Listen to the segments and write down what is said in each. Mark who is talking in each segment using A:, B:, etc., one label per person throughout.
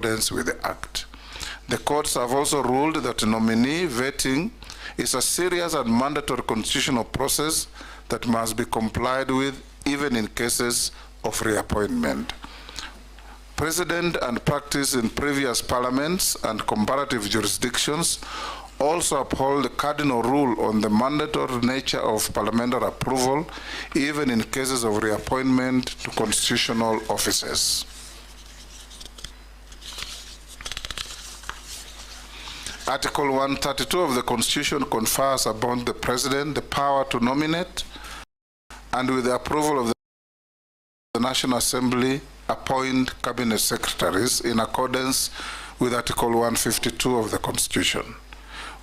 A: accordance with the Act. The courts have also ruled that nominee vetting is a serious and mandatory constitutional process that must be complied with even in cases of reappointment. Precedent and practice in previous parliaments and comparative jurisdictions also uphold the cardinal rule on the mandatory nature of parliamentary approval, even in cases of reappointment to constitutional offices. Article 132 of the Constitution confers upon the President the power to nominate and, with the approval of the National Assembly, appoint cabinet secretaries in accordance with Article 152 of the Constitution.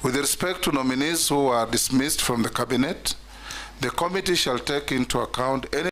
A: With respect to nominees who are dismissed from the cabinet, the committee shall take into account any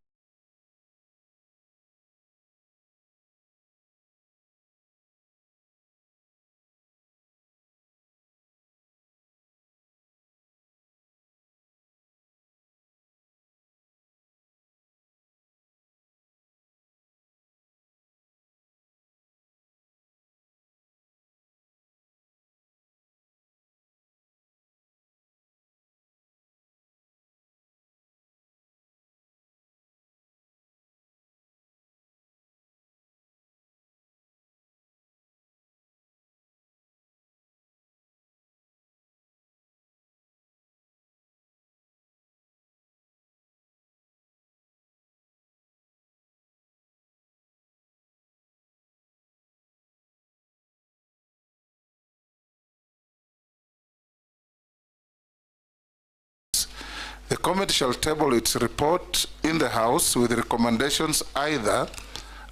A: The committee shall table its report in the House with recommendations either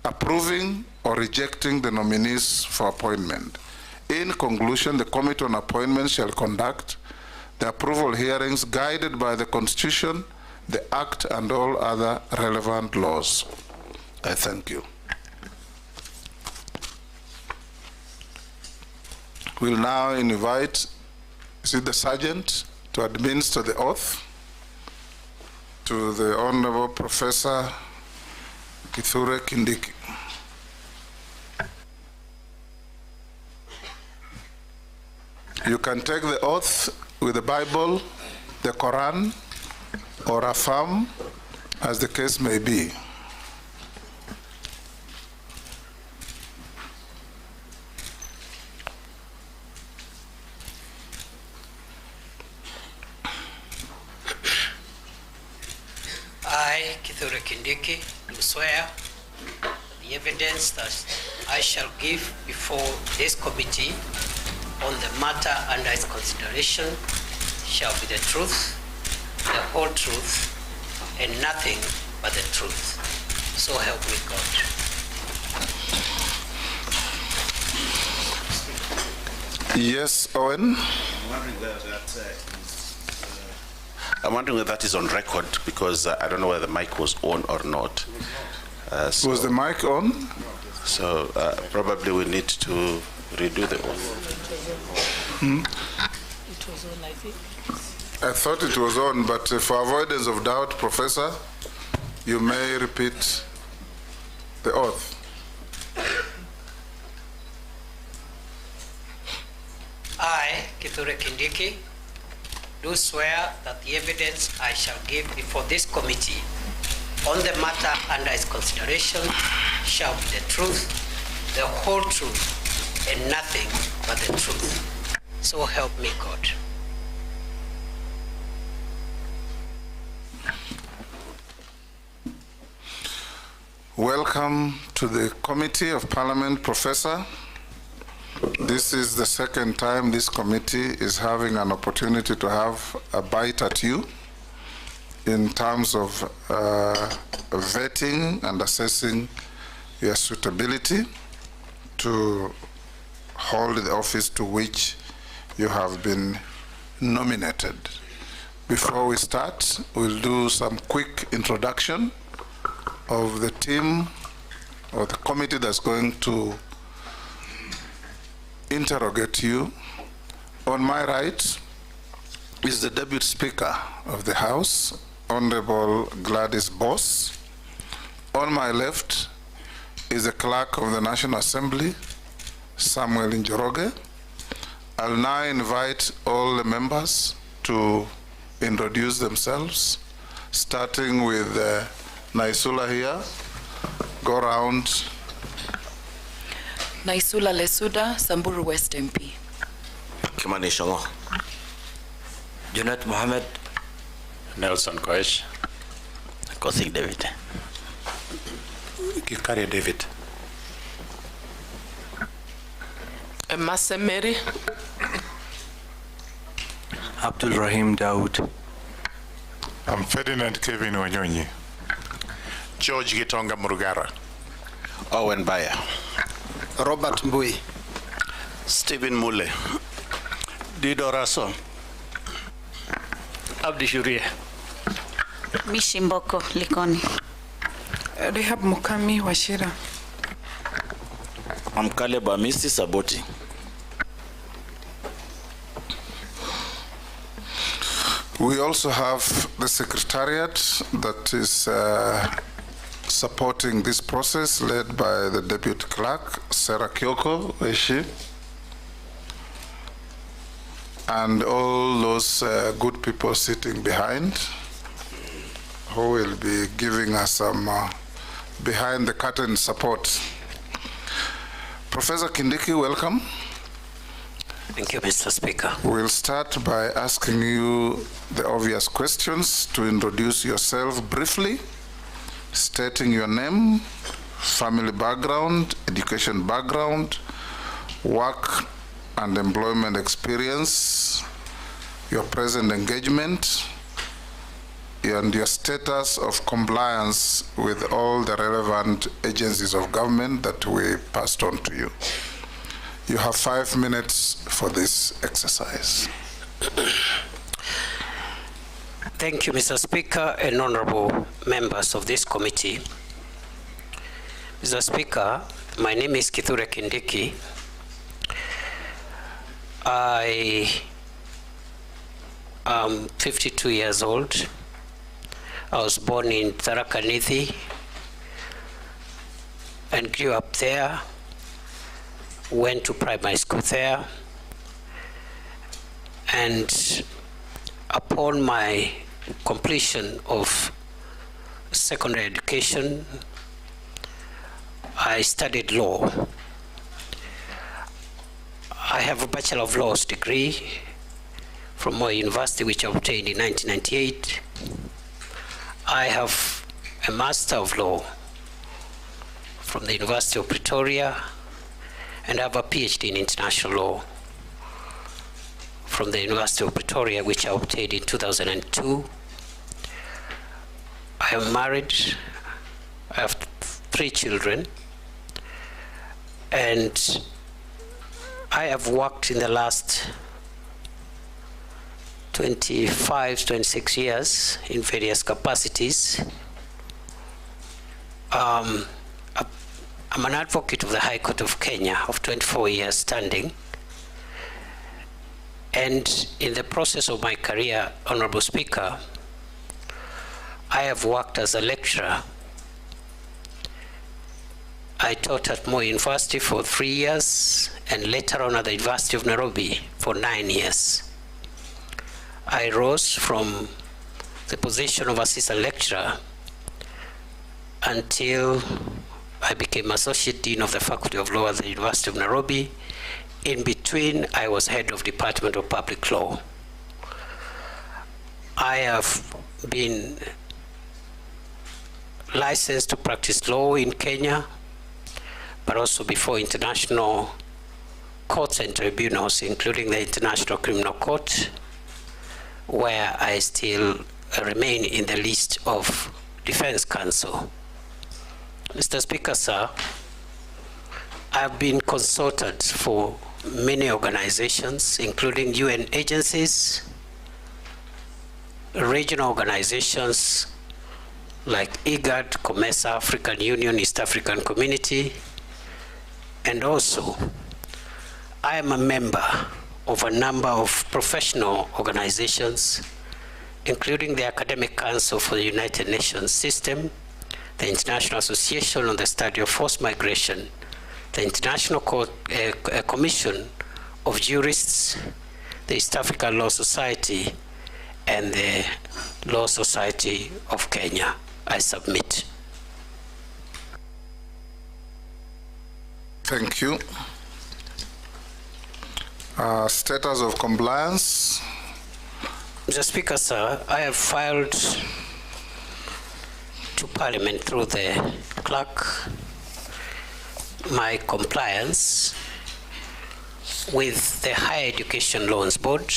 A: approving or rejecting the nominees for appointment. In conclusion, the Committee on Appointments shall conduct the approval hearings guided by the Constitution, the Act, and all other relevant laws. I thank you. We'll now invite, is it the Sergeant, to administer the oath to the Honorable Professor Kithure Kindiki. You can take the oath with the Bible, the Quran, or affirm, as the case may be.
B: I, Kithure Kindiki, do swear the evidence that I shall give before this committee on the matter under its consideration shall be the truth, the whole truth, and nothing but the truth. So help me God.
A: Yes, Owen?
C: I'm wondering whether that is on record, because I don't know whether the mic was on or not.
A: Was the mic on?
C: So probably we need to redo the oath.
D: It was on, I think.
A: I thought it was on, but for avoidance of doubt, Professor, you may repeat the oath.
B: I, Kithure Kindiki, do swear that the evidence I shall give before this committee on the matter under its consideration shall be the truth, the whole truth, and nothing but the truth. So help me God.
A: Welcome to the Committee of Parliament, Professor. This is the second time this committee is having an opportunity to have a bite at you in terms of vetting and assessing your suitability to hold the office to which you have been nominated. Before we start, we'll do some quick introduction of the team or the committee that's going to interrogate you. On my right is the Deputy Speaker of the House, Honorable Gladys Boss. On my left is the Clerk of the National Assembly, Samuel Njoroge. I'll now invite all the members to introduce themselves, starting with Naisula here. Go around.
D: Naisula Lesuda, Samburu West MP.
E: Kimani Shongo.
F: Junet Mohammed.
G: Nelson Koech.
E: Kosik David.
G: Kikaria David.
D: Masemeri.
F: Abdul Rahim Daud.
G: I'm Ferdinand Kevin Wanyonyi. George Gitonga Murugara.
C: Owen Bayer.
H: Robert Mbui.
C: Stephen Mule.
H: Dido Raso.
F: Abdi Shuria.
I: Mishimboko Likoni.
D: Rehab Mukami Washira.
E: I'm Caleb Amisi Saboti.
A: We also have the secretariat that is supporting this process, led by the deputy clerk, Sarah Kyoko, is she? And all those good people sitting behind, who will be giving us some behind the curtain support. Professor Kindiki, welcome.
B: Thank you, Mr. Speaker.
A: We'll start by asking you the obvious questions. To introduce yourself briefly, stating your name, family background, education background, work and employment experience, your present engagement, and your status of compliance with all the relevant agencies of government that we passed on to you. You have 5 minutes for this exercise.
B: Thank you, Mr. Speaker and honorable members of this committee. Mr. Speaker, my name is Kithure Kindiki. I am 52 years old. I was born in Tharaka Nithi and grew up there, went to primary school there, and upon my completion of secondary education, I studied law. I have a Bachelor of Laws degree from Moi University, which I obtained in 1998. I have a Master of Law from the University of Pretoria, and I have a PhD in International Law from the University of Pretoria, which I obtained in 2002. I am married. I have 3 children, and I have worked in the last 25, 26 years in various capacities. I'm an advocate of the High Court of Kenya of 24 years standing. And in the process of my career, Honorable Speaker, I have worked as a lecturer. I taught at Moi University for 3 years, and later on at the University of Nairobi for 9 years. I rose from the position of assistant lecturer until I became Associate Dean of the Faculty of Law at the University of Nairobi. In between, I was head of Department of Public Law. I have been licensed to practice law in Kenya, but also before international courts and tribunals, including the International Criminal Court, where I still remain in the list of Defense Counsel. Mr. Speaker, sir, I have been consulted for many organizations, including UN agencies, regional organizations like IGAD, COMESA, African Union, East African Community, and also I am a member of a number of professional organizations, including the Academic Council for the United Nations System, the International Association on the Study of Forced Migration, the International Commission of Jurists, the East African Law Society, and the Law Society of Kenya. I submit.
A: Thank you. Status of compliance.
B: Mr. Speaker, sir, I have filed to Parliament through the clerk my compliance with the Higher Education Loans Board,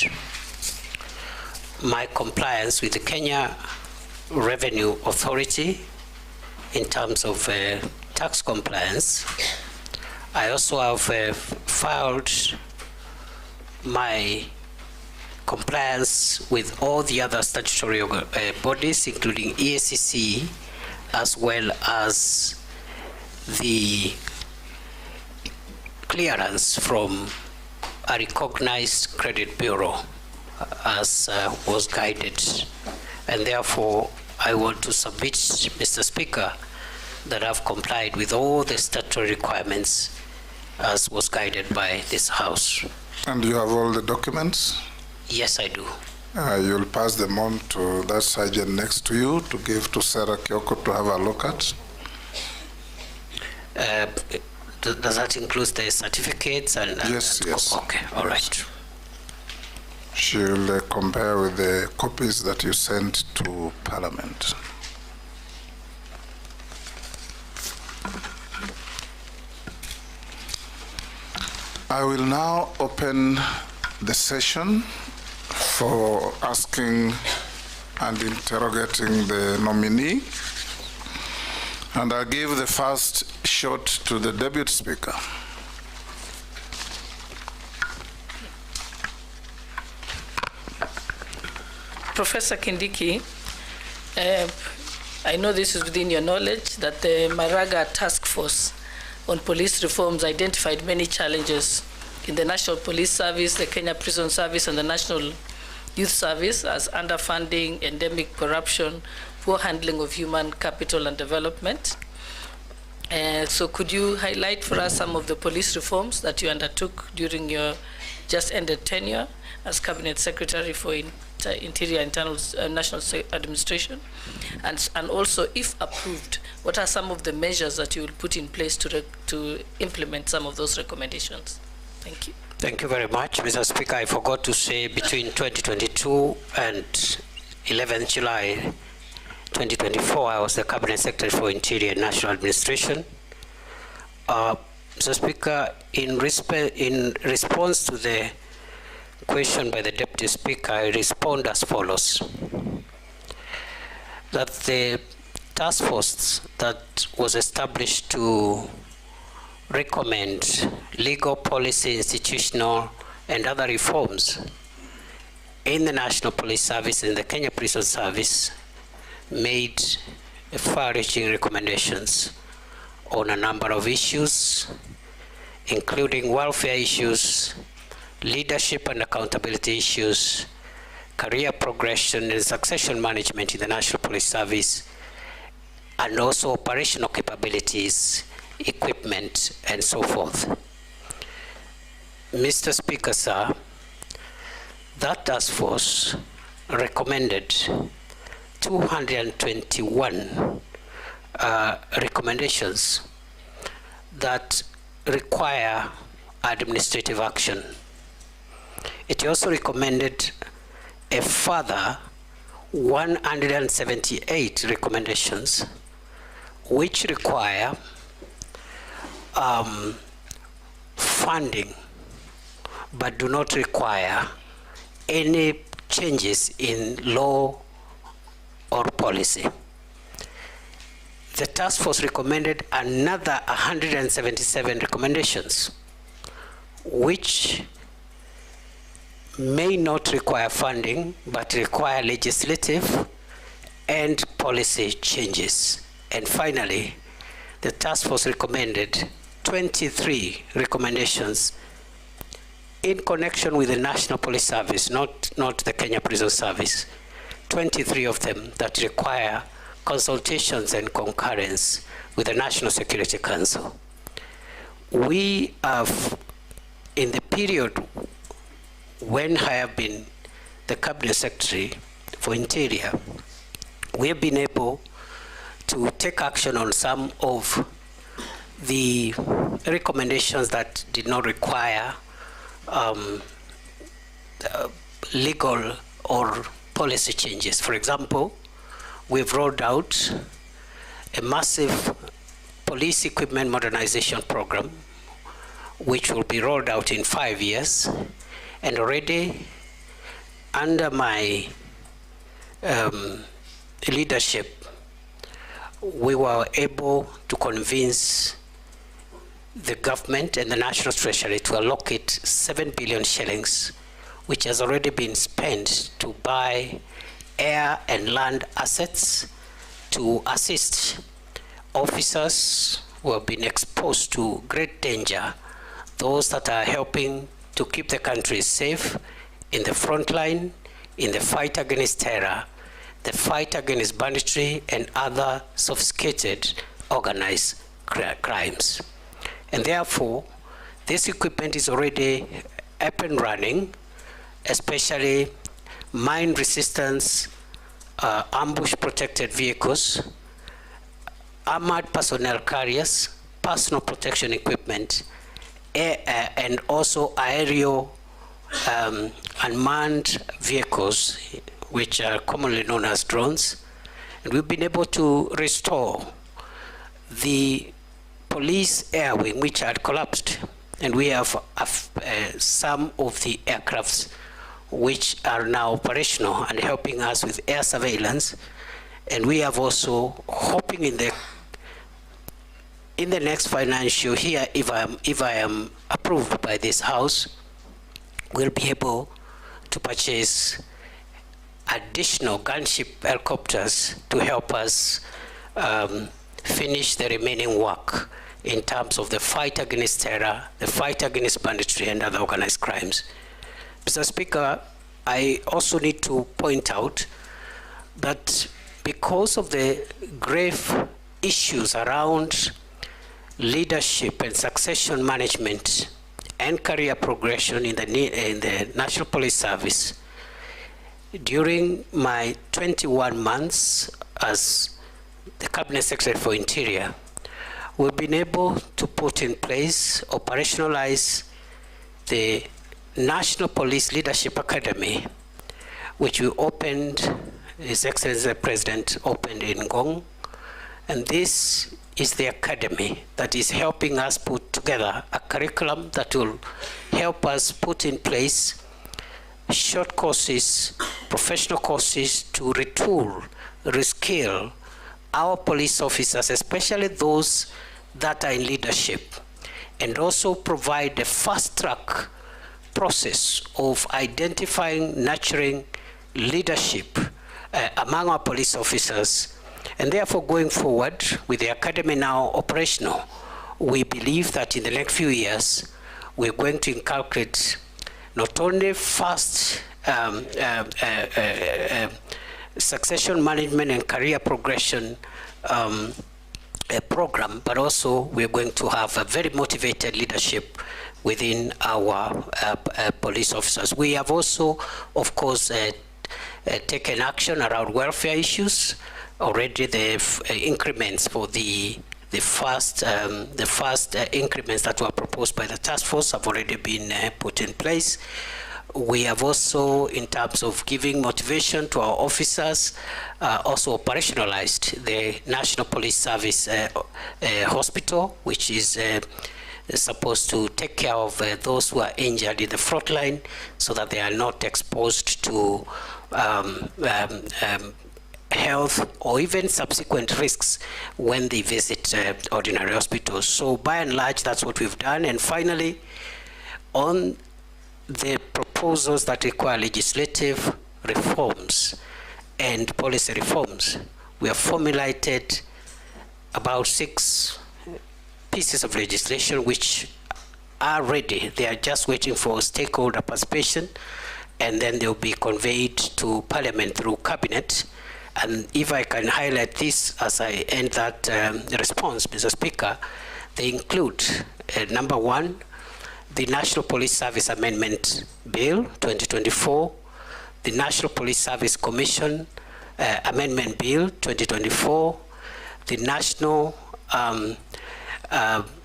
B: my compliance with the Kenya Revenue Authority in terms of tax compliance. I also have filed my compliance with all the other statutory bodies, including EACC, as well as the clearance from a recognized credit bureau, as was guided. And therefore, I want to submit, Mr. Speaker, that I've complied with all the statutory requirements as was guided by this House.
A: And you have all the documents?
B: Yes, I do.
A: You'll pass them on to that sergeant next to you to give to Sarah Kyoko to have a look at.
B: Does that include the certificates?
A: Yes, yes.
B: Okay, all right.
A: She'll compare with the copies that you sent to Parliament. I will now open the session for asking and interrogating the nominee. And I'll give the first shot to the Deputy Speaker.
I: Professor Kindiki, I know this is within your knowledge that the Maraga Task Force on Police Reforms identified many challenges in the National Police Service, the Kenya Prison Service, and the National Youth Service as underfunding, endemic corruption, poor handling of human capital and development. So could you highlight for us some of the police reforms that you undertook during your just ended tenure as Cabinet Secretary for Interior Internal National Administration? And also, if approved, what are some of the measures that you will put in place to implement some of those recommendations? Thank you.
B: Thank you very much, Mr. Speaker. I forgot to say between 2022 and 11th July 2024, I was the Cabinet Secretary for Interior and National Administration. Mr. Speaker, in response to the question by the Deputy Speaker, I respond as follows. That the task force that was established to recommend legal, policy, institutional, and other reforms in the National Police Service and the Kenya Prison Service made far-reaching recommendations on a number of issues, including welfare issues, leadership and accountability issues, career progression and succession management in the National Police Service, and also operational capabilities, equipment, and so forth. Mr. Speaker, sir, that task force recommended 221 recommendations that require administrative action. It also recommended a further 178 recommendations which require funding but do not require any changes in law or policy. The task force recommended another 177 recommendations which may not require funding but require legislative and policy changes. And finally, the task force recommended 23 recommendations in connection with the National Police Service, not the Kenya Prison Service. 23 of them that require consultations and concurrence with the National Security Council. we have, in the period when I have been the Cabinet Secretary for Interior, we have been able to take action on some of the recommendations that did not require legal or policy changes. For example, we've rolled out a massive police equipment modernization program, which will be rolled out in 5 years. And already under my leadership, we were able to convince the government and the National Treasury to allocate 7 billion shillings, which has already been spent to buy air and land assets to assist officers who have been exposed to great danger, those that are helping to keep the country safe in the front line, in the fight against terror, the fight against banditry and other sophisticated organized crimes. And therefore, this equipment is already up and running, especially mine resistance, ambush protected vehicles, armored personnel carriers, personal protection equipment, and also aerial unmanned vehicles, which are commonly known as drones. And we've been able to restore the police air wing, which had collapsed. And we have some of the aircrafts which are now operational and helping us with air surveillance. And we have also hoping in the next financial year, if I am approved by this House, we'll be able to purchase additional gunship helicopters to help us finish the remaining work in terms of the fight against terror, the fight against banditry and other organized crimes. Mr. Speaker, I also need to point out that because of the grave issues around leadership and succession management and career progression in the National Police Service, during my 21 months as the Cabinet Secretary for Interior, we've been able to put in place, operationalize the National Police Leadership Academy, which we opened, His Excellency the President opened in Ngong. And this is the academy that is helping us put together a curriculum that will help us put in place short courses, professional courses to retool, reskill our police officers, especially those that are in leadership, and also provide a fast-track process of identifying, nurturing leadership among our police officers. And therefore, going forward, with the academy now operational, we believe that in the next few years, we're going to inculcate not only fast succession management and career progression program, but also we're going to have a very motivated leadership within our police officers. We have also, of course, taken action around welfare issues. Already the increments for the first increments that were proposed by the task force have already been put in place. We have also, in terms of giving motivation to our officers, also operationalized the National Police Service Hospital, which is supposed to take care of those who are injured in the front line so that they are not exposed to health or even subsequent risks when they visit ordinary hospitals. So by and large, that's what we've done. And finally, on the proposals that require legislative reforms and policy reforms, we have formulated about 6 pieces of legislation which are ready. They are just waiting for stakeholder participation, and then they'll be conveyed to Parliament through Cabinet. And if I can highlight this as I end that response, Mr. Speaker, They include, number one, the National Police Service Amendment Bill 2024, the National Police Service Commission Amendment Bill 2024, the National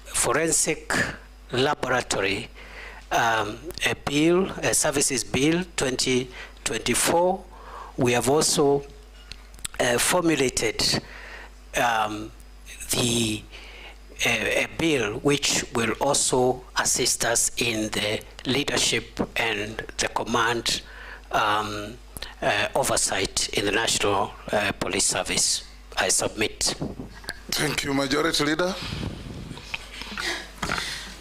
B: Forensic Laboratory Services Bill 2024. We have also formulated a bill which will also assist us in the leadership and the command oversight in the National Police Service. I submit.
A: Thank you, Majority Leader.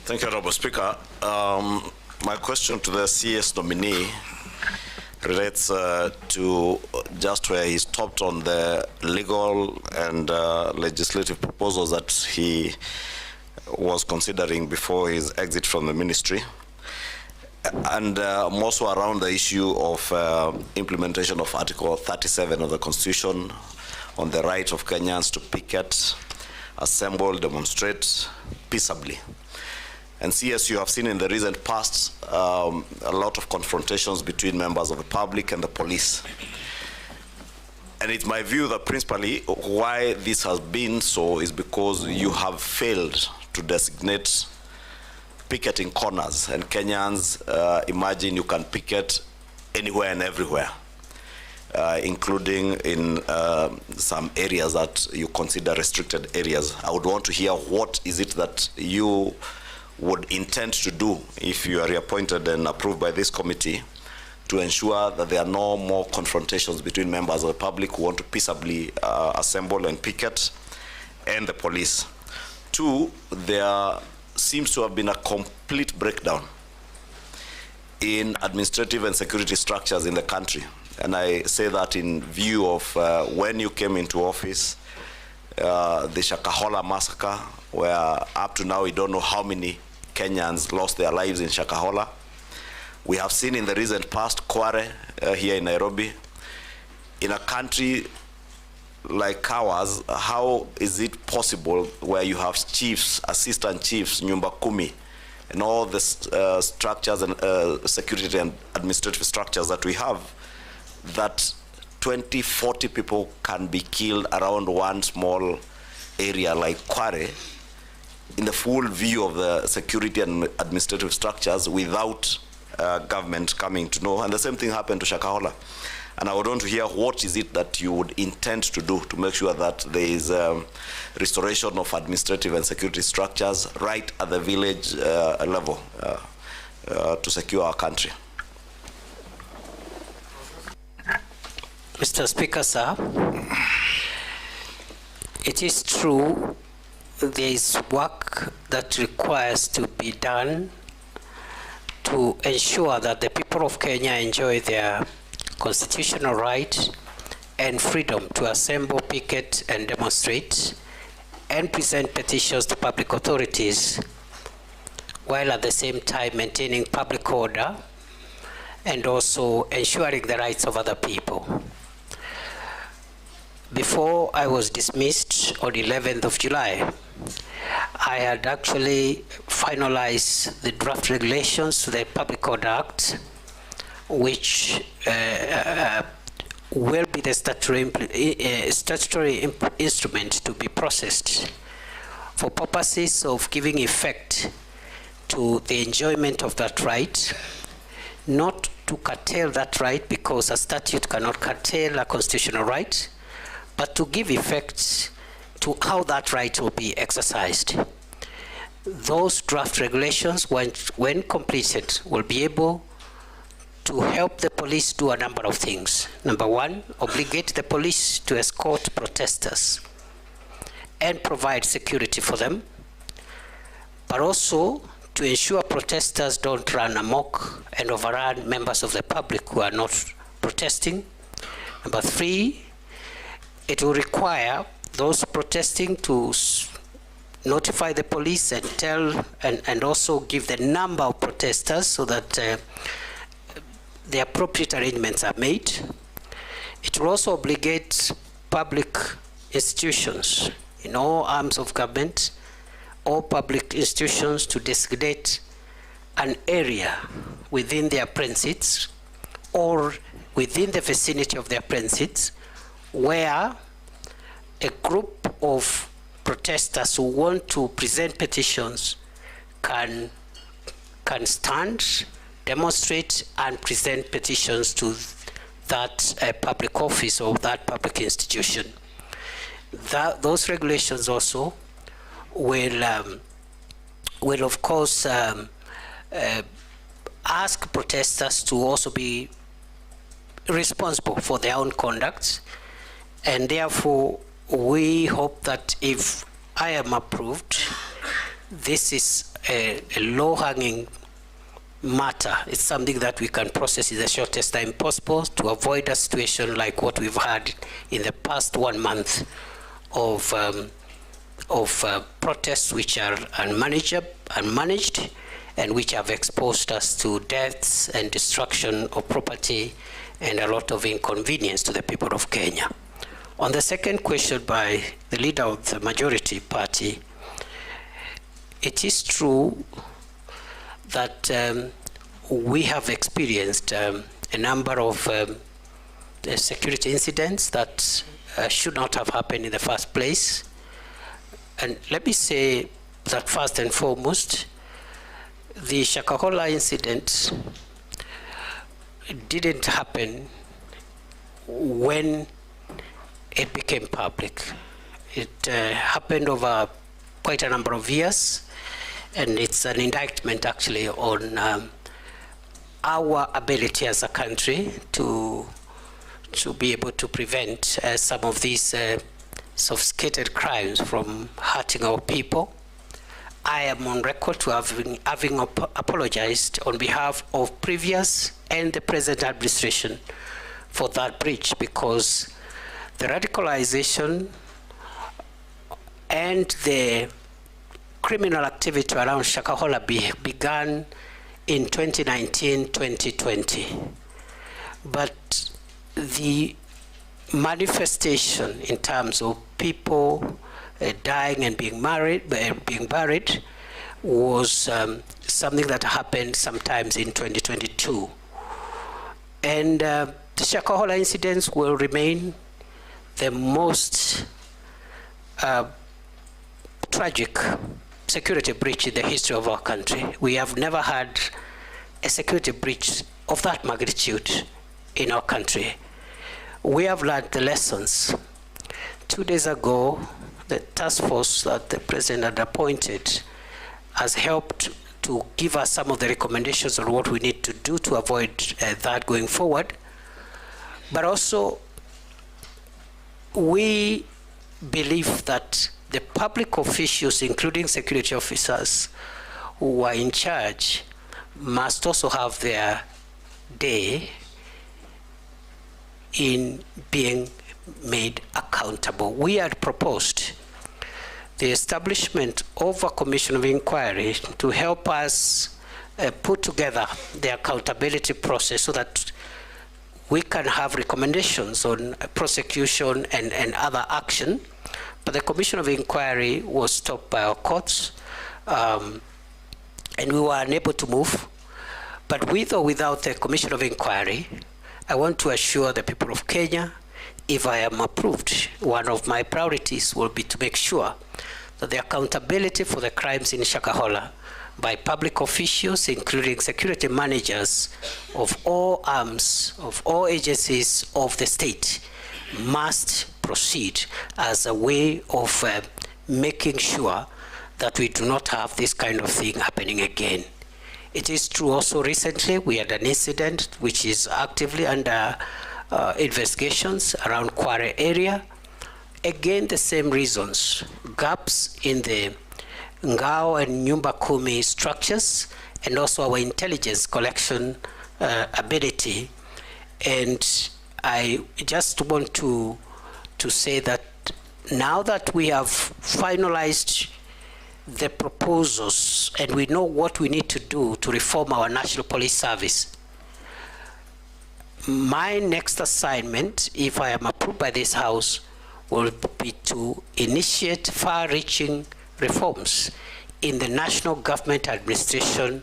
E: Thank you, Honorable Speaker. My question to the CS nominee relates to just where he stopped on the legal and legislative proposals that he was considering before his exit from the ministry, and also around the issue of implementation of Article 37 of the Constitution on the right of Kenyans to picket, assemble, demonstrate peaceably. And CS, you have seen in the recent past a lot of confrontations between members of the public and the police. And it's my view that principally why this has been so is because you have failed to designate picketing corners. And Kenyans imagine you can picket anywhere and everywhere, including in some areas that you consider restricted areas. I would want to hear what is it that you would intend to do if you are reappointed and approved by this committee to ensure that there are no more confrontations between members of the public who want to peaceably assemble and picket and the police. Two, there seems to have been a complete breakdown in administrative and security structures in the country. And I say that in view of when you came into office, the Shakahola massacre, where up to now we don't know how many Kenyans lost their lives in Shakahola. We have seen in the recent past Kware here in Nairobi. In a country like ours, how is it possible where you have chiefs, assistant chiefs, nyumba kumi, and all the structures and security and administrative structures that we have, that 20, 40 people can be killed around one small area like Kware, in the full view of the security and administrative structures without government coming to know. And the same thing happened to Shakahola. And I would want to hear what is it that you would intend to do to make sure that there is restoration of administrative and security structures right at the village level to secure our country.
B: Mr. Speaker, sir, it is true there is work that requires to be done to ensure that the people of Kenya enjoy their constitutional right and freedom to assemble, picket, and demonstrate, and present petitions to public authorities, while at the same time maintaining public order and also ensuring the rights of other people. Before I was dismissed on 11th of July, I had actually finalized the draft regulations to the Public Order Act, which will be the statutory instrument to be processed for purposes of giving effect to the enjoyment of that right, not to curtail that right, because a statute cannot curtail a constitutional right, but to give effect to how that right will be exercised. Those draft regulations, when completed, will be able to help the police do a number of things. Number one, obligate the police to escort protesters and provide security for them, but also to ensure protesters don't run amok and overrun members of the public who are not protesting. Number three, it will require those protesting to notify the police and tell and also give the number of protesters so that the appropriate arrangements are made. It will also obligate public institutions in all arms of government, all public institutions to designate an area within their premises or within the vicinity of their premises where a group of protesters who want to present petitions can stand, demonstrate, and present petitions to that public office or that public institution. Those regulations also will of course ask protesters to also be responsible for their own conduct, and therefore we hope that if I am approved, this is a low-hanging matter. It's something that we can process in the shortest time possible to avoid a situation like what we've had in the past 1 month of protests which are unmanaged and which have exposed us to deaths and destruction of property and a lot of inconvenience to the people of Kenya. On the second question by the leader of the majority party, it is true that we have experienced a number of security incidents that should not have happened in the first place. And let me say that first and foremost, the Shakahola incident didn't happen when it became public. It happened over quite a number of years, and it's an indictment actually on our ability as a country to be able to prevent some of these sophisticated crimes from hurting our people. I am on record to having apologized on behalf of previous and the present administration for that breach, because the radicalization and the criminal activity around Shakahola began in 2019-2020. But the manifestation in terms of people dying and being buried was something that happened sometimes in 2022. And the Shakahola incidents will remain the most tragic security breach in the history of our country. We have never had a security breach of that magnitude in our country. We have learned the lessons. 2 days ago, the task force that the president had appointed has helped to give us some of the recommendations on what we need to do to avoid that going forward. But also, we believe that the public officials, including security officers who are in charge, must also have their day in being made accountable. We had proposed the establishment of a commission of inquiry to help us put together the accountability process so that we can have recommendations on prosecution and other action. But the commission of inquiry was stopped by our courts, and we were unable to move. But with or without the commission of inquiry, I want to assure the people of Kenya, if I am approved, one of my priorities will be to make sure that the accountability for the crimes in Shakahola by public officials, including security managers of all arms, of all agencies of the state, must proceed as a way of making sure that we do not have this kind of thing happening again. It is true also recently we had an incident which is actively under investigations around Kware area. Again, the same reasons, gaps in the Ngao and Nyumba Kumi structures, and also our intelligence collection ability. And I just want to say that now that we have finalized the proposals and we know what we need to do to reform our National Police Service, my next assignment, if I am approved by this House, will be to initiate far-reaching reforms in the national government administration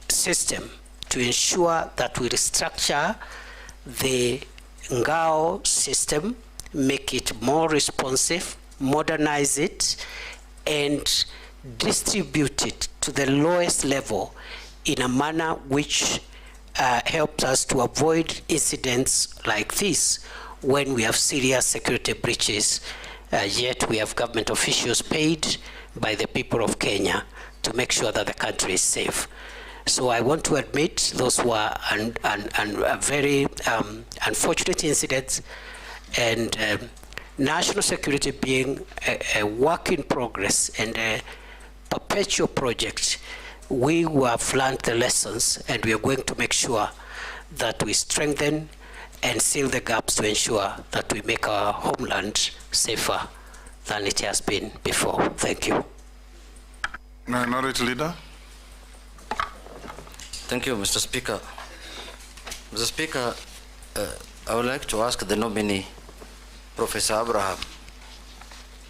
B: system to ensure that we restructure the Ngao system, make it more responsive, modernize it, and distribute it to the lowest level in a manner which helps us to avoid incidents like this when we have serious security breaches, yet we have government officials paid by the people of Kenya to make sure that the country is safe. So I want to admit those were very unfortunate incidents, and national security being a work in progress and a perpetual project, we have learned the lessons, and we are going to make sure that we strengthen and seal the gaps to ensure that we make our homeland safer than it has been before. Thank you.
A: Minority Leader.
J: Thank you, Mr. Speaker. Mr. Speaker, I would like to ask the nominee, Professor Abraham,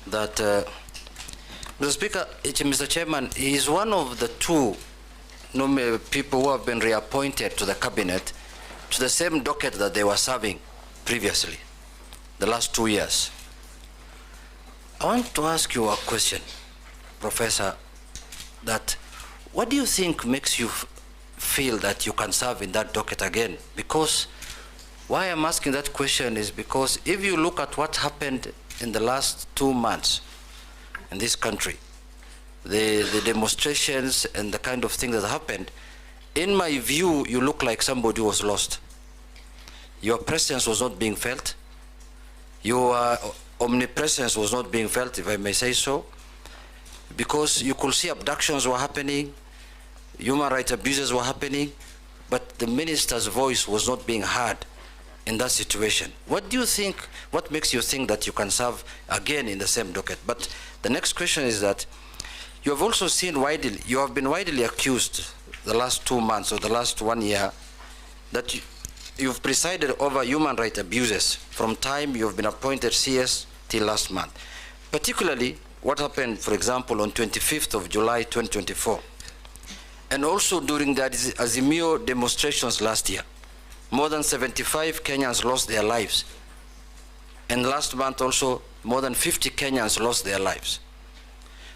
J: that, Mr. Speaker, Mr. Chairman, he is one of the two people who have been reappointed to the cabinet to the same docket that they were serving previously, the last 2 years. I want to ask you a question, Professor, that what do you think makes you feel that you can serve in that docket again? Because why I'm asking that question is because if you look at what happened in the last 2 months in this country, the demonstrations and the kind of thing that happened, in my view, you look like somebody who was lost. Your presence was not being felt. Your omnipresence was not being felt, if I may say so, because you could see abductions were happening, human rights abuses were happening, but the minister's voice was not being heard in that situation. What do you think, what makes you think that you can serve again in the same docket? But the next question is that you have also seen widely, you have been widely accused the last 2 months or the last 1 year that you've presided over human rights abuses from time you've been appointed CS till last month. Particularly what happened, for example, on 25th of July 2024. And also during the Azimio demonstrations last year. More than 75 Kenyans lost their lives. And last month also, more than 50 Kenyans lost their lives.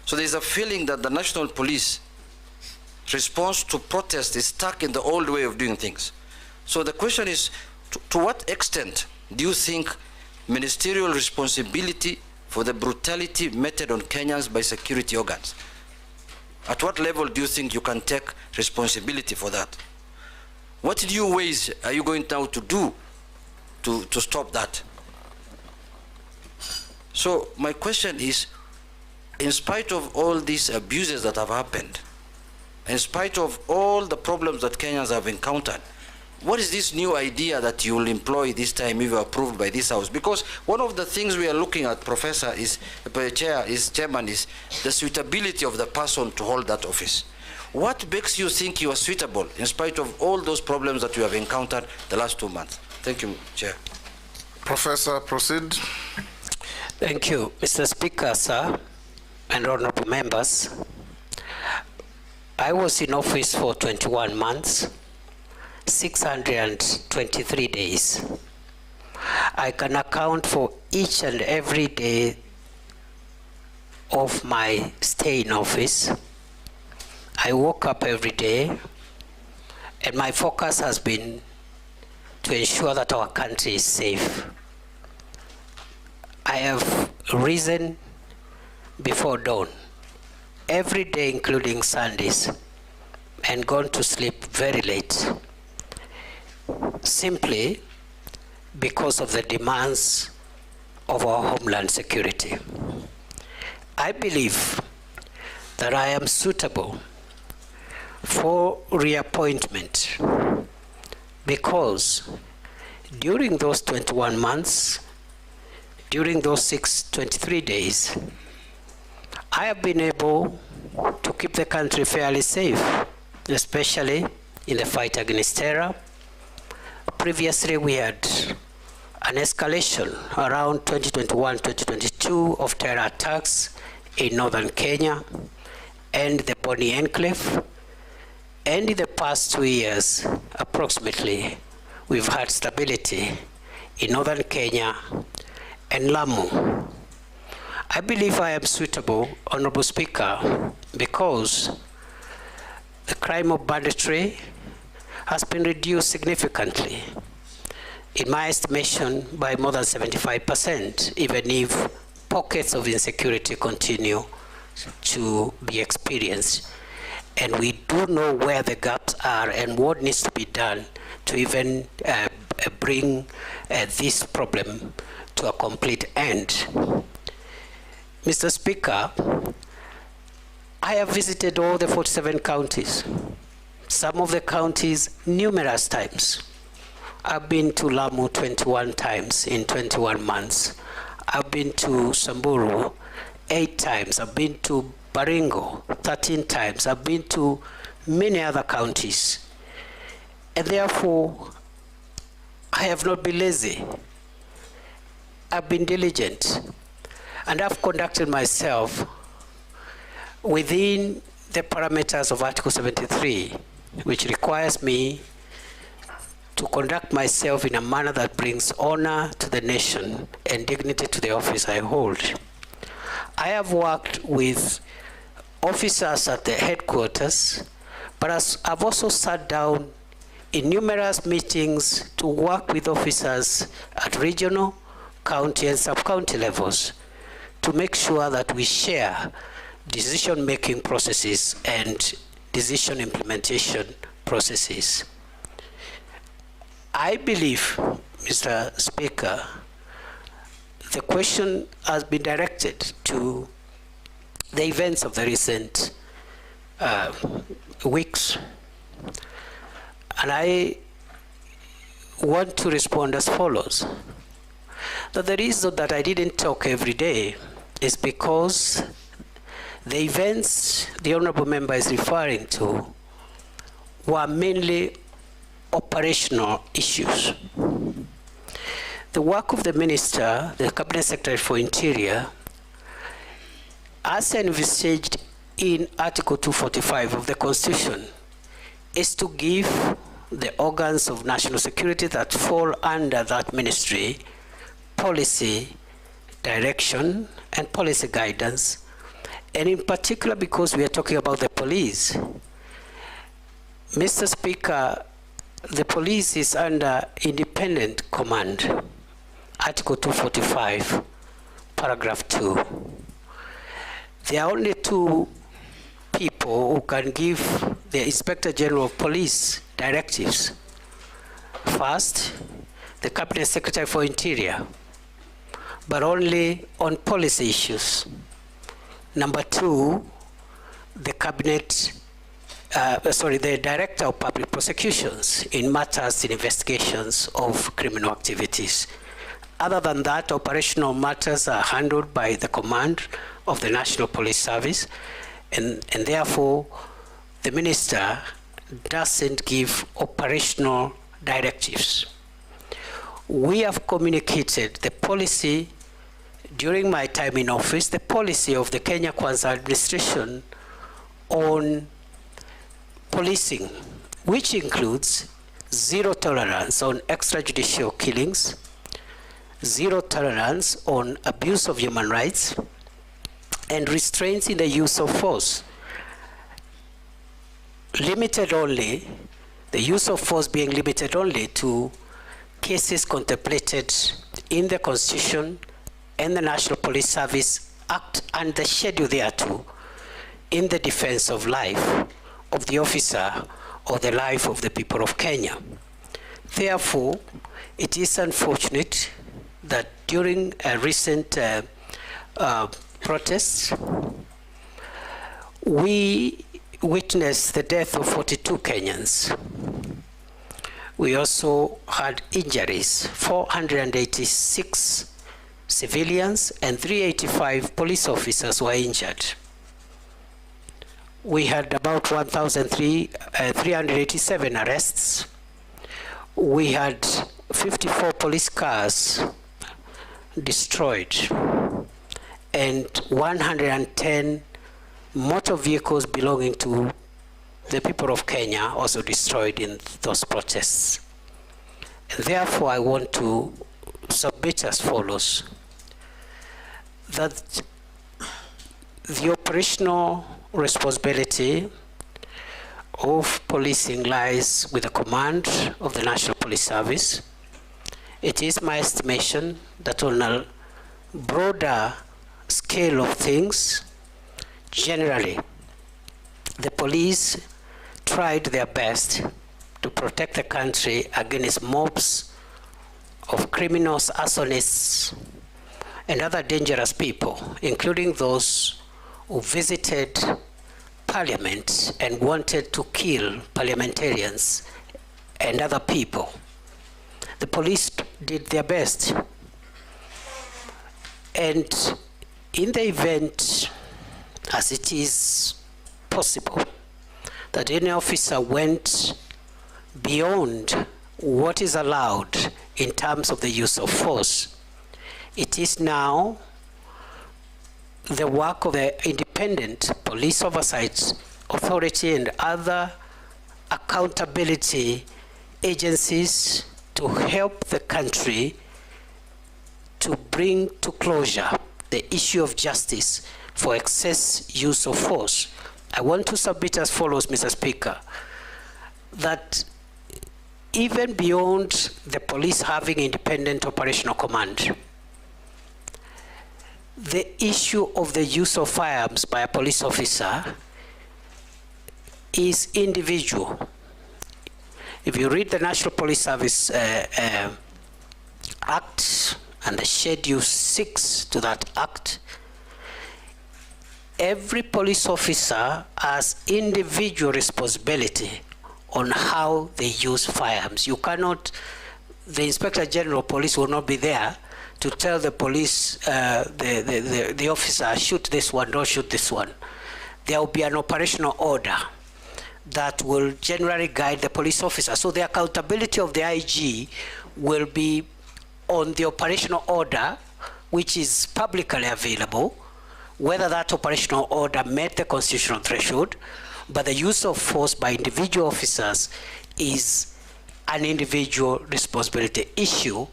J: So there's a feeling that the national police response to protest is stuck in the old way of doing things. So the question is, to what extent do you think ministerial responsibility for the brutality meted on Kenyans by security organs? At what level do you think you can take responsibility for that? What new ways are you going now to do to stop that? So my question is, in spite of all these abuses that have happened, in spite of all the problems that Kenyans have encountered, what is this new idea that you will employ this time if you are approved by this House? Because one of the things we are looking at, Professor, Chairman, is the suitability of the person to hold that office. What makes you think you are suitable in spite of all those problems that you have encountered the last 2 months? Thank you, Chair.
A: Professor, proceed.
B: Thank you, Mr. Speaker, sir, and honorable members. I was in office for 21 months. 623 days. I can account for each and every day of my stay in office. I woke up every day, and my focus has been to ensure that our country is safe. I have risen before dawn every day, including Sundays, and gone to sleep very late, simply because of the demands of our homeland security. I believe that I am suitable for reappointment because during those 21 months, during those 623 days, I have been able to keep the country fairly safe, especially in the fight against terror. Previously, we had an escalation around 2021-2022 of terror attacks in northern Kenya and the Boni Enclave. And in the past 2 years, approximately, we've had stability in northern Kenya and Lamu. I believe I am suitable, Honorable Speaker, because the crime of banditry has been reduced significantly, in my estimation, by more than 75%, even if pockets of insecurity continue to be experienced. And we do know where the gaps are and what needs to be done to even bring this problem to a complete end. Mr. Speaker, I have visited all the 47 counties, some of the counties numerous times. I've been to Lamu 21 times in 21 months. I've been to Samburu 8 times. I've been to Baringo 13 times. I've been to many other counties. And therefore, I have not been lazy. I've been diligent. And I've conducted myself within the parameters of Article 73, which requires me to conduct myself in a manner that brings honor to the nation and dignity to the office I hold. I have worked with officers at the headquarters, but I've also sat down in numerous meetings to work with officers at regional, county, and sub-county levels to make sure that we share decision-making processes and decision implementation processes. I believe, Mr. Speaker, the question has been directed to the events of the recent weeks. And I want to respond as follows. That the reason that I didn't talk every day is because the events the Honorable Member is referring to were mainly operational issues. The work of the Minister, the Cabinet Secretary for Interior, as envisaged in Article 245 of the Constitution, is to give the organs of national security that fall under that ministry policy direction and policy guidance. And in particular, because we are talking about the police, Mr. Speaker, the police is under independent command, Article 245, paragraph 2. There are only two people who can give the Inspector General of Police directives. First, the Cabinet Secretary for Interior, but only on policy issues. Number two, the the Director of Public Prosecutions in matters in investigations of criminal activities. Other than that, operational matters are handled by the command of the National Police Service, and therefore the Minister doesn't give operational directives. We have communicated the policy during my time in office, the policy of the Kenya Kwanza administration on policing, which includes zero tolerance on extrajudicial killings, zero tolerance on abuse of human rights, and restraints in the use of force. Limited only, the use of force being limited only to cases contemplated in the Constitution and the National Police Service Act and the schedule thereto in the defense of life of the officer or the life of the people of Kenya. Therefore, it is unfortunate that during a recent protests, we witnessed the death of 42 Kenyans. We also had injuries, 486 civilians and 385 police officers were injured. We had about 1,387 arrests. We had 54 police cars destroyed and 110 motor vehicles belonging to the people of Kenya also destroyed in those protests. And therefore, I want to submit as follows, that the operational responsibility of policing lies with the command of the National Police Service. It is my estimation that on a broader scale of things, generally, the police tried their best to protect the country against mobs of criminals, arsonists, and other dangerous people, including those who visited Parliament and wanted to kill parliamentarians and other people. The police did their best. And in the event, as it is possible, that any officer went beyond what is allowed in terms of the use of force, it is now the work of the Independent Police Oversight Authority and other accountability agencies to help the country to bring to closure the issue of justice for excess use of force. I want to submit as follows, Mr. Speaker, that even beyond the police having independent operational command, the issue of the use of firearms by a police officer is individual. If you read the National Police Service Act and the Schedule 6 to that Act, every police officer has individual responsibility on how they use firearms. You cannot, the Inspector General of Police will not be there to tell the police, the officer, shoot this one, don't shoot this one. There will be an operational order that will generally guide the police officer. So the accountability of the IG will be on the operational order, which is publicly available, whether that operational order met the constitutional threshold, but the use of force by individual officers is an individual responsibility issue.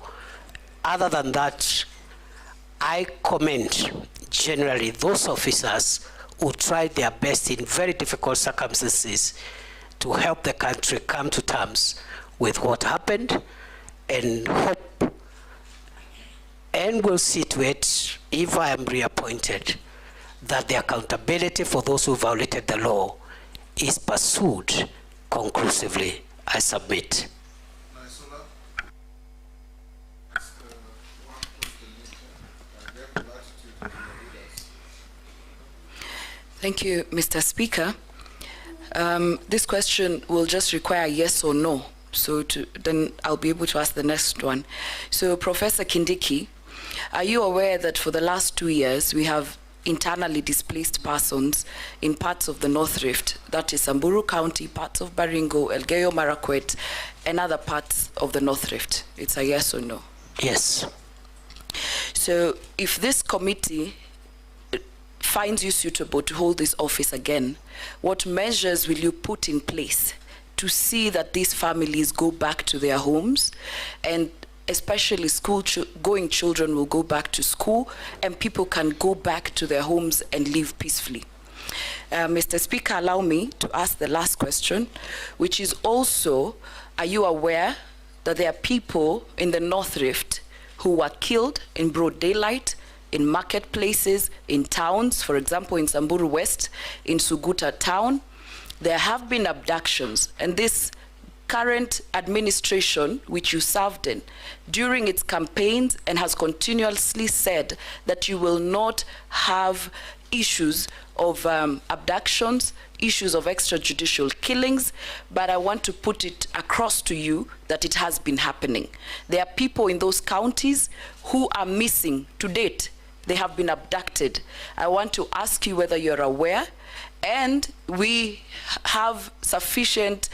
B: Other than that, I commend generally those officers who tried their best in very difficult circumstances to help the country come to terms with what happened, and hope and will see to it, if I am reappointed, that the accountability for those who violated the law is pursued conclusively. I submit.
D: Thank you, Mr. Speaker. This question will just require yes or no. So then I'll be able to ask the next one. So Professor Kindiki, are you aware that for the last 2 years we have internally displaced persons in parts of the North Rift, that is Samburu County, parts of Baringo, Elgeyo Marakwet, and other parts of the North Rift? It's a yes or no?
B: Yes.
D: So if this committee finds you suitable to hold this office again, what measures will you put in place to see that these families go back to their homes, and especially school-going children will go back to school and people can go back to their homes and live peacefully? Mr. Speaker, allow me to ask the last question, which is also, are you aware that there are people in the North Rift who were killed in broad daylight, in marketplaces, in towns, for example, in Samburu West, in Suguta town? There have been abductions, and this current administration, which you served in, during its campaigns and has continuously said that you will not have issues of abductions, issues of extrajudicial killings, but I want to put it across to you that it has been happening. There are people in those counties who are missing to date. They have been abducted. I want to ask you whether you're aware, and we have sufficient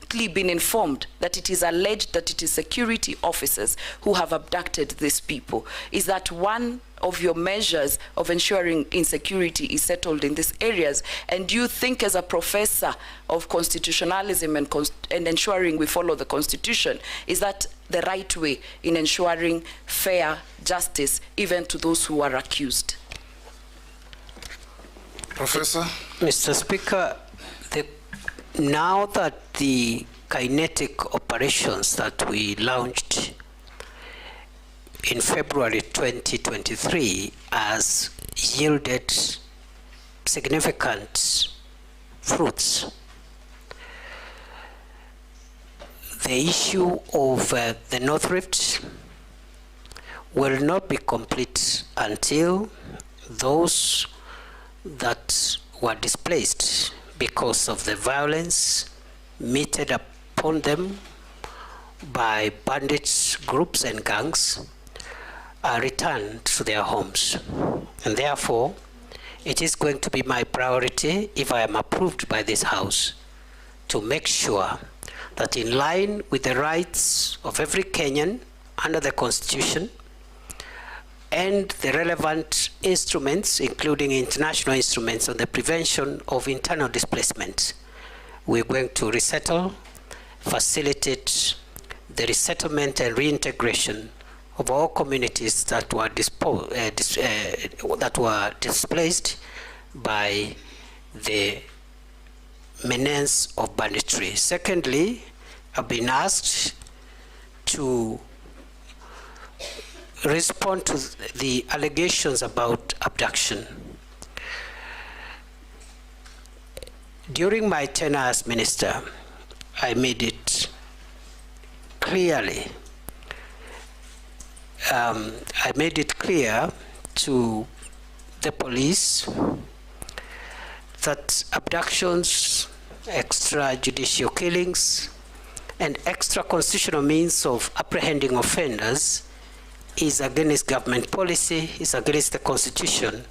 D: been informed that it is alleged that it is security officers who have abducted these people? Is that one of your measures of ensuring insecurity is settled in these areas? And do you think, as a professor of constitutionalism and ensuring we follow the Constitution, is that the right way in ensuring fair justice even to those who are accused?
A: Professor?
B: Mr. Speaker, now that the kinetic operations that we launched in February 2023 has yielded significant fruits, the issue of the North Rift will not be complete until those that were displaced because of the violence meted upon them by bandits, groups and gangs are returned to their homes. And therefore, it is going to be my priority, if I am approved by this House, to make sure that in line with the rights of every Kenyan under the Constitution and the relevant instruments, including international instruments on the prevention of internal displacement, we're going to resettle, facilitate the resettlement and reintegration of all communities that were displaced by the menace of banditry. Secondly, I've been asked to respond to the allegations about abduction. During my tenure as minister, I made it clearly, to the police that abductions, extrajudicial killings, and extra constitutional means of apprehending offenders is against government policy, is against the Constitution,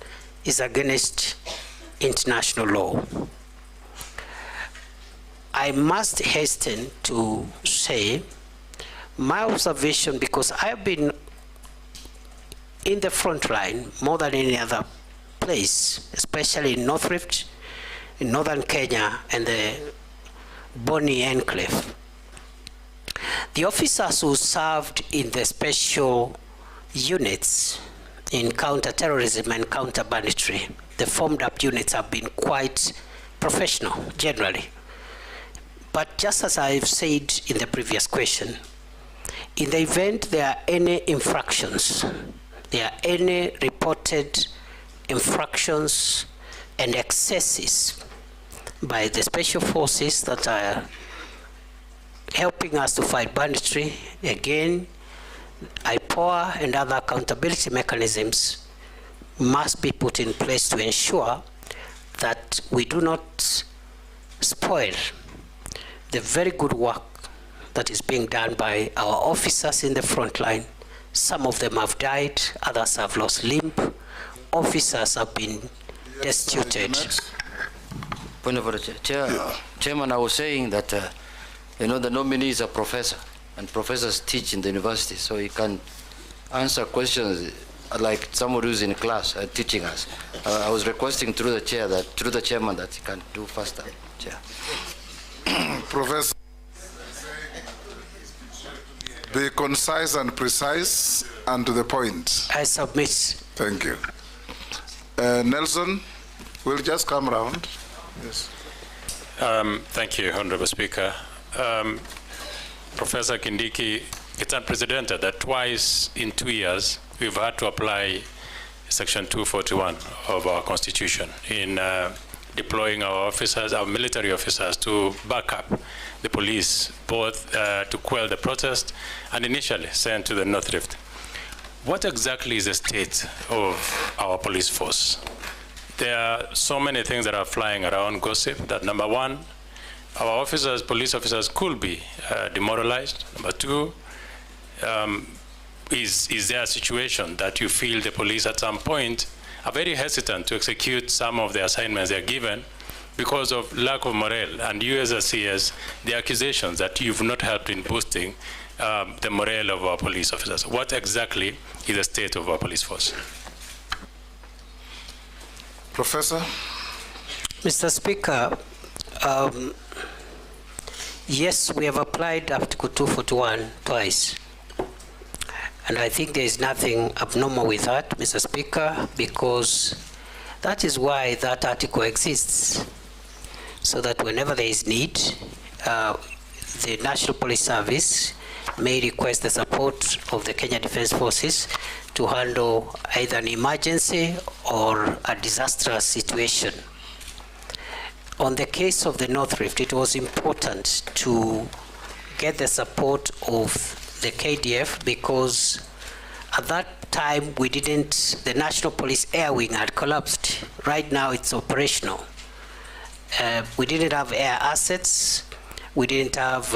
B: is against international law. I must hasten to say my observation, because I've been in the front line more than any other place, especially in North Rift, in northern Kenya, and the Boni Enclave. The officers who served in the special units in counter-terrorism and counter-banditry, the formed-up units, have been quite professional, generally. But just as I've said in the previous question, in the event there are any infractions, there are any reported infractions and excesses by the special forces that are helping us to fight banditry, again, IPOA and other accountability mechanisms must be put in place to ensure that we do not spoil the very good work that is being done by our officers in the front line. Some of them have died, others have lost limb, officers have been destituted.
J: Point of order, Chairman, I was saying that, the nominee is a professor, and professors teach in the university, so he can answer questions like somebody who's in class teaching us. I was requesting through the chairman that he can do faster, Chair.
A: Professor, be concise and precise and to the point.
B: I submit.
A: Thank you. Nelson, we'll just come round. Yes.
K: Thank you, Honorable Speaker. Professor Kindiki, it's unprecedented that twice in 2 years we've had to apply Section 241 of our Constitution in deploying our officers, our military officers, to back up the police, both to quell the protest and initially sent to the North Rift. What exactly is the state of our police force? There are so many things that are flying around gossip that, number one, our officers, police officers, could be demoralized. Number two, is there a situation that you feel the police at some point are very hesitant to execute some of the assignments they're given because of lack of morale, and you as a CS, the accusations that you've not helped in boosting the morale of our police officers. What exactly is the state of our police force?
A: Professor?
B: Mr. Speaker, yes, we have applied Article 241 twice. And I think there is nothing abnormal with that, Mr. Speaker, because that is why that article exists. So that whenever there is need, the National Police Service may request the support of the Kenya Defence Forces to handle either an emergency or a disastrous situation. On the case of the North Rift, it was important to get the support of the KDF because at that time the National Police Air Wing had collapsed. Right now it's operational. We didn't have air assets, we didn't have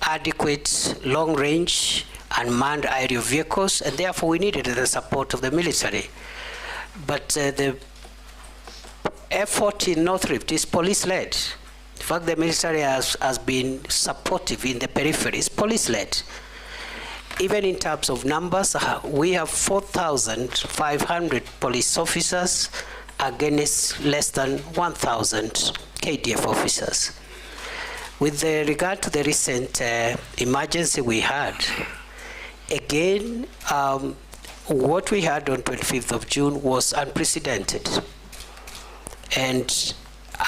B: adequate long range and manned aerial vehicles, and therefore we needed the support of the military. But the effort in North Rift is police-led. In fact, the military has been supportive in the periphery. It's police-led. Even in terms of numbers, we have 4,500 police officers against less than 1,000 KDF officers. With regard to the recent emergency we had, again, what we had on 25th of June was unprecedented. And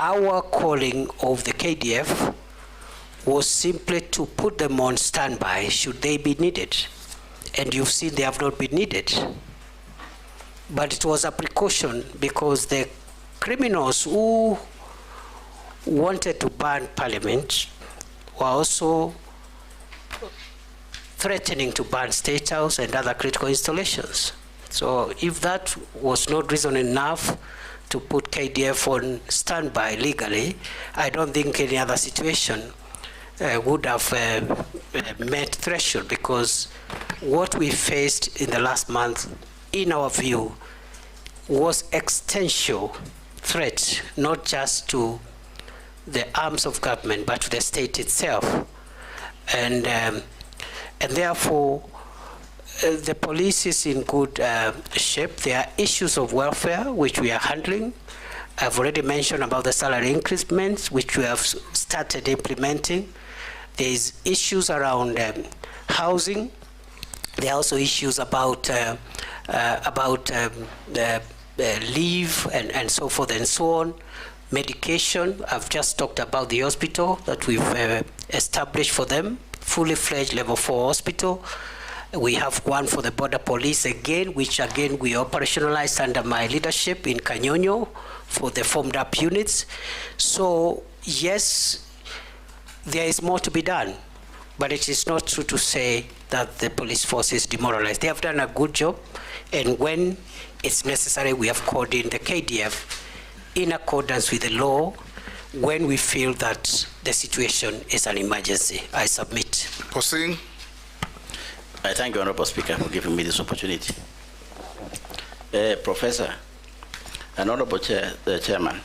B: our calling of the KDF was simply to put them on standby should they be needed. And you've seen they have not been needed. But it was a precaution because the criminals who wanted to burn Parliament were also threatening to burn State House and other critical installations. So if that was not reason enough to put KDF on standby legally, I don't think any other situation would have met threshold, because what we faced in the last month, in our view, was existential threat, not just to the arms of government, but to the state itself. And therefore, the police is in good shape. There are issues of welfare, which we are handling. I've already mentioned about the salary increments, which we have started implementing. There's issues around housing. There are also issues about leave and so forth and so on. Medication, I've just talked about the hospital that we've established for them, fully fledged level 4 hospital. We have one for the border police again, which again we operationalized under my leadership in Kanyonyo for the formed up units. So yes, there is more to be done, but it is not true to say that the police force is demoralized. They have done a good job, and when it's necessary, we have called in the KDF in accordance with the law when we feel that the situation is an emergency. I submit.
A: Posing.
C: I thank you, Honorable Speaker, for giving me this opportunity. Professor and Honorable Chairman,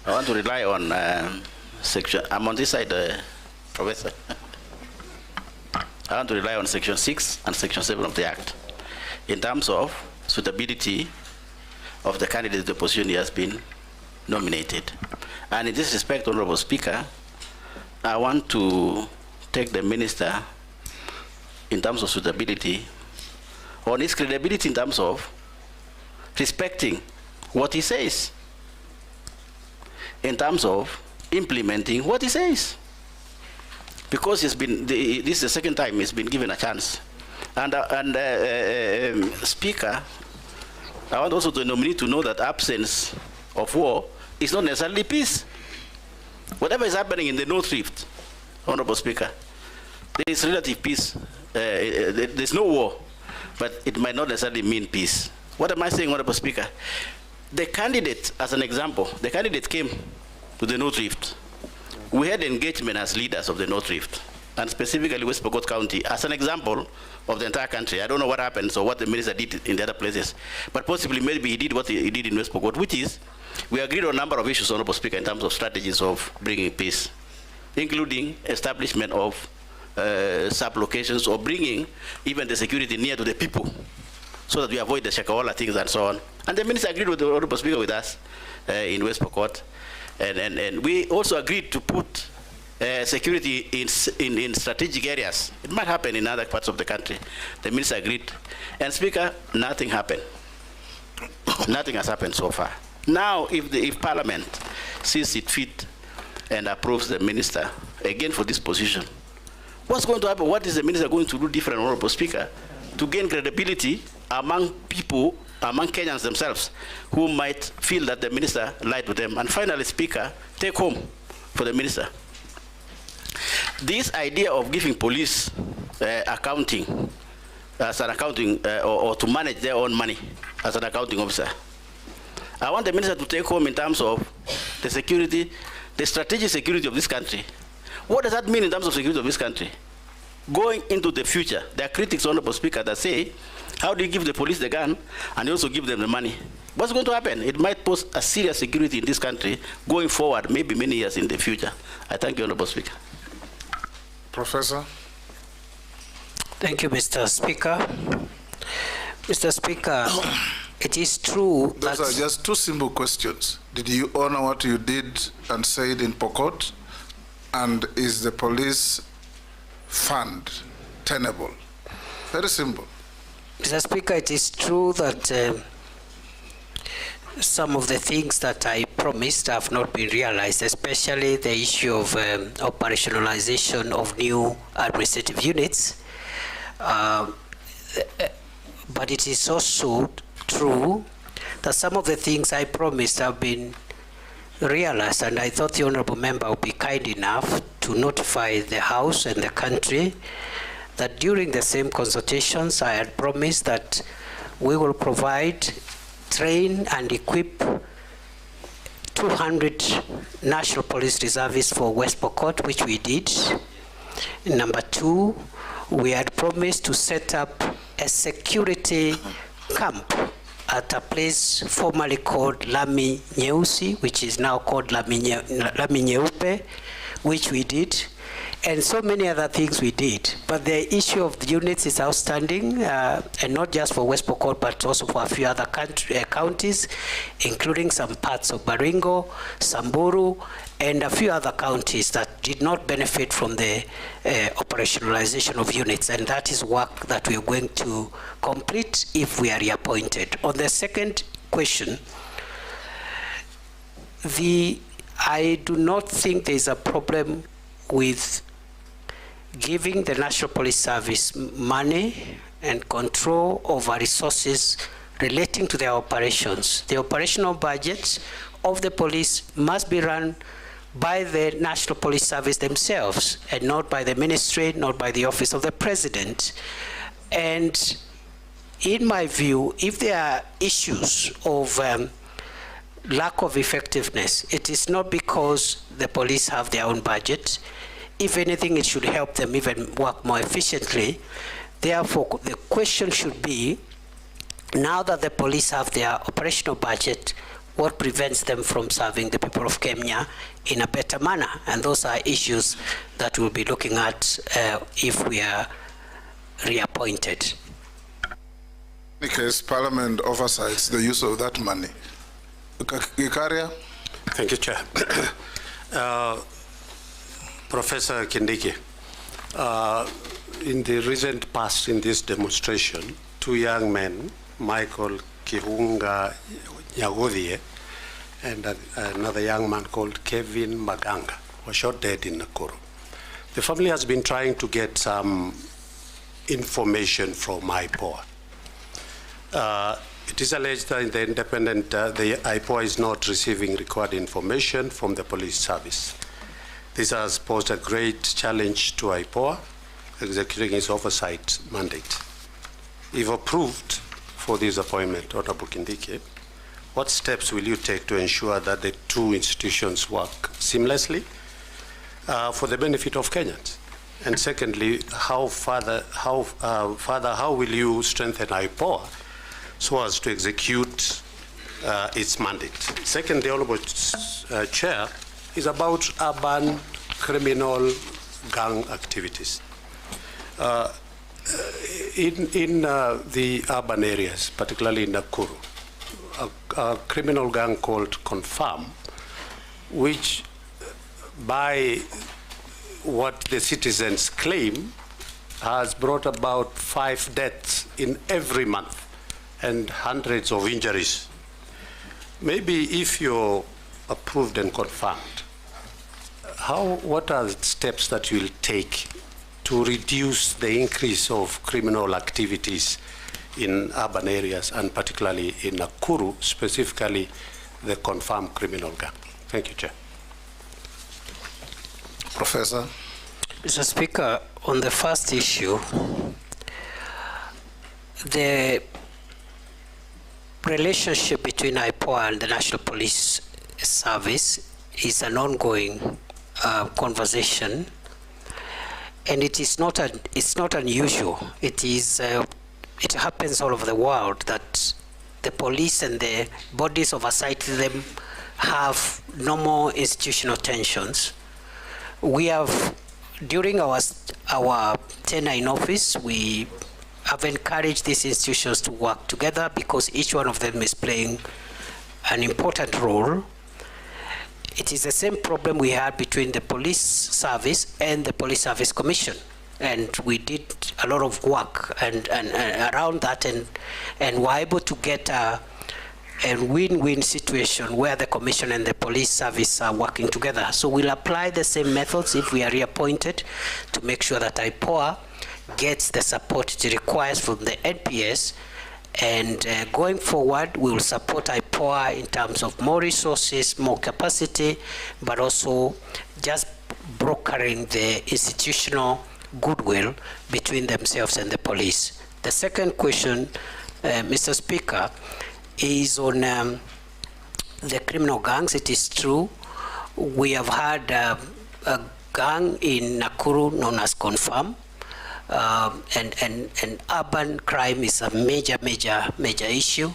C: I want to rely on section, I'm on this side, Professor. I want to rely on section 6 and section 7 of the Act in terms of suitability of the candidate the position he has been nominated. And in this respect, Honorable Speaker, I want to take the minister in terms of suitability on his credibility in terms of respecting what he says, in terms of implementing what he says. Because this is the second time he's been given a chance. And Speaker, I want also the nominee to know that absence of war is not necessarily peace. Whatever is happening in the North Rift, Honorable Speaker, there is relative peace. There's no war, but it might not necessarily mean peace. What am I saying, Honorable Speaker? The candidate, as an example, the candidate came to the North Rift. We had engagement as leaders of the North Rift, and specifically West Pokot County, as an example of the entire country. I don't know what happened, so what the minister did in the other places, but possibly maybe he did what he did in West Pokot, which is We agreed on a number of issues, Honorable Speaker, in terms of strategies of bringing peace, including establishment of sub-locations or bringing even the security near to the people so that we avoid the Shakahola things and so on. And the minister agreed with the Honorable Speaker with us in West Pokot. And we also agreed to put security in strategic areas. It might happen in other parts of the country. The minister agreed. And Speaker, nothing happened. Nothing has happened so far. Now, if Parliament sees it fit and approves the minister again for this position, what's going to happen? What is the minister going to do different, Honorable Speaker, to gain credibility among people, among Kenyans themselves, who might feel that the minister lied to them? And finally, Speaker, take home for the minister. This idea of giving police accounting as an accounting or to manage their own money as an accounting officer, I want the minister to take home in terms of the security, the strategic security of this country. What does that mean in terms of security of this country? Going into the future, there are critics, Honorable Speaker, that say, how do you give the police the gun and you also give them the money? What's going to happen? It might pose a serious security in this country going forward, maybe many years in the future. I thank you, Honorable Speaker.
A: Professor.
L: Thank you, Mr. Speaker. Mr. Speaker, it is true that...
A: Those are just two simple questions. Did you honor what you did and said in Pokot? And is the police fund tenable? Very simple.
L: Mr. Speaker, it is true that some of the things that I promised have not been realized, especially the issue of operationalization of new administrative units. But it is also true that some of the things I promised have been realized, and I thought the honorable member would be kind enough to notify the House and the country that during the same consultations I had promised that we will provide, train and equip 200 National Police Reservists for West Pokot, which we did. Number two, we had promised to set up a security camp at a place formerly called Lami Nyeusi, which is now called Lami Nyeupe, which we did, and so many other things we did. But the issue of the units is outstanding, and not just for West Pokot, but also for a few other counties, including some parts of Baringo, Samburu, and a few other counties that did not benefit from the operationalization of units. And that is work that we are going to complete if we are reappointed. On the second question, I do not think there is a problem with giving the National Police Service money and control over resources relating to their operations. The operational budgets of the police must be run by the National Police Service themselves, and not by the ministry, not by the Office of the President. And in my view, if there are issues of lack of effectiveness, it is not because the police have their own budget. If anything, it should help them even work more efficiently. Therefore, the question should be, now that the police have their operational budget, what prevents them from serving the people of Kenya in a better manner? And those are issues that we'll be looking at if we are reappointed.
A: In any case, Parliament oversights the use of that money. Gikaria?
H: Thank you, Chair. Professor Kindiki, in the recent past in this demonstration, two young men, Michael Kihunga Nyagodhie and another young man called Kevin Maganga, were shot dead in Nakuru. The family has been trying to get some information from IPOA. It is alleged that the IPOA is not receiving required information from the police service. This has posed a great challenge to IPOA executing its oversight mandate. If approved for this appointment, Honorable Kindiki, what steps will you take to ensure that the two institutions work seamlessly for the benefit of Kenyans? And secondly, how will you strengthen IPOA so as to execute its mandate. Second, the Honorable Chair, is about urban criminal gang activities. In the urban areas, particularly in Nakuru, a criminal gang called Confirm, which by what the citizens claim has brought about 5 deaths in every month and hundreds of injuries. Maybe if you're approved and confirmed, what are the steps that you will take to reduce the increase of criminal activities in urban areas, and particularly in Nakuru, specifically the confirmed criminal gang? Thank you, Chair.
A: Professor.
L: Mr. Speaker, on the first issue, the relationship between IPOA and the National Police Service is an ongoing conversation, and it's not unusual. It happens all over the world that the police and the bodies oversight them have normal institutional tensions. We have, during our tenure in office, we have encouraged these institutions to work together because each one of them is playing an important role. It is the same problem we had between the police service and the Police Service Commission, and we did a lot of work and around that, and were able to get a win-win situation where the Commission and the police service are working together. So we'll apply the same methods if we are reappointed to make sure that IPOA gets the support it requires from the NPS, and going forward we will support IPOA in terms of more resources, more capacity, but also just brokering the institutional goodwill between themselves and the police. The second question, Mr. Speaker, is on the criminal gangs. It is true, we have had a gang in Nakuru known as Confirm, and urban crime is a major issue.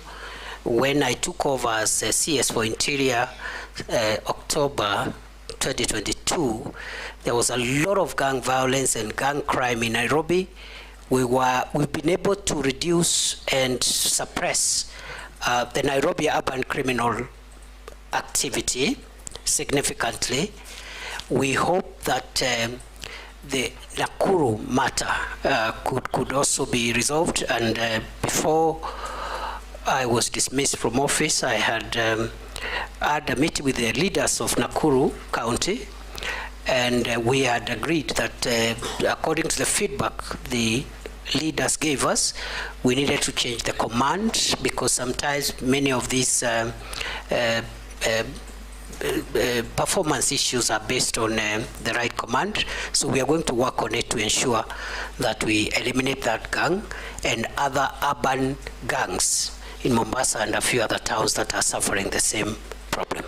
L: When I took over as CS for Interior, October 2022, there was a lot of gang violence and gang crime in Nairobi. We've been able to reduce and suppress the Nairobi urban criminal activity significantly. We hope that the Nakuru matter could also be resolved, and before I was dismissed from office, I had had a meeting with the leaders of Nakuru County, and we had agreed that according to the feedback the leaders gave us, we needed to change the command, because sometimes many of these performance issues are based on the right command. So we are going to work on it to ensure that we eliminate that gang and other urban gangs in Mombasa and a few other towns that are suffering the same problem.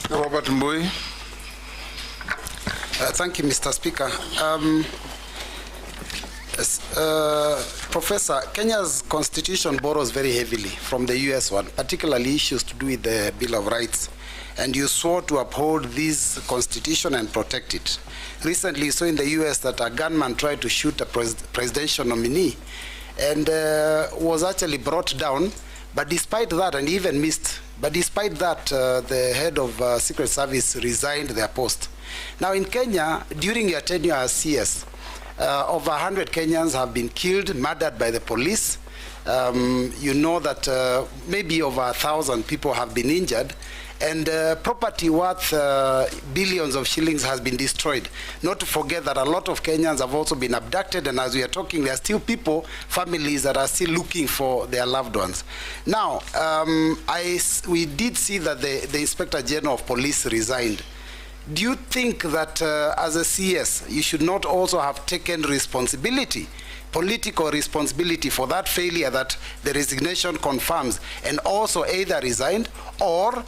A: Robert Mbui.
M: Thank you, Mr. Speaker. Professor, Kenya's constitution borrows very heavily from the US one, particularly issues to do with the Bill of Rights, and you swore to uphold this constitution and protect it. Recently, you saw in the US that a gunman tried to shoot a presidential nominee and was actually brought down, but despite that, and even missed, but despite that, the head of Secret Service resigned their post. Now in Kenya, during your tenure as CS, over 100 Kenyans have been killed, murdered by the police. You know that maybe over 1,000 people have been injured, and property worth billions of shillings has been destroyed. Not to forget that a lot of Kenyans have also been abducted, and as we are talking, there are still people, families that are still looking for their loved ones. Now, we did see that the Inspector General of Police resigned. do you think that as a CS, you should not also have taken responsibility, political responsibility for that failure that the resignation confirms, and also either resigned or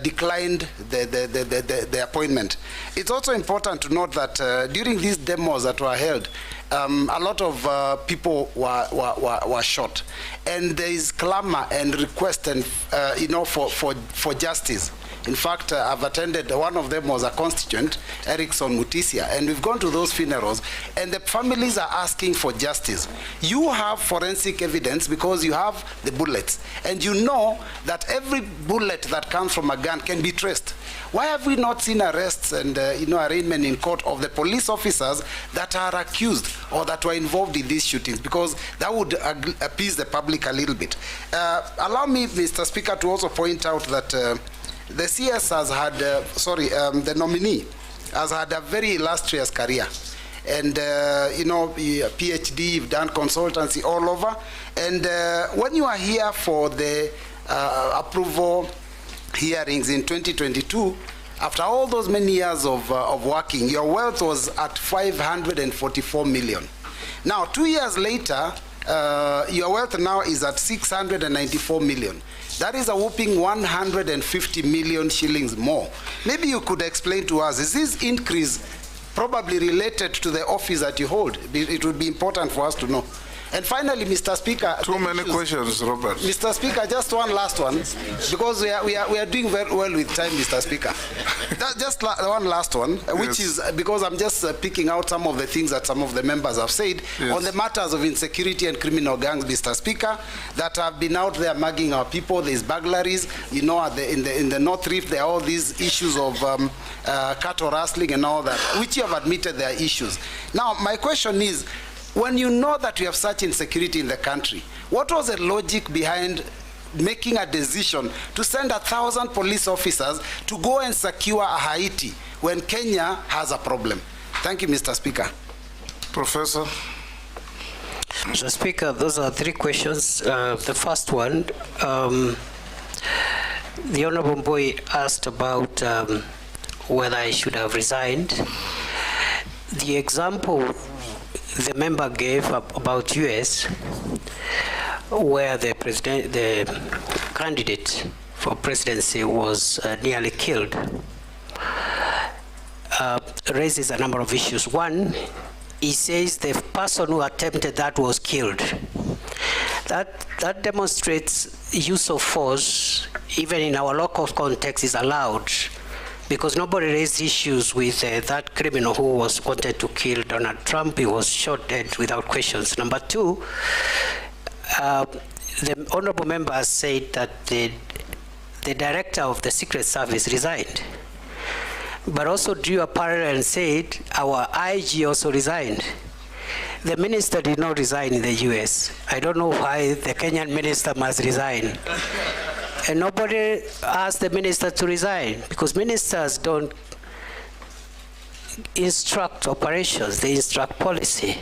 M: declined the appointment? It's also important to note that during these demos that were held, a lot of people were shot, and there is clamor and request and for justice. In fact, I've attended, one of them was a constituent, Erickson Mutisia, and we've gone to those funerals, and the families are asking for justice. You have forensic evidence because you have the bullets, and you know that every bullet that comes from a gun can be traced. Why have we not seen arrests and arraignment in court of the police officers that are accused or that were involved in these shootings? Because that would appease the public a little bit. Allow me, Mr. Speaker, to also point out that the CS has had, the nominee has had a very illustrious career. And, PhD, you've done consultancy all over. And when you are here for the approval hearings in 2022, after all those many years of working, your wealth was at 544 million. Now, 2 years later, your wealth now is at 694 million. That is a whopping 150 million shillings more. Maybe you could explain to us, is this increase probably related to the office that you hold? It would be important for us to know. And finally, Mr. Speaker... Too many questions, Robert. Mr. Speaker, just one last one, because we are doing very well with time, Mr. Speaker. Just one last one, which is because I'm just picking out some of the things that some of the members have said on the matters of insecurity and criminal gangs, Mr. Speaker, that have been out there mugging our people. There's burglaries, in the North Rift, there are all these issues of cattle rustling and all that, which you have admitted there are issues. Now, my question is, when you know that we have such insecurity in the country, what was the logic behind making a decision to send 1,000 police officers to go and secure Haiti when Kenya has a problem? Thank you, Mr. Speaker. Professor.
L: Mr. Speaker, those are three questions. The first one, the Honorable Boy asked about whether I should have resigned. The example the member gave about US, where the candidate for presidency was nearly killed, raises a number of issues. One, he says the person who attempted that was killed. That demonstrates use of force, even in our local context, is allowed, because nobody raised issues with that criminal who was wanted to kill Donald Trump. He was shot dead without questions. Number two, the honorable member has said that the director of the Secret Service resigned, but also drew a parallel and said our IG also resigned. The minister did not resign in the US. I don't know why the Kenyan minister must resign. And nobody asked the minister to resign, because ministers don't instruct operations, they instruct policy.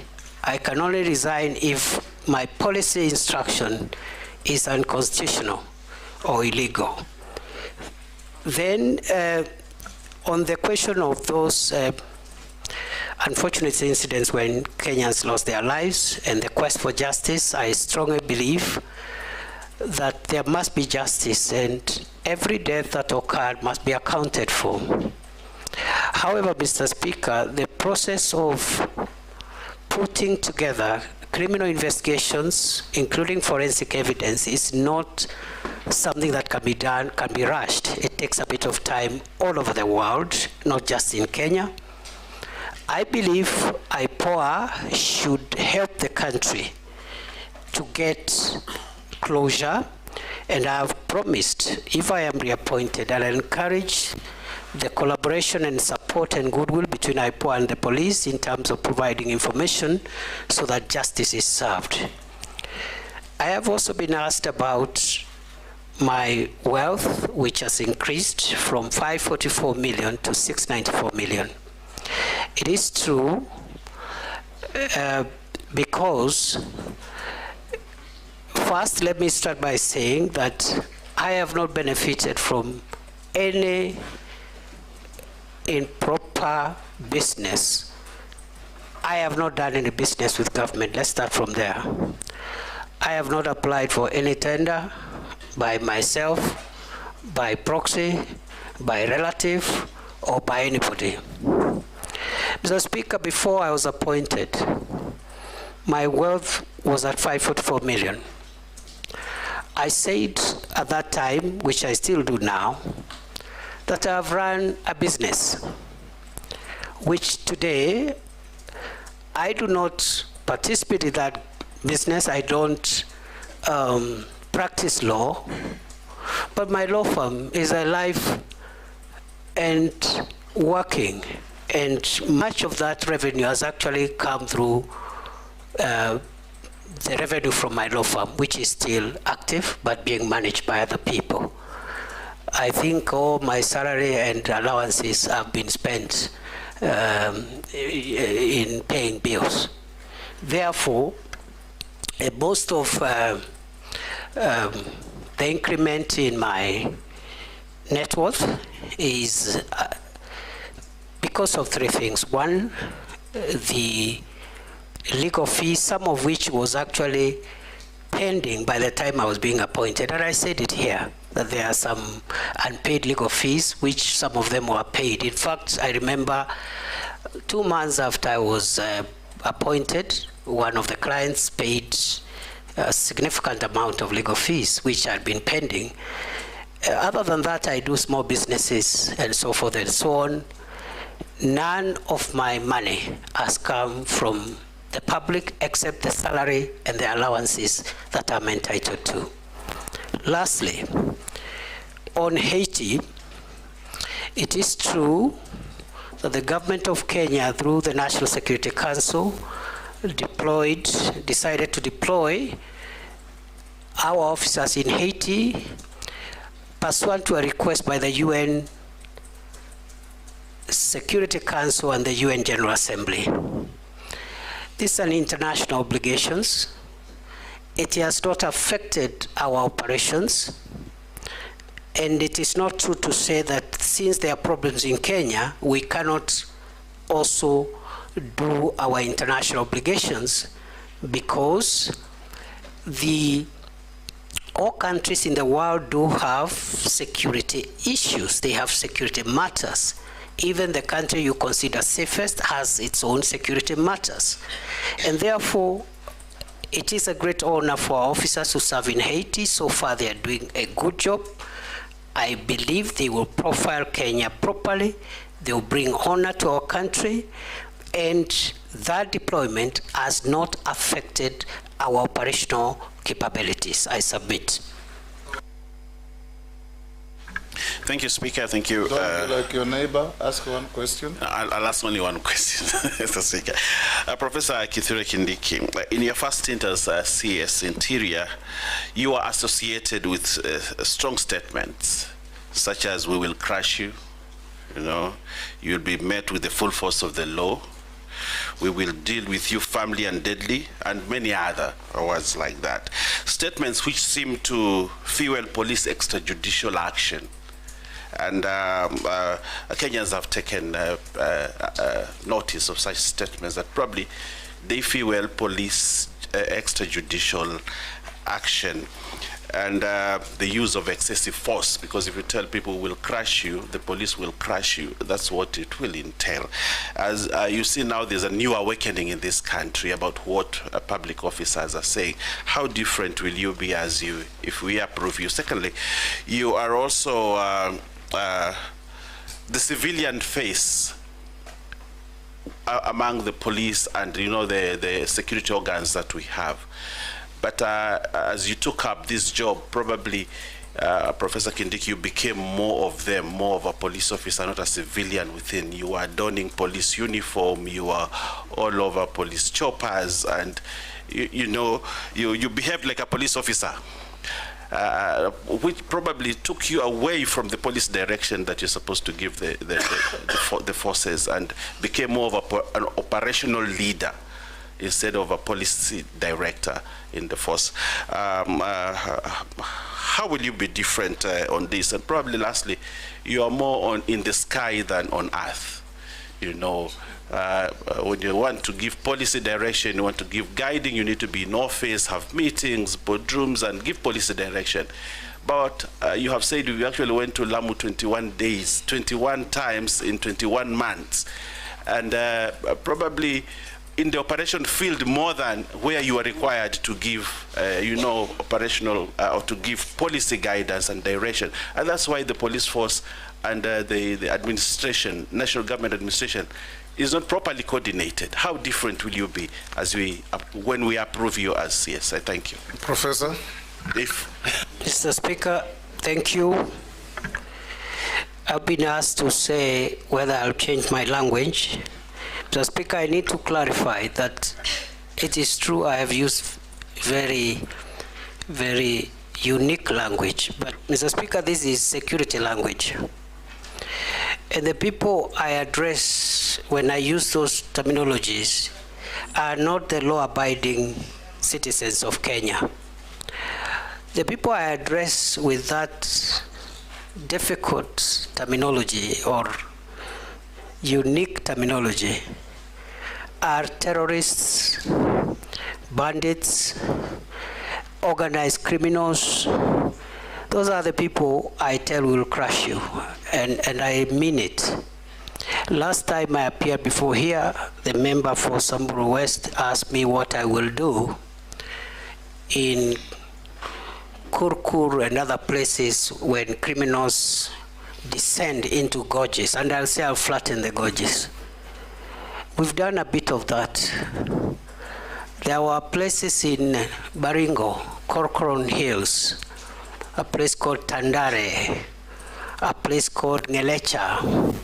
L: I can only resign if my policy instruction is unconstitutional or illegal. Then on the question of those unfortunate incidents when Kenyans lost their lives and the quest for justice, I strongly believe that there must be justice, and every death that occurred must be accounted for. However, Mr. Speaker, the process of putting together criminal investigations, including forensic evidence, is not something that can be done, can be rushed. It takes a bit of time all over the world, not just in Kenya. I believe IPOA should help the country to get closure, and I have promised, if I am reappointed, I'll encourage the collaboration and support and goodwill between IPOA and the police in terms of providing information so that justice is served. I have also been asked about my wealth, which has increased from 544 million to 694 million. It is true because first, let me start by saying that I have not benefited from any in proper business, I have not done any business with government. Let's start from there. I have not applied for any tender by myself, by proxy, by relative, or by anybody. Mr. Speaker, before I was appointed, my wealth was at 544 million. I said at that time, which I still do now, that I've run a business, which today I do not participate in that business. I don't practice law, but my law firm is alive and working, and much of that revenue has actually come through the revenue from my law firm, which is still active but being managed by other people. I think all my salary and allowances have been spent in paying bills. Therefore, most of the increment in my net worth is because of three things. One, the legal fees, some of which was actually pending by the time I was being appointed. And I said it here, that there are some unpaid legal fees, which some of them were paid. In fact, I remember 2 months after I was appointed, one of the clients paid a significant amount of legal fees, which had been pending. Other than that, I do small businesses and so forth and so on. None of my money has come from the public except the salary and the allowances that I'm entitled to. Lastly, on Haiti, it is true that the government of Kenya, through the National Security Council, decided to deploy our officers in Haiti pursuant to a request by the UN Security Council and the UN General Assembly. These are international obligations. It has not affected our operations, and it is not true to say that since there are problems in Kenya, we cannot also do our international obligations, because all countries in the world do have security issues. They have security matters. Even the country you consider safest has its own security matters. And therefore, it is a great honor for our officers who serve in Haiti. So far, they are doing a good job. I believe they will profile Kenya properly. They will bring honor to our country. And that deployment has not affected our operational capabilities. I submit.
C: Thank you, Speaker. Thank you.
A: Don't be like your neighbor. Ask one question.
C: I'll ask only one question, Mr. Speaker. Professor Kithure Kindiki, in your first stint as CS Interior, you were associated with strong statements, such as "we will crush you," you'll be met with the full force of the law, "we will deal with you firmly and deadly," and many other words like that. Statements which seem to fuel police extrajudicial action. And Kenyans have taken notice of such statements that probably they fuel police extrajudicial action, and the use of excessive force, because if you tell people we'll crush you, the police will crush you, that's what it will entail. As you see now, there's a new awakening in this country about what public officers are saying. How different will you be if we approve you? Secondly, you are also the civilian face among the police and the security organs that we have. But as you took up this job, probably, Professor Kindiki, you became more of them, more of a police officer, not a civilian within. You are donning police uniform, you are all over police choppers, and you behaved like a police officer, which probably took you away from the police direction that you're supposed to give the forces, and became more of an operational leader
N: instead of a policy director in the force. How will you be different on this? And probably lastly, you are more in the sky than on earth. You know, when you want to give policy direction, you want to give guiding, you need to be in office, have meetings, boardrooms, and give policy direction. But you have said you actually went to Lamu 21 days, 21 times in 21 months. And probably in the operation field more than where you are required to give, operational or to give policy guidance and direction. And that's why the police force and the administration, national government administration, is not properly coordinated. How different will you be as when we approve you as CS? I thank you.
A: Professor?
L: Mr. Speaker, thank you. I've been asked to say whether I'll change my language. Mr. Speaker, I need to clarify that it is true I have used very, very unique language, but Mr. Speaker, this is security language. And the people I address when I use those terminologies are not the law-abiding citizens of Kenya. The people I address with that difficult terminology or unique terminology are terrorists, bandits, organized criminals. Those are the people I tell will crush you, and I mean it. Last time I appeared before here, the member for Samburu West asked me what I will do in Kurkur and other places when criminals descend into gorges, and I'll say I'll flatten the gorges. We've done a bit of that. There were places in Baringo, Corcoran Hills, a place called Tandare, a place called Ngelecha,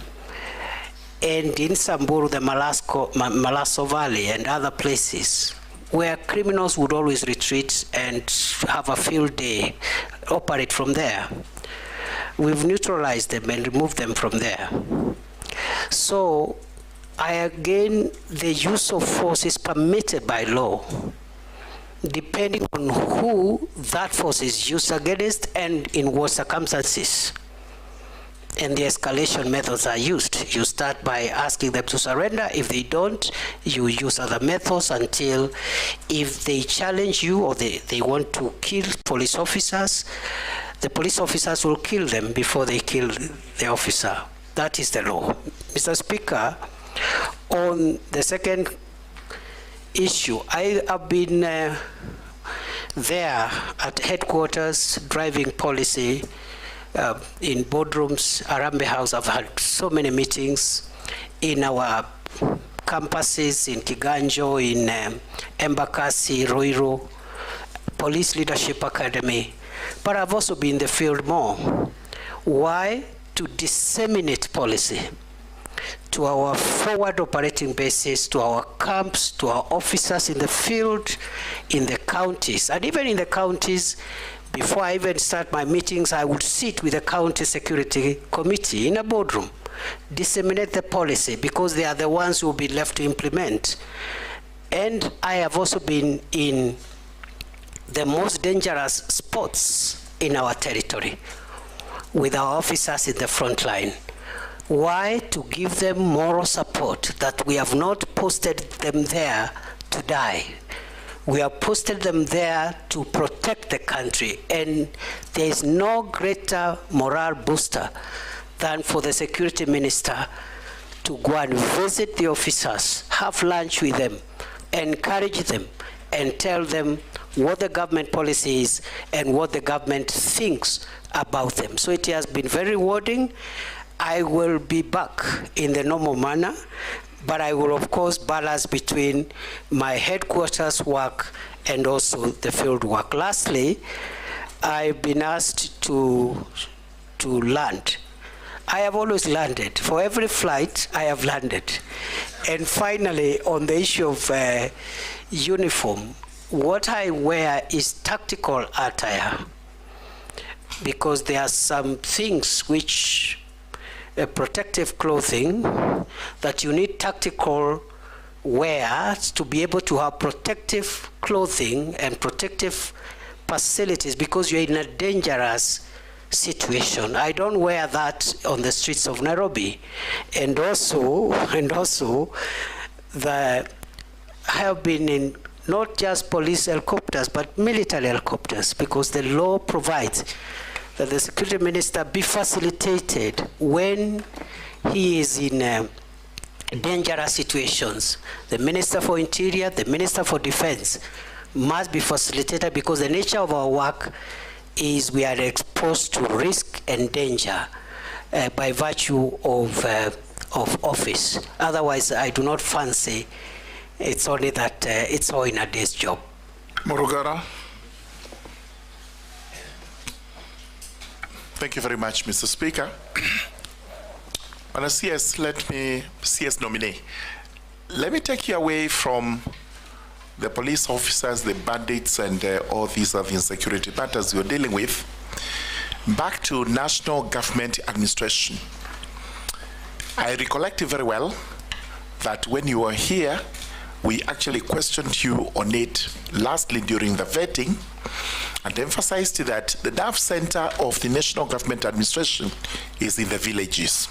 L: and in Samburu, the Malaso Valley and other places where criminals would always retreat and have a field day, operate from there. We've neutralized them and removed them from there. So, again, the use of force is permitted by law, depending on who that force is used against and in what circumstances. And the escalation methods are used. You start by asking them to surrender. If they don't, you use other methods until, if they challenge you or they want to kill police officers, the police officers will kill them before they kill the officer. That is the law. Mr. Speaker, on the second issue, I have been there at headquarters driving policy in boardrooms. Arambe House, I've had so many meetings in our campuses in Kiganjo, in Embakasi, Roiro, Police Leadership Academy, but I've also been in the field more. Why? To disseminate policy to our forward operating bases, to our camps, to our officers in the field, in the counties. And even in the counties, before I even start my meetings, I would sit with the county security committee in a boardroom, disseminate the policy, because they are the ones who will be left to implement. And I have also been in the most dangerous spots in our territory with our officers in the front line. Why? To give them moral support, that we have not posted them there to die. We have posted them there to protect the country. And there is no greater morale booster than for the security minister to go and visit the officers, have lunch with them, encourage them, and tell them what the government policy is and what the government thinks about them. So it has been very rewarding. I will be back in the normal manner, but I will of course balance between my headquarters work and also the field work. Lastly, I've been asked to land. I have always landed. For every flight, I have landed. And finally, on the issue of uniform, what I wear is tactical attire, because there are some things which protective clothing that you need tactical wear to be able to have protective clothing and protective facilities because you're in a dangerous situation. I don't wear that on the streets of Nairobi. And also, I have been in not just police helicopters, but military helicopters, because the law provides that the security minister be facilitated when he is in dangerous situations. The Minister for Interior, the Minister for Defense must be facilitated because the nature of our work is we are exposed to risk and danger by virtue of office. Otherwise, I do not fancy it's only that it's all in a day's job.
A: Murugara.
G: Thank you very much, Mr. Speaker. CS nominee, let me take you away from the police officers, the bandits, and all these other insecurity matters you're dealing with, back to national government administration. I recollect very well that when you were here, we actually questioned you on it lastly during the vetting and emphasized that the nerve center of the national government administration is in the villages.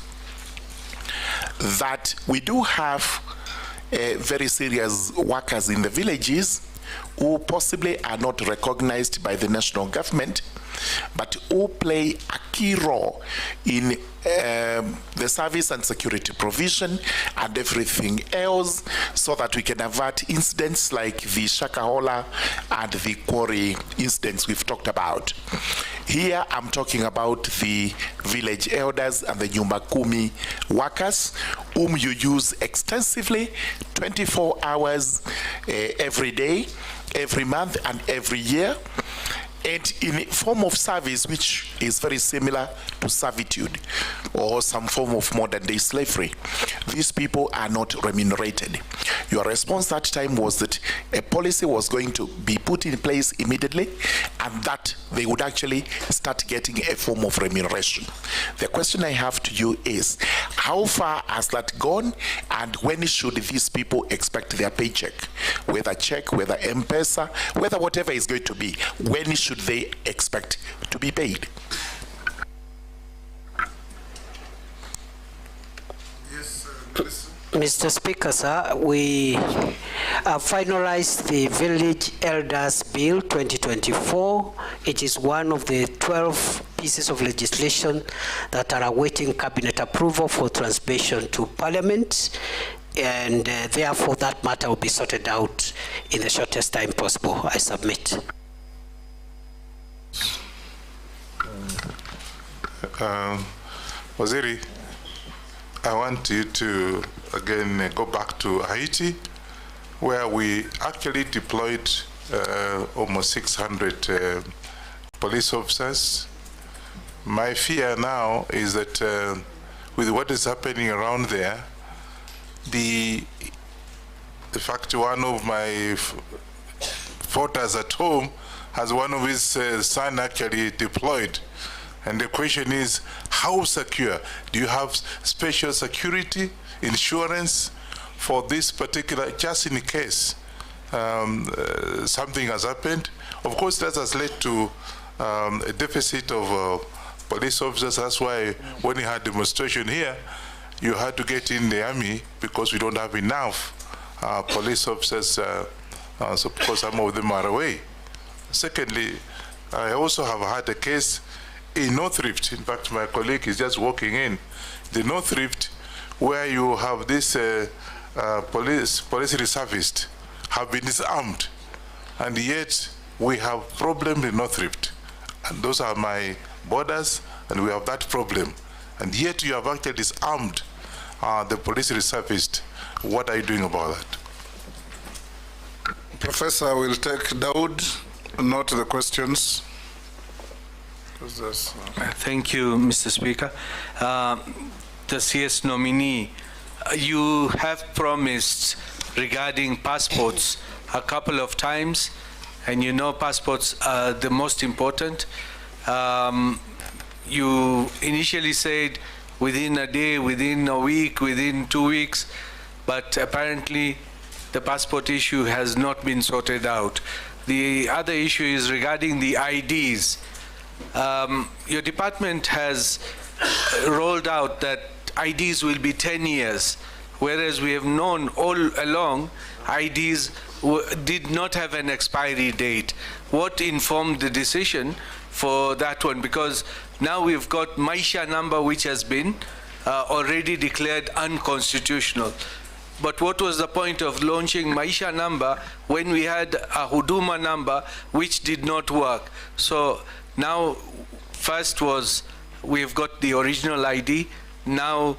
G: That we do have very serious workers in the villages who possibly are not recognized by the national government, but who play a key role in the service and security provision and everything else, so that we can avert incidents like the Shakahola and the quarry incidents we've talked about. Here I'm talking about the village elders and the Nyumba Kumi workers, whom you use extensively 24 hours every day, every month and every year, and in a form of service which is very similar to servitude or some form of modern day slavery. These people are not remunerated. Your response that time was that a policy was going to be put in place immediately and that they would actually start getting a form of remuneration. The question I have to you is, how far has that gone, and when should these people expect their paycheck? Whether check, whether M-Pesa, whether whatever is going to be, when should they expect to be paid?
L: Mr. Speaker, sir, we have finalized the Village Elders Bill 2024. It is one of the 12 pieces of legislation that are awaiting cabinet approval for transmission to Parliament, and therefore that matter will be sorted out in the shortest time possible. I submit.
A: Waziri, I want you to again go back to Haiti, where we actually deployed almost 600 police officers. My fear now is that with what is happening around there, the fact one of my voters at home has one of his son actually deployed. And the question is, how secure? Do you have special security insurance for this particular, just in case something has happened? Of course, that has led to a deficit of police officers. That's why when you had demonstration here, you had to get in the army because we don't have enough police officers, so because some of them are away. Secondly, I also have had a case in North Rift. In fact, my colleague is just walking in. The North Rift, where you have this police reservists have been disarmed, and yet we have problem in North Rift. And those are my borders, and we have that problem. And yet you have actually disarmed the police reservists. What are you doing about that? Professor will take Dawood, note the questions.
F: Thank you, Mr. Speaker. The CS nominee, you have promised regarding passports a couple of times, and you know passports are the most important. You initially said within a day, within a week, within 2 weeks, but apparently the passport issue has not been sorted out. The other issue is regarding the IDs. Your department has rolled out that IDs will be 10 years, whereas we have known all along IDs did not have an expiry date. What informed the decision for that one? Because now we've got Maisha number, which has been already declared unconstitutional. But what was the point of launching Maisha number when we had a Huduma number which did not work? So now, first was we've got the original ID, now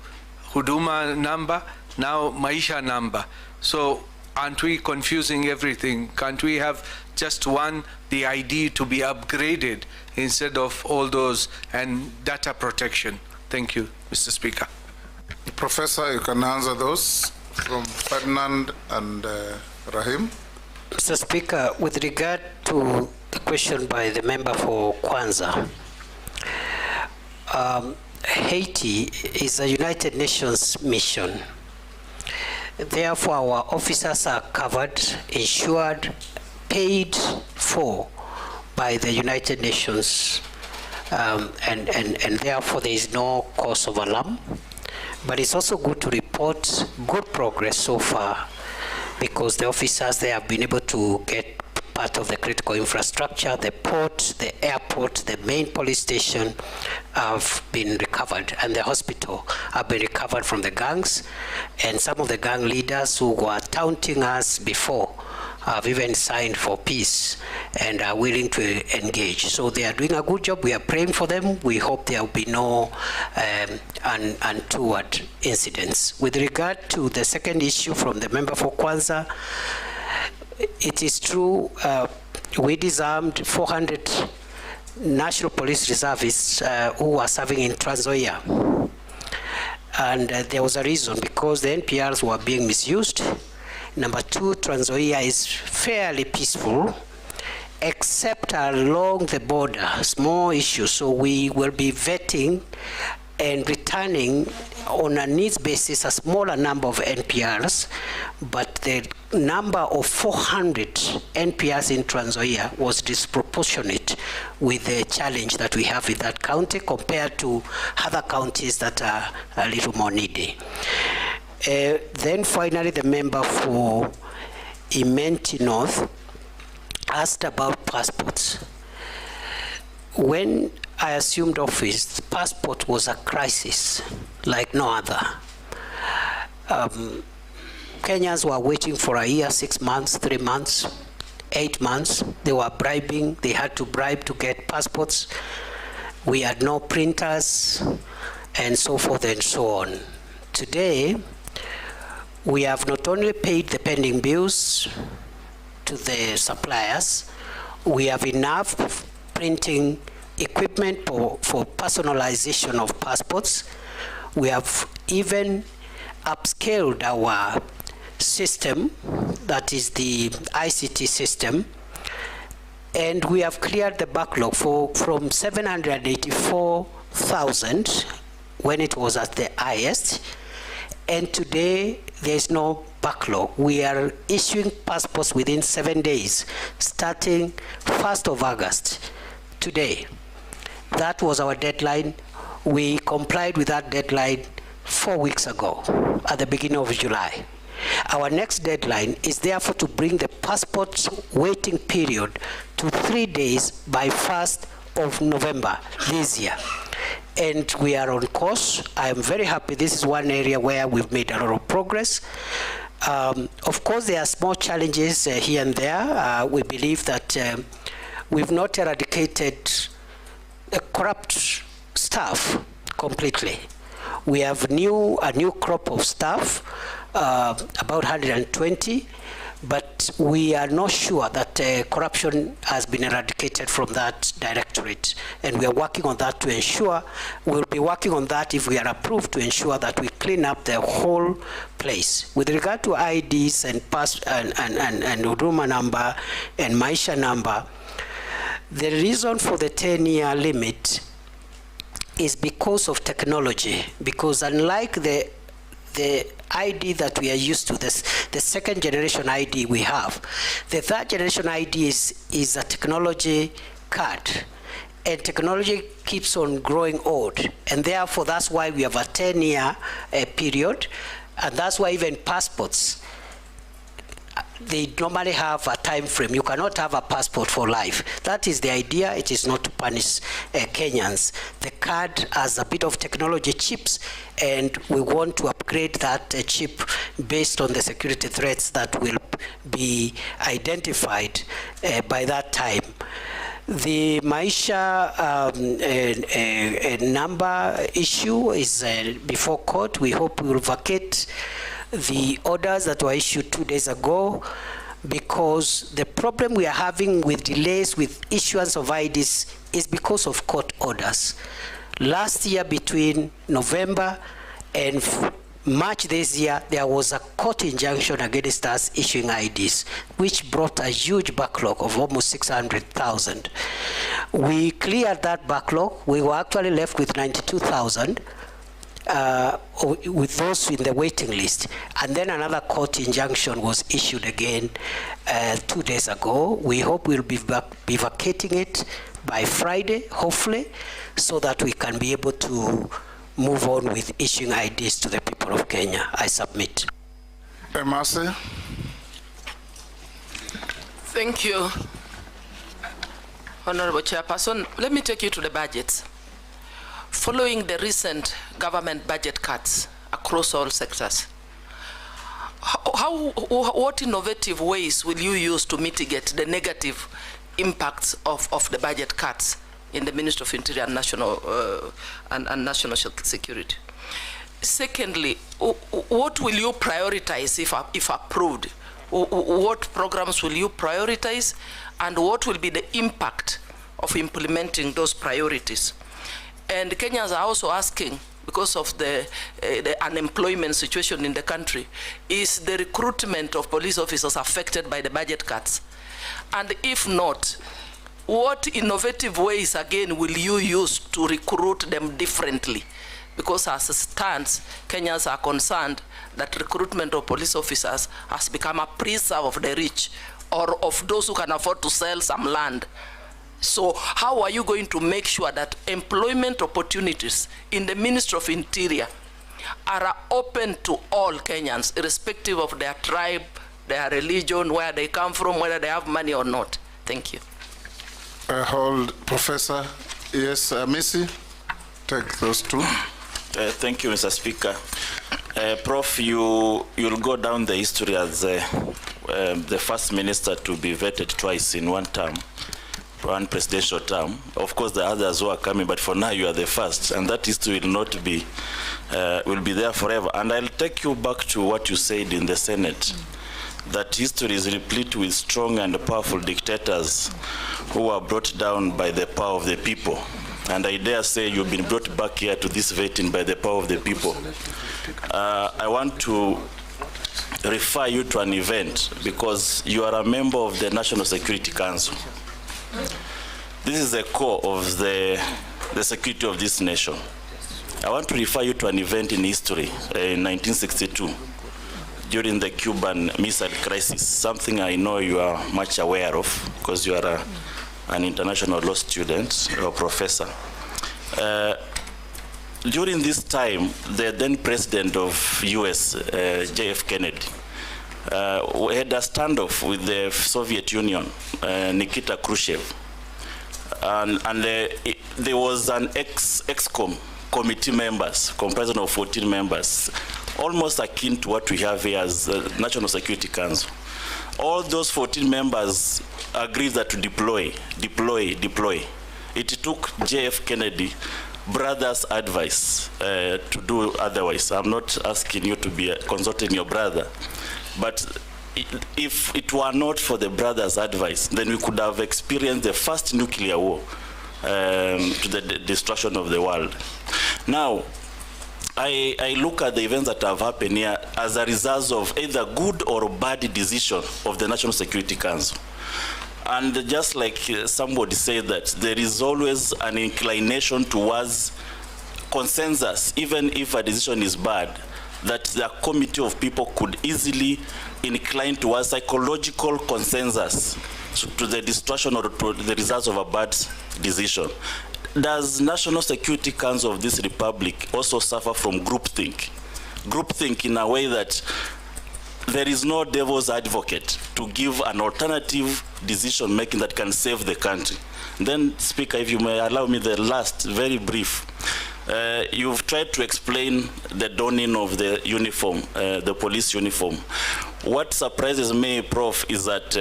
F: Huduma number, now Maisha number. So aren't we confusing everything? Can't we have just one, the ID to be upgraded instead of all those, and data protection? Thank you, Mr. Speaker.
A: Professor, you can answer those from Ferdinand and Rahim.
L: Mr. Speaker, with regard to the question by the member for Kwanza, Haiti is a United Nations mission. Therefore, our officers are covered, insured, paid for by the United Nations, and therefore there is no cause of alarm. But it's also good to report good progress so far, because the officers, they have been able to get part of the critical infrastructure, the port, the airport, the main police station have been recovered, and the hospital have been recovered from the gangs. And some of the gang leaders who were taunting us before have even signed for peace and are willing to engage. So they are doing a good job. We are praying for them. We hope there will be no untoward incidents. With regard to the second issue from the member for Kwanza, it is true, we disarmed 400 National Police Reservists who were serving in Trans Nzoia. And there was a reason, because the NPRs were being misused. Number two, Trans Nzoia is fairly peaceful, except along the border, small issues. So we will be vetting and returning on a needs basis a smaller number of NPRs, but the number of 400 NPRs in Trans Nzoia was disproportionate with the challenge that we have in that county compared to other counties that are a little more needy. Then finally, the member for Imenti North asked about passports. When I assumed office, passport was a crisis like no other. Kenyans were waiting for a year, 6 months, 3 months, 8 months. They were bribing. They had to bribe to get passports. We had no printers, and so forth and so on. Today, we have not only paid the pending bills to the suppliers, we have enough printing equipment for personalization of passports. We have even upscaled our system, that is the ICT system, and we have cleared the backlog from 784,000 when it was at the highest, and today there is no backlog. We are issuing passports within 7 days, starting 1st of August, today. That was our deadline. We complied with that deadline 4 weeks ago, at the beginning of July. Our next deadline is therefore to bring the passport waiting period to 3 days by 1st of November this year. And we are on course. I am very happy. This is one area where we've made a lot of progress. Of course, there are small challenges here and there. We believe that we've not eradicated corrupt staff completely. We have a new crop of staff, about 120, but we are not sure that corruption has been eradicated from that directorate, and we are working on that to ensure, we'll be working on that if we are approved, to ensure that we clean up the whole place. With regard to IDs and Huduma number and Maisha number, the reason for the 10-year limit is because of technology, because unlike the the ID that we are used to, the second generation ID we have. The third generation ID is a technology card. And technology keeps on growing old. And therefore, that's why we have a 10-year period. And that's why even passports, they normally have a time frame. You cannot have a passport for life. That is the idea. It is not to punish Kenyans. The card has a bit of technology chips, and we want to upgrade that chip based on the security threats that will be identified by that time. The Maisha number issue is before court. We hope we will vacate the orders that were issued 2 days ago, because the problem we are having with delays with issuance of IDs is because of court orders. Last year, between November and March this year, there was a court injunction against us issuing IDs, which brought a huge backlog of almost 600,000. We cleared that backlog. We were actually left with 92,000. With those in the waiting list. And then another court injunction was issued again 2 days ago. We hope we'll be vacating it by Friday, hopefully, so that we can be able to move on with issuing IDs to the people of Kenya. I submit.
A: Emase.
O: Thank you, Honorable Chairperson. Let me take you to the budgets. Following the recent government budget cuts across all sectors, what innovative ways will you use to mitigate the negative impacts of the budget cuts in the Ministry of Interior and National Security? Secondly, what will you prioritize if approved? What programs will you prioritize, and what will be the impact of implementing those priorities? And Kenyans are also asking, because of the unemployment situation in the country, is the recruitment of police officers affected by the budget cuts? And if not, what innovative ways, again, will you use to recruit them differently? Because as it stands, Kenyans are concerned that recruitment of police officers has become a preserve of the rich, or of those who can afford to sell some land. So how are you going to make sure that employment opportunities in the Ministry of Interior are open to all Kenyans, irrespective of their tribe, their religion, where they come from, whether they have money or not? Thank you.
A: Hold, Professor. Yes, Missy, take those two.
C: Thank you, Mr. Speaker. Prof, you'll go down the history as the first minister to be vetted twice in one term. One presidential term. Of course, the others who are coming, but for now you are the first, and that history will not be, will be there forever. And I'll take you back to what you said in the Senate, that history is replete with strong and powerful dictators who are brought down by the power of the people. And I dare say you've been brought back here to this vetting by the power of the people. I want to refer you to an event, because you are a member of the National Security Council. This is the core of the security of this nation. I want to refer you to an event in history in 1962 during the Cuban Missile Crisis, something I know you are much aware of because you are an international law student or professor. During this time, the then president of US, J.F. Kennedy, had a standoff with the Soviet Union, Nikita Khrushchev. And there was an ex-com committee members, comprising of 14 members, almost akin to what we have here as the National Security Council. All those 14 members agreed that to deploy. It took J.F. Kennedy brother's advice to do otherwise. I'm not asking you to be consulting your brother, but if it were not for the brother's advice, then we could have experienced the first nuclear war to the destruction of the world. Now, I look at the events that have happened here as a result of either good or bad decision of the National Security Council. And just like somebody said, that there is always an inclination towards consensus, even if a decision is bad, that the committee of people could easily incline towards psychological consensus to the destruction or to the results of a bad decision. Does National Security Council of this republic also suffer from groupthink? Groupthink in a way that there is no devil's advocate to give an alternative decision making that can save the country. Then, Speaker, if you may allow me the last, very brief. You've tried to explain the donning of the uniform, the police uniform. What surprises me, Prof, is that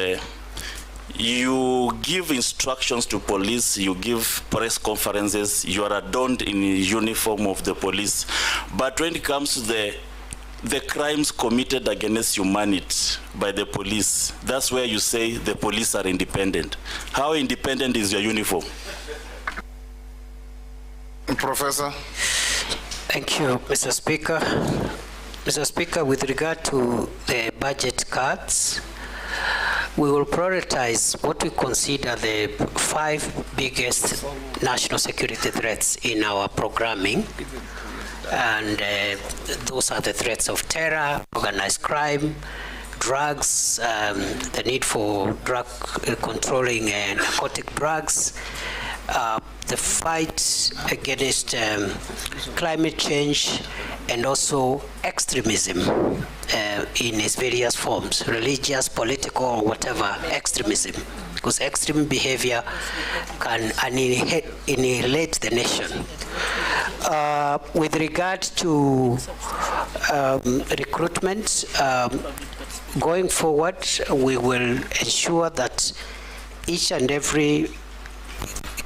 C: you give instructions to police, you give press conferences, you are adorned in the uniform of the police. But when it comes to the crimes committed against humanity by the police, that's where you say the police are independent. How independent is your uniform?
A: Professor.
L: Thank you, Mr. Speaker. Mr. Speaker, with regard to the budget cuts, we will prioritize what we consider the 5 biggest national security threats in our programming. And those are the threats of terror, organized crime, drugs, the need for drug controlling narcotic drugs, the fight against climate change, and also extremism in its various forms, religious, political, or whatever extremism, because extreme behavior can annihilate the nation. With regard to recruitment, going forward, we will ensure that each and every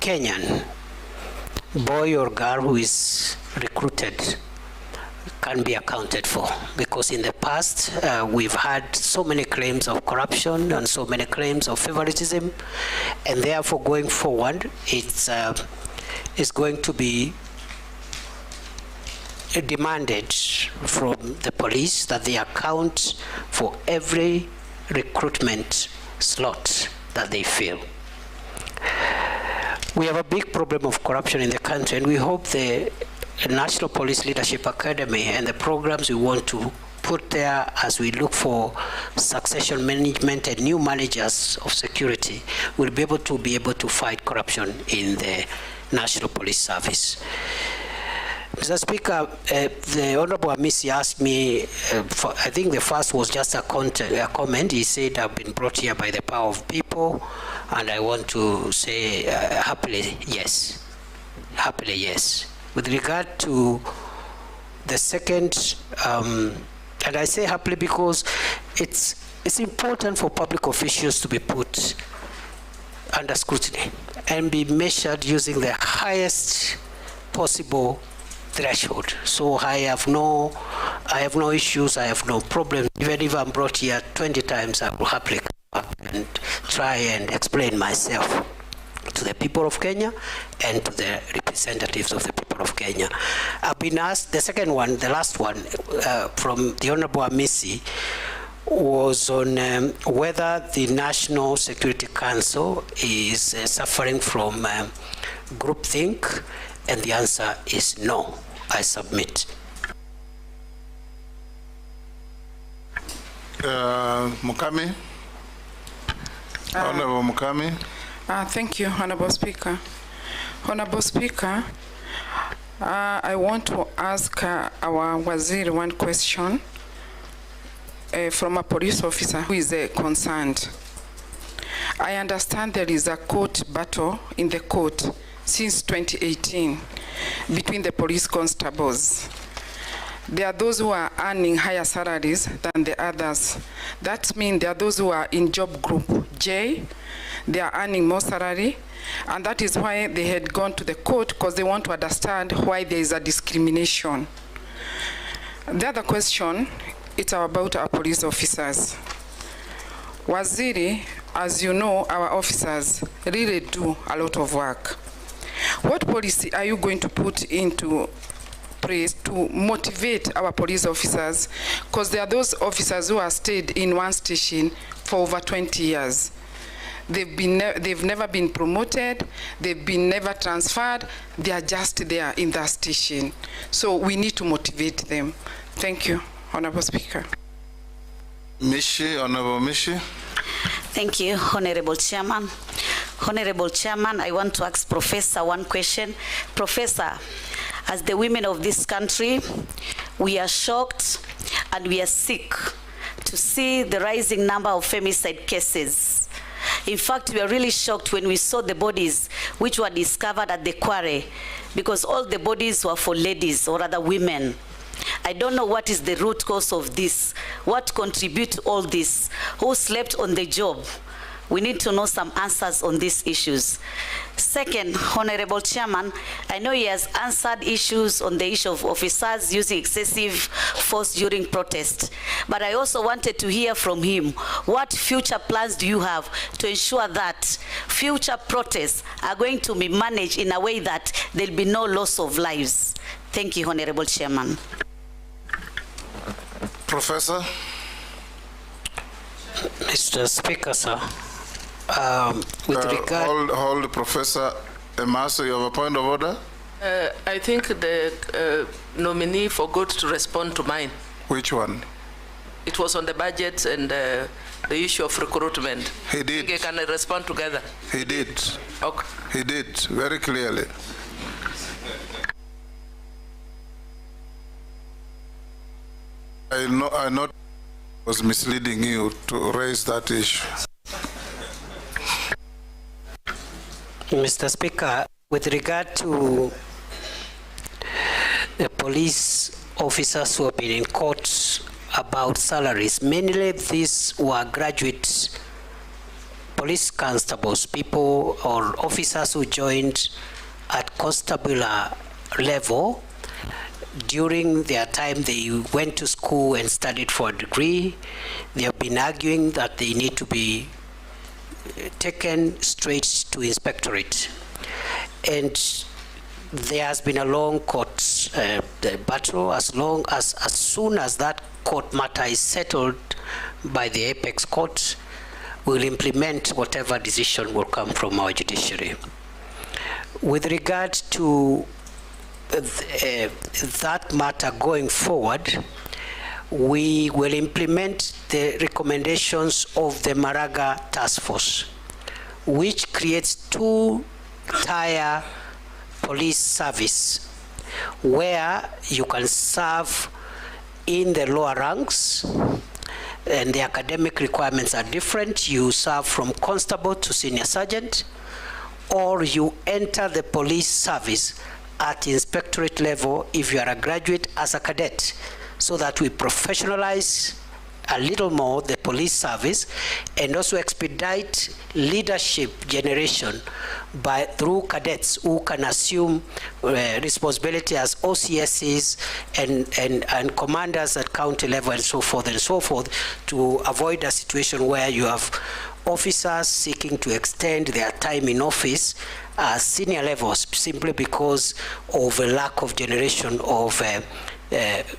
L: Kenyan, boy or girl who is recruited, can be accounted for, because in the past we've had so many claims of corruption and so many claims of favoritism, and therefore going forward it's going to be demanded from the police that they account for every recruitment slot that they fill. We have a big problem of corruption in the country, and we hope the National Police Leadership Academy and the programs we want to put there as we look for succession management and new managers of security will be able to fight corruption in the National Police Service. Mr. Speaker, the Honorable Amisi asked me, I think the first was just a comment. He said, I've been brought here by the power of people, and I want to say happily, yes. Happily, yes. With regard to the second, and I say happily because it's important for public officials to be put under scrutiny and be measured using the highest possible threshold. So I have no issues, I have no problems. Even if I'm brought here 20 times, I will happily come up and try and explain myself to the people of Kenya and to the representatives of the people of Kenya. I've been asked, the second one, the last one, from the Honorable Amisi, was on whether the National Security Council is suffering from groupthink, and the answer is no. I submit.
A: Mukami? Honorable Mukami?
P: Thank you, Honorable Speaker. Honorable Speaker, I want to ask our Waziri one question from a police officer who is concerned. I understand there is a court battle in the court since 2018 between the police constables. There are those who are earning higher salaries than the others. That means there are those who are in job group J, they are earning more salary, and that is why they had gone to the court, because they want to understand why there is a discrimination. The other question, it's about our police officers. Waziri, as you know, our officers really do a lot of work. What policy are you going to put into place to motivate our police officers? Because there are those officers who have stayed in one station for over 20 years. They've never been promoted, they've been never transferred, they are just there in that station. So we need to motivate them. Thank you, Honorable Speaker.
A: Mishi, Honorable Mishi.
Q: Thank you, Honorable Chairman. Honorable Chairman, I want to ask Professor one question. Professor, as the women of this country, we are shocked and we are sick to see the rising number of femicide cases. In fact, we are really shocked when we saw the bodies which were discovered at the quarry, because all the bodies were for ladies or other women. I don't know what is the root cause of this. What contributes to all this? Who slept on the job? We need to know some answers on these issues. Second, Honorable Chairman, I know he has answered issues on the issue of officers using excessive force during protest, but I also wanted to hear from him, what future plans do you have to ensure that future protests are going to be managed in a way that there'll be no loss of lives? Thank you, Honorable Chairman.
A: Professor.
L: Mr. Speaker, sir. With regard...
A: Hold, Professor Emaso, you have a point of order?
O: I think the nominee forgot to respond to mine.
A: Which one?
O: It was on the budget and the issue of recruitment.
A: He did.
O: Okay, can I respond together?
A: He did.
O: Okay.
A: He did, very clearly. I know was misleading you to raise that issue.
L: Mr. Speaker, with regard to the police officers who have been in court about salaries, mainly these were graduate police constables, people or officers who joined at constabulary level. During their time, they went to school and studied for a degree. They have been arguing that they need to be taken straight to inspectorate. And there has been a long court battle. As soon as that court matter is settled by the apex court, we'll implement whatever decision will come from our judiciary. With regard to that matter going forward, we will implement the recommendations of the Maraga Task Force, which creates two-tier police service where you can serve in the lower ranks, and the academic requirements are different. You serve from constable to senior sergeant, or you enter the police service at inspectorate level if you are a graduate as a cadet, so that we professionalize a little more the police service and also expedite leadership generation through cadets who can assume responsibility as OCSs and commanders at county level and so forth, to avoid a situation where you have officers seeking to extend their time in office at senior levels simply because of a lack of generation of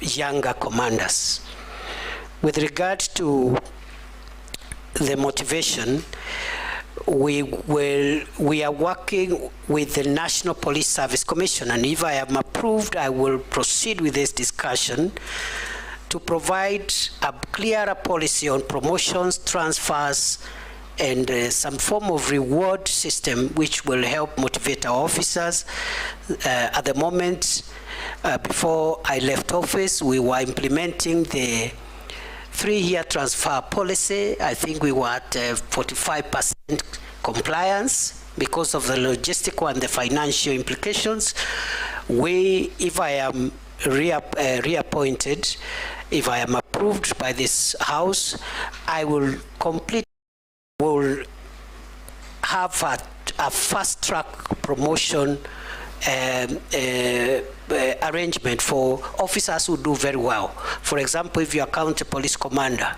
L: younger commanders. With regard to the motivation, we are working with the National Police Service Commission, and if I am approved, I will proceed with this discussion to provide a clearer policy on promotions, transfers, and some form of reward system which will help motivate our officers. At the moment, before I left office, we were implementing the 3-year transfer policy. I think we were at 45% compliance because of the logistical and the financial implications. If I am reappointed, if I am approved by this House, I will have a fast-track promotion arrangement for officers who do very well. For example, if you are county police commander,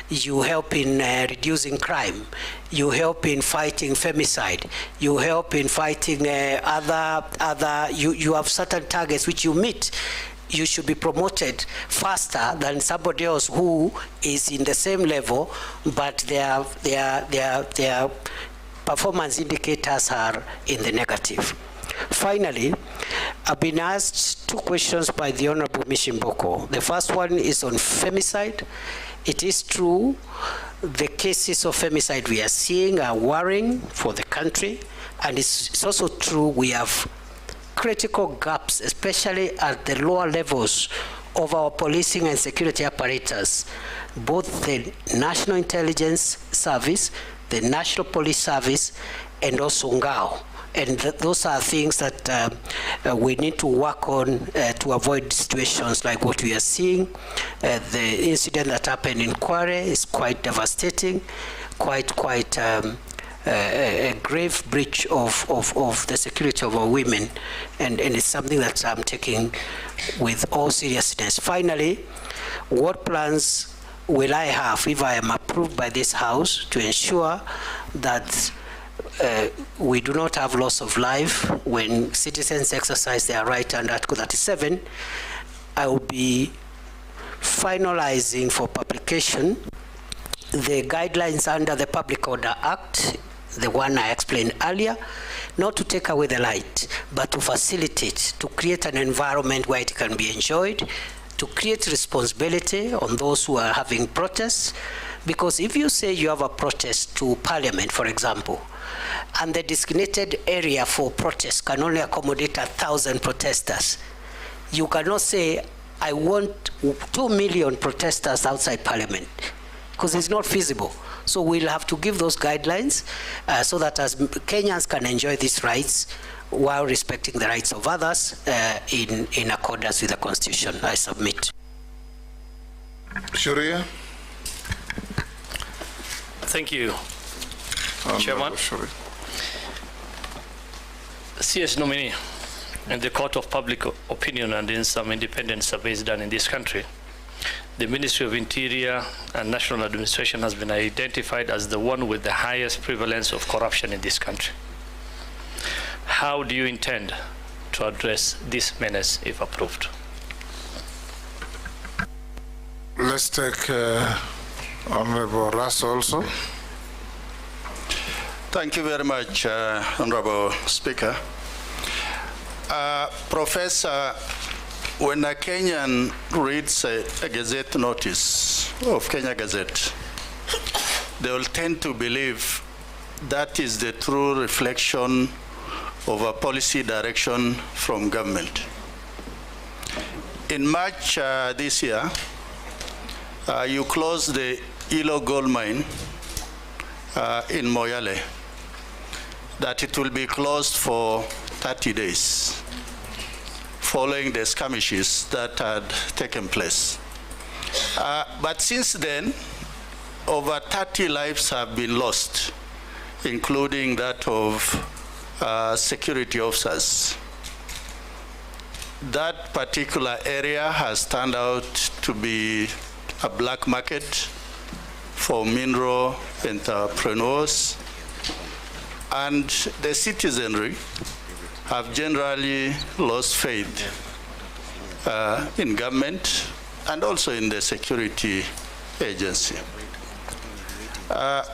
L: you help in reducing crime, you help in fighting femicide, you help in fighting you have certain targets which you meet. You should be promoted faster than somebody else who is in the same level, but their performance indicators are in the negative. Finally, I've been asked 2 questions by the Honorable Mishimboko. The first one is on femicide. It is true, the cases of femicide we are seeing are worrying for the country, and it's also true we have critical gaps, especially at the lower levels of our policing and security apparatus, both the National Intelligence Service, the National Police Service, and also Ngao. And those are things that we need to work on to avoid situations like what we are seeing. The incident that happened in Kware is quite devastating, quite a grave breach of the security of our women, and it's something that I'm taking with all seriousness. Finally, what plans will I have if I am approved by this House to ensure that we do not have loss of life when citizens exercise their right under Article 37? I will be finalizing for publication the guidelines under the Public Order Act, the one I explained earlier, not to take away the light, but to facilitate, to create an environment where it can be enjoyed, to create responsibility on those who are having protests. Because if you say you have a protest to Parliament, for example, and the designated area for protest can only accommodate 1,000 protesters, you cannot say, I want 2 million protesters outside Parliament, because it's not feasible. So we'll have to give those guidelines so that as Kenyans can enjoy these rights while respecting the rights of others in accordance with the Constitution. I submit.
A: Sharia.
R: Thank you, Chairman. CS nominee, in the court of public opinion and in some independent surveys done in this country, the Ministry of Interior and National Administration has been identified as the one with the highest prevalence of corruption in this country. How do you intend to address this menace if approved?
A: Let's take Honorable Russ also.
S: Thank you very much, Honorable Speaker. Professor, when a Kenyan reads a Gazette notice of Kenya Gazette, they will tend to believe that is the true reflection of a policy direction from government. In March this year, you closed the Ilo gold mine in Moyale, that it will be closed for 30 days following the skirmishes that had taken place. But since then, over 30 lives have been lost, including that of security officers. That particular area has turned out to be a black market for mineral entrepreneurs, and the citizenry have generally lost faith in government and also in the security agency.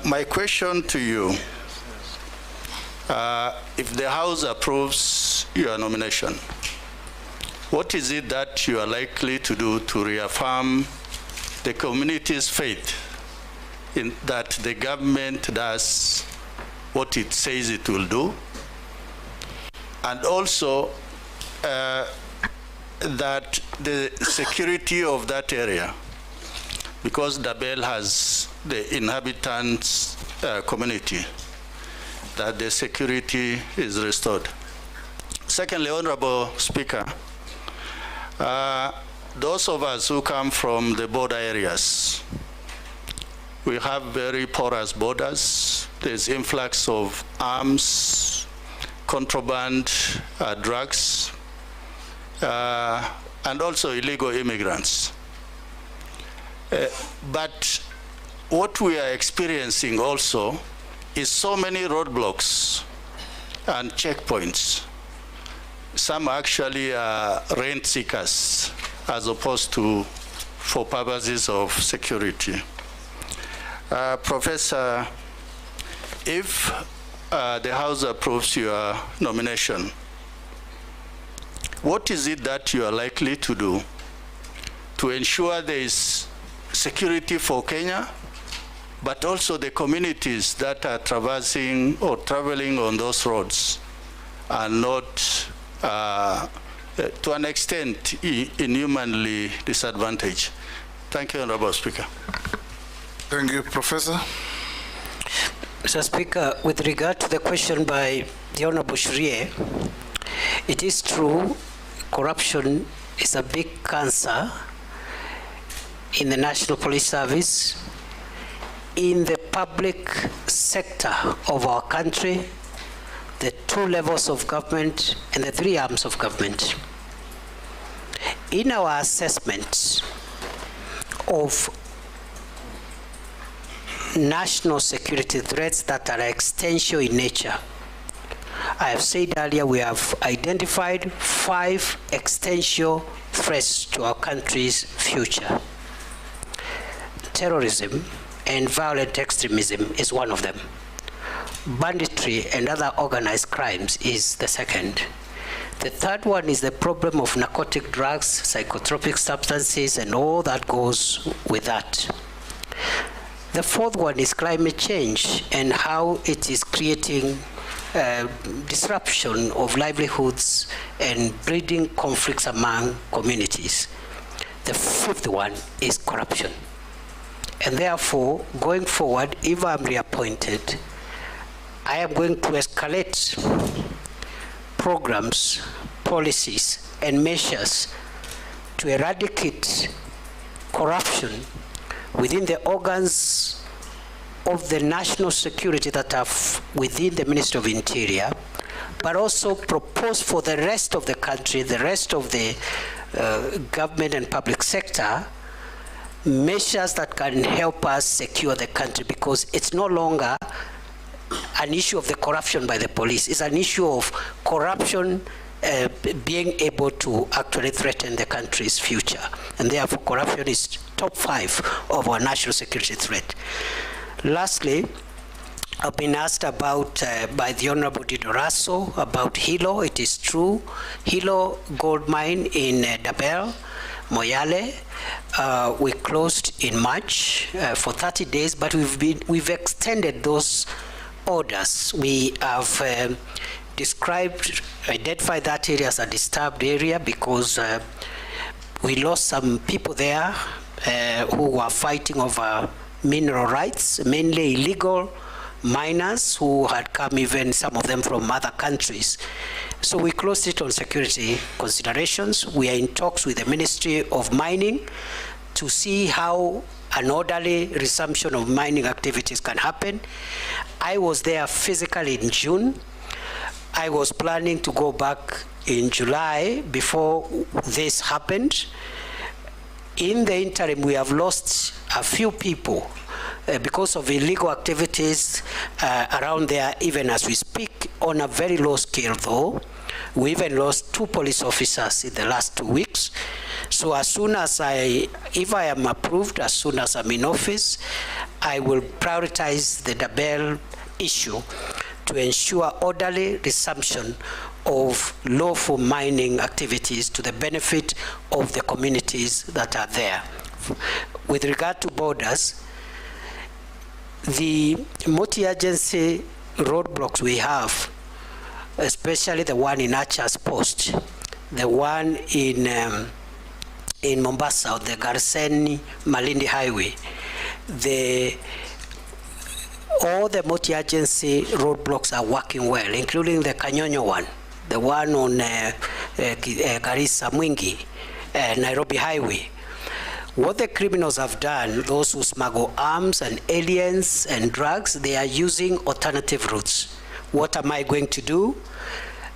S: My question to you, if the House approves your nomination, what is it that you are likely to do to reaffirm the community's faith in that the government does what it says it will do, and also that the security of that area, because Dabel has the inhabitants community, that the security is restored. Secondly, Honorable Speaker, those of us who come from the border areas, we have very porous borders. There's influx of arms, contraband, drugs, and also illegal immigrants. But what we are experiencing also is so many roadblocks and checkpoints. Some actually are rent seekers as opposed to for purposes of security. Professor, if the House approves your nomination, what is it that you are likely to do to ensure there is security for Kenya, but also the communities that are traversing or traveling on those roads are not, to an extent, inhumanly disadvantaged? Thank you, Honorable Speaker.
A: Thank you, Professor.
L: Mr. Speaker, with regard to the question by the Honorable Shrie, it is true corruption is a big cancer in the National Police Service, in the public sector of our country, the 2 levels of government and the 3 arms of government. In our assessment of national security threats that are existential in nature, I have said earlier we have identified 5 existential threats to our country's future. Terrorism and violent extremism is one of them. Banditry and other organized crimes is the second. The third one is the problem of narcotic drugs, psychotropic substances, and all that goes with that. The fourth one is climate change and how it is creating disruption of livelihoods and breeding conflicts among communities. The fifth one is corruption. And therefore, going forward, if I'm reappointed, I am going to escalate programs, policies, and measures to eradicate corruption within the organs of the national security that are within the Ministry of Interior, but also propose for the rest of the country, the rest of the government and public sector, measures that can help us secure the country, because it's no longer an issue of the corruption by the police. It's an issue of corruption being able to actually threaten the country's future. And therefore, corruption is top 5 of our national security threat. Lastly, I've been asked about by the Honorable Didoraso about Hilo. It is true. Hilo gold mine in Dabel, Moyale, we closed in March for 30 days, but we've extended those orders. We have identified that area as a disturbed area because we lost some people there who were fighting over mineral rights, mainly illegal miners who had come, even some of them from other countries. So we closed it on security considerations. We are in talks with the Ministry of Mining to see how an orderly resumption of mining activities can happen. I was there physically in June. I was planning to go back in July before this happened. In the interim, we have lost a few people because of illegal activities around there, even as we speak, on a very low scale though. We even lost 2 police officers in the last 2 weeks. So as soon as if I am approved, as soon as I'm in office, I will prioritize the Dabel issue to ensure orderly resumption of lawful mining activities to the benefit of the communities that are there. With regard to borders, the multi-agency roadblocks we have, especially the one in Archer's Post, the one in Mombasa, on the Garsen-Malindi Highway, all the multi-agency roadblocks are working well, including the Kanyonyo one, the one on Garissa Mwingi, Nairobi Highway. What the criminals have done, those who smuggle arms and aliens and drugs, they are using alternative routes. What am I going to do?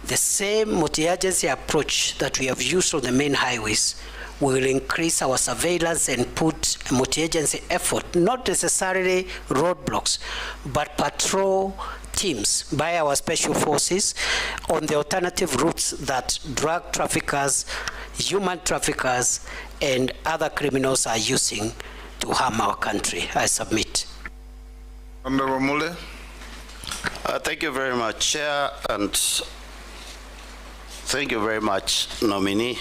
L: The same multi-agency approach that we have used on the main highways. We will increase our surveillance and put a multi-agency effort, not necessarily roadblocks, but patrol teams by our special forces on the alternative routes that drug traffickers, human traffickers, and other criminals are using to harm our country. I submit.
A: Honorable Mule.
C: Thank you very much, Chair, and Thank you very much, nominee.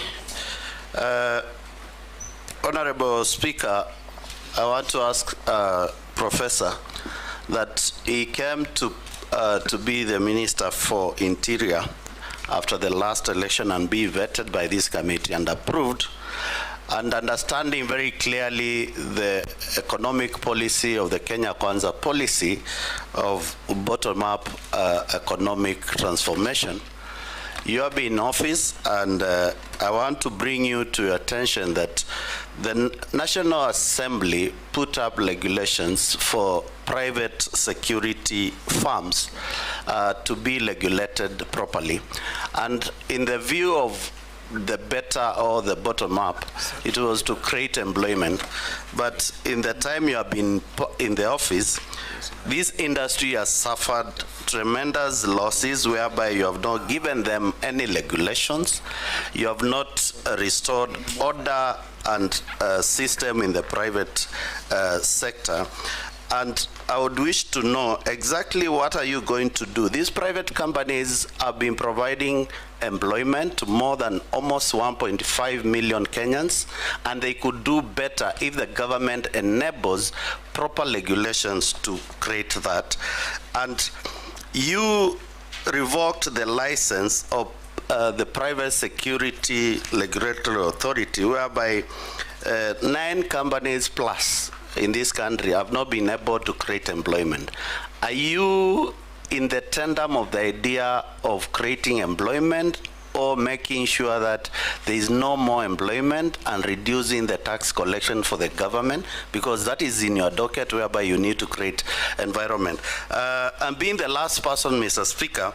C: Honorable Speaker, I want to ask Professor that he came to be the Minister for Interior after the last election and be vetted by this committee and approved, and understanding very clearly the economic policy of the Kenya Kwanza policy of bottom-up economic transformation. You have been in office, and I want to bring you to your attention that the National Assembly put up regulations for private security firms to be regulated properly. And in the view of the better or the bottom up, it was to create employment. But in the time you have been in the office, this industry has suffered tremendous losses, whereby you have not given them any regulations, you have not restored order and system in the private sector. And I would wish to know exactly what are you going to do. These private companies have been providing employment to more than almost 1.5 million Kenyans, and they could do better if the government enables proper regulations to create that. And you revoked the license of the Private Security Regulatory Authority, whereby 9 companies plus in this country have not been able to create employment. Are you in the tandem of the idea of creating employment, or making sure that there is no more employment and reducing the tax collection for the government? Because that is in your docket, whereby you need to create environment. And being the last person, Mr. Speaker,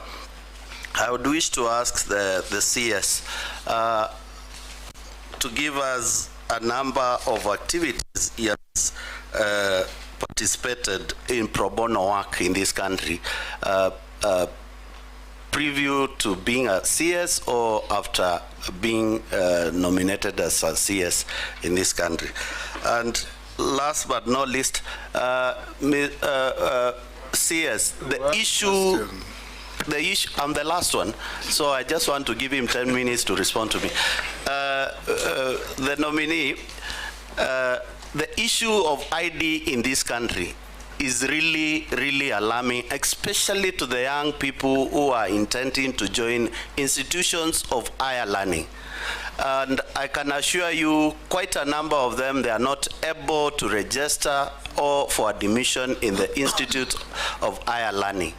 C: I would wish to ask the CS to give us a number of activities he has participated in pro bono work in this country, preview to being a CS or after being nominated as a CS in this country. And last but not least, CS, the issue, I'm the last one, so I just want to give him 10 minutes to respond to me. The nominee, the issue of ID in this country is really, really alarming, especially to the young people who are intending to join institutions of higher learning. And I can assure you, quite a number of them, they are not able to register or for admission in the Institute of Higher Learning.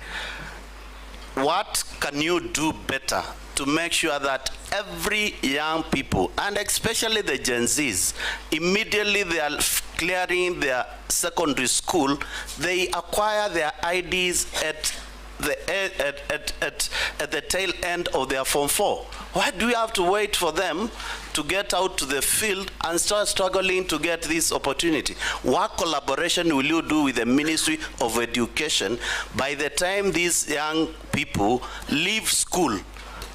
C: What can you do better to make sure that every young people, and especially the Gen Zs, immediately they are clearing their secondary school, they acquire their IDs at the tail end of their Form 4? Why do we have to wait for them to get out to the field and start struggling to get this opportunity? What collaboration will you do with the Ministry of Education? By the time these young people leave school,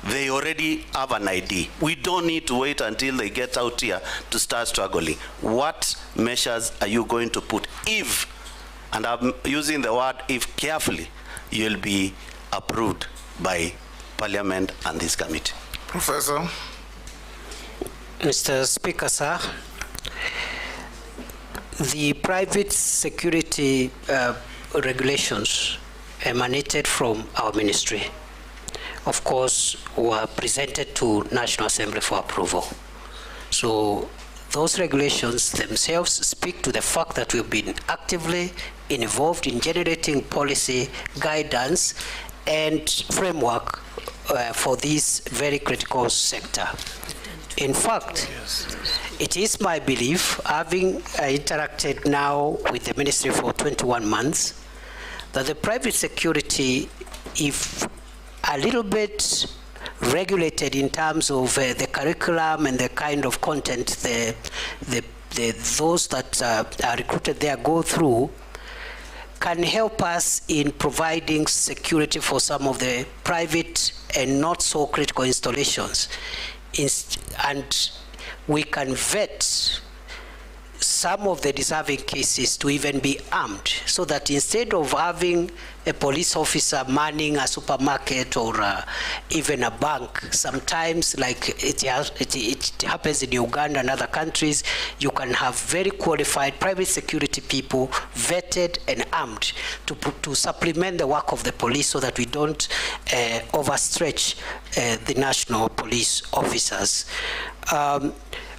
C: they already have an ID. We don't need to wait until they get out here to start struggling. What measures are you going to put if, and I'm using the word if carefully, you'll be approved by Parliament and this committee?
A: Professor.
L: Mr. Speaker, sir, the private security regulations emanated from our ministry, of course, were presented to National Assembly for approval. So those regulations themselves speak to the fact that we've been actively involved in generating policy, guidance, and framework for this very critical sector. In fact, it is my belief, having interacted now with the ministry for 21 months, that the private security, if a little bit regulated in terms of the curriculum and the kind of content those that are recruited there go through, can help us in providing security for some of the private and not so critical installations. And we can vet some of the deserving cases to even be armed, so that instead of having a police officer manning a supermarket or even a bank, sometimes like it happens in Uganda and other countries, you can have very qualified private security people, vetted and armed to supplement the work of the police, so that we don't overstretch the national police officers.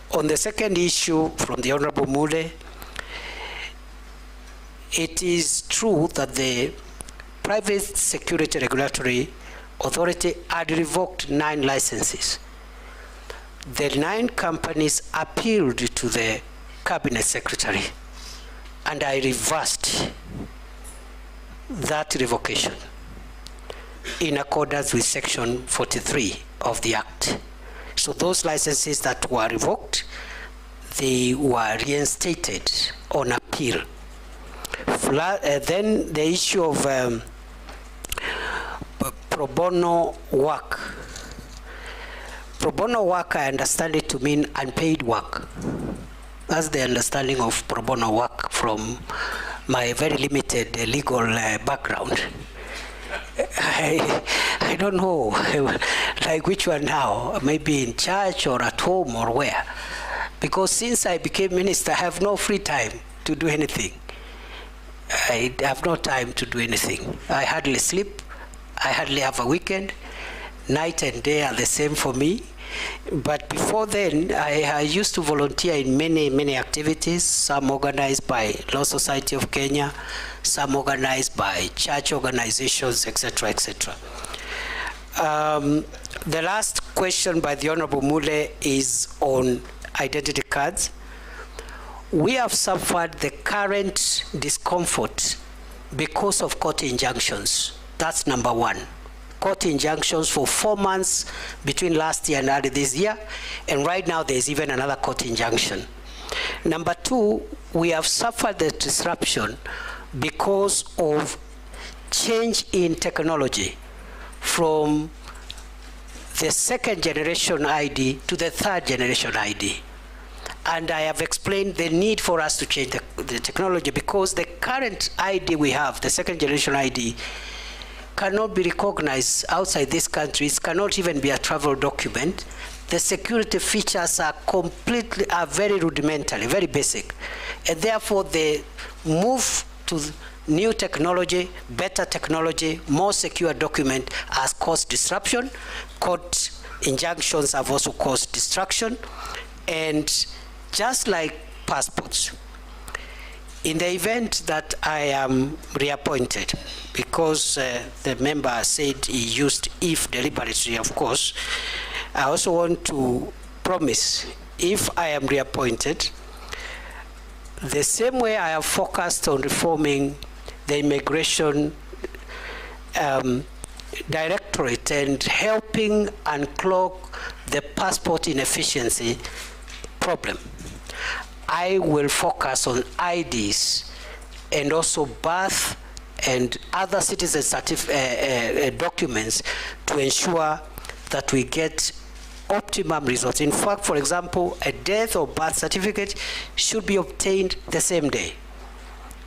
L: On the second issue from the Honorable Mule, it is true that the Private Security Regulatory Authority had revoked 9 licenses. The 9 companies appealed to the Cabinet Secretary, and I reversed that revocation in accordance with Section 43 of the Act. So those licenses that were revoked, they were reinstated on appeal. Then the issue of pro bono work. Pro bono work, I understand it to mean unpaid work. That's the understanding of pro bono work from my very limited legal background. I don't know, like which one now, maybe in church or at home or where. Because since I became minister, I have no free time to do anything. I have no time to do anything. I hardly sleep, I hardly have a weekend. Night and day are the same for me. But before then, I used to volunteer in many activities, some organized by Law Society of Kenya, some organized by church organizations, etc., etc. The last question by the Honorable Mule is on identity cards. We have suffered the current discomfort because of court injunctions. That's number one. Court injunctions for 4 months between last year and early this year, and right now there's even another court injunction. Number two, we have suffered the disruption because of change in technology from the 2nd generation ID to the 3rd generation ID. And I have explained the need for us to change the technology, because the current ID we have, the 2nd generation ID, cannot be recognized outside this country. It cannot even be a travel document. The security features are very rudimentary, very basic. And therefore the move to new technology, better technology, more secure document has caused disruption. Court injunctions have also caused distraction. And just like passports, in the event that I am reappointed, because the member said he used if deliberately, of course, I also want to promise, if I am reappointed, the same way I have focused on reforming the immigration directorate and helping unclog the passport inefficiency problem, I will focus on IDs and also birth and other citizen documents to ensure that we get optimum results. In fact, for example, a death or birth certificate should be obtained the same day,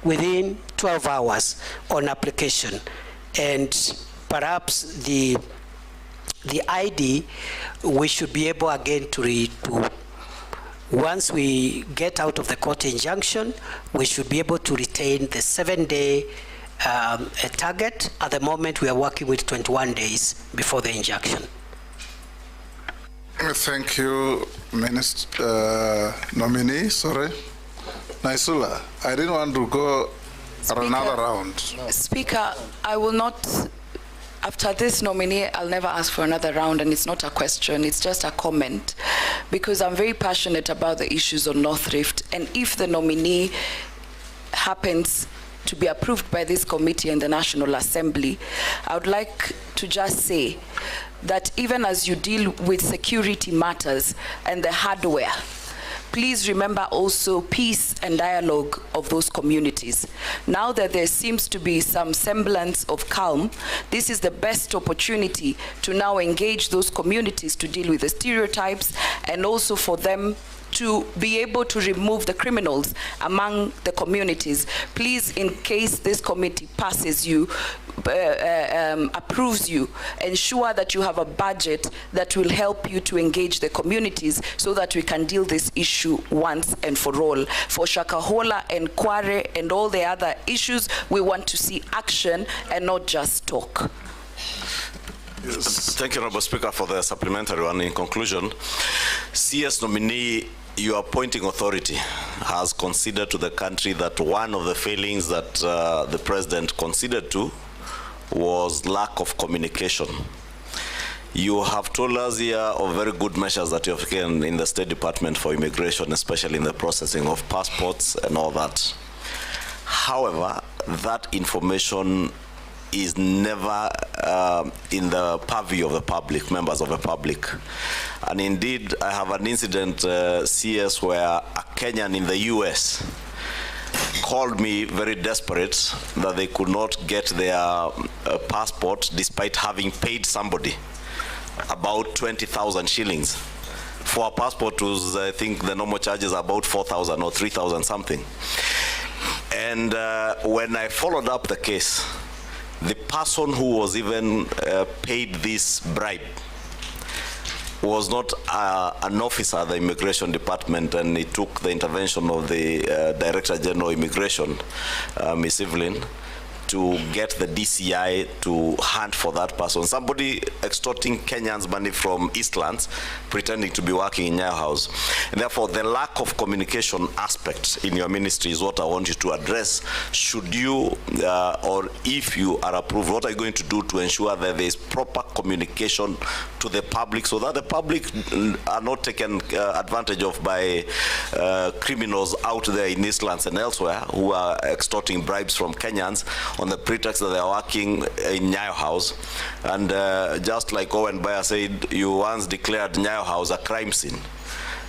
L: within 12 hours on application. And perhaps the ID, we should be able again to once we get out of the court injunction, we should be able to retain the 7-day target. At the moment, we are working with 21 days before the injunction.
A: Thank you, Minister Nominee. Sorry. Naisula, I didn't want to go another round.
D: Speaker, I will not. After this nominee, I'll never ask for another round, and it's not a question, it's just a comment, because I'm very passionate about the issues on North Rift, and if the nominee happens to be approved by this committee and the National Assembly, I would like to just say that even as you deal with security matters and the hardware, please remember also peace and dialogue of those communities. Now that there seems to be some semblance of calm, this is the best opportunity to now engage those communities to deal with the stereotypes, and also for them to be able to remove the criminals among the communities. Please, in case this committee passes you, approves you, ensure that you have a budget that will help you to engage the communities so that we can deal this issue once and for all. For Shakahola and Kware and all the other issues, we want to see action and not just talk.
E: Yes. Thank you, Honourable Speaker, for the supplementary one. In conclusion, CS Nominee, your appointing authority has considered to the country that one of the failings that the President considered to was lack of communication. You have told us here of very good measures that you have taken in the State Department for immigration, especially in the processing of passports and all that. However, that information is never in the purview of the public, members of the public. And indeed, I have an incident, CS, where a Kenyan in the US called me very desperate that they could not get their passport despite having paid somebody about 20,000 shillings. For a passport, was, I think the normal charge is about 4,000 or 3,000 something. And when I followed up the case, the person who was even paid this bribe was not an officer at the Immigration Department, and it took the intervention of the Director General of Immigration, Ms. Evelyn, to get the DCI to hunt for that person. Somebody extorting Kenyans money from Eastlands, pretending to be working in Nyayo House. And therefore, the lack of communication aspect in your ministry is what I want you to address. Should you, or if you are approved, what are you going to do to ensure that there is proper communication to the public so that the public are not taken advantage of by criminals out there in Eastlands and elsewhere who are extorting bribes from Kenyans on the pretext that they are working in Nyayo House. And just like Owen Bayer said, you once declared Nyayo House a crime scene.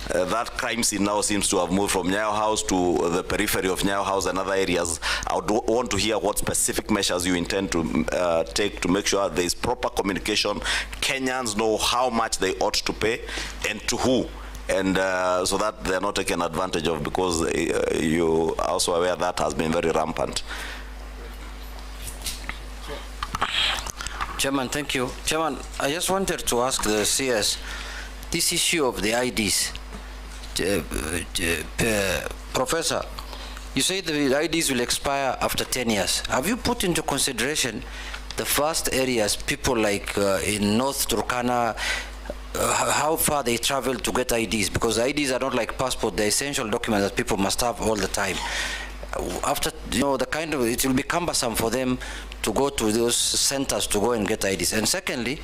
E: That crime scene now seems to have moved from Nyayo House to the periphery of Nyayo House and other areas. I would want to hear what specific measures you intend to take to make sure there is proper communication. Kenyans know how much they ought to pay and to who, and so that they're not taken advantage of, because you are also aware that has been very rampant.
J: Chairman, thank you. Chairman, I just wanted to ask the CS, this issue of the IDs. Professor, you say the IDs will expire after 10 years. Have you put into consideration the first areas, people like in North Turkana, how far they travel to get IDs? Because IDs are not like passport, they're essential documents that people must have all the time. After, you know, the kind of, it will be cumbersome for them to go to those centers to go and get IDs. And secondly,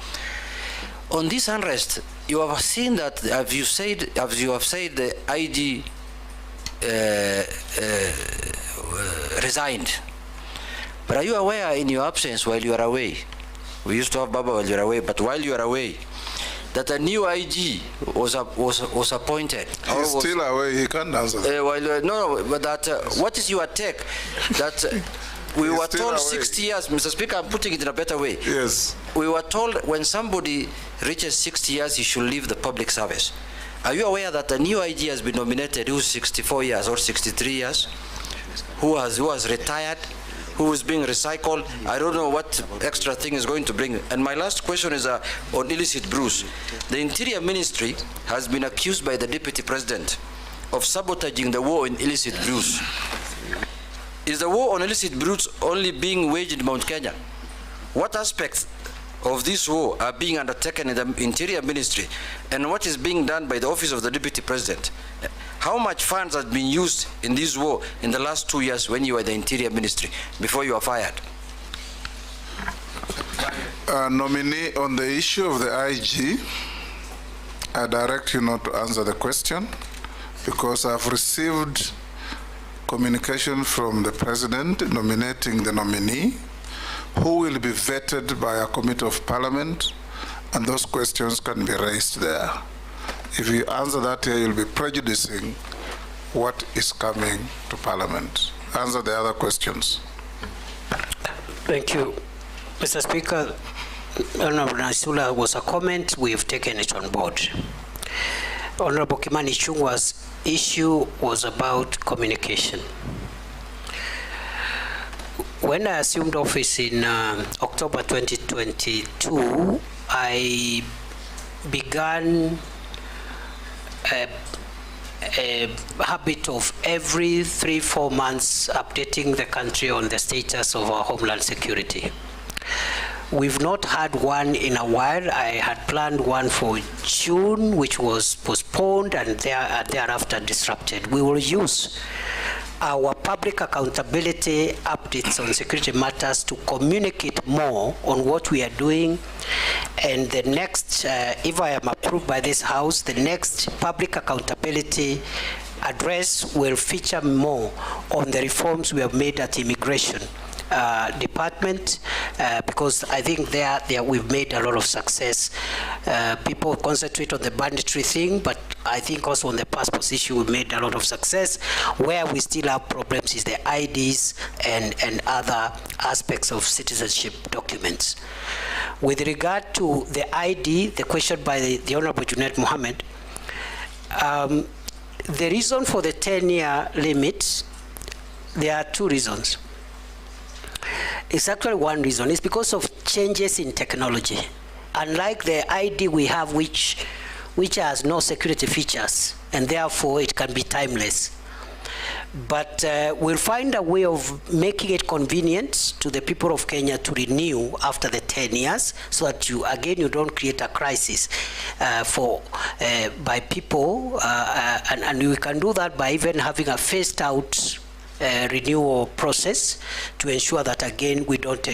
J: on this unrest, you have seen that, as you have said, the IG resigned. But are you aware, in your absence while you are away, we used to have Baba while you are away, but while you are away, that a new IG was appointed?
A: He's still away, he can't answer that.
J: No, but that, what is your take? That we were told 60 years, Mr. Speaker, I'm putting it in a better way.
A: Yes.
J: We were told when somebody reaches 60 years, he should leave the public service. Are you aware that a new IG has been nominated who's 64 years or 63 years, who has retired, who is being recycled? I don't know what extra thing is going to bring. And my last question is on illicit brews. The Interior Ministry has been accused by the Deputy President of sabotaging the war in illicit brews. Is the war on illicit brews only being waged in Mount Kenya? What aspects of this war are being undertaken in the Interior Ministry, and what is being done by the Office of the Deputy President? How much funds have been used in this war in the last 2 years when you were the Interior Ministry, before you were fired?
A: Nominee, on the issue of the IG, I direct you not to answer the question, because I've received communication from the President nominating the nominee, who will be vetted by a committee of Parliament, and those questions can be raised there. If you answer that here, you'll be prejudicing what is coming to Parliament. Answer the other questions.
L: Thank you. Mr. Speaker, Honorable Nasula was a comment. We've taken it on board. Honorable Kimani Ichung'wah's issue was about communication. When I assumed office in October 2022, I began a habit of every 3-4 months updating the country on the status of our homeland security. We've not had one in a while. I had planned one for June, which was postponed and thereafter disrupted. We will use our public accountability updates on security matters to communicate more on what we are doing. And the next, if I am approved by this House, the next public accountability address will feature more on the reforms we have made at immigration department, because I think there we've made a lot of success. People concentrate on the banditry thing, but I think also on the passport issue we made a lot of success. Where we still have problems is the IDs and other aspects of citizenship documents. With regard to the ID, the question by the Honorable Junaid Mohammed, the reason for the 10-year limit, there are two reasons. It's actually one reason. It's because of changes in technology. Unlike the ID we have, which has no security features, and therefore it can be timeless. But we'll find a way of making it convenient to the people of Kenya to renew after the 10 years, so that you don't create a crisis by people, and we can do that by even having a phased out renewal process to ensure that again we don't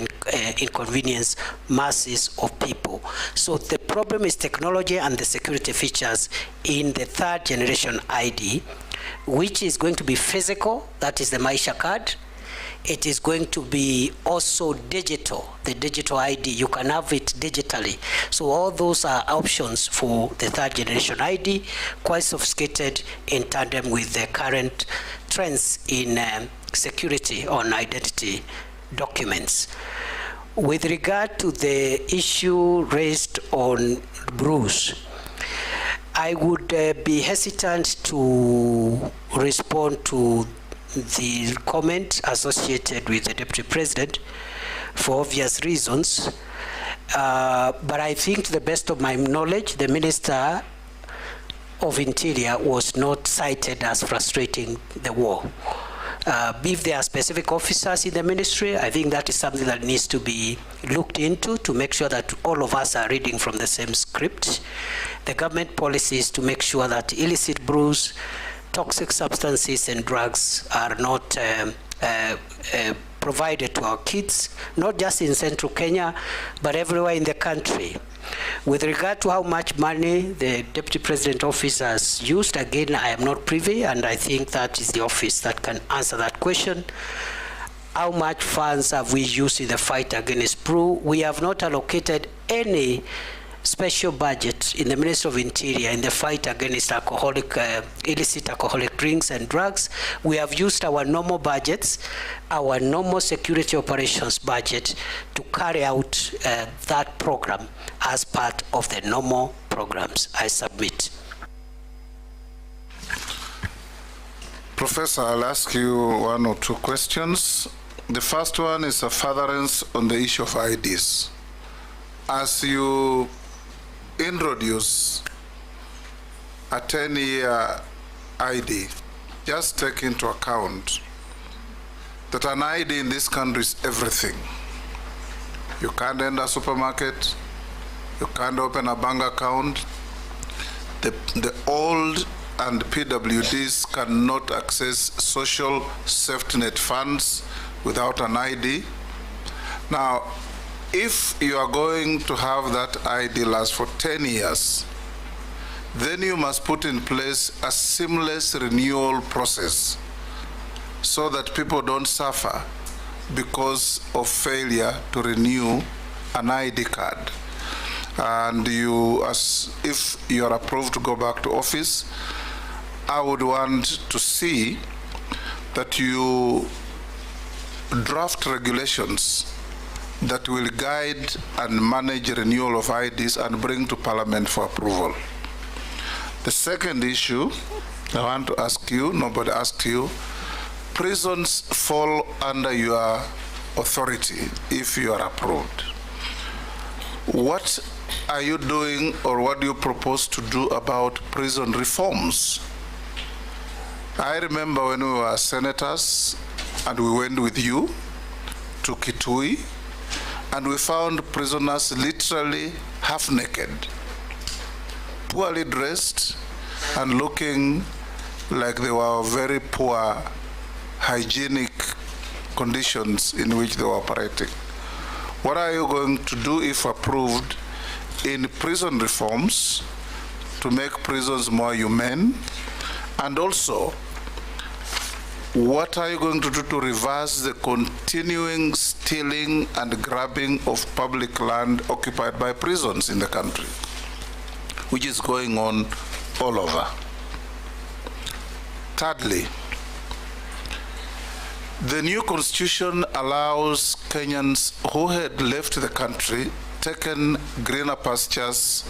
L: inconvenience masses of people. So the problem is technology and the security features in the 3rd generation ID, which is going to be physical, that is the Maisha card. It is going to be also digital, the digital ID. You can have it digitally. So all those are options for the 3rd generation ID, quite sophisticated in tandem with the current trends in security on identity documents. With regard to the issue raised on Bruce, I would be hesitant to respond to the comment associated with the Deputy President for obvious reasons. But I think to the best of my knowledge, the Minister of Interior was not cited as frustrating the war. If there are specific officers in the ministry, I think that is something that needs to be looked into to make sure that all of us are reading from the same script. The government policy is to make sure that illicit brews, toxic substances and drugs are not provided to our kids, not just in central Kenya, but everywhere in the country. With regard to how much money the Deputy President office has used, again, I am not privy, and I think that is the office that can answer that question. How much funds have we used in the fight against brew? We have not allocated any special budget in the Ministry of Interior in the fight against illicit alcoholic drinks and drugs. We have used our normal budgets, our normal security operations budget to carry out that program as part of the normal programs. I submit.
A: Professor, I'll ask you one or two questions. The first one is a furtherance on the issue of IDs. As you introduce a 10-year ID, just take into account that an ID in this country is everything. You can't enter a supermarket, you can't open a bank account. The old and PWDs cannot access social safety net funds without an ID. Now, if you are going to have that ID last for 10 years, then you must put in place a seamless renewal process so that people don't suffer because of failure to renew an ID card. And if you are approved to go back to office, I would want to see that you draft regulations that will guide and manage renewal of IDs and bring to Parliament for approval. The second issue I want to ask you, nobody asked you, prisons fall under your authority if you are approved. What are you doing or what do you propose to do about prison reforms? I remember when we were senators and we went with you to Kitui and we found prisoners literally half naked, poorly dressed and looking like they were very poor hygienic conditions in which they were operating. What are you going to do, if approved, in prison reforms to make prisons more humane? And also, what are you going to do to reverse the continuing stealing and grabbing of public land occupied by prisons in the country, which is going on all over? Thirdly, the new constitution allows Kenyans who had left the country, taken greener pastures,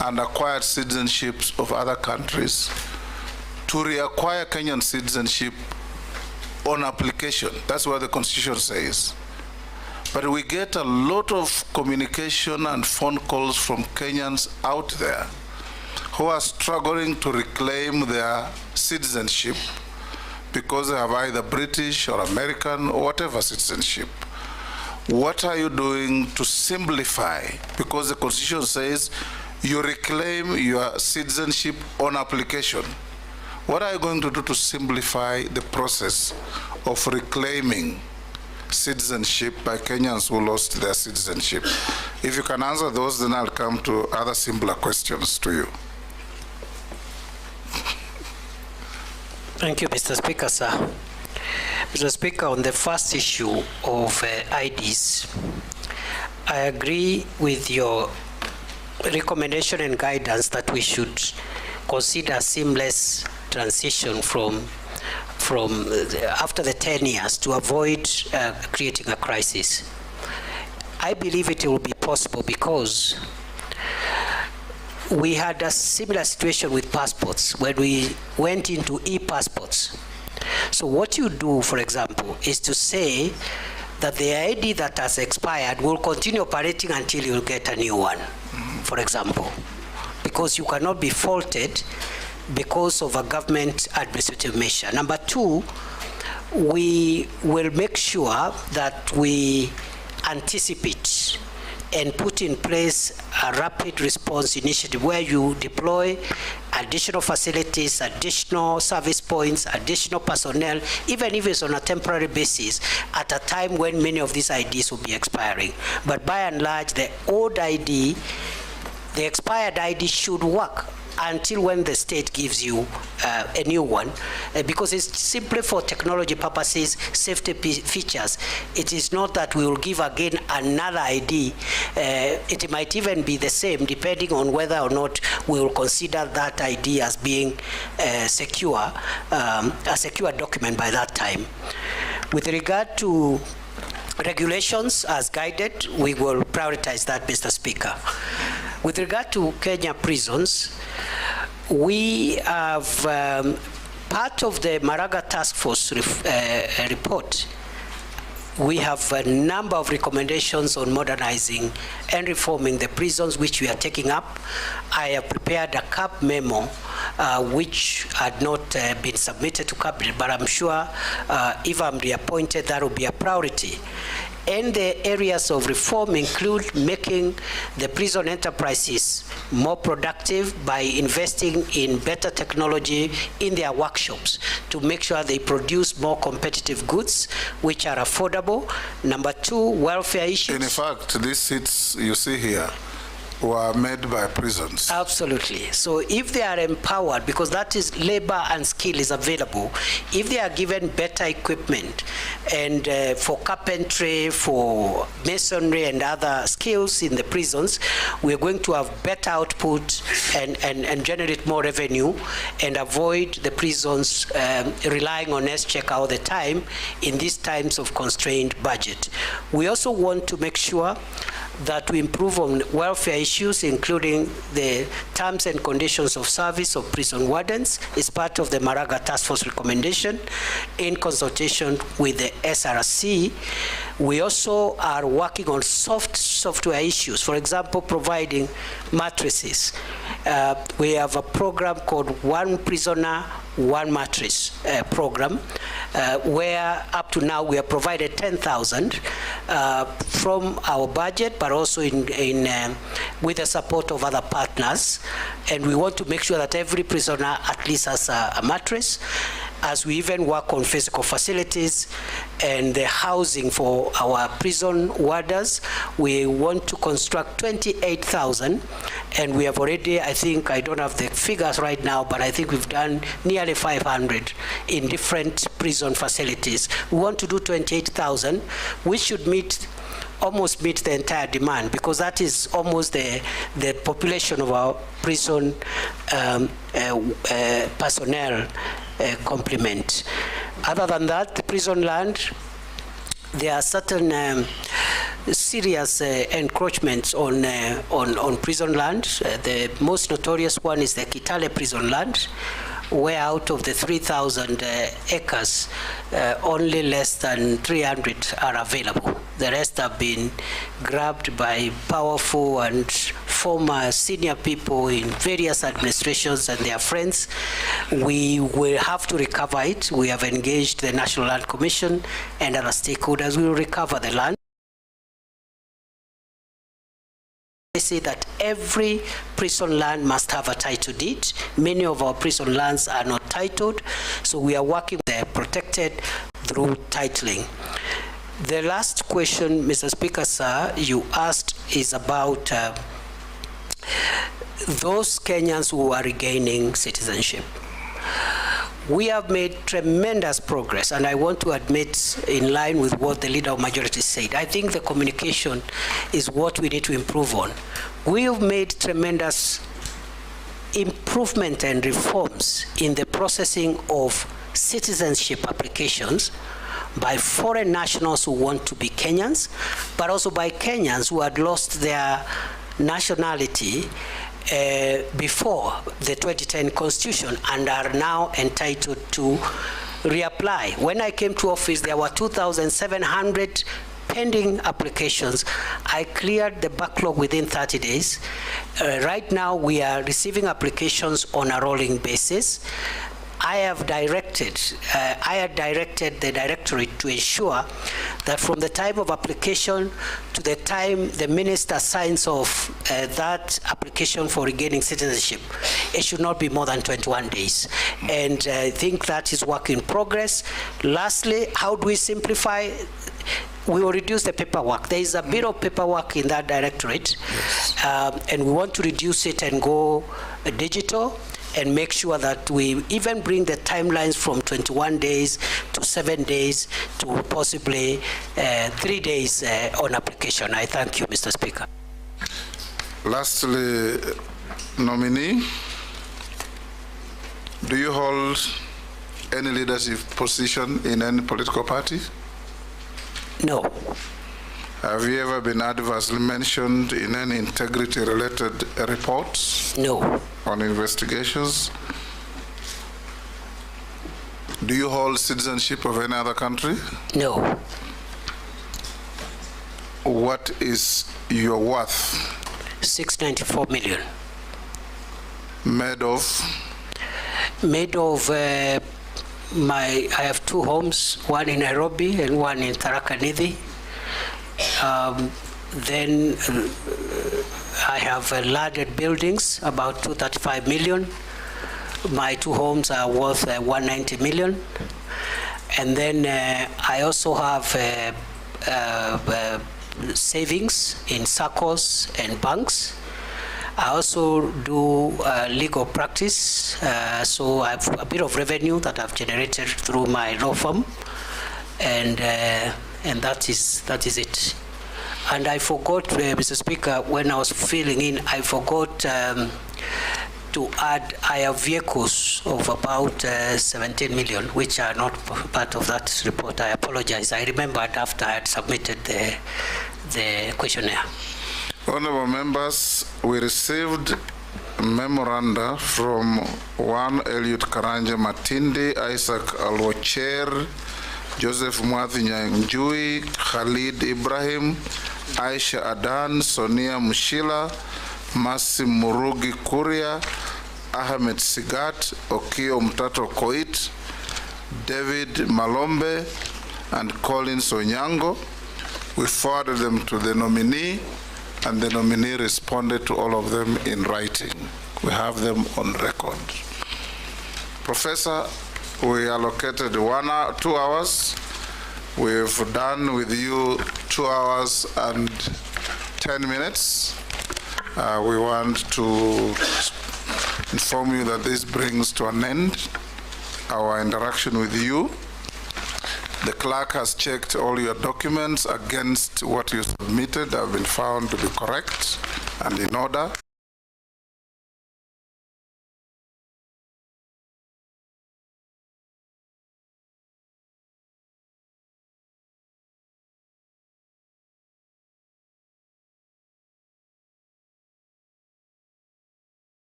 A: and acquired citizenships of other countries to reacquire Kenyan citizenship on application. That's what the constitution says. But we get a lot of communication and phone calls from Kenyans out there who are struggling to reclaim their citizenship because they have either British or American or whatever citizenship. What are you doing to simplify? Because the Constitution says you reclaim your citizenship on application. What are you going to do to simplify the process of reclaiming citizenship by Kenyans who lost their citizenship? If you can answer those, then I'll come to other simpler questions to you.
L: Thank you, Mr. Speaker, sir. Mr. Speaker, on the first issue of IDs, I agree with your recommendation and guidance that we should consider seamless transition from after the 10 years to avoid creating a crisis. I believe it will be possible because we had a similar situation with passports when we went into e-passports. So what you do, for example, is to say that the ID that has expired will continue operating until you get a new one, for example, because you cannot be faulted because of a government administrative measure. Number two, we will make sure that we anticipate and put in place a rapid response initiative where you deploy additional facilities, additional service points, additional personnel, even if it's on a temporary basis, at a time when many of these IDs will be expiring. But by and large, the old ID, the expired ID should work until when the state gives you a new one, because it's simply for technology purposes, safety features. It is not that we will give again another ID. It might even be the same, depending on whether or not we will consider that ID as being a secure document by that time. With regard to regulations as guided, we will prioritize that, Mr. Speaker. With regard to Kenya prisons, we have part of the Maraga Task Force report. We have a number of recommendations on modernizing and reforming the prisons, which we are taking up. I have prepared a CAB memo, which had not been submitted to Cabinet, but I'm sure if I'm reappointed, that will be a priority. And the areas of reform include making the prison enterprises more productive by investing in better technology in their workshops to make sure they produce more competitive goods which are affordable. Number two, welfare issues.
A: In fact, these seats you see here were made by prisons.
L: Absolutely. So if they are empowered, because that is labor and skill is available, if they are given better equipment and for carpentry, for masonry and other skills in the prisons, we're going to have better output and generate more revenue and avoid the prisons relying on S-check all the time in these times of constrained budget. We also want to make sure that we improve on welfare issues, including the terms and conditions of service of prison wardens, is part of the Maraga Task Force recommendation in consultation with the SRC. We also are working on software issues, for example, providing mattresses. We have a program called One Prisoner, One Mattress program, where up to now we have provided 10,000 from our budget, but also with the support of other partners. And we want to make sure that every prisoner at least has a mattress, as we even work on physical facilities and the housing for our prison warders. We want to construct 28,000, and we have already, I think, I don't have the figures right now, but I think we've done nearly 500 in different prison facilities. We want to do 28,000, which should almost meet the entire demand, because that is almost the population of our prison personnel complement. Other than that, the prison land, there are certain serious encroachments on prison land. The most notorious one is the Kitale prison land, where out of the 3,000 acres, only less than 300 are available. The rest have been grabbed by powerful and former senior people in various administrations and their friends. We will have to recover it. We have engaged the National Land Commission and other stakeholders. We will recover the land. I say that every prison land must have a title deed. Many of our prison lands are not titled, so we are working with protected through titling. The last question, Mr. Speaker, sir, you asked is about those Kenyans who are regaining citizenship. We have made tremendous progress, and I want to admit, in line with what the Leader of Majority said, I think the communication is what we need to improve on. We have made tremendous improvement and reforms in the processing of citizenship applications by foreign nationals who want to be Kenyans, but also by Kenyans who had lost their nationality before the 2010 Constitution and are now entitled to reapply. When I came to office, there were 2,700 pending applications. I cleared the backlog within 30 days. Right now, we are receiving applications on a rolling basis. I had directed the Directorate to ensure that from the time of application to the time the Minister signs off that application for regaining citizenship, it should not be more than 21 days. And I think that is work in progress. Lastly, how do we simplify? We will reduce the paperwork. There is a bit of paperwork in that Directorate, and we want to reduce it and go digital, and make sure that we even bring the timelines from 21 days to 7 days to possibly 3 days on application. I thank you, Mr. Speaker.
A: Lastly, nominee, do you hold any leadership position in any political party?
L: No.
A: Have you ever been adversely mentioned in any integrity-related reports?
L: No.
A: On investigations? Do you hold citizenship of any other country?
L: No.
A: What is your worth?
L: 694 million.
A: Made of?
L: Made of I have 2 homes, one in Nairobi and one in Tharaka Nithi. Then I have landed buildings, about 235 million. My 2 homes are worth 190 million. And then I also have savings in SACCOs and banks. I also do legal practice, so I have a bit of revenue that I've generated through my law firm, and that is it. And I forgot, Mr. Speaker, when I was filling in, I forgot to add, I have vehicles of about 17 million, which are not part of that report. I apologize. I remembered after I had submitted the questionnaire.
A: Honorable members, we received memoranda from one Eliud Karanja Matindi, Isaac Alwacher, Joseph Mwathi Nyanjui, Khalid Ibrahim, Aisha Adan, Sonia Mushila, Masi Murugi Kuria, Ahmed Sigat, Okio Mtato Koit, David Malombe, and Collins Onyango. We forwarded them to the nominee, and the nominee responded to all of them in writing. We have them on record. Professor, we allocated 2 hours. We've done with you 2 hours and 10 minutes. We want to inform you that this brings to an end our interaction with you. The clerk has checked all your documents against what you submitted have been found to be correct and in order.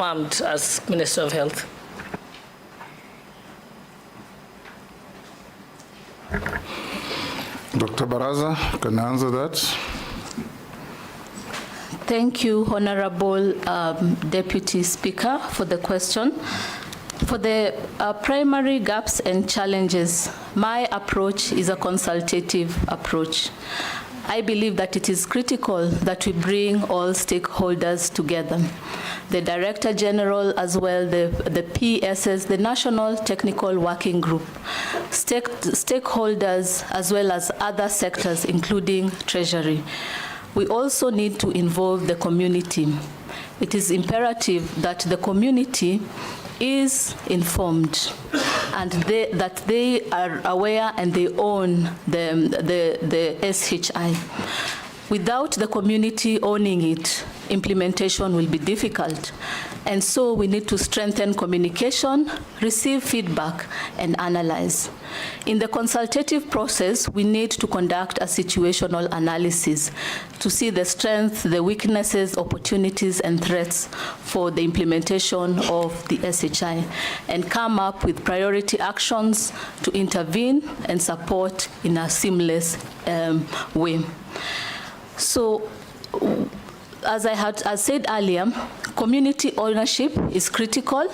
I: confirmed as Minister of Health.
A: Dr. Baraza, can I answer that?
T: Thank you, Honorable Deputy Speaker, for the question. For the primary gaps and challenges, my approach is a consultative approach. I believe that it is critical that we bring all stakeholders together. The Director General, as well the PSS, the National Technical Working Group, stakeholders, as well as other sectors, including Treasury. We also need to involve the community. It is imperative that the community is informed and that they are aware and they own the SHI. Without the community owning it, implementation will be difficult. And so we need to strengthen communication, receive feedback, and analyze. In the consultative process, we need to conduct a situational analysis to see the strengths, the weaknesses, opportunities, and threats for the implementation of the SHI, and come up with priority actions to intervene and support in a seamless way. So, as I said earlier, community ownership is critical.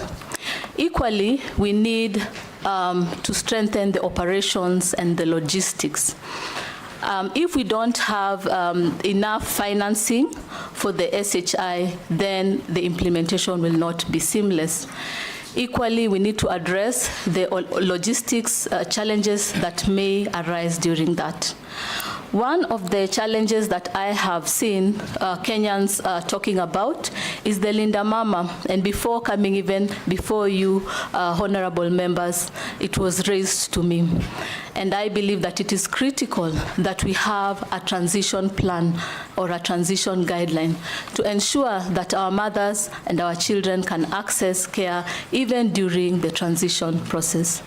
T: Equally, we need to strengthen the operations and the logistics. If we don't have enough financing for the SHI, then the implementation will not be seamless. Equally, we need to address the logistics challenges that may arise during that. One of the challenges that I have seen Kenyans talking about is the Linda Mama, and before coming even before you, honorable members, it was raised to me. And I believe that it is critical that we have a transition plan or a transition guideline to ensure that our mothers and our children can access care even during the transition process.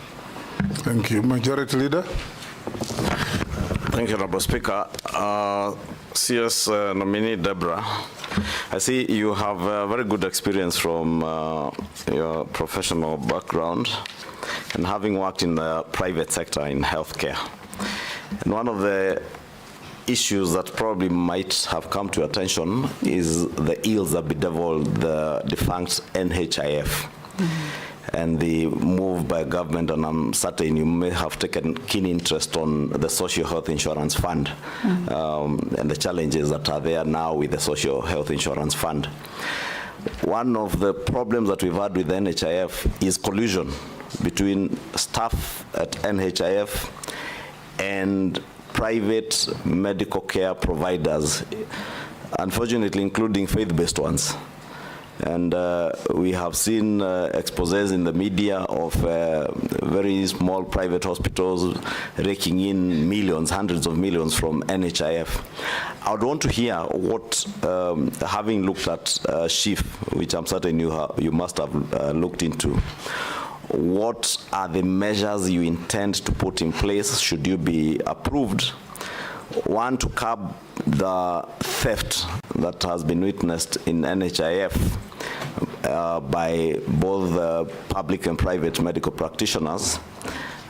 A: Thank you. Majority Leader.
E: Thank you, Honorable Speaker. CS Nominee Deborah, I see you have a very good experience from your professional background and having worked in the private sector in healthcare. And one of the issues that probably might have come to attention is the ills that bedeviled the defunct NHIF. And the move by government, and I'm certain you may have taken keen interest on the Social Health Insurance Fund and the challenges that are there now with the Social Health Insurance Fund. One of the problems that we've had with the NHIF is collusion between staff at NHIF and private medical care providers, unfortunately including faith-based ones. And we have seen exposés in the media of very small private hospitals raking in millions, hundreds of millions from NHIF. I would want to hear what, having looked at SHIF, which I'm certain you must have looked into, what are the measures you intend to put in place should you be approved? One, to curb the theft that has been witnessed in NHIF by both public and private medical practitioners,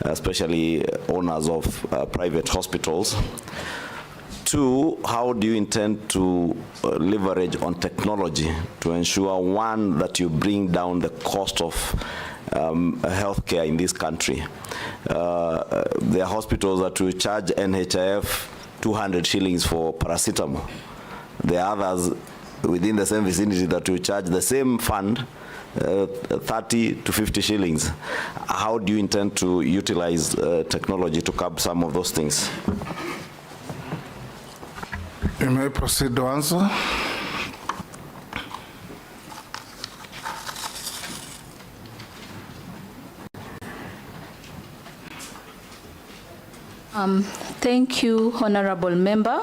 E: especially owners of private hospitals. Two, how do you intend to leverage on technology to ensure, one, that you bring down the cost of healthcare in this country? There are hospitals that will charge NHIF 200 shillings for paracetamol. There are others within the same vicinity that will charge the same fund 30 to 50 shillings. How do you intend to utilize technology to curb some of those things?
A: You may proceed to answer.
T: Thank you, Honorable Member,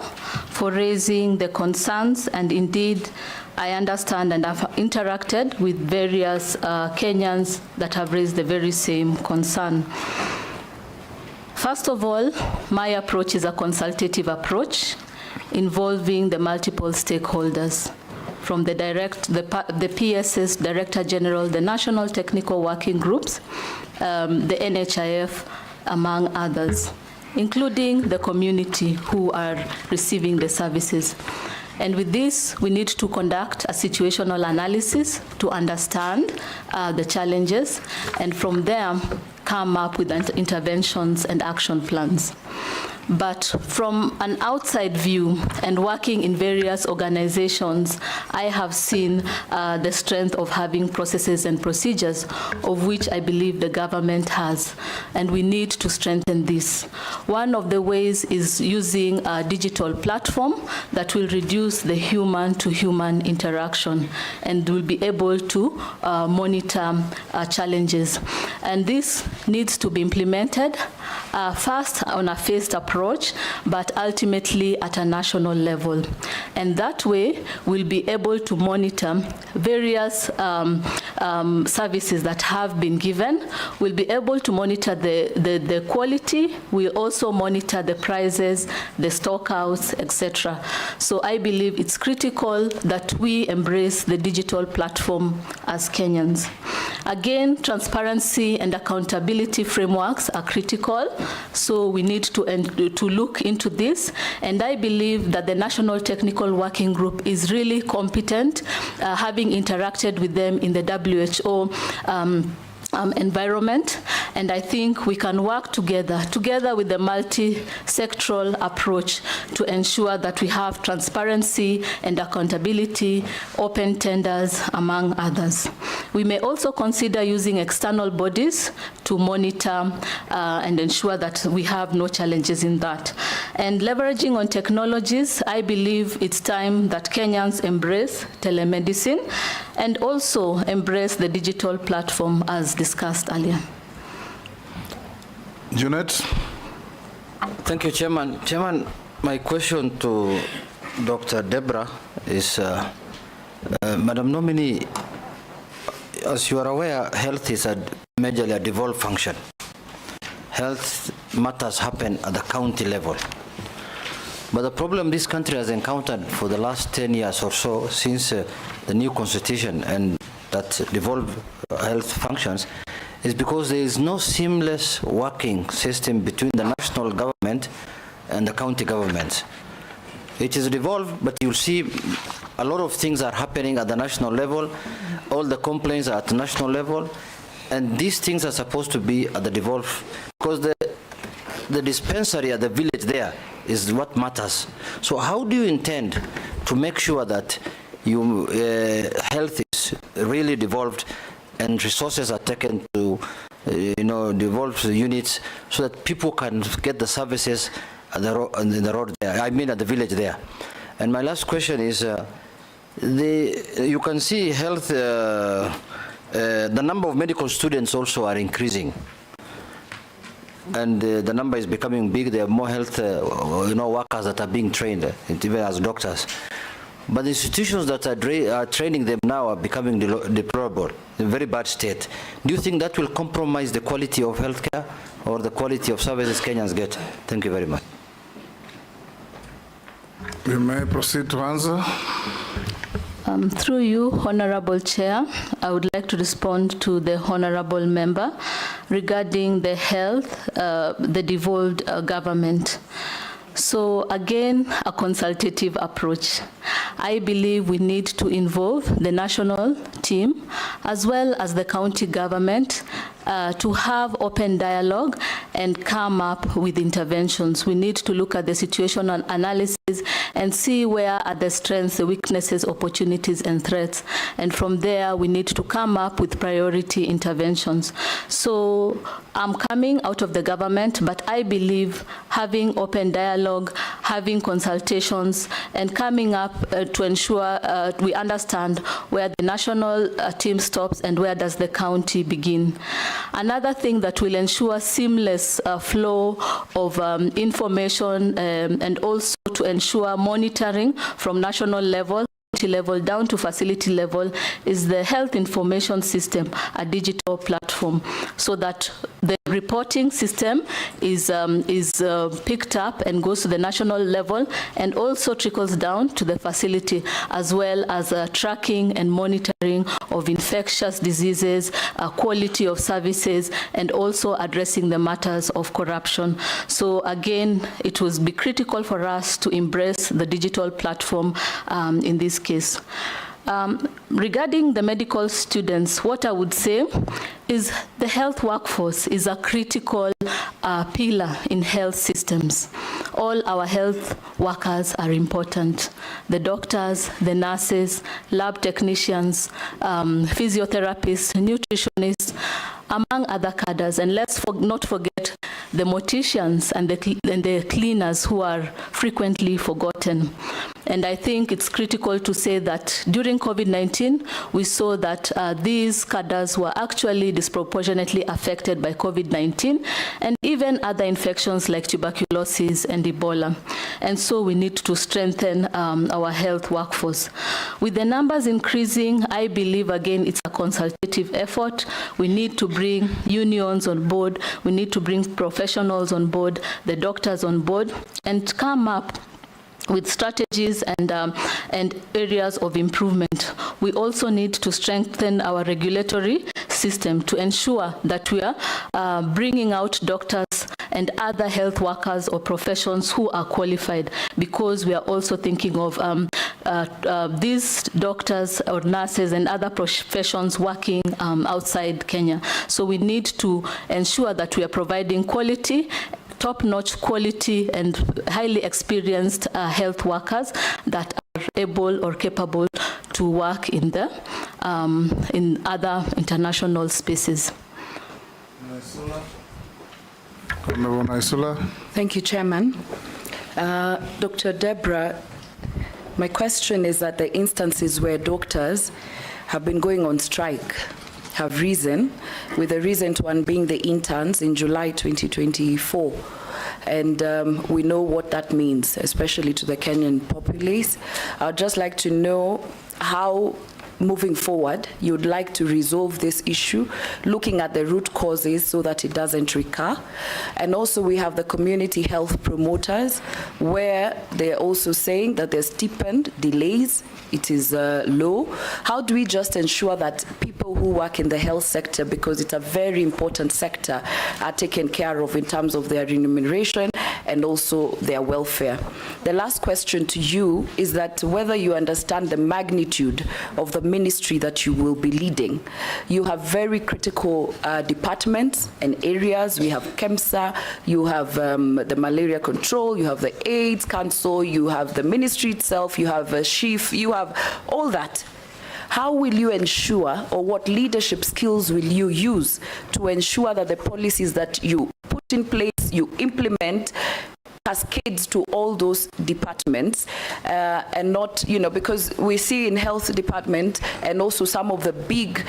T: for raising the concerns, and indeed I understand and have interacted with various Kenyans that have raised the very same concern. First of all, my approach is a consultative approach involving the multiple stakeholders. from the PSS Director General, the National Technical Working Groups, the NHIF, among others, including the community who are receiving the services. And with this, we need to conduct a situational analysis to understand the challenges, and from there, come up with interventions and action plans. But from an outside view and working in various organizations, I have seen the strength of having processes and procedures, of which I believe the government has, and we need to strengthen this. One of the ways is using a digital platform that will reduce the human-to-human interaction and will be able to monitor challenges. And this needs to be implemented first on a phased approach, but ultimately at a national level. And that way, we'll be able to monitor various services that have been given. We'll be able to monitor the quality. We'll also monitor the prices, the stockouts, etc. So I believe it's critical that we embrace the digital platform as Kenyans. Again, transparency and accountability frameworks are critical, so we need to look into this, and I believe that the National Technical Working Group is really competent, having interacted with them in the WHO environment, and I think we can work together with the multi-sectoral approach to ensure that we have transparency and accountability, open tenders, among others. We may also consider using external bodies to monitor and ensure that we have no challenges in that. And leveraging on technologies, I believe it's time that Kenyans embrace telemedicine and also embrace the digital platform as discussed earlier.
A: Junet.
J: Thank you, Chairman. Chairman, my question to Dr. Deborah is, Madam Nominee, as you are aware, health is majorly a devolved function. Health matters happen at the county level. But the problem this country has encountered for the last 10 years or so, since the new constitution and that devolved health functions, is because there is no seamless working system between the national government and the county governments. It is devolved, but you'll see a lot of things are happening at the national level. All the complaints are at the national level, and these things are supposed to be at the devolved, because the dispensary at the village there is what matters. So how do you intend to make sure that health is really devolved and resources are taken to devolved units so that people can get the services at the road there, I mean at the village there? And my last question is, you can see health, the number of medical students also are increasing. And the number is becoming big. There are more health workers that are being trained, even as doctors. But the institutions that are training them now are becoming deplorable, in a very bad state. Do you think that will compromise the quality of healthcare or the quality of services Kenyans get? Thank you very much.
A: You may proceed to answer.
T: Through you, Honorable Chair, I would like to respond to the Honorable Member regarding the health, the devolved government. So again, a consultative approach. I believe we need to involve the national team as well as the county government to have open dialogue and come up with interventions. We need to look at the situational analysis and see where are the strengths, the weaknesses, opportunities, and threats. And from there, we need to come up with priority interventions. So I'm coming out of the government, but I believe having open dialogue, having consultations, and coming up to ensure we understand where the national team stops and where does the county begin. Another thing that will ensure seamless flow of information and also to ensure monitoring from national level down to facility level is the health information system, a digital platform, so that the reporting system is picked up and goes to the national level and also trickles down to the facility, as well as tracking and monitoring of infectious diseases, quality of services, and also addressing the matters of corruption. So again, it will be critical for us to embrace the digital platform in this case. Regarding the medical students, what I would say is the health workforce is a critical pillar in health systems. All our health workers are important. The doctors, the nurses, lab technicians, physiotherapists, nutritionists, among other cadres. And let's not forget the morticians and the cleaners who are frequently forgotten. And I think it's critical to say that during COVID-19, we saw that these cadres were actually disproportionately affected by COVID-19 and even other infections like tuberculosis and Ebola. And so we need to strengthen our health workforce. With the numbers increasing, I believe, again, it's a consultative effort. We need to bring unions on board. We need to bring professionals on board, the doctors on board, and come up with strategies and areas of improvement. We also need to strengthen our regulatory system to ensure that we are bringing out doctors and other health workers or professions who are qualified, because we are also thinking of these doctors or nurses and other professions working outside Kenya. So we need to ensure that we are providing quality, top-notch quality and highly experienced health workers that are able or capable to work in the in other international spaces.
D: Thank you, Chairman. Dr. Deborah, my question is that the instances where doctors have been going on strike have risen, with the recent one being the interns in July 2024. And we know what that means, especially to the Kenyan populace. I'd just like to know how, moving forward, you'd like to resolve this issue, looking at the root causes so that it doesn't recur. And also we have the community health promoters, where they're also saying that there's stipend delays, it is low. How do we just ensure that people who work in the health sector, because it's a very important sector, are taken care of in terms of their remuneration and also their welfare? The last question to you is that whether you understand the magnitude of the ministry that you will be leading. You have very critical departments and areas. We have KEMSA, you have the malaria control, you have the AIDS Council, you have the ministry itself, you have a chief, you have all that. How will you ensure, or what leadership skills will you use to ensure that the policies that you put in place, you implement, cascades to all those departments, and not, because we see in health department and also some of the big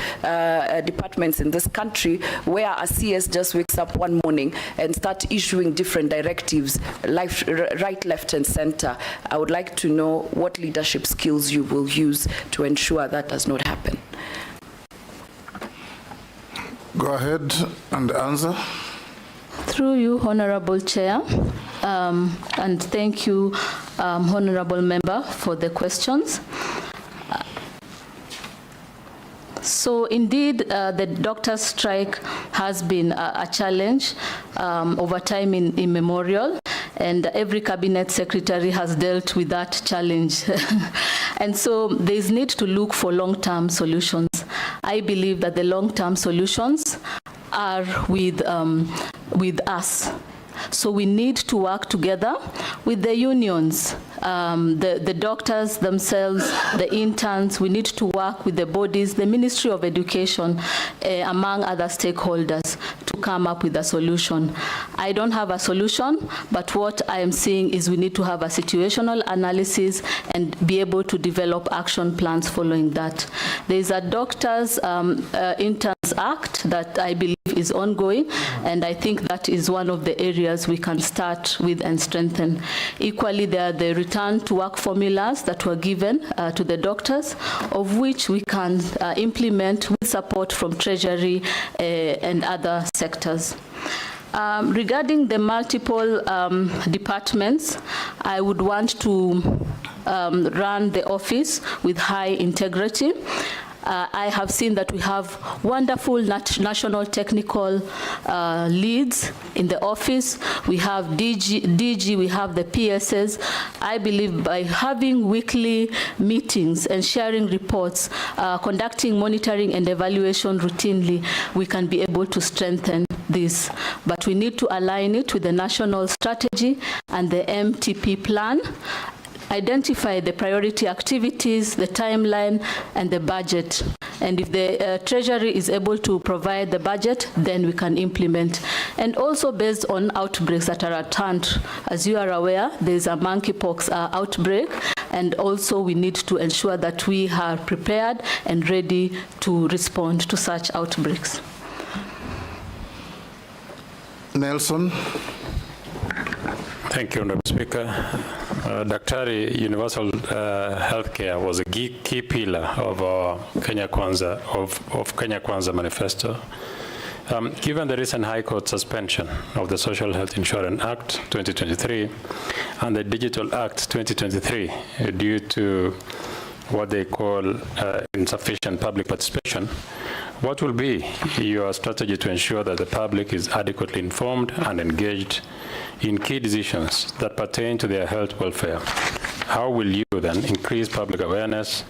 D: departments in this country where a CS just wakes up one morning and start issuing different directives, right, left, and center. I would like to know what leadership skills you will use to ensure that does not happen.
A: Go ahead and answer.
T: Through you, Honorable Chair, and thank you, Honorable Member, for the questions. So indeed, the doctor's strike has been a challenge over time in immemorial, and every cabinet secretary has dealt with that challenge. And so there's need to look for long-term solutions. I believe that the long-term solutions are with us. So we need to work together with the unions, the doctors themselves, the interns. We need to work with the bodies, the Ministry of Education, among other stakeholders, to come up with a solution. I don't have a solution, but what I am seeing is we need to have a situational analysis and be able to develop action plans following that. There is a Doctors Interns Act that I believe is ongoing, and I think that is one of the areas we can start with and strengthen. Equally, there are the return to work formulas that were given to the doctors, of which we can implement with support from Treasury and other sectors. Regarding the multiple departments, I would want to run the office with high integrity. I have seen that we have wonderful national technical leads in the office. We have DG, we have the PSS. I believe by having weekly meetings and sharing reports, conducting monitoring and evaluation routinely, we can be able to strengthen this. But we need to align it with the national strategy and the MTP plan, identify the priority activities, the timeline, and the budget. And if the Treasury is able to provide the budget, then we can implement. And also based on outbreaks that are at hand. As you are aware, there is a monkeypox outbreak, and also we need to ensure that we are prepared and ready to respond to such outbreaks.
A: Nelson.
K: Thank you, Honorable Speaker. Daktari, universal healthcare was a key pillar of our Kenya Kwanza manifesto. Given the recent High Court suspension of the Social Health Insurance Act 2023 and the Digital Act 2023 due to what they call insufficient public participation, what will be your strategy to ensure that the public is adequately informed and engaged in key decisions that pertain to their health welfare? How will you then increase public awareness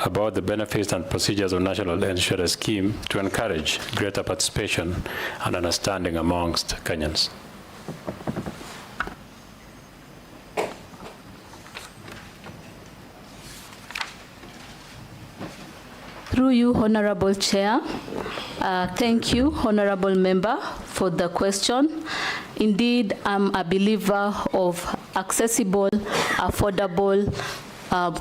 K: about the benefits and procedures of National Insurance Scheme to encourage greater participation and understanding amongst Kenyans?
T: Through you, Honorable Chair. Thank you, Honorable Member, for the question. Indeed, I'm a believer of accessible, affordable,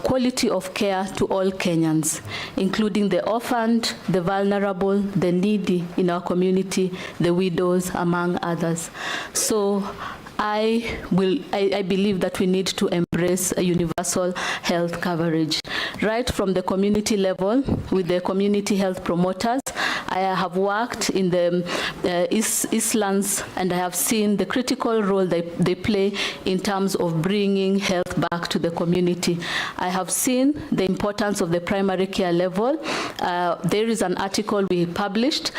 T: quality of care to all Kenyans, including the orphaned, the vulnerable, the needy in our community, the widows, among others. So I believe that we need to embrace a universal health coverage. Right from the community level with the community health promoters, I have worked in the Eastlands, and I have seen the critical role they play in terms of bringing health back to the community. I have seen the importance of the primary care level. There is an article we published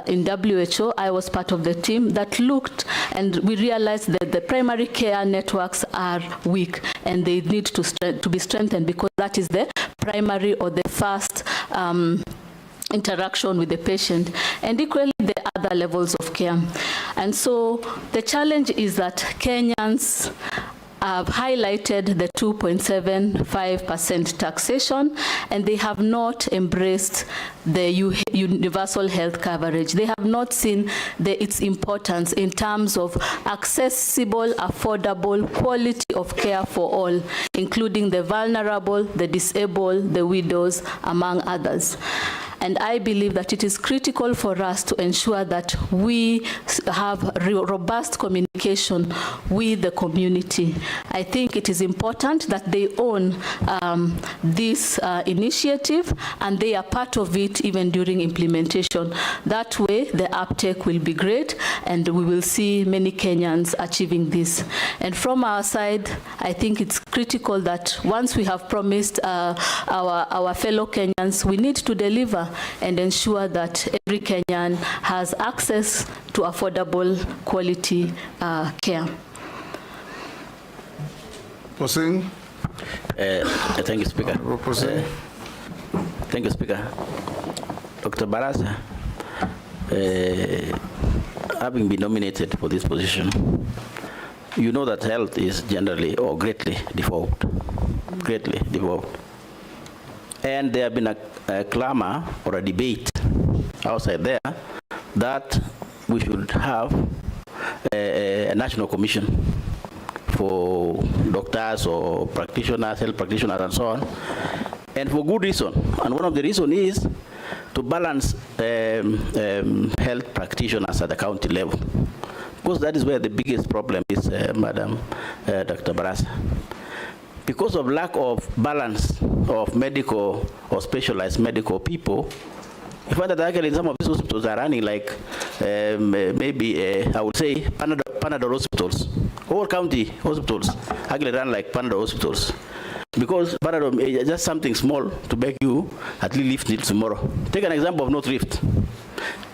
T: in WHO. I was part of the team that looked, and we realized that the primary care networks are weak and they need to be strengthened, because that is the primary or the first interaction with the patient, and equally the other levels of care. And so the challenge is that Kenyans have highlighted the 2.75% taxation, and they have not embraced the universal health coverage. They have not seen its importance in terms of accessible, affordable, quality of care for all, including the vulnerable, the disabled, the widows, among others. And I believe that it is critical for us to ensure that we have robust communication with the community. I think it is important that they own this initiative, and they are part of it even during implementation. That way, the uptake will be great, and we will see many Kenyans achieving this. And from our side, I think it's critical that once we have promised our fellow Kenyans, we need to deliver and ensure that every Kenyan has access to affordable, quality care.
A: Posing.
C: Thank you, Speaker. Thank you, Speaker. Dr. Barasa, having been nominated for this position, you know that health is generally or greatly developed. And there have been a clamor or a debate outside there that we should have a national commission for doctors or practitioners, health practitioners, and so on, and for good reason. And one of the reasons is to balance health practitioners at the county level. Because that is where the biggest problem is, Madam Dr. Barasa. Because of lack of balance of medical or specialized medical people, you find that actually some of these hospitals are running like maybe, I would say, Panadol hospitals. All county hospitals actually run like Panadol hospitals. Because Panadol is just something small to make you at least live till tomorrow. Take an example of North Rift.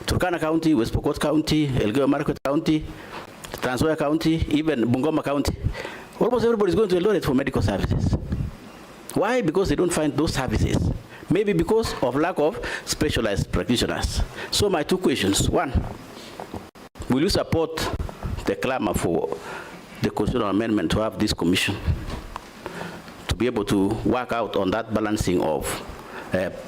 C: Turkana County, West Pokot County, Elgeyo Marakwet County, Trans Nzoia County, even Bungoma County. Almost everybody is going to Eldoret for medical services. Why? Because they don't find those services. Maybe because of lack of specialized practitioners. So my two questions. One, will you support the clamor for the constitutional amendment to have this commission to be able to work out on that balancing of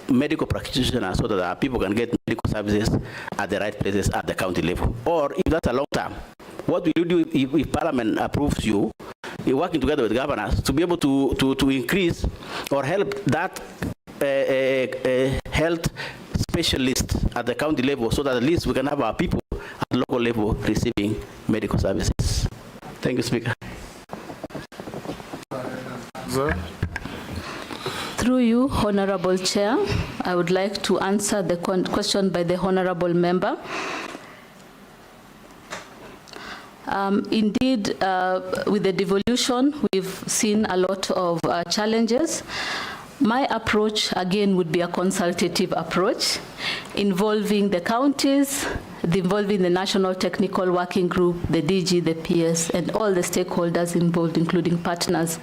C: medical practitioners so that our people can get medical services at the right places at the county level? Or if that's a long term, what will you do if Parliament approves you, you're working together with governors to be able to increase or help that health specialist at the county level so that at least we can have our people at the local level receiving medical services? Thank you, Speaker.
T: Through you, Honorable Chair, I would like to answer the question by the Honorable Member. Indeed, with the devolution, we've seen a lot of challenges. My approach, again, would be a consultative approach involving the counties, involving the National Technical Working Group, the DG, the PS, and all the stakeholders involved, including partners.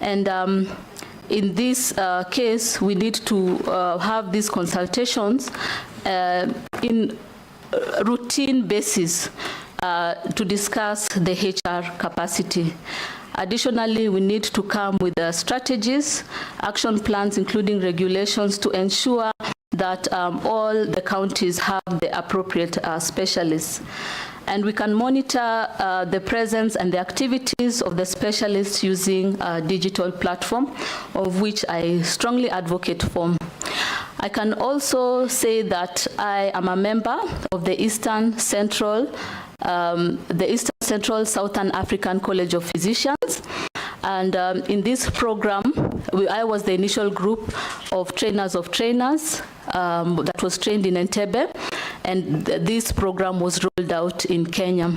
T: And in this case, we need to have these consultations in routine basis to discuss the HR capacity. Additionally, we need to come with strategies, action plans, including regulations to ensure that all the counties have the appropriate specialists. And we can monitor the presence and the activities of the specialists using a digital platform, of which I strongly advocate for. I can also say that I am a member of the Eastern Central Southern African College of Physicians, and in this program, I was the initial group of trainers that was trained in Entebbe, and this program was rolled out in Kenya,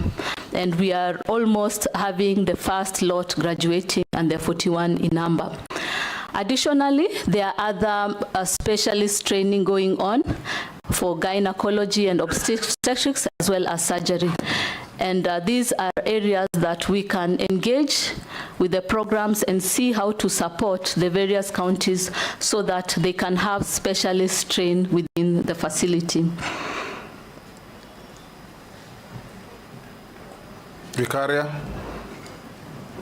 T: and we are almost having the first lot graduating, and they're 41 in number. Additionally, there are other specialist training going on for gynecology and obstetrics as well as surgery. And these are areas that we can engage with the programs and see how to support the various counties so that they can have specialists trained within the facility.
A: Vicaria.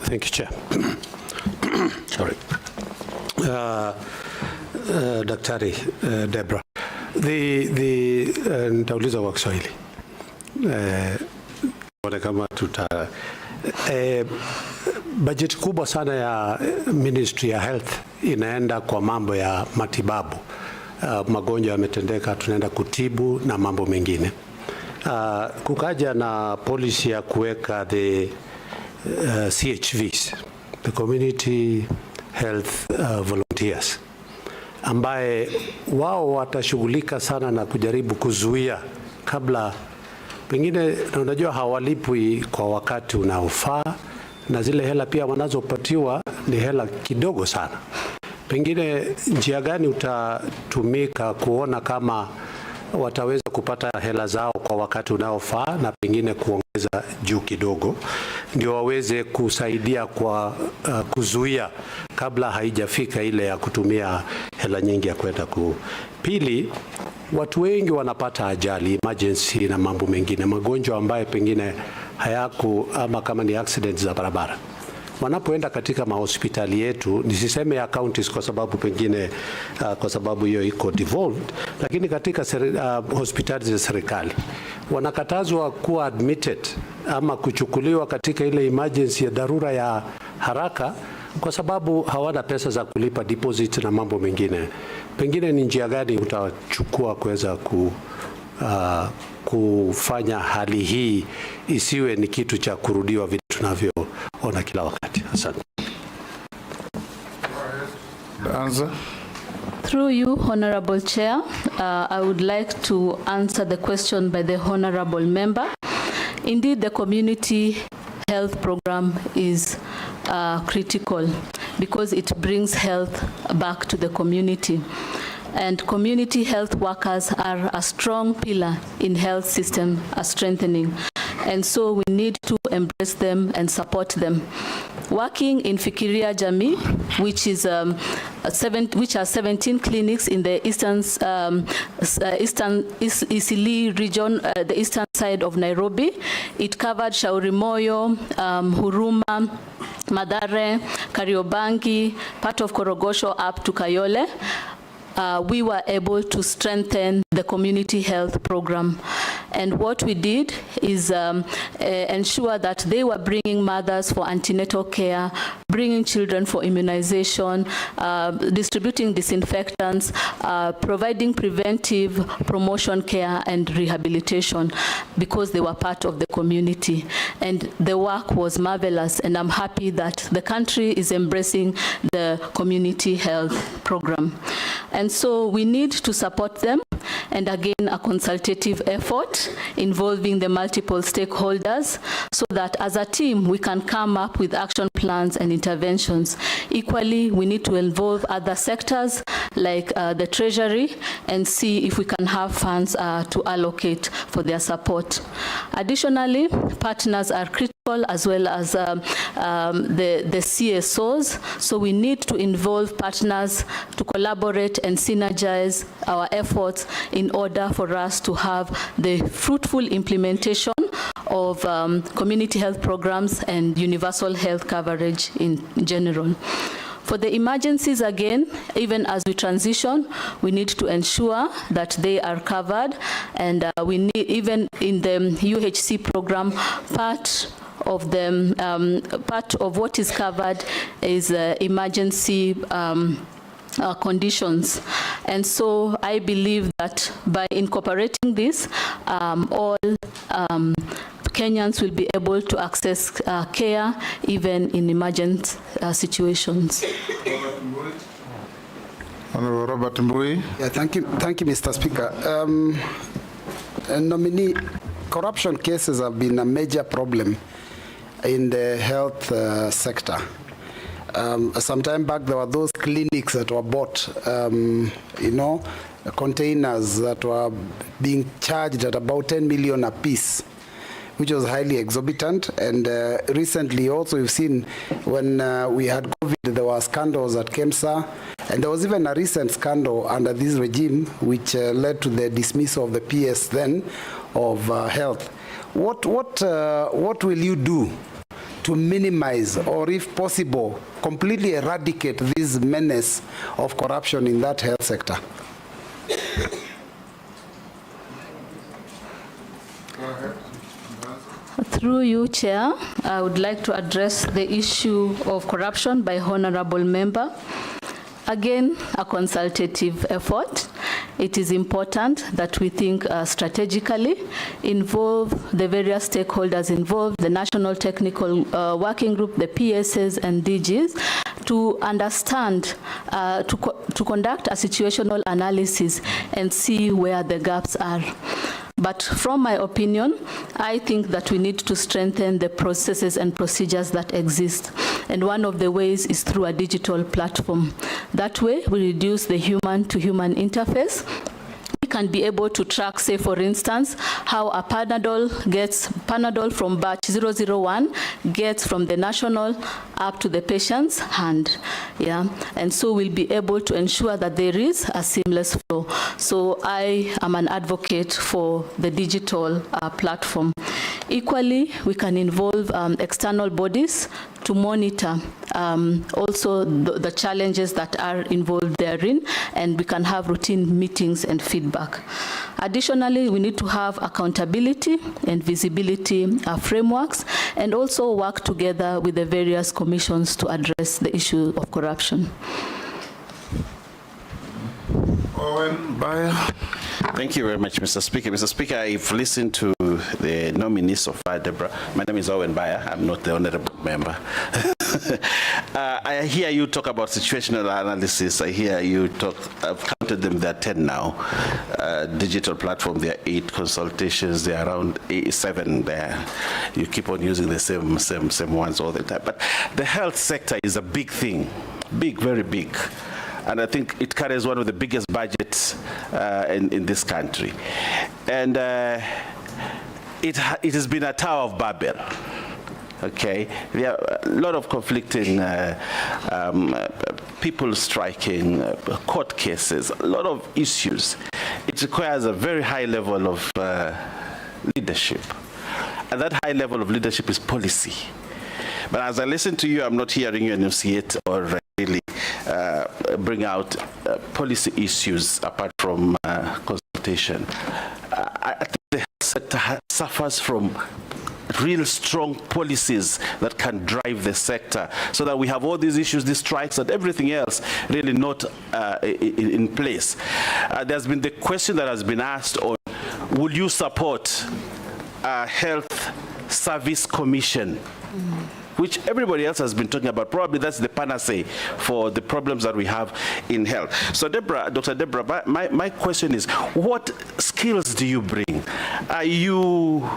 H: Thank you, Chair. Sorry. Daktari Deborah, nitauliza kwa Kiswahili kama bajeti kubwa sana ya Ministry ya Health inaenda kwa mambo ya matibabu. Magonjwa yametendeka, tunaenda kutibu na mambo mengine. Kukaja na policy ya kuweka the CHVs, the Community Health Volunteers, ambaye wao watashughulika sana na kujaribu kuzuia kabla pengine, na unajua hawalipwi kwa wakati unaofaa, na zile hela pia wanazopatiwa ni hela kidogo sana. Pengine njia gani utatumika kuona kama wataweza kupata hela zao kwa wakati unaofaa na pengine kuongeza juu kidogo ndio waweze kusaidia kwa kuzuia kabla haijafika ile ya kutumia hela nyingi ya kwenda Pili, watu wengi wanapata ajali, emergency na mambo mengine, magonjwa ambayo pengine ama kama ni accidents za barabara. Wanapoenda katika mahospitali yetu, nisiseme ya counties kwa sababu pengine kwa sababu hiyo iko devolved, lakini katika hospitali za serikali wanakatazwa kuwa admitted ama kuchukuliwa katika ile emergency ya dharura ya haraka
U: kwa sababu hawana pesa za kulipa deposit na mambo mengine. Pengine ni njia gani utachukua kuweza kufanya hali hii isiwe ni kitu cha kurudiwa vitu tunavyoona kila wakati? Asante.
A: Answer.
T: Through you, Honorable Chair, I would like to answer the question by the Honorable Member. Indeed, the community health program is critical because it brings health back to the community. And community health workers are a strong pillar in health system strengthening. And so we need to embrace them and support them. Working in Fikiria Jamii, which is which has 17 clinics in the eastern Isili region, the eastern side of Nairobi. It covered Shauri Moyo, Huruma, Mathare, Kariobangi, part of Korogosho up to Kayole. We were able to strengthen the community health program. And what we did is ensure that they were bringing mothers for antenatal care, bringing children for immunization, distributing disinfectants, providing preventive promotion care and rehabilitation because they were part of the community. And the work was marvelous, and I'm happy that the country is embracing the community health program. And so we need to support them, and again, a consultative effort involving the multiple stakeholders so that as a team we can come up with action plans and interventions. Equally, we need to involve other sectors like the Treasury and see if we can have funds to allocate for their support. Additionally, partners are critical as well as the CSOs, so we need to involve partners to collaborate and synergize our efforts in order for us to have the fruitful implementation of community health programs and universal health coverage in general. For the emergencies, again, even as we transition, we need to ensure that they are covered, and we need, even in the UHC program, part of what is covered is emergency conditions. And so I believe that by incorporating this, all Kenyans will be able to access care even in emergent situations.
A: Honorable Robert Mbui.
M: Yeah, thank you, Mr. Speaker. Nominee, corruption cases have been a major problem in the health sector. Some time back, there were those clinics that were bought, containers that were being charged at about 10 million a piece, which was highly exorbitant. And recently also we've seen when we had COVID, there were scandals at KEMSA, and there was even a recent scandal under this regime which led to the dismissal of the PS then of health. What will you do to minimize, or if possible, completely eradicate this menace of corruption in that health sector?
T: Through you, Chair, I would like to address the issue of corruption by Honorable Member. Again, a consultative effort. It is important that we think strategically, involve the various stakeholders involved, the National Technical Working Group, the PSs and DGs, to understand, to conduct a situational analysis and see where the gaps are. But from my opinion, I think that we need to strengthen the processes and procedures that exist. And one of the ways is through a digital platform. That way, we reduce the human-to-human interface. We can be able to track, say, for instance, how a Panadol from batch 001 gets from the national up to the patient's hand. Yeah, and so we'll be able to ensure that there is a seamless flow. So I am an advocate for the digital platform. Equally, we can involve external bodies to monitor also the challenges that are involved therein, and we can have routine meetings and feedback. Additionally, we need to have accountability and visibility frameworks, and also work together with the various commissions to address the issue of corruption.
N: Thank you very much, Mr. Speaker. Mr. Speaker, I've listened to the nominee so far, Deborah. My name is Owen Bayer. I'm not the honorable member. I hear you talk about situational analysis. I hear you talk, I've counted them, there are 10 now. Digital platform, there are 8 consultations, there are around 7 there. You keep on using the same ones all the time. But the health sector is a big thing, big, very big. And I think it carries one of the biggest budgets in this country. And it has been a Tower of Babel. Okay, there are a lot of conflicting people striking, court cases, a lot of issues. It requires a very high level of leadership. And that high level of leadership is policy. But as I listen to you, I'm not hearing you enunciate or really bring out policy issues apart from consultation. I think the health sector suffers from real strong policies that can drive the sector, so that we have all these issues, these strikes and everything else really not in place. There's been the question that has been asked on, will you support a health service commission? Which everybody else has been talking about. Probably that's the panacea for the problems that we have in health. So Deborah, Dr. Deborah, my question is, what skills do you bring? Are you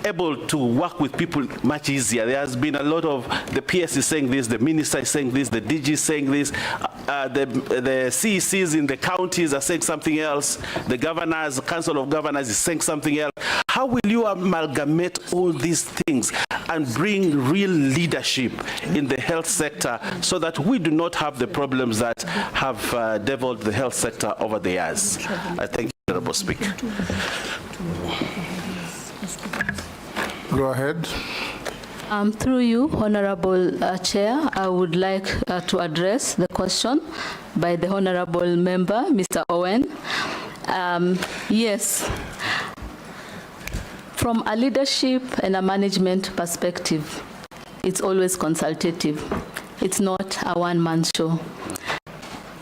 N: able to work with people much easier? There has been a lot of, the PS is saying this, the minister is saying this, the DG is saying this, the CECs in the counties are saying something else, the governors, the Council of Governors is saying something else. How will you amalgamate all these things and bring real leadership in the health sector so that we do not have the problems that have deviled the health sector over the years? I thank you, Honorable Speaker.
A: Go ahead.
T: Through you, Honorable Chair, I would like to address the question by the Honorable Member, Mr. Owen. Yes, from a leadership and a management perspective, it's always consultative. It's not a one-man show.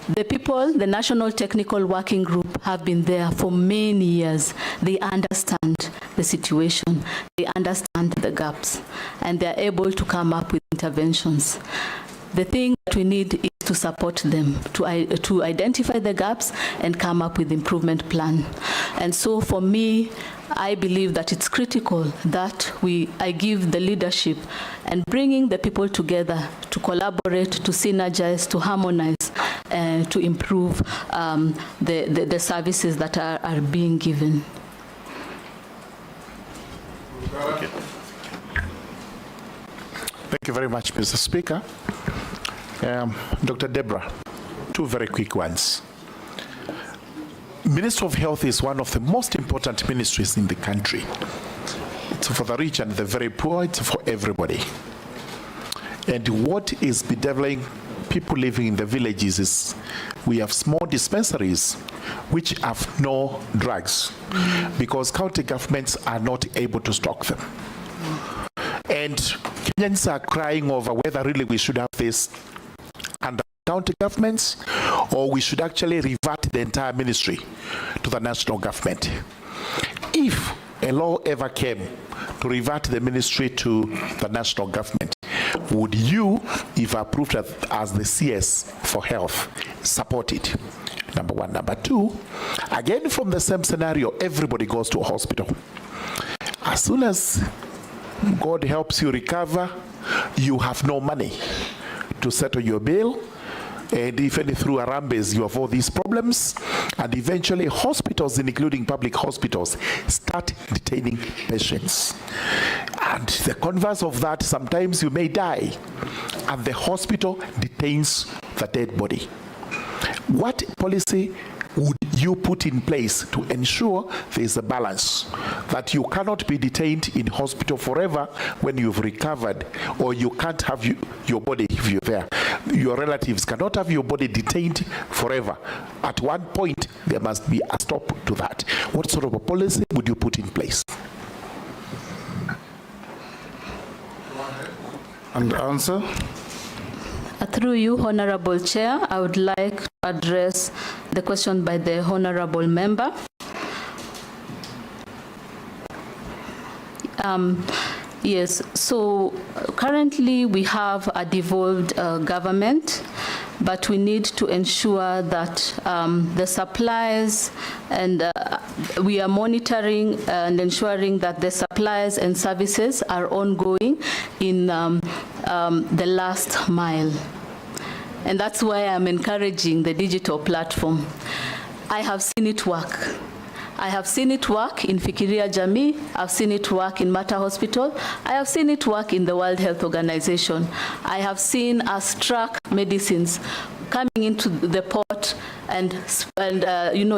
T: The people, the National Technical Working Group, have been there for many years. They understand the situation, they understand the gaps, and they're able to come up with interventions. The thing that we need is to support them, to identify the gaps and come up with improvement plan. And so for me, I believe that it's critical that I give the leadership and bringing the people together to collaborate, to synergize, to harmonize, to improve the services that are being given.
G: Thank you very much, Mr. Speaker. Dr. Deborah, 2 very quick ones. Ministry of Health is one of the most important ministries in the country. It's for the rich and the very poor, it's for everybody. And what is bedeviling people living in the villages is we have small dispensaries which have no drugs because county governments are not able to stock them. And Kenyans are crying over whether really we should have this under county governments or we should actually revert the entire ministry to the national government. If a law ever came to revert the ministry to the national government, would you, if approved as the CS for health, support it? Number 1. Number 2, again from the same scenario, everybody goes to a hospital. As soon as God helps you recover, you have no money to settle your bill, and even through Arambes you have all these problems, and eventually hospitals, including public hospitals, start detaining patients. And the converse of that, sometimes you may die and the hospital detains the dead body. What policy would you put in place to ensure there is a balance, that you cannot be detained in hospital forever when you've recovered, or you can't have your body if you're there? Your relatives cannot have your body detained forever. At one point, there must be a stop to that. What sort of a policy would you put in place?
A: And answer?
T: Through you, Honorable Chair, I would like to address the question by the Honorable Member. Yes, so currently we have a devolved government, but we need to ensure that the supplies and we are monitoring and ensuring that the supplies and services are ongoing in the last mile. And that's why I'm encouraging the digital platform. I have seen it work. I have seen it work in Fikiria Jamii, I've seen it work in Mater Hospital, I have seen it work in the World Health Organization. I have seen us track medicines coming into the port and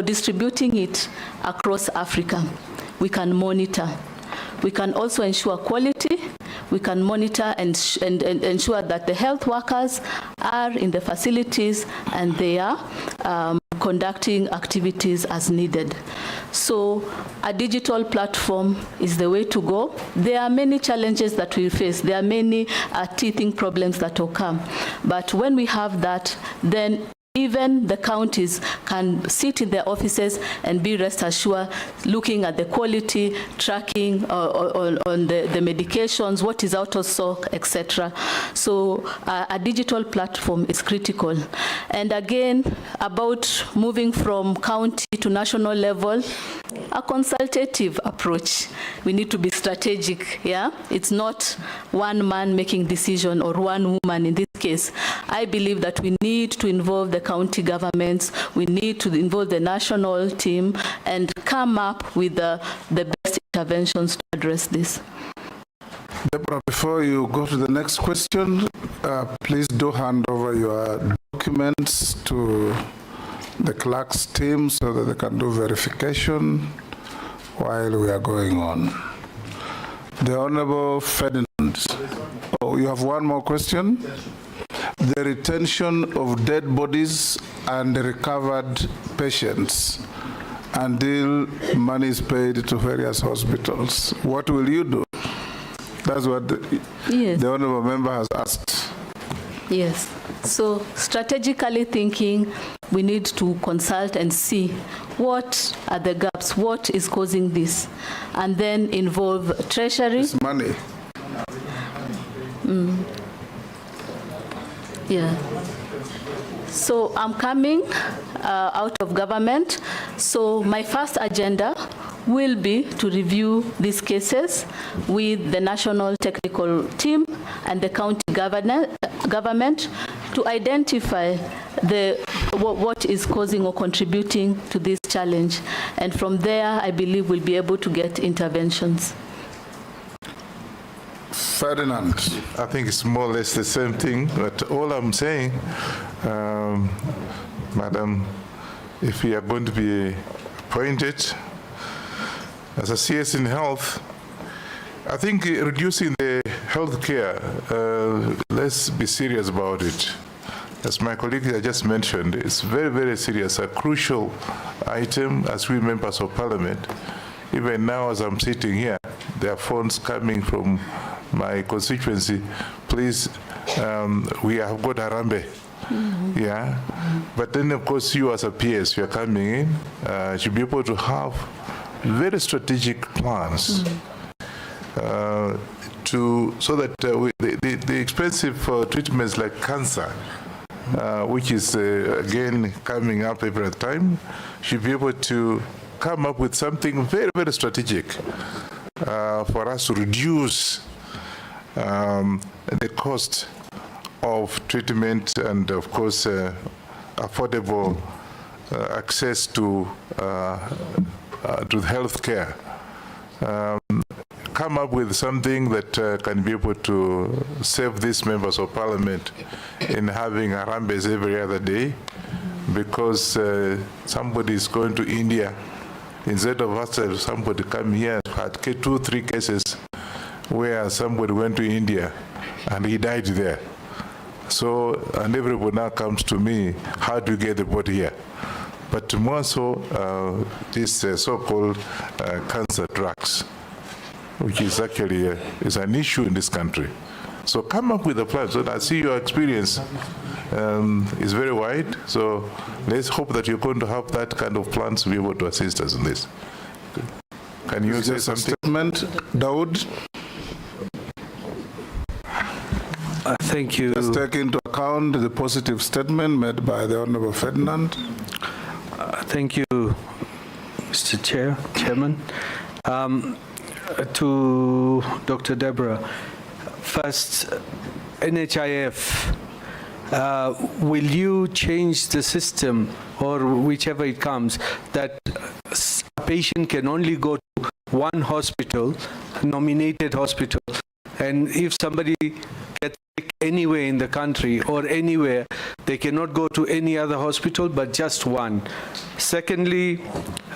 T: distributing it across Africa. We can monitor. We can also ensure quality. We can monitor and ensure that the health workers are in the facilities and they are conducting activities as needed. So a digital platform is the way to go. There are many challenges that we face. There are many teething problems that will come. But when we have that, then even the counties can sit in their offices and be rest assured, looking at the quality, tracking on the medications, what is out of stock, etc. So a digital platform is critical. And again, about moving from county to national level, a consultative approach. We need to be strategic, yeah? It's not one man making decision or one woman in this case. I believe that we need to involve the county governments, we need to involve the national team and come up with the best interventions to address this.
A: Deborah, before you go to the next question, please do hand over your documents to the clerk's team so that they can do verification while we are going on. The Honorable Ferdinand. Oh, you have one more question? The retention of dead bodies and recovered patients until money is paid to various hospitals. What will you do? That's what the Honorable Member has asked.
T: Yes. So strategically thinking, we need to consult and see what are the gaps, what is causing this, and then involve Treasury.
A: It's money.
T: Yeah. So I'm coming out of government. So my first agenda will be to review these cases with the national technical team and the county government to identify what is causing or contributing to this challenge. And from there, I believe we'll be able to get interventions.
A: Ferdinand.
B: I think it's more or less the same thing, but all I'm saying, Madam, if we are going to be appointed as a CS in health, I think reducing the health care, let's be serious about it. As my colleague just mentioned, it's very, very serious, a crucial item as we members of parliament. Even now as I'm sitting here, there are phones coming from my constituency. Please, we have got Harambe. Yeah, but then of course you as a PS, you are coming in, should be able to have very strategic plans so that the expensive treatments like cancer, which is again coming up every time, should be able to come up with something very, very strategic for us to reduce the cost of treatment and, of course, affordable access to health care. Come up with something that can be able to save these members of parliament in having Harambes every other day, because somebody is going to India. Instead of us, somebody come here and had 2-3 cases where somebody went to India and he died there. So, and everybody now comes to me, how do you get the body here? But more so, this so-called cancer drugs, which is actually is an issue in this country. So come up with a plan. So I see your experience is very wide. So let's hope that you're going to have that kind of plans to be able to assist us in this. Can you say something?
A: Statement, Dawood.
F: Thank you.
A: Let's take into account the positive statement made by the Honorable Ferdinand.
F: Thank you, Mr. Chairman. To Dr. Deborah, first, NHIF, will you change the system, or whichever it comes, that a patient can only go to one hospital, nominated hospital, and if somebody gets sick anywhere in the country or anywhere, they cannot go to any other hospital but just one? Secondly,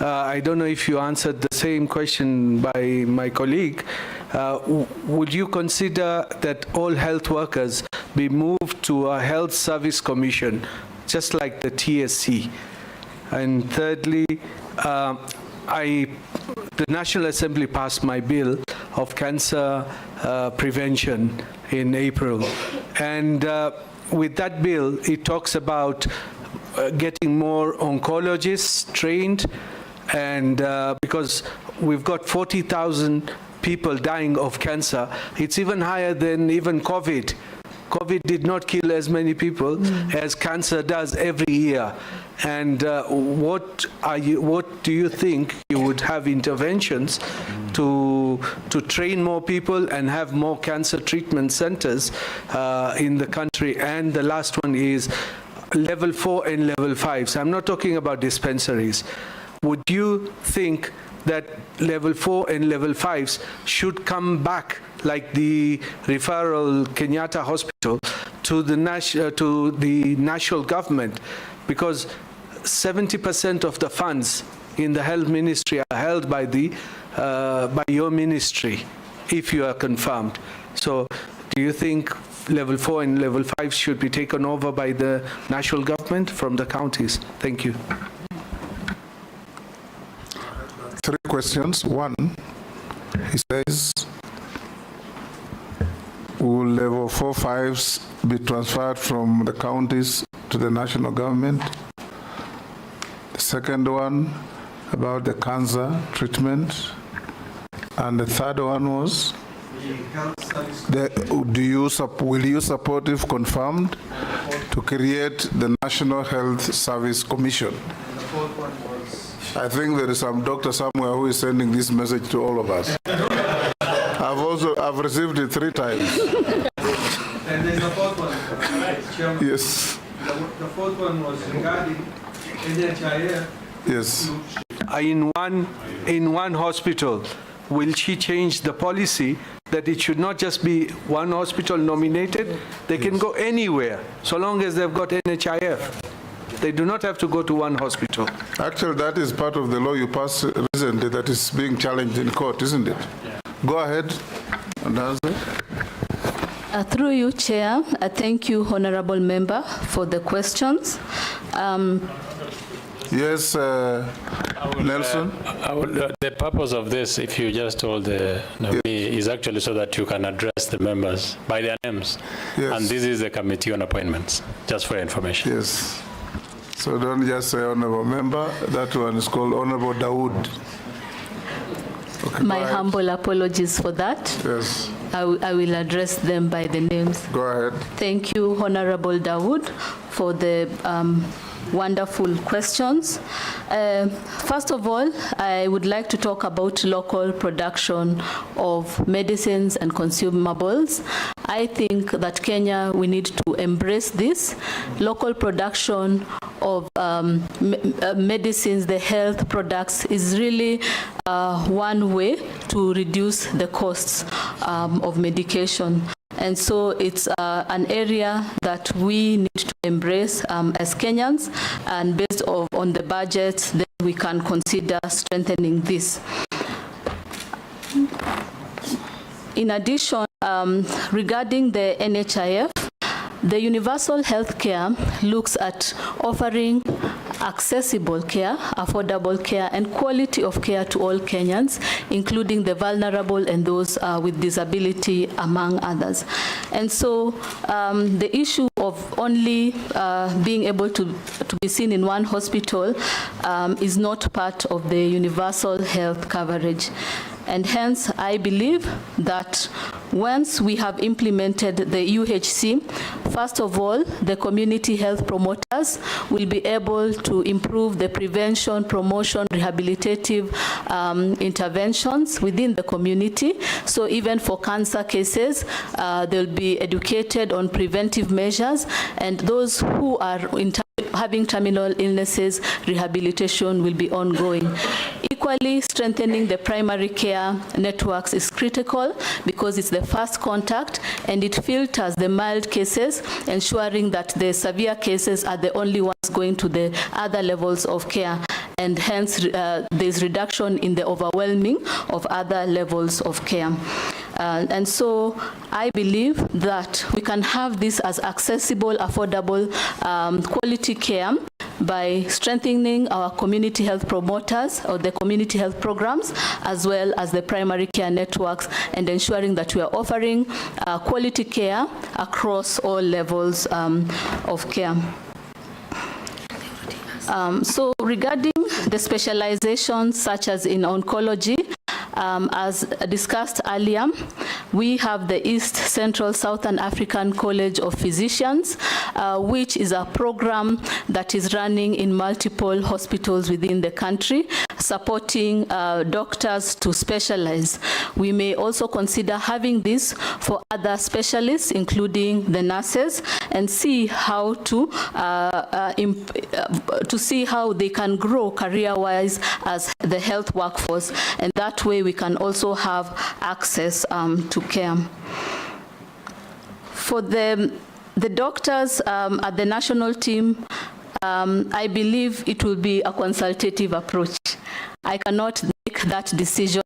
F: I don't know if you answered the same question by my colleague, would you consider that all health workers be moved to a health service commission, just like the TSC? And thirdly, the National Assembly passed my bill of cancer prevention in April. And with that bill, it talks about getting more oncologists trained, and because we've got 40,000 people dying of cancer, it's even higher than even COVID. COVID did not kill as many people as cancer does every year. And what do you think you would have interventions to train more people and have more cancer treatment centers in the country? And the last one is level 4 and level 5. So I'm not talking about dispensaries. Would you think that level 4 and level 5s should come back, like the referral Kenyatta Hospital, to the national government? Because 70% of the funds in the health ministry are held by by your ministry, if you are confirmed. So do you think level 4 and level 5 should be taken over by the national government from the counties? Thank you.
A: 3 questions. 1, he says, will level 4, 5s be transferred from the counties to the national government? The second one about the cancer treatment. And the third one was, will you support, if confirmed, to create the National Health Service Commission? I think there is some doctor somewhere who is sending this message to all of us. I've received it 3 times.
F: And there's a fourth one. Chairman.
A: Yes.
F: The fourth one was regarding NHIF.
A: Yes.
F: In one hospital, will she change the policy that it should not just be one hospital nominated? They can go anywhere, so long as they've got NHIF. They do not have to go to one hospital.
A: Actually, that is part of the law you passed recently that is being challenged in court, isn't it? Yeah. Go ahead and answer.
T: Through you, Chair, thank you, Honorable Member, for the questions.
A: Yes, Nelson?
K: The purpose of this, if you just told the nominee, is actually so that you can address the members by their names.
A: Yes.
K: And this is the Committee on Appointments, just for your information.
A: Yes. So don't just say Honorable Member. That one is called Honorable Dawood. Okay,
T: my humble apologies for that.
A: Yes.
T: I will address them by the names.
A: Go ahead.
T: Thank you, Honorable Dawood, for the wonderful questions. First of all, I would like to talk about local production of medicines and consumables. I think that Kenya, we need to embrace this. Local production of medicines, the health products, is really one way to reduce the costs of medication. And so it's an area that we need to embrace as Kenyans, and based on the budget, then we can consider strengthening this. In addition, regarding the NHIF, The universal health care looks at offering accessible care, affordable care, and quality of care to all Kenyans, including the vulnerable and those with disability, among others. And so the issue of only being able to be seen in one hospital is not part of the universal health coverage. And hence, I believe that once we have implemented the UHC, first of all, the community health promoters will be able to improve the prevention, promotion, rehabilitative interventions within the community. So even for cancer cases, they'll be educated on preventive measures, and those who are having terminal illnesses, rehabilitation will be ongoing. Equally, strengthening the primary care networks is critical because it's the first contact and it filters the mild cases, ensuring that the severe cases are the only ones going to the other levels of care, and hence there's reduction in the overwhelming of other levels of care. And so I believe that we can have this as accessible, affordable, quality care by strengthening our community health promoters or the community health programs, as well as the primary care networks, and ensuring that we are offering quality care across all levels of care. So regarding the specializations such as in oncology, as discussed earlier, we have the East Central Southern African College of Physicians, which is a program that is running in multiple hospitals within the country, supporting doctors to specialize. We may also consider having this for other specialists, including the nurses, and see how to see how they can grow career-wise as the health workforce, and that way we can also have access to care. For the doctors at the national team, I believe it will be a consultative approach. I cannot make that decision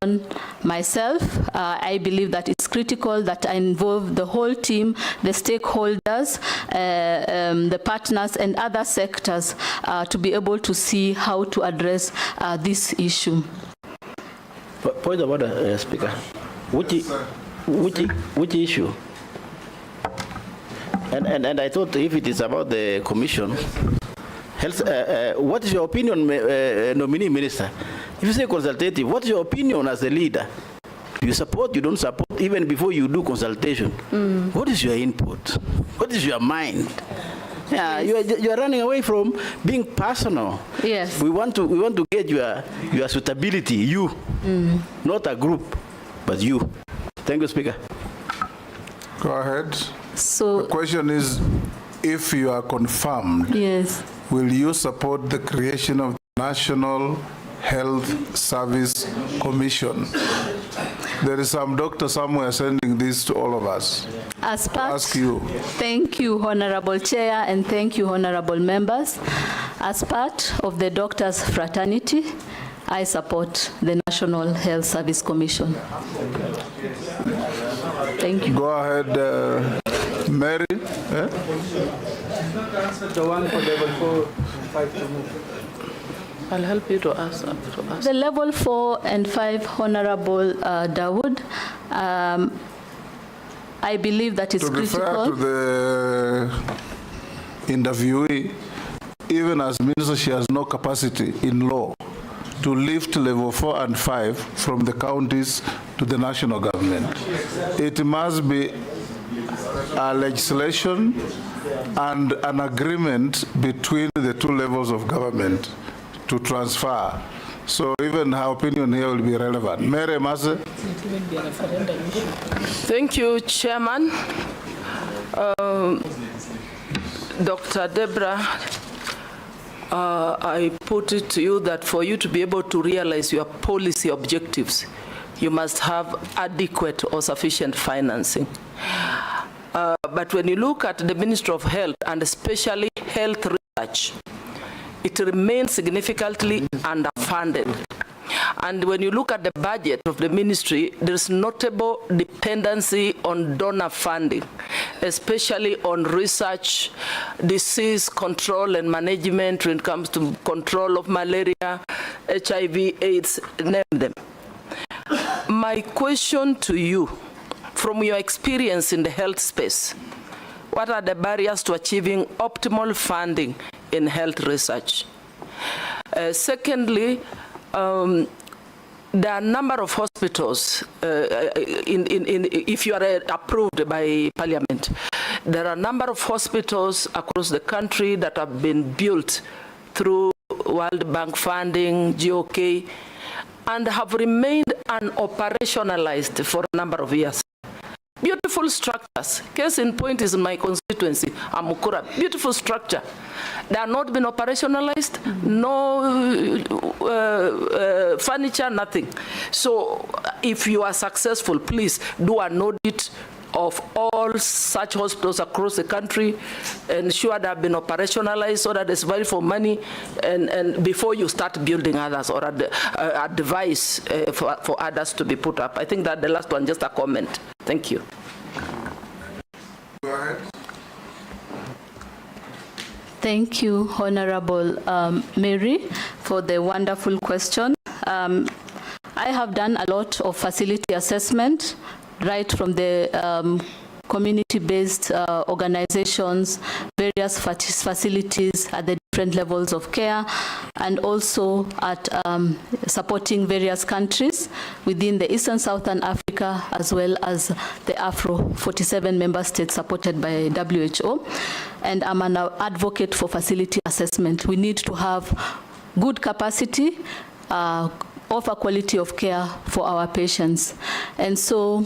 T: myself. I believe that it's critical that I involve the whole team, the stakeholders, the partners, and other sectors to be able to see how to address this issue.
C: Point of order, Speaker. Which issue? And I thought if it is about the commission, health, what is your opinion, nominee minister? If you say consultative, what is your opinion as a leader? You support, you don't support, even before you do consultation. What is your input? What is your mind? Yeah, you are running away from being personal.
T: Yes.
C: We want to get your suitability, you, not a group, but you. Thank you, Speaker.
A: Go ahead.
T: So
A: the question is, if you are confirmed,
T: yes,
A: will you support the creation of the National Health Service Commission? There is some doctor somewhere sending this to all of us.
T: As part,
A: ask you.
T: Thank you, Honorable Chair, and thank you, honorable members. As part of the doctors' fraternity, I support the National Health Service Commission. Thank you.
A: Go ahead, Mary.
F: The one for level 4 and 5 to move.
O: I'll help you to ask.
T: The level 4 and 5, Honorable Dawood, I believe that is critical.
A: To refer to the interviewee, even as minister, she has no capacity in law to lift level 4 and 5 from the counties to the national government. It must be a legislation and an agreement between the two levels of government to transfer. So even her opinion here will be relevant. Mary Mase.
O: Thank you, Chairman. Dr. Deborah, I put it to you that for you to be able to realize your policy objectives, you must have adequate or sufficient financing. But when you look at the Ministry of Health, and especially health research, it remains significantly underfunded. And when you look at the budget of the ministry, there's notable dependency on donor funding, especially on research, disease control and management when it comes to control of malaria, HIV, AIDS, name them. My question to you, from your experience in the health space, what are the barriers to achieving optimal funding in health research? Secondly, there are a number of hospitals, if you are approved by Parliament, there are a number of hospitals across the country that have been built through World Bank funding, GOK, and have remained unoperationalized for a number of years. Beautiful structures. Case in point is in my constituency, Amukura. Beautiful structure. They are not been operationalized, no furniture, nothing. So if you are successful, please do an audit of all such hospitals across the country, ensure they have been operationalized so that there's value for money, and before you start building others, or advise for others to be put up. I think that the last one, just a comment. Thank you.
A: Go ahead.
T: Thank you, Honorable Mary, for the wonderful question. I have done a lot of facility assessment, right from the community-based organizations, various facilities at the different levels of care, and also at supporting various countries within the Eastern Southern Africa, as well as the Afro 47 member states supported by WHO. And I'm an advocate for facility assessment. We need to have good capacity, offer quality of care for our patients. And so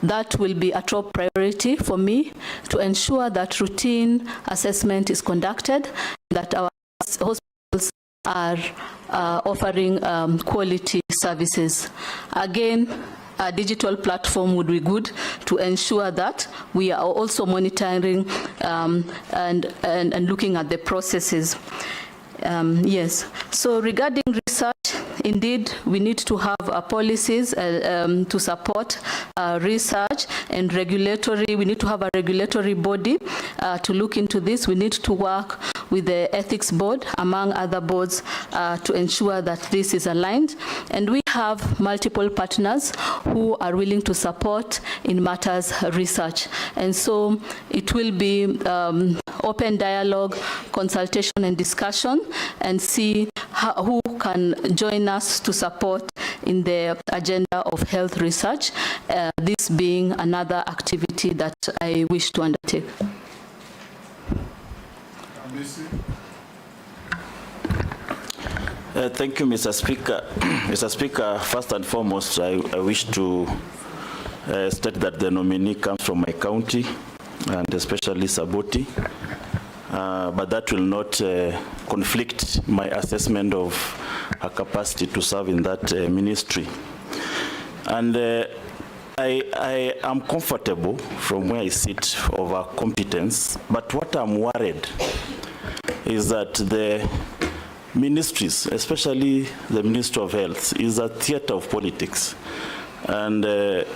T: that will be a top priority for me, to ensure that routine assessment is conducted, that our hospitals are offering quality services. Again, a digital platform would be good to ensure that we are also monitoring and looking at the processes. Yes, so regarding research, indeed, we need to have policies to support research and regulatory. We need to have a regulatory body to look into this. We need to work with the ethics board, among other boards, to ensure that this is aligned. And we have multiple partners who are willing to support in matters research. And so it will be open dialogue, consultation and discussion, and see who can join us to support in the agenda of health research, this being another activity that I wish to undertake.
C: Thank you, Mr. Speaker. Mr. Speaker, first and foremost, I wish to state that the nominee comes from my county, and especially Saboti. But that will not conflict my assessment of her capacity to serve in that ministry. And I am comfortable from where I sit of her competence, but what I'm worried is that the ministries, especially the Ministry of Health, is a theater of politics. And,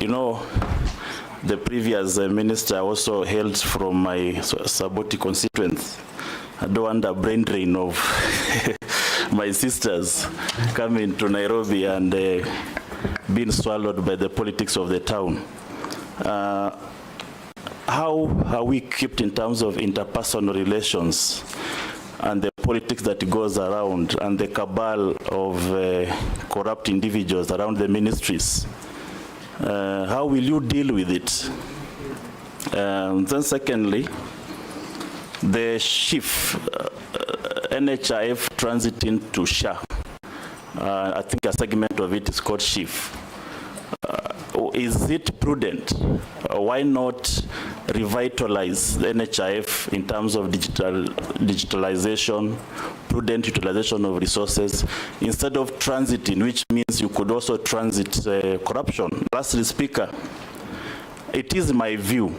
C: you know, the previous minister also hailed from my Saboti constituents. I don't want a brain drain of my sisters coming to Nairobi and being swallowed by the politics of the town. How are we kept in terms of interpersonal relations and the politics that goes around and the cabal of corrupt individuals around the ministries? How will you deal with it? Then secondly, the shift, NHIF transiting to SHA. I think a segment of it is called SHIF. Is it prudent? Why not revitalize the NHIF in terms of digitalization, prudent utilization of resources, instead of transiting, which means you could also transit corruption? Lastly, Speaker, it is my view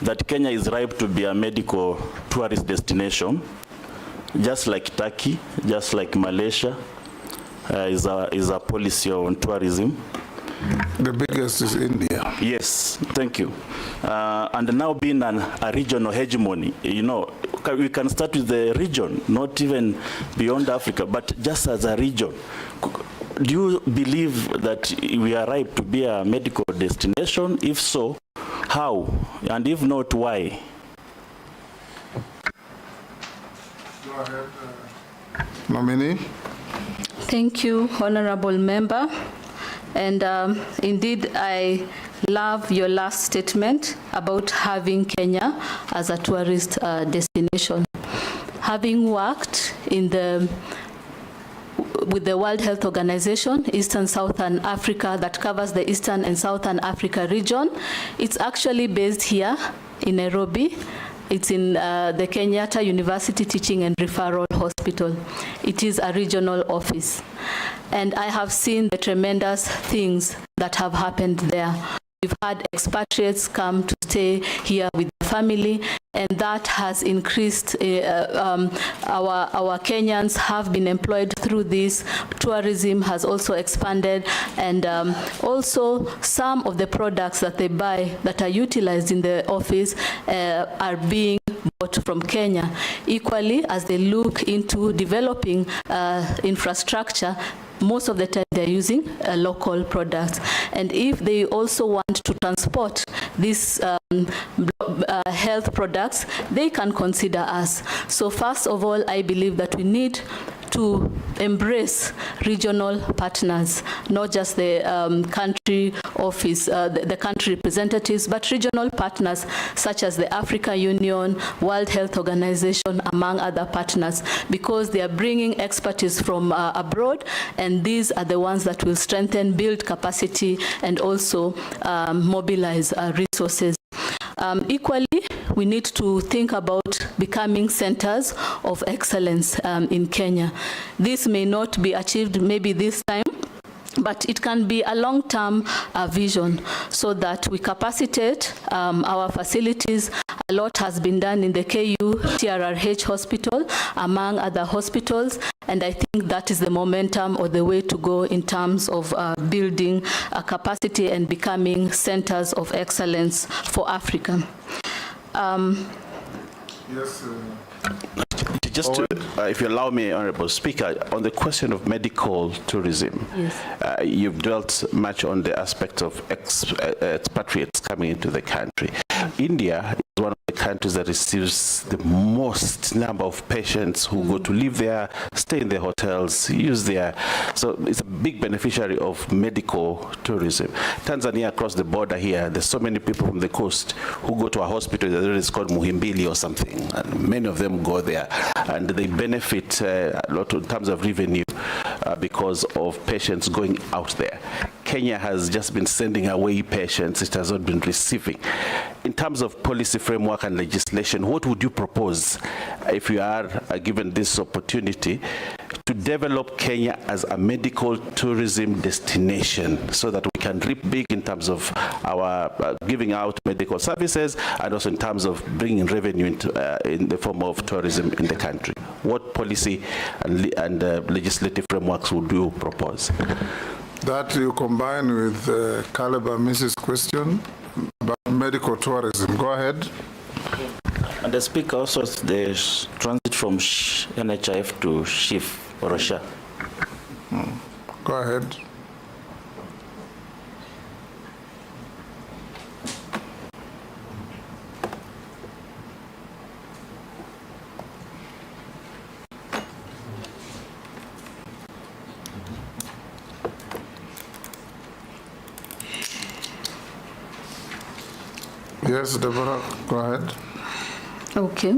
C: that Kenya is ripe to be a medical tourist destination, just like Turkey, just like Malaysia,
N: is a policy on tourism.
A: The biggest is India.
N: Yes, thank you. And now being a regional hegemony, you know, we can start with the region, not even beyond Africa, but just as a region. Do you believe that we are ripe to be a medical destination? If so, how? And if not, why?
A: Go ahead, nominee.
T: Thank you, Honorable Member. And indeed, I love your last statement about having Kenya as a tourist destination. Having worked with the World Health Organization, Eastern Southern Africa, that covers the Eastern and Southern Africa region, it's actually based here in Nairobi. It's in the Kenyatta University Teaching and Referral Hospital. It is a regional office. And I have seen the tremendous things that have happened there. We've had expatriates come to stay here with the family, and that has increased. Our Kenyans have been employed through this. Tourism has also expanded, and also some of the products that they buy that are utilized in the office are being bought from Kenya. Equally, as they look into developing infrastructure, most of the time they're using local products. And if they also want to transport these health products, they can consider us. So first of all, I believe that we need to embrace regional partners, not just the country office, the country representatives, but regional partners such as the African Union, World Health Organization, among other partners, because they are bringing expertise from abroad, and these are the ones that will strengthen, build capacity, and also mobilize resources. Equally, we need to think about becoming centers of excellence in Kenya. This may not be achieved maybe this time, but it can be a long-term vision so that we capacitate our facilities. A lot has been done in the KU TRRH hospital, among other hospitals, and I think that is the momentum or the way to go in terms of building a capacity and becoming centers of excellence for Africa.
A: Yes.
N: Just to, if you allow me, Honorable Speaker, on the question of medical tourism,
T: yes.
N: You've dwelt much on the aspect of expatriates coming into the country. India is one of the countries that receives the most number of patients who go to live there, stay in their hotels, use their, so it's a big beneficiary of medical tourism. Tanzania, across the border here, there's so many people from the coast who go to a hospital that is called Muhimbili or something, and many of them go there, and they benefit a lot in terms of revenue because of patients going out there. Kenya has just been sending away patients, it has not been receiving. In terms of policy framework and legislation, what would you propose if you are given this opportunity to develop Kenya as a medical tourism destination so that we can reap big in terms of our giving out medical services and also in terms of bringing revenue into, in the form of tourism in the country? What policy and legislative frameworks would you propose?
A: That you combine with Caleb and Mrs. question about medical tourism. Go ahead.
C: And the Speaker, also the transit from NHIF to SHIF or Russia.
A: Go ahead. Yes, Deborah, go ahead.
T: Okay.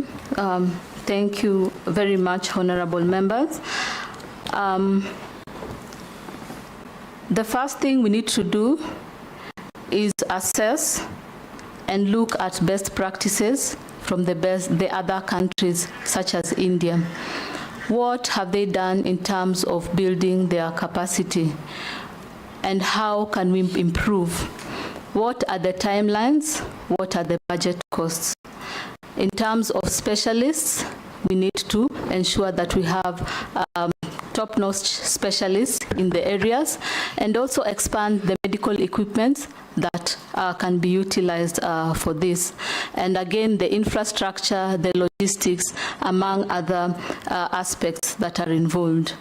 T: Thank you very much, honorable members. The first thing we need to do is assess and look at best practices from the other countries, such as India. What have they done in terms of building their capacity? And how can we improve? What are the timelines? What are the budget costs? In terms of specialists, we need to ensure that we have top-notch specialists in the areas, and also expand the medical equipment that can be utilized for this. And again, the infrastructure, the logistics, among other aspects that are involved.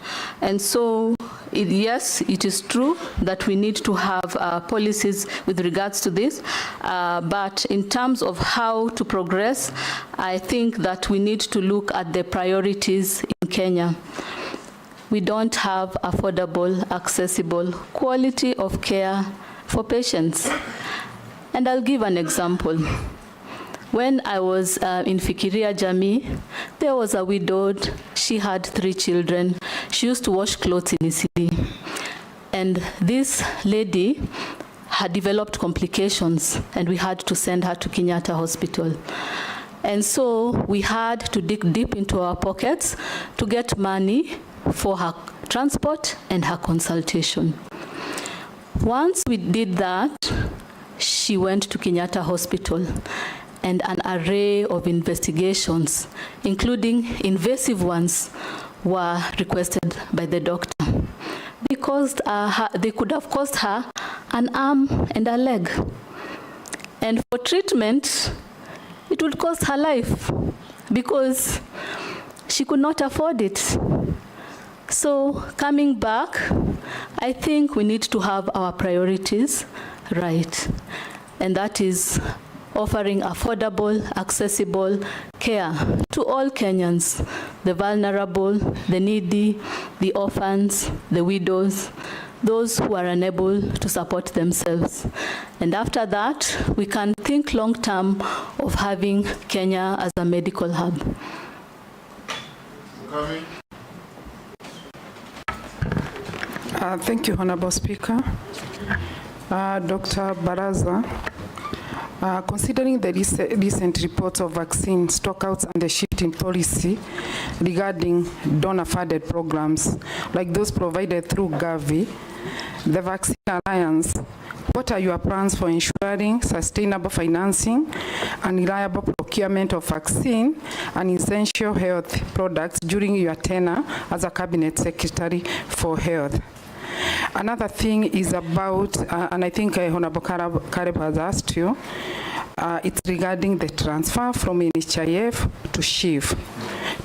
T: And so, yes, it is true that we need to have policies with regards to this, but in terms of how to progress, I think that we need to look at the priorities in Kenya. We don't have affordable, accessible, quality of care for patients. And I'll give an example. When I was in Fikiria Jamii, there was a widowed, she had 3 children. She used to wash clothes in Isili. And this lady had developed complications, and we had to send her to Kenyatta Hospital. And so we had to dig deep into our pockets to get money for her transport and her consultation. Once we did that, she went to Kenyatta Hospital, and an array of investigations, including invasive ones, were requested by the doctor because they could have cost her an arm and a leg. And for treatment, it would cost her life because she could not afford it. So coming back, I think we need to have our priorities right. And that is offering affordable, accessible care to all Kenyans, the vulnerable, the needy, the orphans, the widows, those who are unable to support themselves. And after that, we can think long-term of having Kenya as a medical hub.
P: Thank you, Honorable Speaker. Dr. Baraza, considering the recent reports of vaccine stockouts and the shift in policy regarding donor-funded programs, like those provided through Gavi, the Vaccine Alliance, what are your plans for ensuring sustainable financing and reliable procurement of vaccine and essential health products during your tenure as a Cabinet Secretary for Health? Another thing is about, and I think Honorable Kareb has asked you, it's regarding the transfer from NHIF to SHIF.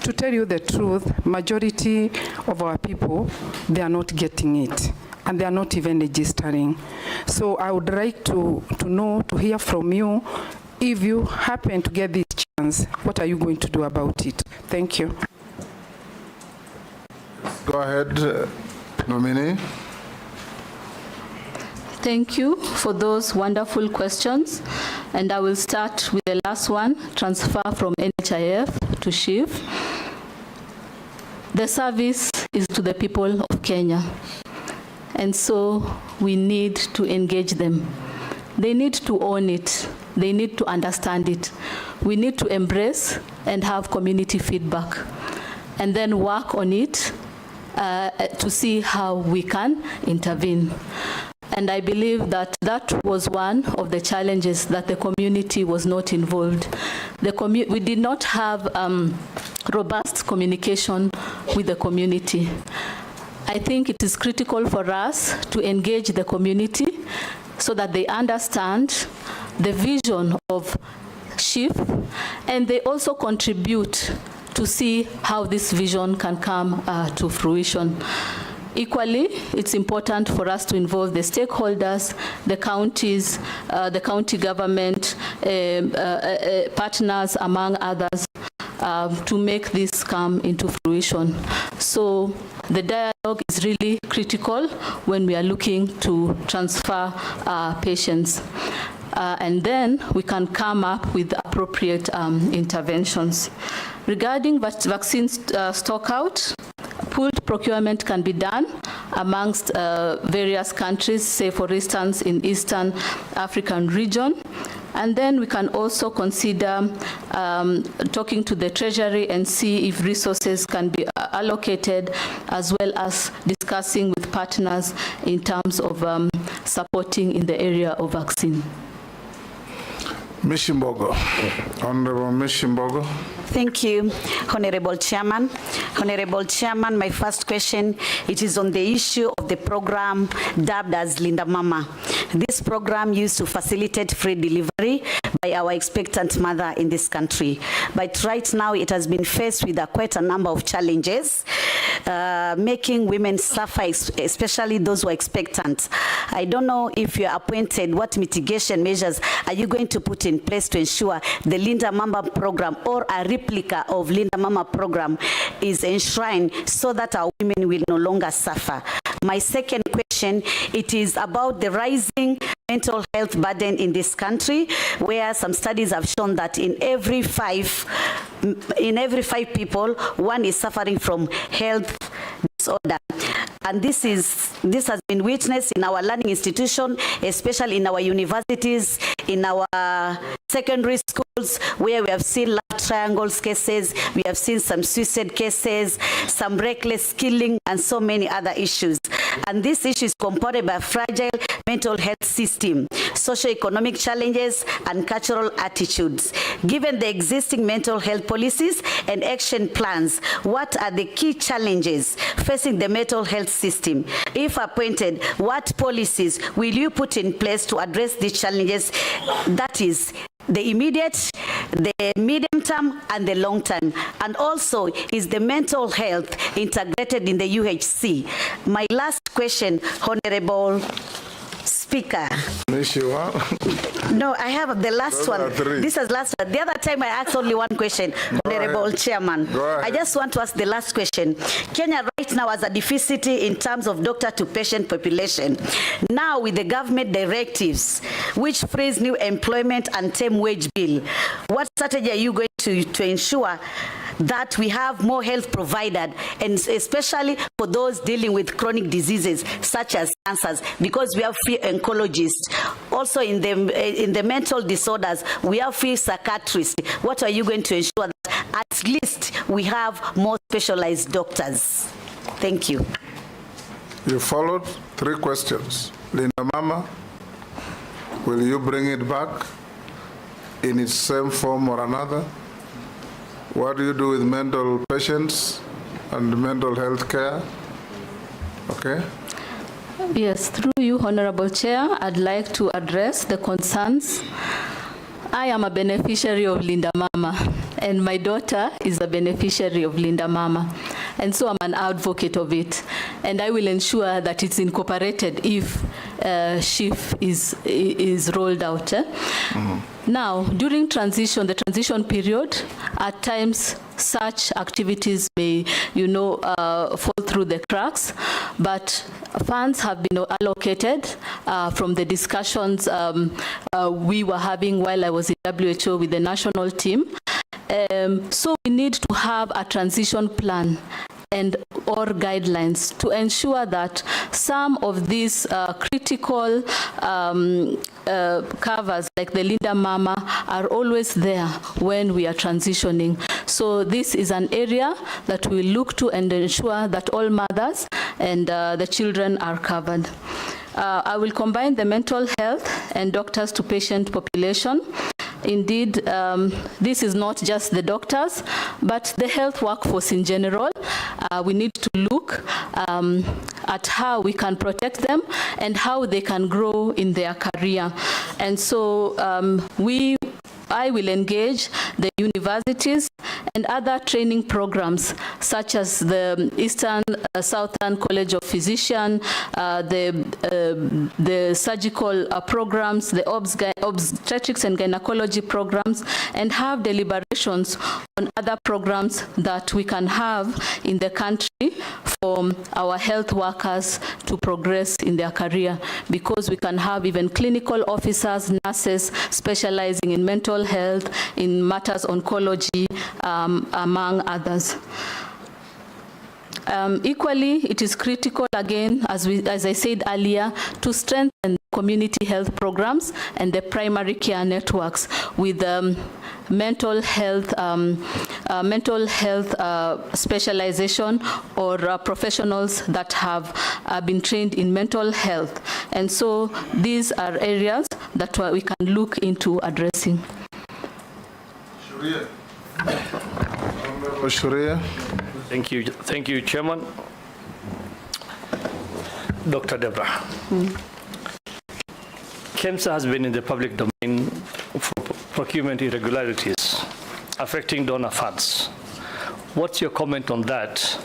P: To tell you the truth, majority of our people, they are not getting it, and they are not even registering. So I would like to hear from you, if you happen to get this chance, what are you going to do about it? Thank you.
A: Go ahead, Nominee.
T: Thank you for those wonderful questions. And I will start with the last one, transfer from NHIF to SHIF. The service is to the people of Kenya. And so we need to engage them. They need to own it. They need to understand it. We need to embrace and have community feedback, and then work on it to see how we can intervene. And I believe that that was one of the challenges, that the community was not involved. We did not have robust communication with the community. I think it is critical for us to engage the community so that they understand the vision of SHIF, and they also contribute to see how this vision can come to fruition. Equally, it's important for us to involve the stakeholders, the counties, the county government, partners, among others, to make this come into fruition. So the dialogue is really critical when we are looking to transfer patients. And then we can come up with appropriate interventions. Regarding vaccine stockout, pooled procurement can be done amongst various countries, say for instance in Eastern African region. And then we can also consider talking to the Treasury and see if resources can be allocated, as well as discussing with partners in terms of supporting in the area of vaccine.
A: Mishimbogo. Honorable Mishimbogo.
Q: Thank you, Honorable Chairman. Honorable Chairman, my first question, it is on the issue of the program dubbed as Linda Mama. This program used to facilitate free delivery by our expectant mother in this country. But right now it has been faced with quite a number of challenges, making women suffer, especially those who are expectant. I don't know if you are appointed, what mitigation measures are you going to put in place to ensure the Linda Mama program or a replica of Linda Mama program is enshrined so that our women will no longer suffer? My second question, it is about the rising mental health burden in this country, where some studies have shown that in every five people, one is suffering from health disorder. And this has been witnessed in our learning institution, especially in our universities, in our secondary schools, where we have seen love triangles cases, we have seen some suicide cases, some reckless killing, and so many other issues. And this issue is compounded by a fragile mental health system, socio-economic challenges, and cultural attitudes. Given the existing mental health policies and action plans, what are the key challenges facing the mental health system? If appointed, what policies will you put in place to address these challenges? That is the immediate, the medium term, and the long term. And also, is the mental health integrated in the UHC? My last question, Honorable Speaker. No, I have the last one. This is last one. The other time I asked only one question, Honorable Chairman. I just want to ask the last question. Kenya right now has a deficit in terms of doctor to patient population. Now with the government directives, which frees new employment and term wage bill, what strategy are you going to ensure that we have more health provided, and especially for those dealing with chronic diseases such as cancers, because we have free oncologists. Also in the mental disorders, we have free psychiatrists. What are you going to ensure that at least we have more specialized doctors? Thank you.
A: You followed 3 questions. Linda Mama, will you bring it back in its same form or another? What do you do with mental patients and mental health care? Okay.
T: Yes, through you, Honorable Chair, I'd like to address the concerns. I am a beneficiary of Linda Mama, and my daughter is a beneficiary of Linda Mama. And so I'm an advocate of it. And I will ensure that it's incorporated if SHIF is rolled out. Now, during the transition period, at times such activities may, fall through the cracks, but funds have been allocated from the discussions we were having while I was in WHO with the national team. So we need to have a transition plan or guidelines to ensure that some of these critical covers like the Linda Mama are always there when we are transitioning. So this is an area that we look to and ensure that all mothers and the children are covered. I will combine the mental health and doctors to patient population. Indeed, this is not just the doctors, but the health workforce in general. We need to look at how we can protect them and how they can grow in their career. And so I will engage the universities and other training programs such as the Eastern Southern College of Physicians, the surgical programs, the obstetrics and gynecology programs, and have deliberations on other programs that we can have in the country for our health workers to progress in their career, because we can have even clinical officers, nurses specializing in mental health, in matters oncology, among others. Equally, it is critical, again, as I said earlier, to strengthen community health programs and the primary care networks with mental health specialization or professionals that have been trained in mental health. And so these are areas that we can look into addressing.
A: Sharia.
R: Thank you, Chairman. Dr. Deborah. KEMSA has been in the public domain for procurement irregularities affecting donor funds. What's your comment on that?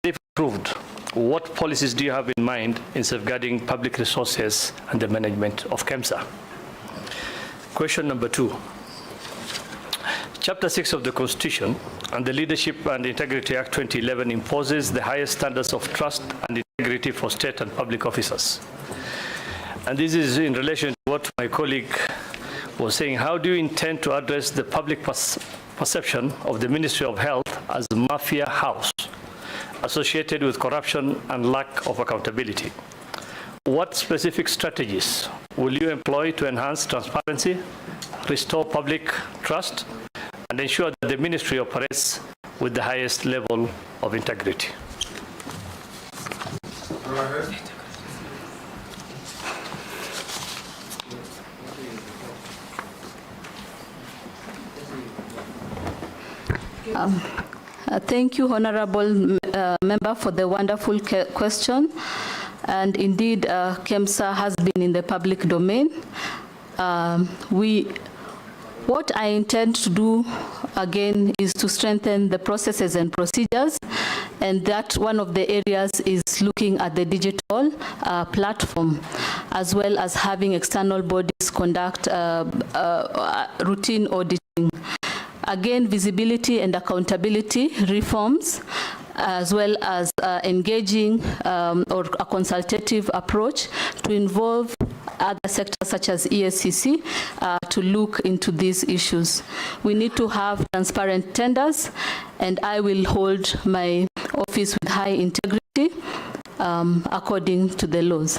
R: If approved, what policies do you have in mind in safeguarding public resources and the management of KEMSA? Question number 2. Chapter 6 of the Constitution and the Leadership and Integrity Act 2011 imposes the highest standards of trust and integrity for state and public officers. And this is in relation to what my colleague was saying. How do you intend to address the public perception of the Ministry of Health as a mafia house associated with corruption and lack of accountability? What specific strategies will you employ to enhance transparency, restore public trust, and ensure that the ministry operates with the highest level of integrity?
A: Go ahead.
T: Thank you, Honorable Member, for the wonderful question. And indeed, KEMSA has been in the public domain. What I intend to do, again, is to strengthen the processes and procedures, and that one of the areas is looking at the digital platform, as well as having external bodies conduct routine auditing. Again, visibility and accountability reforms, as well as engaging or a consultative approach to involve other sectors such as ESCC to look into these issues. We need to have transparent tenders, and I will hold my office with high integrity according to the laws.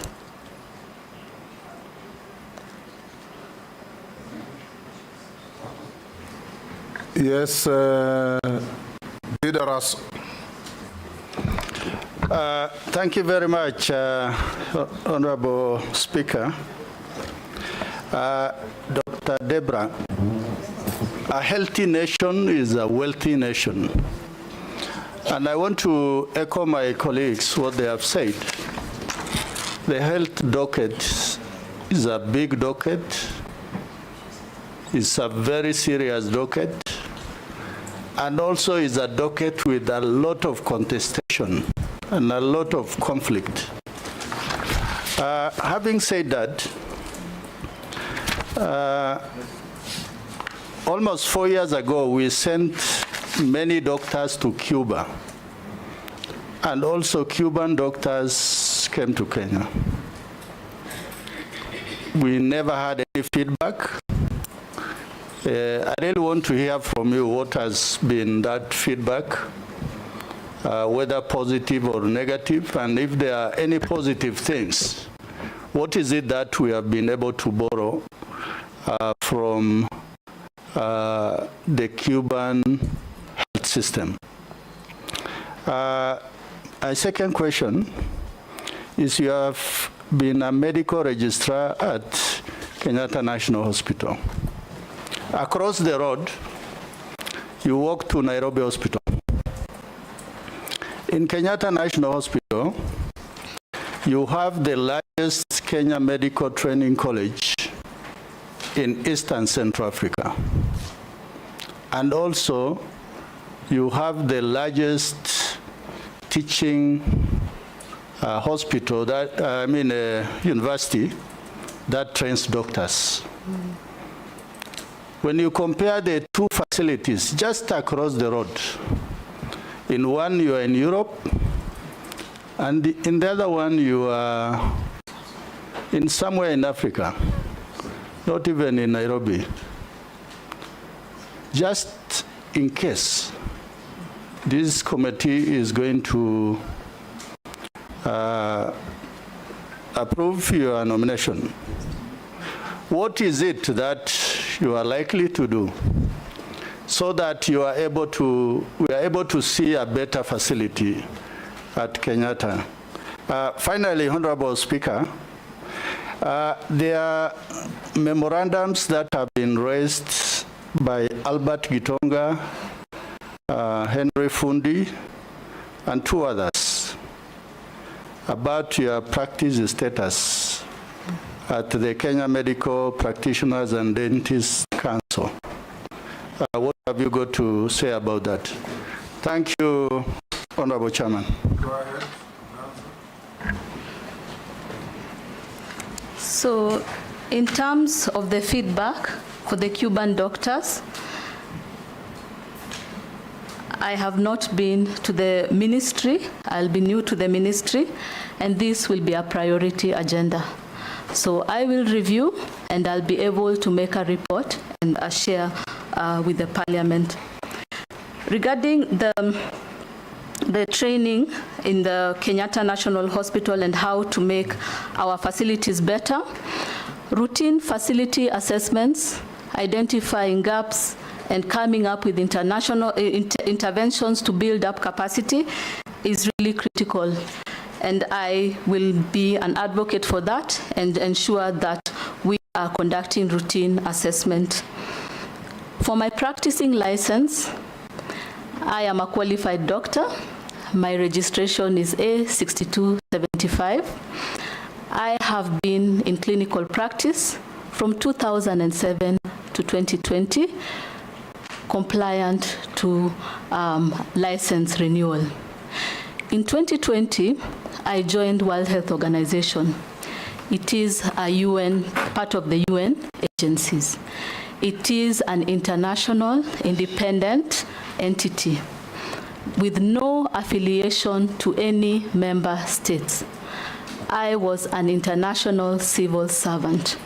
A: Yes, Didaras.
S: Thank you very much, Honorable Speaker. Dr. Deborah, a healthy nation is a wealthy nation. And I want to echo my colleagues what they have said. The health docket is a big docket. It's a very serious docket. And also is a docket with a lot of contestation and a lot of conflict. Having said that, almost 4 years ago, we sent many doctors to Cuba, and also Cuban doctors came to Kenya. We never had any feedback. I really want to hear from you what has been that feedback, whether positive or negative, and if there are any positive things, what is it that we have been able to borrow from the Cuban health system? My second question is, you have been a medical registrar at Kenyatta National Hospital. Across the road, you walk to Nairobi Hospital. In Kenyatta National Hospital, you have the largest Kenya Medical Training College in Eastern Central Africa. And also, you have the largest teaching hospital, university, that trains doctors. When you compare the two facilities just across the road, in one you are in Europe, and in the other one you are in somewhere in Africa, not even in Nairobi. Just in case this committee is going to approve your nomination, what is it that you are likely to do so that we are able to see a better facility at Kenyatta? Finally, Honorable Speaker, There are memorandums that have been raised by Albert Gitonga, Henry Fundi, and 2 others about your practice status at the Kenya Medical Practitioners and Dentists Council. What have you got to say about that? Thank you, Honorable Chairman.
A: Go ahead.
T: So, in terms of the feedback for the Cuban doctors, I have not been to the ministry. I'll be new to the ministry, and this will be a priority agenda. So I will review, and I'll be able to make a report and share with the Parliament. Regarding the training in the Kenyatta National Hospital and how to make our facilities better, routine facility assessments, identifying gaps, and coming up with international interventions to build up capacity is really critical. And I will be an advocate for that and ensure that we are conducting routine assessment. For my practicing license, I am a qualified doctor. My registration is A6275. I have been in clinical practice from 2007 to 2020, compliant to license renewal. In 2020, I joined World Health Organization. It is a UN, part of the UN agencies. It is an international, independent entity with no affiliation to any member states. I was an international civil servant,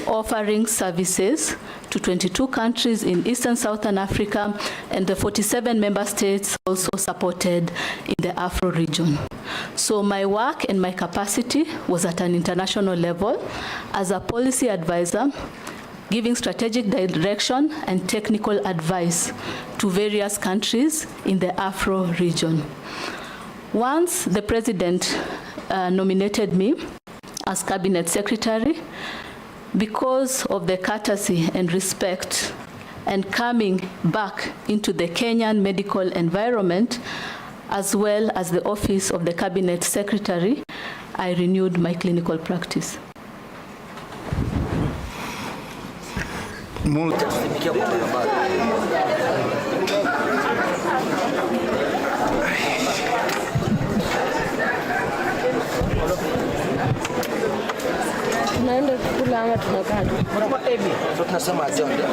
T: offering services to 22 countries in Eastern Southern Africa, and the 47 member states also supported in the Afro region. So my work and my capacity was at an international level as a policy advisor, giving strategic direction and technical advice to various countries in the Afro region. Once the President nominated me as Cabinet Secretary, because of the courtesy and respect and coming back into the Kenyan medical environment, as well as the office of the Cabinet Secretary, I renewed my clinical practice.
L: Tunaenda kula ama tunakaa tu? Ndio tunasema ajonde.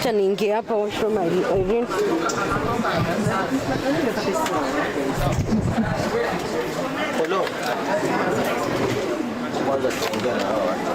L: Acha niingie hapa washroom Irene. Hello. Kwanza tuongea na hao watu.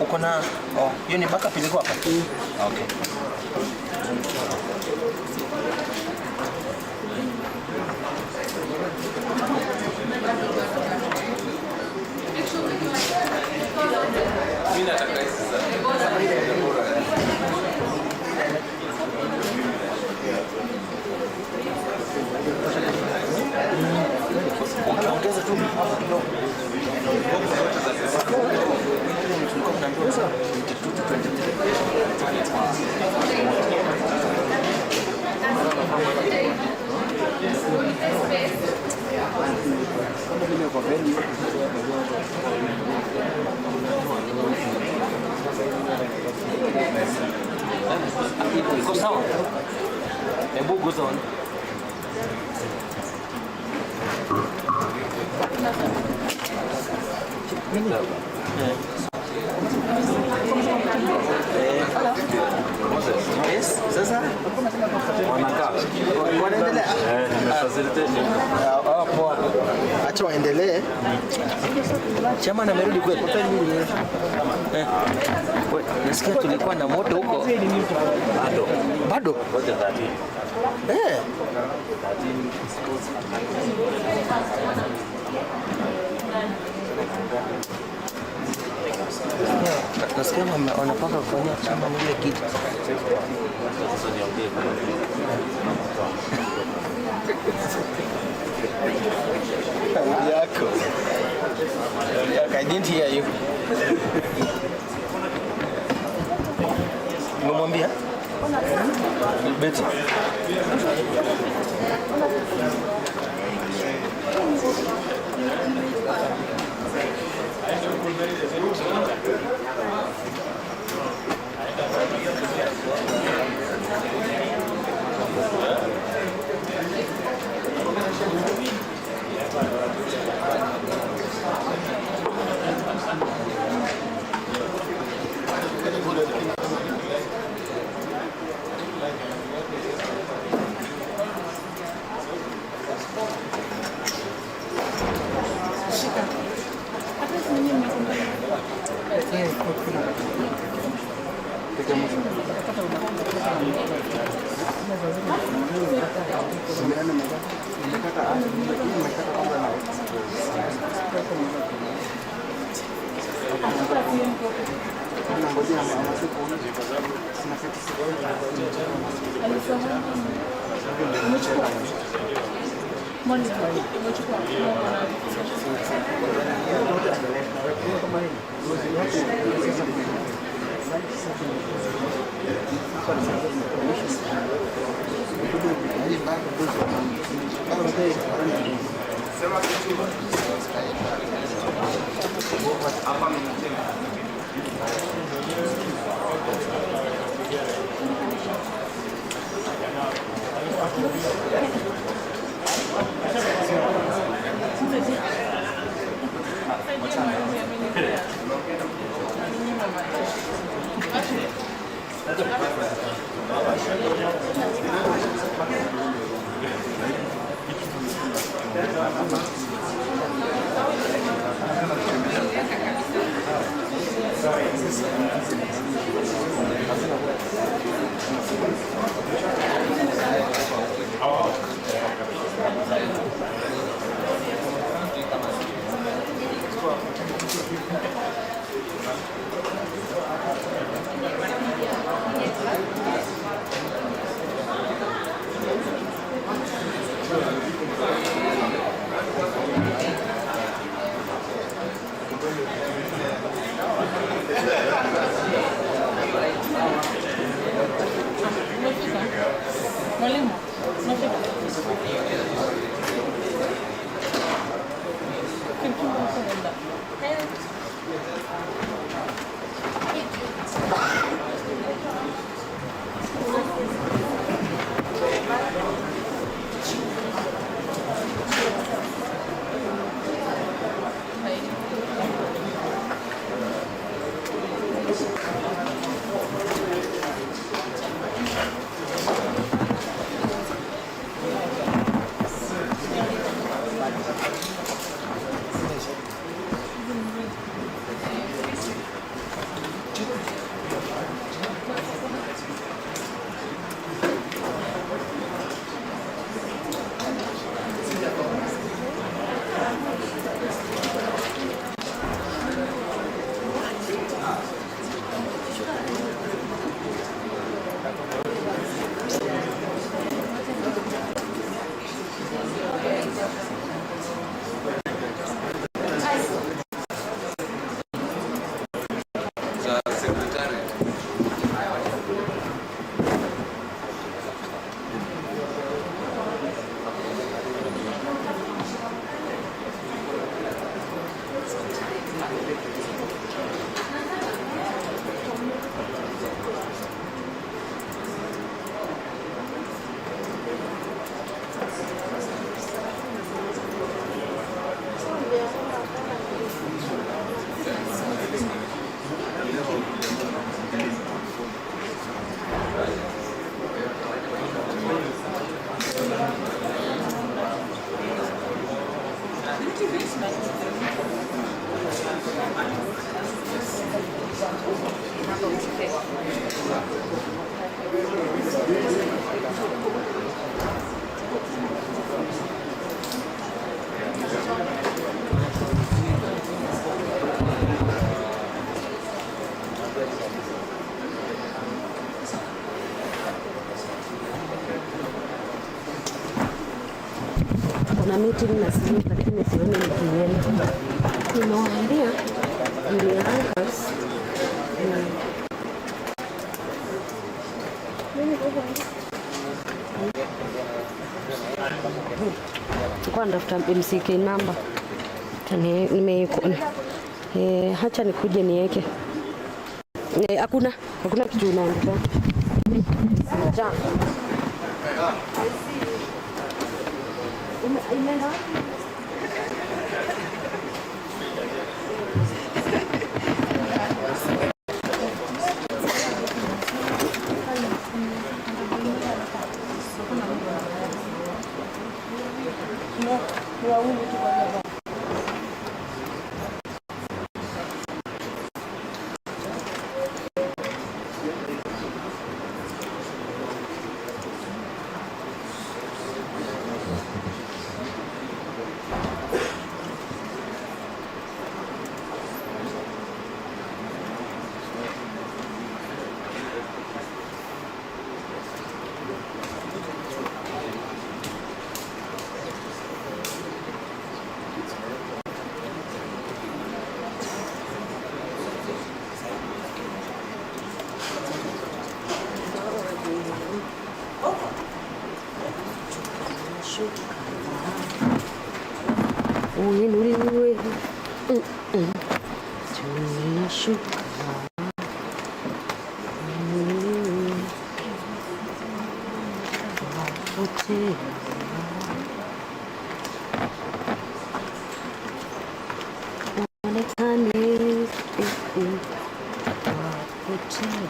I: Uko na hiyo ni backup ilikuwa hapa? Okay. Ongeza tu hapo kidogo. Iko sawa? Hebu guza on. Yes, sasa wanakaa wanaendelea. Poa, acha waendelee. Chama amerudi kweli? Nasikia tulikuwa na moto huko. Bado? Nasikia wanapanga kufanya chama ile kitu. Yako. I didn't hear you. Umemwambia? Beti.
L: Kuna meeting na sisi lakini sioni nikienda. Nimewaambia nilianza kwa ndafuta MCK number. Hacha nikuje niweke. Hakuna kitu inaandika. Imeenda wapi? Uinuliwe. Tunashuka. Uinuliwe. Wapotea. Waonekane. Wapotea.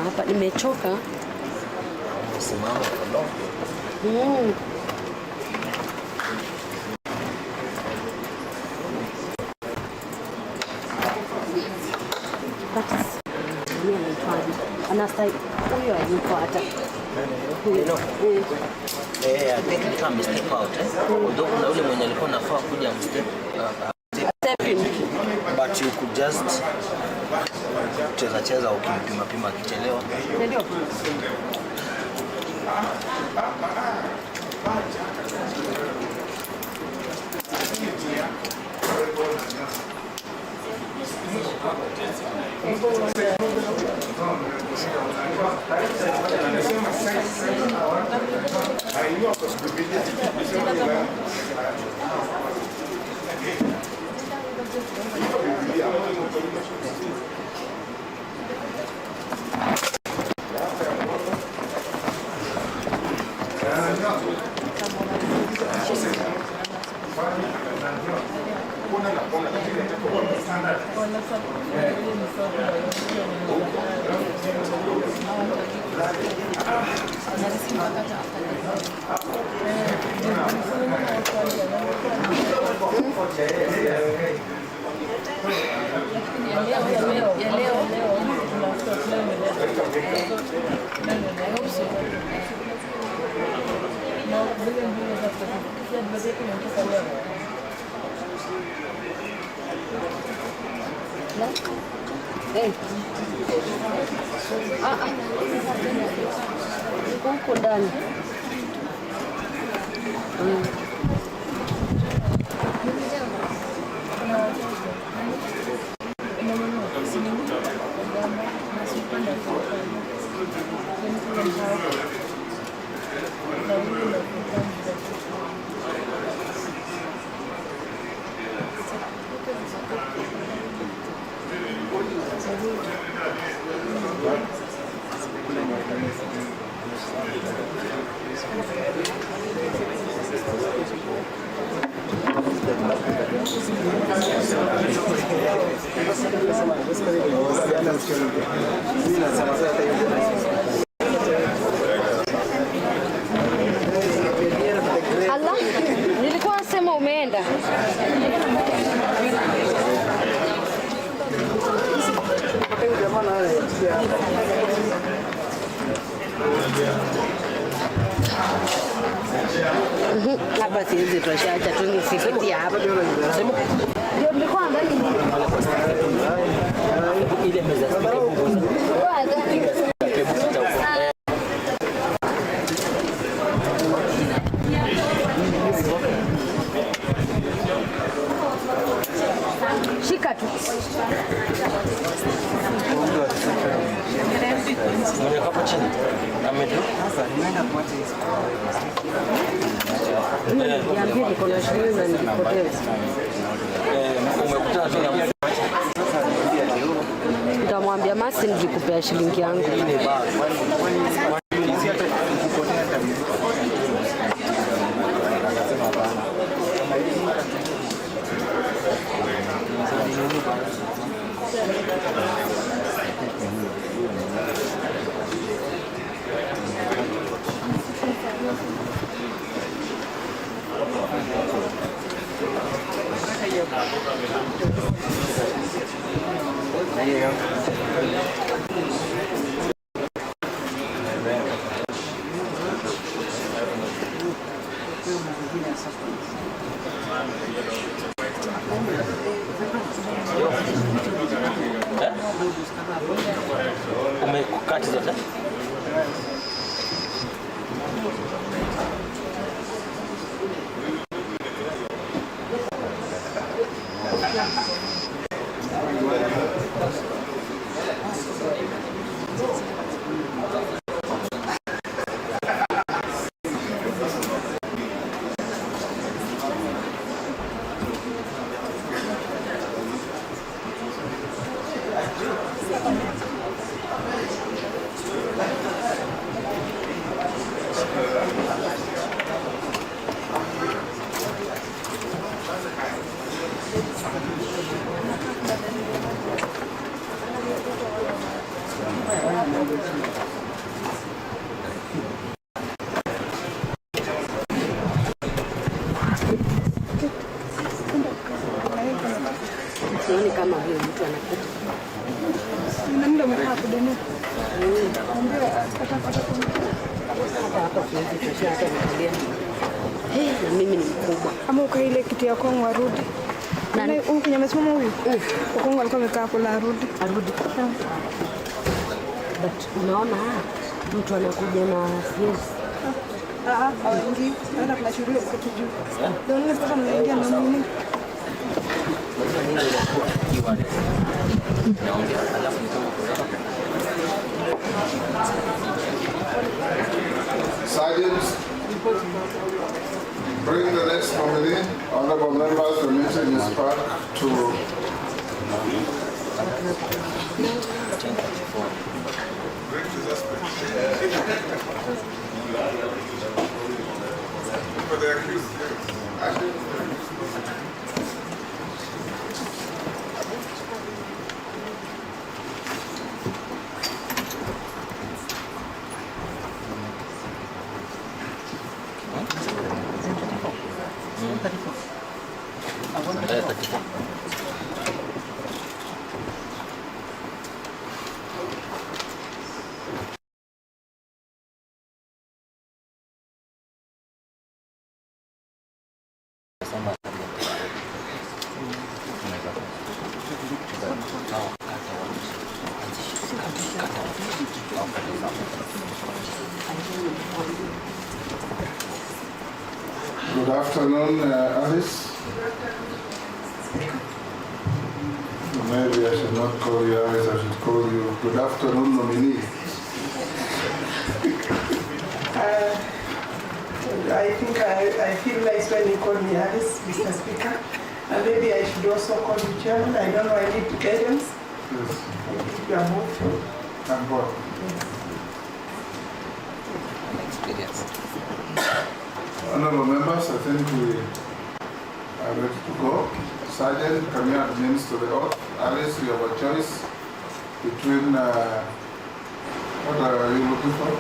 L: Hapa nimechoka.
I: Simama kidogo.
L: Anastai huyo alifuata.
I: I think ni kama step out. Ndio kuna yule mwenye alikuwa nafaa kuja step in. But you could just cheza ukipima kichelewa.
L: Ndio. Huko ndani. Allah, nilikuwa nasema umeenda. Hapa siwezi tuacha tu nisifikie hapa. Shika tu. Nitamwambia Masi nilikupea shilingi yangu.
I: Umekati zote? Sioni kama huyo mtu anapita.
L: Ndio mkaa kudeni.
D: Hapa siwezi kushia hata nikalia. Na mimi ni mkubwa.
L: Ama ukaile kiti ya kwangu arudi. Nani huyu kwenye amesimama huyu? Kwangu alikuwa amekaa hapo la arudi.
D: But unaona mtu anakuja na yes.
L: Hawaingii. Naenda kuna shughuli kwa juu. Ndio nini sasa mnaingia na nini?
A: Sergeants, bring the next nominee. Honorable members, the meeting is back to Good afternoon, Alice. Maybe I should not call you Alice, I should call you good afternoon, nominee.
E: I think I feel nice when you call me Alice, Mr. Speaker. And maybe I should also call you Chairman. I don't know, I need guidance.
A: Yes.
E: I think you are both.
A: I'm both.
E: Experience.
A: Honorable members, I think we are ready to go. Sergeant, can you administer the oath? Alice, you have a choice between, what are you looking for?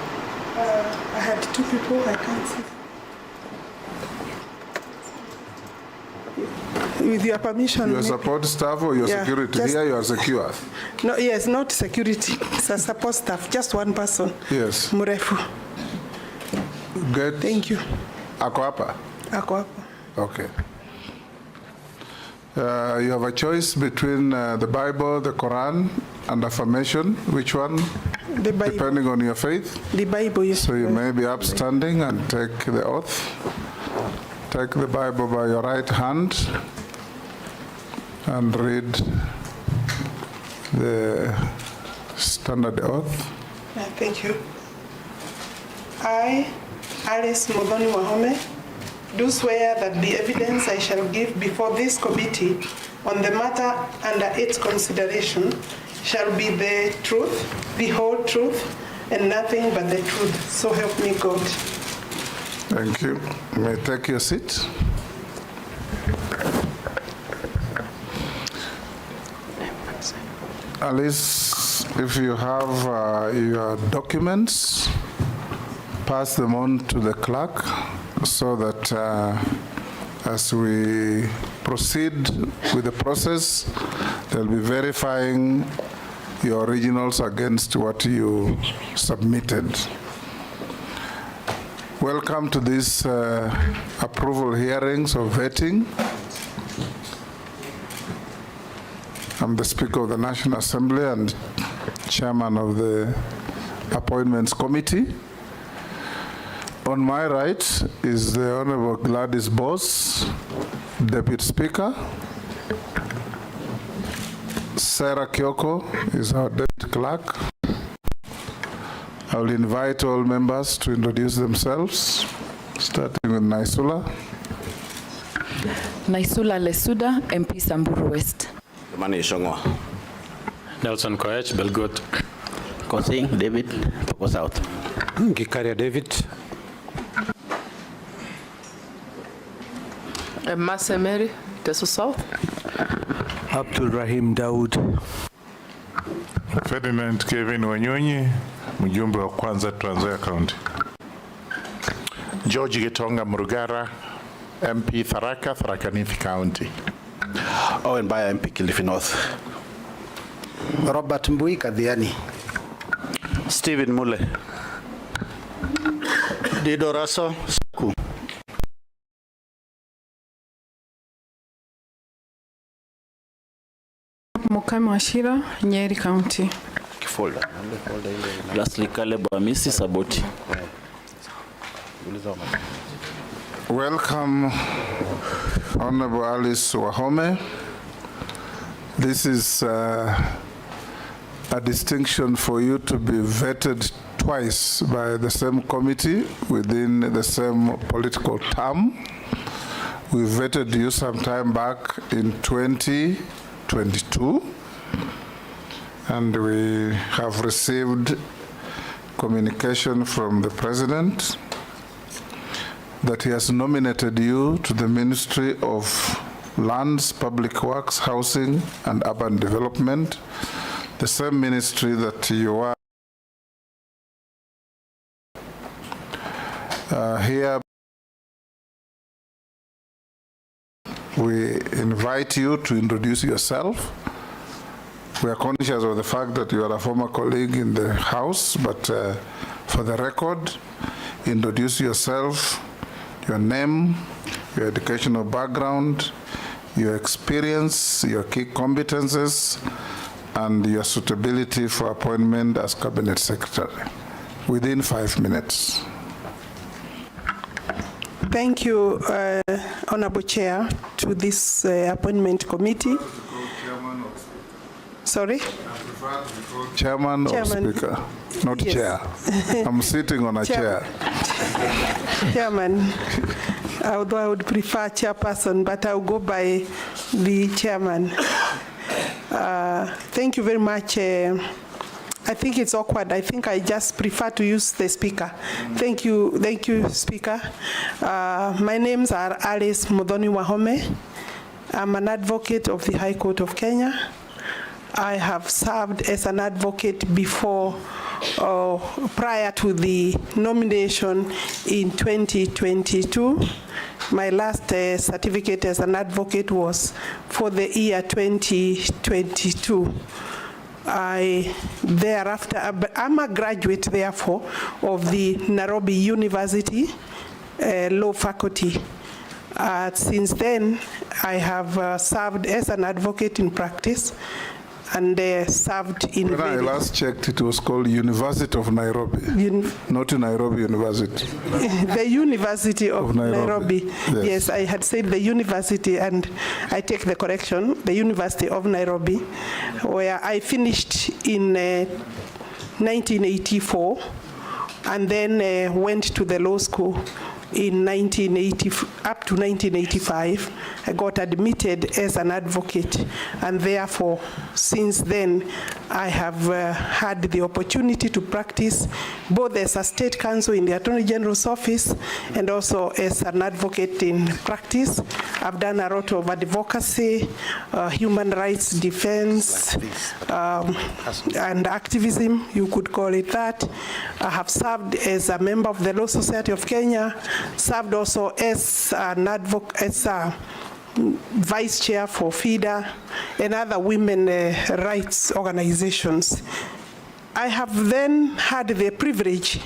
E: I had two people, I can't see. With your permission.
A: Your support staff or your security? Here you are secure.
E: No, yes, not security. It's a support staff, just one person.
A: Yes.
E: Mrefu.
A: Good.
E: Thank you.
A: Ako hapa?
E: Ako hapa.
A: Okay. You have a choice between the Bible, the Quran, and affirmation. Which one?
E: The Bible.
A: Depending on your faith.
E: The Bible, yes.
A: So you may be upstanding and take the oath. Take the Bible by your right hand and read the standard oath.
E: Thank you. I, Alice Modoni Wahome, do swear that the evidence I shall give before this committee on the matter under its consideration shall be the truth, the whole truth, and nothing but the truth. So help me God.
A: Thank you. You may take your seat. Alice, if you have your documents, pass them on to the clerk so that as we proceed with the process, they'll be verifying your originals against what you submitted. Welcome to this approval hearings of vetting. I'm the Speaker of the National Assembly and Chairman of the Appointments Committee. On my right is the Honorable Gladys Boss, Deputy Speaker. Sarah Kyoko is our Deputy Clerk. I will invite all members to introduce themselves, starting with Naisula.
D: Naisula Lesuda, MP Samburu West.
K: Nelson Koech, Belgut.
C: Kosing David, Poko South.
U: Gikaria David.
O: Mase Mary, Teso South.
F: Abdul Rahim Daud.
B: Ferdinand Kevin Wanyonyi, mjumbe wa kwanza Trans Nzoia County.
G: George Gitonga Murugara, MP Tharaka, Tharaka Nithi County.
C: Owen Baya, MP Kilifi North.
M: Robert Mbui Kadhiani.
S: Stephen Mule. Dido Raso Saku.
P: Mukami Washira, Nyeri County.
C: Kifolda. Lastly, Caleb Amisi Saboti.
A: Welcome, Honorable Alice Wahome. This is a distinction for you to be vetted twice by the same committee within the same political term. We vetted you some time back in 2022, and we have received communication from the President that he has nominated you to the Ministry of Lands, Public Works, Housing, and Urban Development, the same ministry that you are here. We invite you to introduce yourself. We are conscious of the fact that you are a former colleague in the House, but for the record, introduce yourself, your name, your educational background, your experience, your key competences, and your suitability for appointment as Cabinet Secretary within 5 minutes.
E: Thank you, Honorable Chair, to this appointment committee. Sorry?
A: Chairman or Speaker? Not
E: Yes.
A: Chair. I'm sitting on a chair.
E: Chairman, although I would prefer chairperson, but I'll go by the chairman. Thank you very much. I think it's awkward. I think I just prefer to use the speaker. Thank you, Speaker. My names are Alice Modoni Wahome. I'm an advocate of the High Court of Kenya. I have served as an advocate before, prior to the nomination in 2022. My last certificate as an advocate was for the year 2022. Thereafter, I'm a graduate, therefore, of the Nairobi University Law Faculty. Since then, I have served as an advocate in practice and served in...
A: When I last checked, it was called University of Nairobi, not Nairobi University.
E: The University of Nairobi.
A: Yes,
E: I had said the university, and I take the correction, the University of Nairobi, where I finished in 1984, and then went to the law school in 1980 up to 1985. I got admitted as an advocate, and therefore since then I have had the opportunity to practice both as a state counsel in the Attorney General's office and also as an advocate in practice. I've done a lot of advocacy, human rights defense, and activism, you could call it that. I have served as a member of the Law Society of Kenya, served also as an advocate, as a vice chair for FIDA and other women rights organizations. I have then had the privilege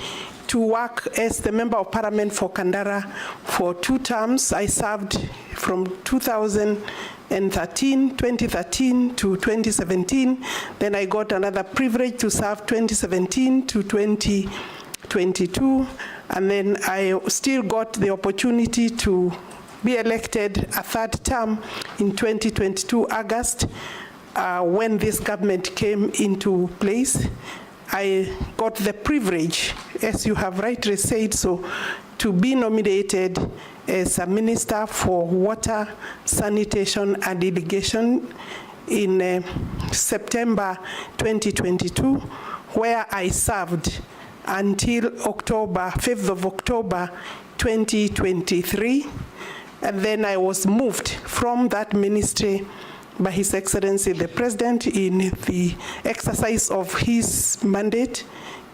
E: to work as the Member of Parliament for Kandara for 2 terms. I served from 2013 to 2017. Then I got another privilege to serve 2017 to 2022. And then I still got the opportunity to be elected a 3rd term in 2022 August, when this government came into place. I got the privilege, as you have rightly said so, to be nominated as a Minister for Water, Sanitation and Irrigation in September 2022, where I served until October, 5th of October 2023. And then I was moved from that ministry by His Excellency the President in the exercise of his mandate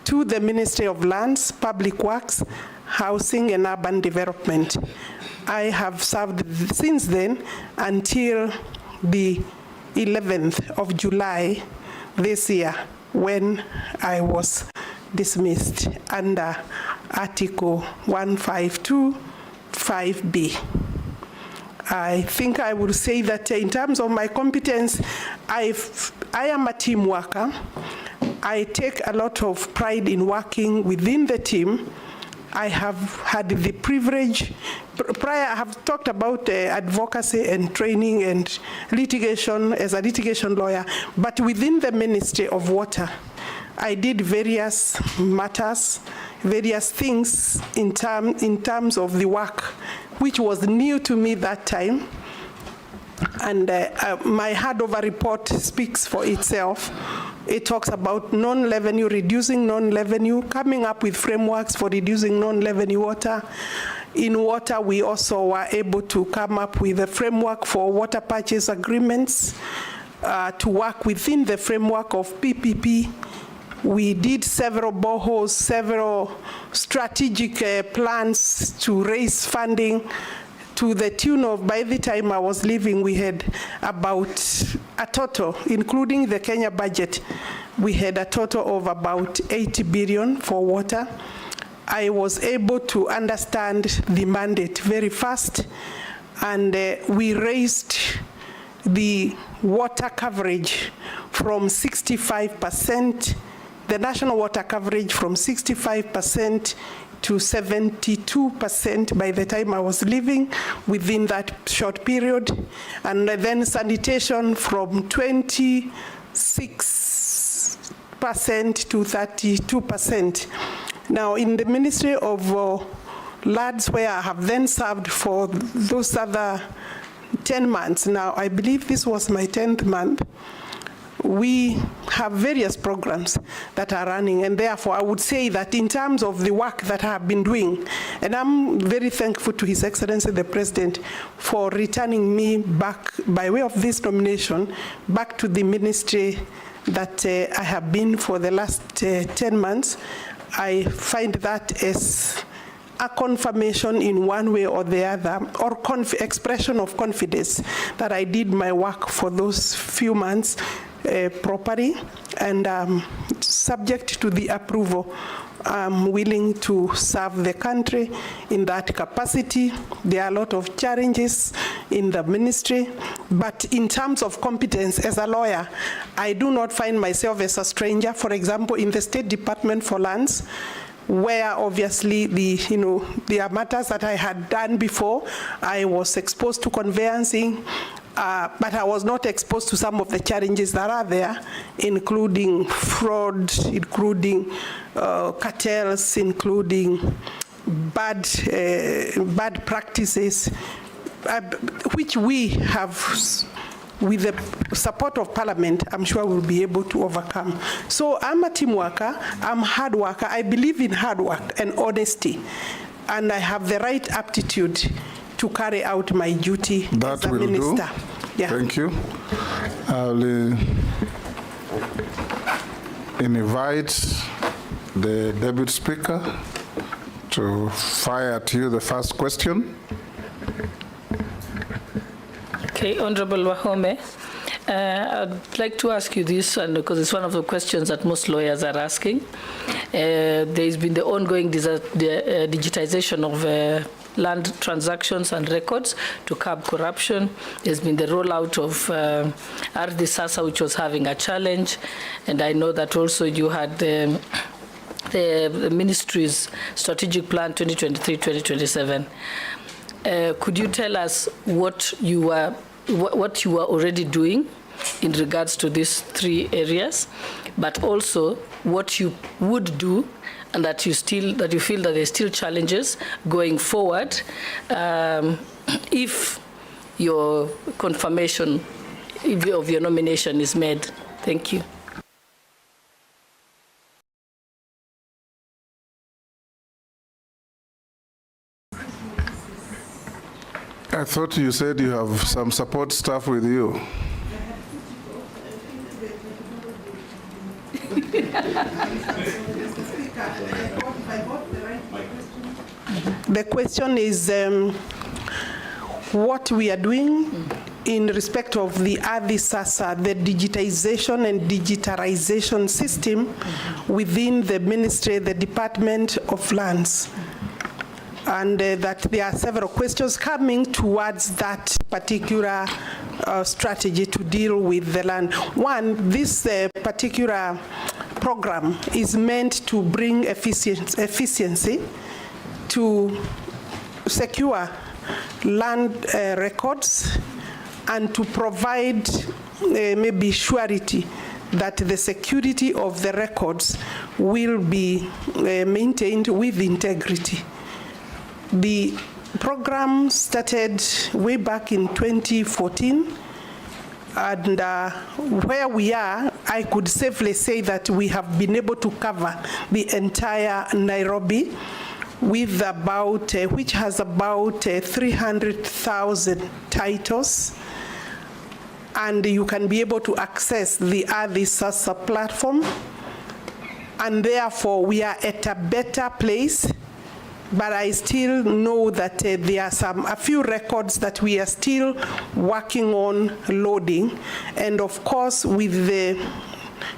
E: to the Ministry of Lands, Public Works, Housing and Urban Development. I have served since then until the 11th of July this year, when I was dismissed under Article 152(5)(b). I think I would say that in terms of my competence, I am a team worker. I take a lot of pride in working within the team. I have had the privilege, prior I have talked about advocacy and training and litigation as a litigation lawyer, but within the Ministry of Water, I did various matters, various things in terms of the work, which was new to me that time. And my handover report speaks for itself. It talks about non-revenue, reducing non-revenue, coming up with frameworks for reducing non-revenue water. In water, we also were able to come up with a framework for water purchase agreements, to work within the framework of PPP. We did several boreholes, several strategic plans to raise funding to the tune of, by the time I was leaving, we had about a total, including the Kenya budget, we had a total of about 80 billion for water. I was able to understand the mandate very fast, and we raised the water coverage from 65%, the national water coverage from 65% to 72% by the time I was leaving within that short period. And then sanitation from 26% to 32%. Now in the Ministry of Lands, where I have then served for those other 10 months, now I believe this was my 10th month, we have various programs that are running, and therefore I would say that in terms of the work that I have been doing, and I'm very thankful to His Excellency the President for returning me back by way of this nomination back to the ministry that I have been for the last 10 months. I find that as a confirmation in one way or the other, or expression of confidence that I did my work for those few months properly and subject to the approval I'm willing to serve the country in that capacity. There are a lot of challenges in the ministry, but in terms of competence as a lawyer, I do not find myself as a stranger. For example, in the State Department for Lands, where obviously there are matters that I had done before. I was exposed to conveyancing, but I was not exposed to some of the challenges that are there, including fraud, including cartels, including bad practices, which we have, with the support of Parliament, I'm sure we'll be able to overcome. So I'm a team worker, I'm a hard worker, I believe in hard work and honesty, and I have the right aptitude to carry out my duty as a minister. Yeah.
A: Thank you. I'll invite the Deputy Speaker to fire at you the first question.
J: Okay, Honorable Wahome, I'd like to ask you this, and because it's one of the questions that most lawyers are asking. There's been the ongoing digitization of land transactions and records to curb corruption. There's been the rollout of RD Sasa, which was having a challenge, and I know that also you had the ministry's strategic plan 2023-2027. Could you tell us what you are already doing in regards to these three areas, but also what you would do, and that you feel that there's still challenges going forward if your confirmation of your nomination is made? Thank you.
A: I thought you said you have some support staff with you.
E: The question is what we are doing in respect of the RD Sasa, the digitization and digitalization system within the ministry, the Department of Lands. And that there are several questions coming towards that particular strategy to deal with the land. One, this particular program is meant to bring efficiency to secure land records and to provide maybe surety that the security of the records will be maintained with integrity. The program started way back in 2014, and where we are, I could safely say that we have been able to cover the entire Nairobi with about, which has about 300,000 titles, and you can be able to access the RD Sasa platform, and therefore we are at a better place. But I still know that there are a few records that we are still working on loading. And of course, with the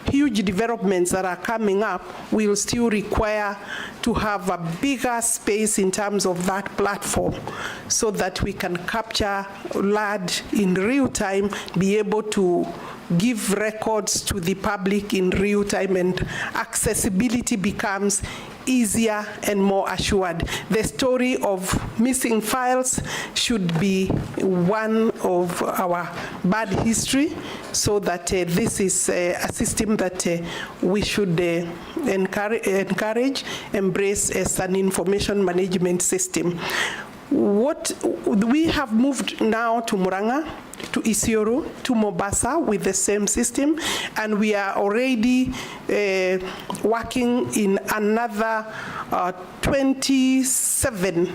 E: huge developments that are coming up, we'll still require to have a bigger space in terms of that platform so that we can capture land in real time, be able to give records to the public in real time, and accessibility becomes easier and more assured. The story of missing files should be one of our bad history, so that this is a system that we should encourage, embrace as an information management system. What we have moved now to Murang'a, to Isiolo, to Mombasa with the same system, and we are already working in another 27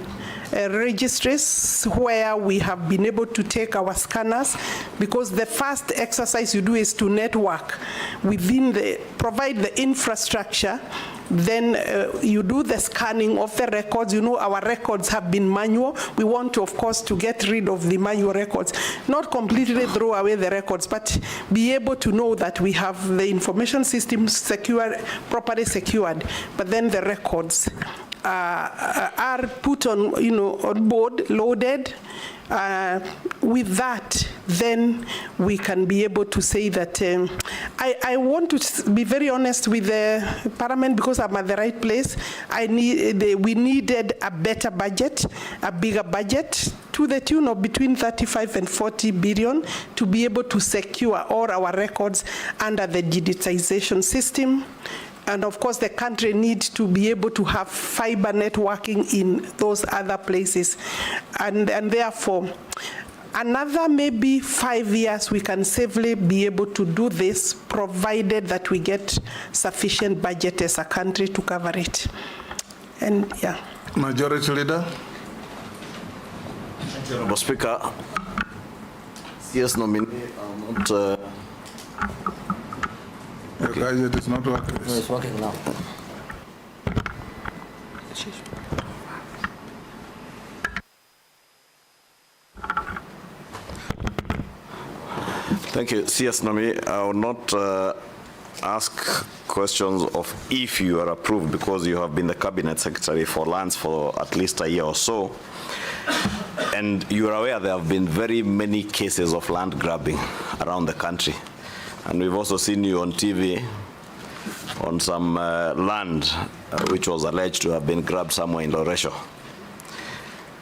E: registries where we have been able to take our scanners, because the first exercise you do is to network within provide the infrastructure Then you do the scanning of the records. You know, our records have been manual. We want to, of course, to get rid of the manual records. Not completely throw away the records, but be able to know that we have the information system secure, properly secured, but then the records are put on, you know, on board, loaded. With that, then we can be able to say that I want to be very honest with the Parliament, because I'm at the right place. We needed a better budget, a bigger budget, to the tune of between 35 and 40 billion to be able to secure all our records under the digitization system. And of course, the country needs to be able to have fiber networking in those other places. And therefore, another maybe 5 years, we can safely be able to do this, provided that we get sufficient budget as a country to cover it. And yeah.
A: Majority Leader.
H: Thank you, Honorable Speaker. Yes, nominee. Not,
A: okay. Guys, it is not working.
I: No, it's working now.
H: Thank you. CS Nominee, I will not ask questions of if you are approved, because you have been the Cabinet Secretary for Lands for at least a year or so. And you are aware there have been very many cases of land grabbing around the country. And we've also seen you on TV on some land which was alleged to have been grabbed somewhere in Loresho.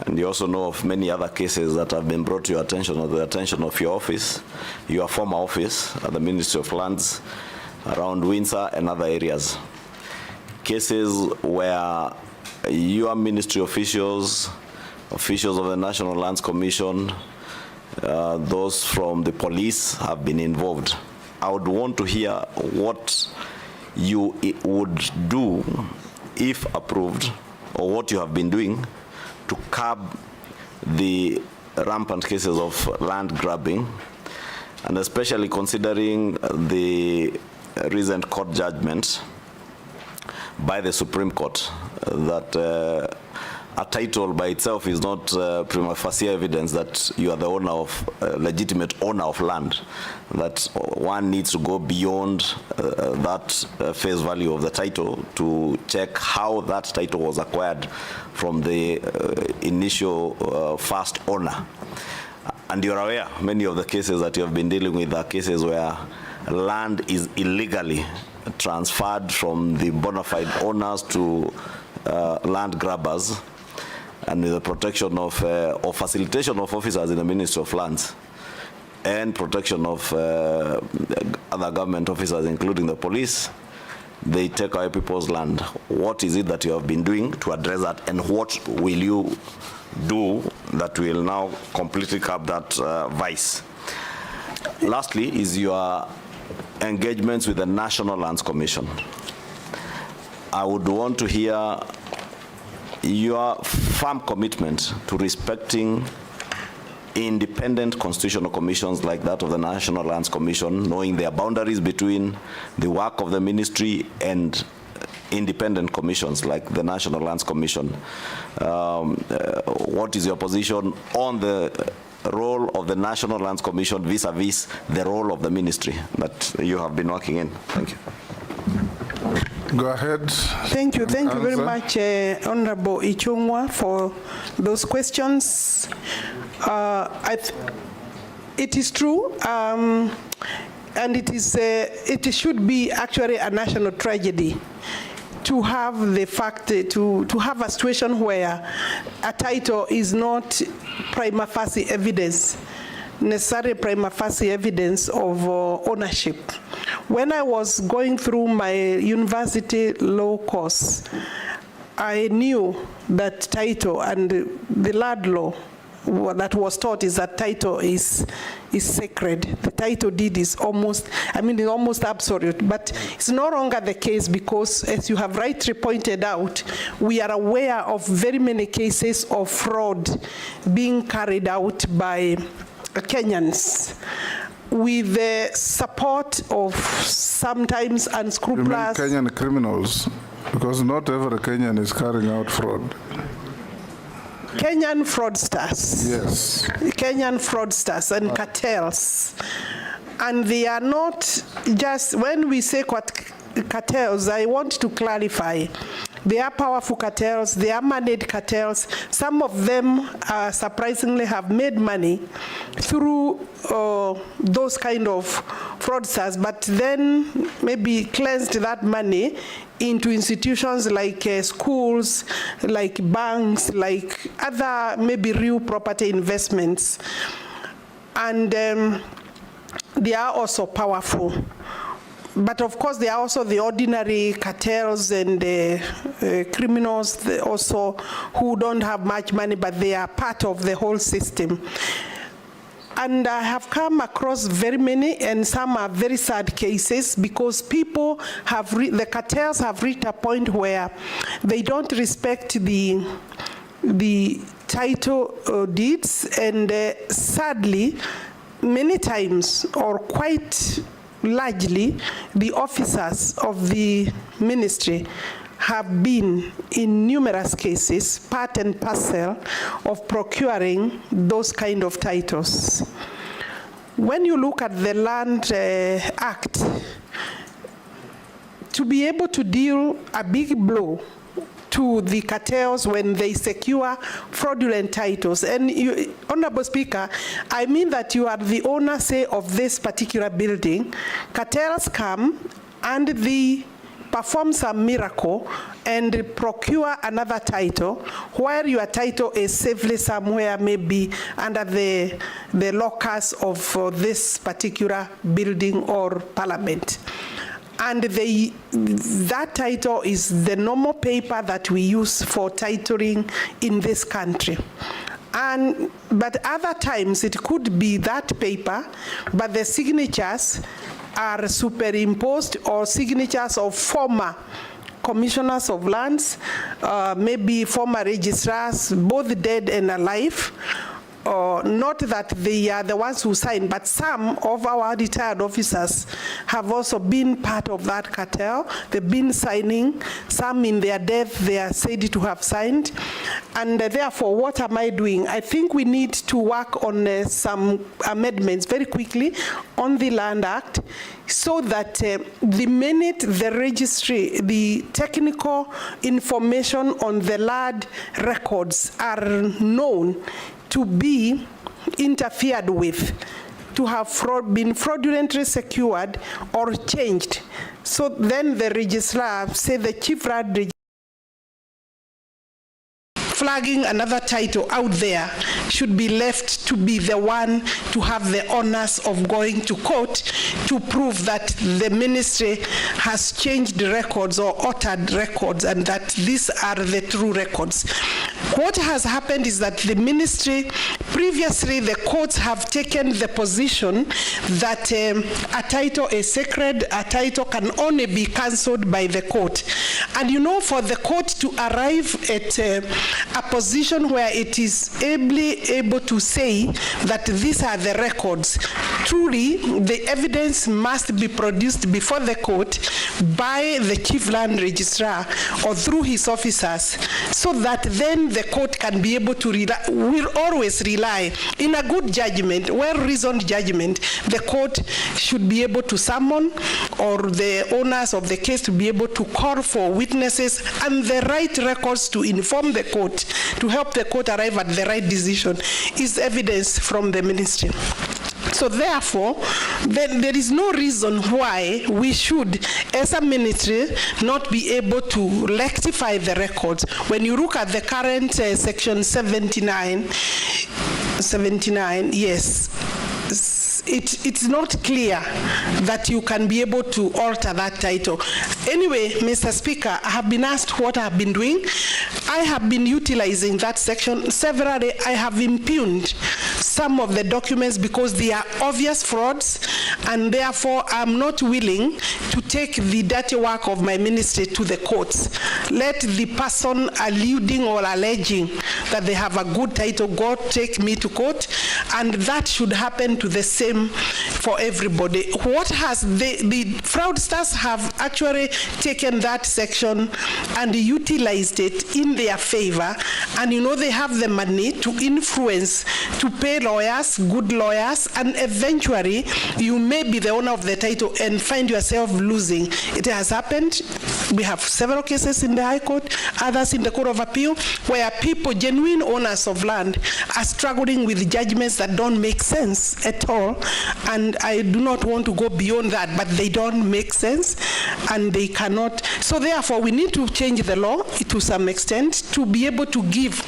H: And you also know of many other cases that have been brought to your attention, or the attention of your office, your former office at the Ministry of Lands, around Windsor and other areas. Cases where your ministry officials, officials of the National Lands Commission, those from the police have been involved. I would want to hear what you would do, if approved, or what you have been doing to curb the rampant cases of land grabbing, and especially considering the recent court judgment by the Supreme Court that a title by itself is not prima facie evidence that you are the owner of, legitimate owner of land, that one needs to go beyond that face value of the title to check how that title was acquired from the initial first owner. And you're aware, many of the cases that you have been dealing with are cases where land is illegally transferred from the bona fide owners to land grabbers, and with the protection of or facilitation of officers in the Ministry of Lands and protection of other government officers, including the police, they take away people's land. What is it that you have been doing to address that, and what will you do that will now completely curb that vice? Lastly is your engagements with the National Lands Commission. I would want to hear your firm commitment to respecting independent constitutional commissions like that of the National Lands Commission, knowing their boundaries between the work of the ministry and independent commissions like the National Lands Commission. What is your position on the role of the National Lands Commission vis-a-vis the role of the ministry that you have been working in? Thank you.
A: Go ahead.
E: Thank you very much, Honorable Ichung'wa, for those questions. It is true, and it should be actually a national tragedy to have the fact, to have a situation where a title is not prima facie evidence, necessary prima facie evidence of ownership. When I was going through my university law course, I knew that title, and the land law that was taught is that title is sacred. The title deed is almost absolute, but it's no longer the case, because as you have rightly pointed out, we are aware of very many cases of fraud being carried out by Kenyans with the support of sometimes unscrupulous
A: Kenyan criminals. Because not every Kenyan is carrying out fraud.
E: Kenyan fraudsters.
A: Yes.
E: Kenyan fraudsters and cartels. And they are not just, when we say cartels, I want to clarify. They are powerful cartels, they are managed cartels. Some of them surprisingly have made money through those kind of fraudsters, but then maybe cleansed that money into institutions like schools, like banks, like other maybe real property investments. And they are also powerful. But of course, there are also the ordinary cartels and criminals also who don't have much money, but they are part of the whole system. And I have come across very many, and some are very sad cases, because people have, the cartels have reached a point where they don't respect the title deeds, and sadly, many times, or quite largely, the officers of the ministry have been, in numerous cases, part and parcel of procuring those kind of titles. When you look at the Land Act, to be able to deal a big blow to the cartels when they secure fraudulent titles. And you, Honorable Speaker, I mean that you are the owner, say, of this particular building. Cartels come and they perform some miracle and procure another title, while your title is safely somewhere, maybe under the locus of this particular building or parliament. And that title is the normal paper that we use for titling in this country. But other times it could be that paper, but the signatures are superimposed, or signatures of former commissioners of lands, maybe former registrars, both dead and alive. Not that they are the ones who sign, but some of our retired officers have also been part of that cartel. They've been signing. Some in their death, they are said to have signed. And therefore, what am I doing? I think we need to work on some amendments very quickly on the Land Act, so that the minute the registry, the technical information on the land records are known to be interfered with, to have been fraudulently secured or changed. So then the registrar, say the chief land registrar, flagging another title out there, should be left to be the one to have the honors of going to court to prove that the ministry has changed records or altered records, and that these are the true records. What has happened is that the ministry, previously the courts have taken the position that a title is sacred, a title can only be cancelled by the court. And you know, for the court to arrive at a position where it is able to say that these are the records, truly the evidence must be produced before the court by the chief land registrar or through his officers, so that then the court can be able to rely, will always rely in a good judgment, well-reasoned judgment. The court should be able to summon, or the owners of the case to be able to call for witnesses and the right records to inform the court, to help the court arrive at the right decision, is evidence from the ministry. So therefore, then there is no reason why we should, as a ministry, not be able to rectify the records. When you look at the current section 79, yes, it's not clear that you can be able to alter that title. Anyway, Mr. Speaker, I have been asked what I have been doing. I have been utilizing that section severally. I have impugned some of the documents because they are obvious frauds, and therefore I'm not willing to take the dirty work of my ministry to the courts. Let the person alluding or alleging that they have a good title go take me to court, and that should happen to the same for everybody. What has the fraudsters have actually taken that section and utilized it in their favor, and you know they have the money to influence, to pay lawyers, good lawyers, and eventually you may be the owner of the title and find yourself losing. It has happened. We have several cases in the High Court, others in the Court of Appeal, where people, genuine owners of land, are struggling with judgments that don't make sense at all. And I do not want to go beyond that, but they don't make sense and they cannot. So therefore, we need to change the law to some extent to be able to give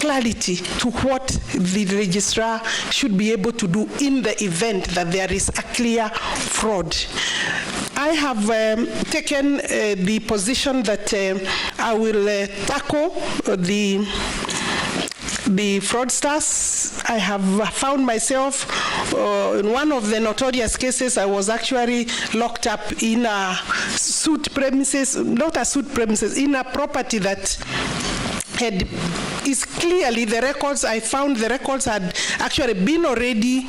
E: clarity to what the registrar should be able to do in the event that there is a clear fraud. I have taken the position that I will tackle the fraudsters. I have found myself in one of the notorious cases. I was actually locked up in a suit premises, not a suit premises, in a property that is clearly the records. I found the records had actually been already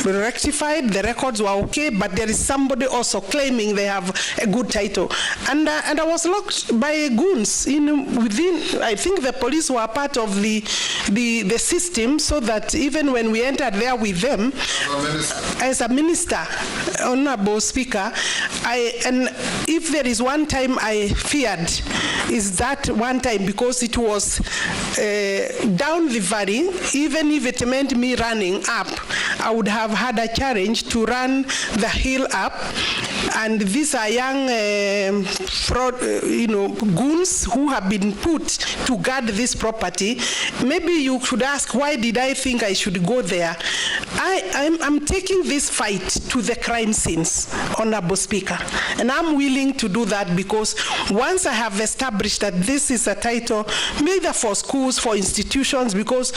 E: rectified. The records were okay, but there is somebody also claiming they have a good title. And I was locked by goons within. I think the police were part of the system, so that even when we entered there with them, as a minister, Honorable Speaker, and if there is one time I feared, is that one time, because it was down the valley. Even if it meant me running up, I would have had a challenge to run the hill up. And these are young fraud, goons who have been put to guard this property. Maybe you should ask, why did I think I should go there? I'm taking this fight to the crime scenes, Honorable Speaker. And I'm willing to do that, because once I have established that this is a title, either for schools, for institutions, because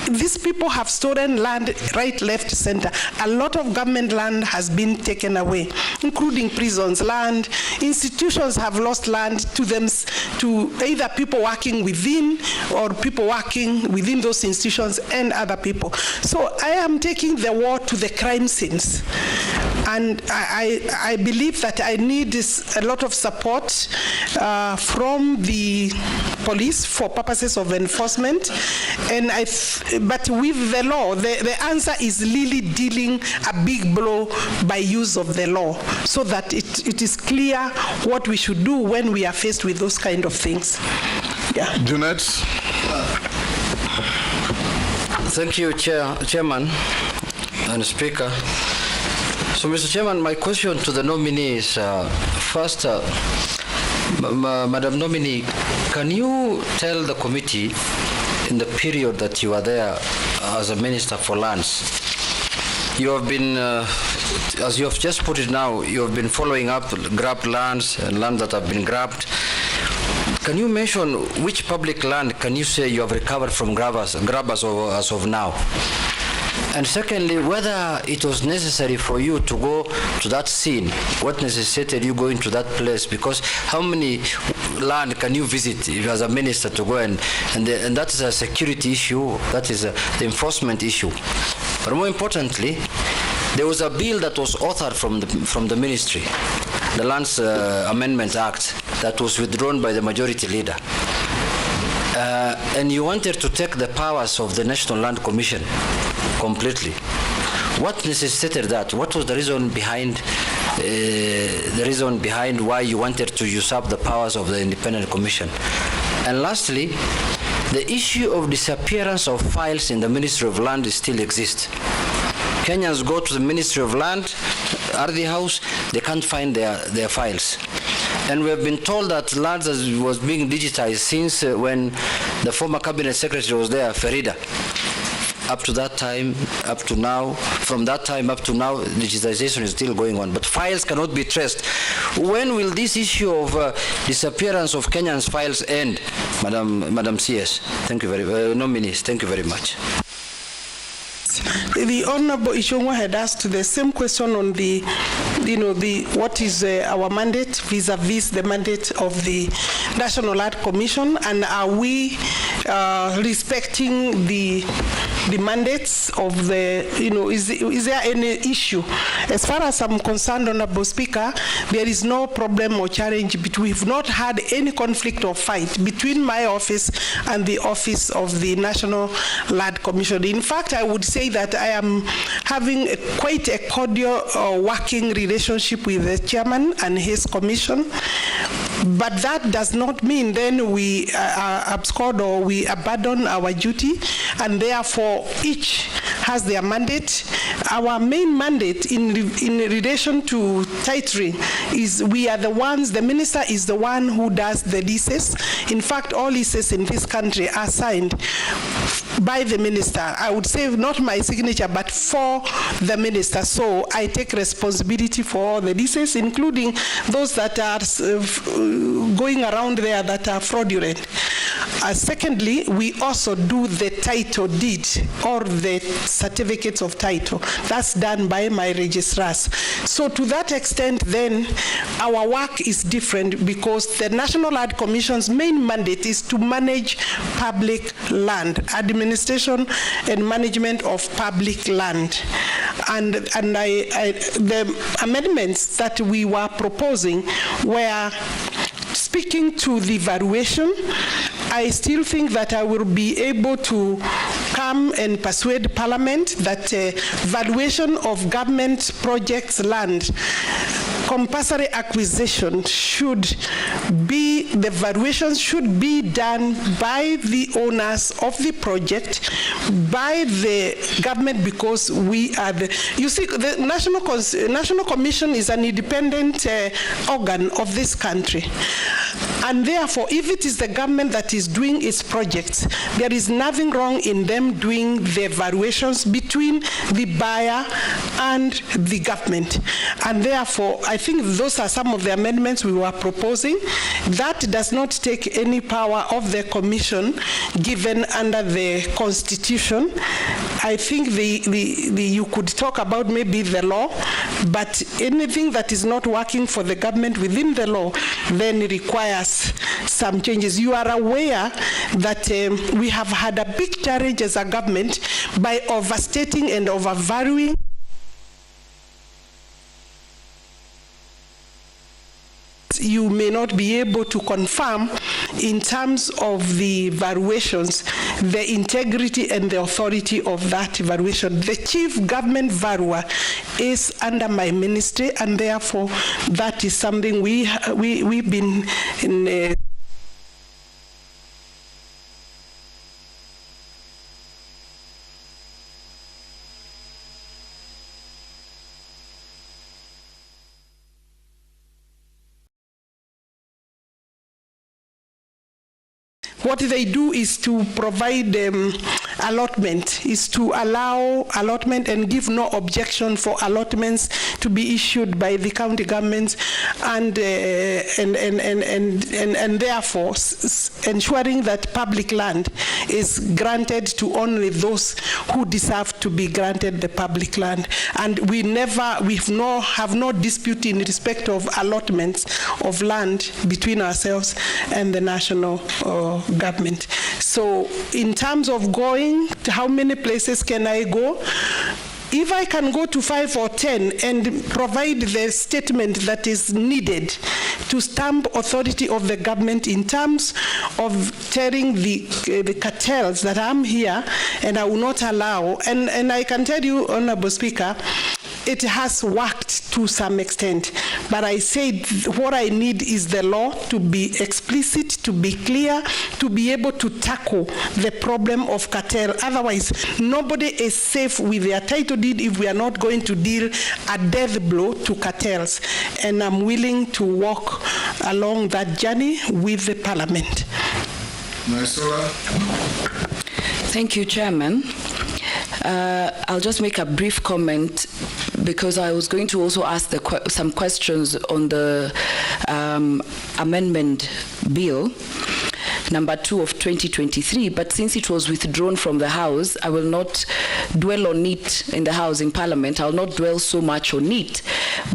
E: these people have stolen land right, left, center. A lot of government land has been taken away, including prisons land. Institutions have lost land to them, to either people working within or people working within those institutions and other people. So I am taking the war to the crime scenes. And I believe that I need a lot of support from the police for purposes of enforcement. And but with the law, the answer is really dealing a big blow by use of the law, so that it is clear what we should do when we are faced with those kind of things. Yeah.
A: Junet.
N: Thank you, Chairman and Speaker. So, Mr. Chairman, my question to the nominee is, first, Madam Nominee, can you tell the committee, in the period that you are there as a Minister for Lands, you have been, as you have just put it now, you have been following up grabbed lands and land that have been grabbed. Can you mention which public land can you say you have recovered from grabbers as of now? And secondly, whether it was necessary for you to go to that scene, what necessitated you going to that place? Because how many land can you visit as a minister to go and that is a security issue, that is the enforcement issue. But more importantly, there was a bill that was authored from the ministry, the Lands Amendment Act, that was withdrawn by the majority leader. And you wanted to take the powers of the National Land Commission completely. What necessitated that? What was the reason behind why you wanted to usurp the powers of the Independent Commission? And lastly, the issue of disappearance of files in the Ministry of Land still exists. Kenyans go to the Ministry of Land, RD House, they can't find their files. And we have been told that land was being digitized since when the former cabinet secretary was there, Farida. Up to that time, up to now, from that time up to now, digitization is still going on. But files cannot be traced. When will this issue of disappearance of Kenyans' files end, Madam CS? Thank you very much. Nominees, thank you very much.
E: The Honorable Ishongwa had asked the same question on the, what is our mandate vis-a-vis the mandate of the National Land Commission, and are we respecting the mandates of the, is there any issue? As far as I'm concerned, Honorable Speaker, there is no problem or challenge. We've not had any conflict or fight between my office and the office of the National Land Commission. In fact, I would say that I am having quite a cordial working relationship with the chairman and his commission. But that does not mean then we abscond or we abandon our duty, and therefore each has their mandate. Our main mandate in relation to titling is we are the ones, the minister is the one who does the leases. In fact, all leases in this country are signed by the minister. I would say not my signature, but for the minister. So I take responsibility for all the leases, including those that are going around there that are fraudulent. Secondly, we also do the title deed or the certificates of title. That's done by my registrars. So to that extent, then, our work is different because the National Land Commission's main mandate is to manage public land, administration and management of public land. And the amendments that we were proposing were speaking to the valuation. I still think that I will be able to come and persuade Parliament that valuation of government projects land, compulsory acquisition should be, the valuation should be done by the owners of the project, by the government, because we are the, you see, the National Commission is an independent organ of this country. And therefore, if it is the government that is doing its projects, there is nothing wrong in them doing the valuations between the buyer and the government. And therefore, I think those are some of the amendments we were proposing. That does not take any power of the commission given under the Constitution. I think you could talk about maybe the law, but anything that is not working for the government within the law then requires some changes. You are aware that we have had a big challenge as a government by overstating and overvaluing you may not be able to confirm in terms of the valuations, the integrity and the authority of that valuation. The chief government valuer is under my ministry, and therefore that is something we've been in what they do is to provide allotment, is to allow allotment and give no objection for allotments to be issued by the county governments, and therefore ensuring that public land is granted to only those who deserve to be granted the public land. And we have no dispute in respect of allotments of land between ourselves and the national government. So in terms of going, how many places can I go? If I can go to 5 or 10 and provide the statement that is needed to stamp authority of the government in terms of telling the cartels that I'm here and I will not allow, and I can tell you, Honorable Speaker, it has worked to some extent, but I said what I need is the law to be explicit, to be clear, to be able to tackle the problem of cartel. Otherwise, nobody is safe with their title deed if we are not going to deal a death blow to cartels. And I'm willing to walk along that journey with the Parliament.
D: Thank you, Chairman. I'll just make a brief comment because I was going to also ask some questions on the amendment bill. number 2 of 2023, but since it was withdrawn from the House, I will not dwell on it in the House in Parliament. I'll not dwell so much on it,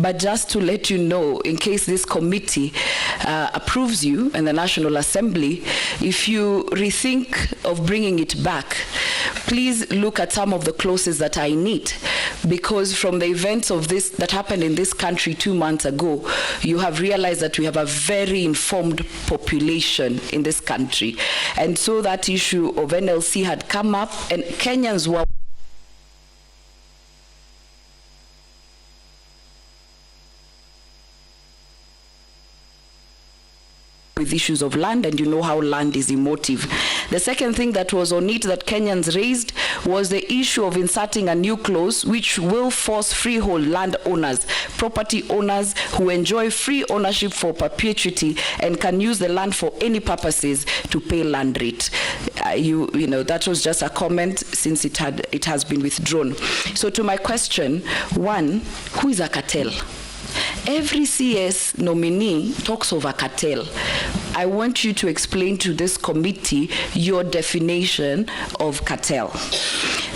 D: but just to let you know, in case this committee approves you in the National Assembly, if you rethink of bringing it back, please look at some of the clauses that are in it, because from the events of this that happened in this country 2 months ago, you have realized that we have a very informed population in this country. And so that issue of NLC had come up, and Kenyans were with issues of land, and you know how land is emotive. The second thing that was on it that Kenyans raised was the issue of inserting a new clause which will force freehold land owners, property owners who enjoy free ownership for perpetuity and can use the land for any purposes to pay land rate. You know, that was just a comment since it has been withdrawn. So to my question, one, who is a cartel? Every CS nominee talks of a cartel. I want you to explain to this committee your definition of cartel.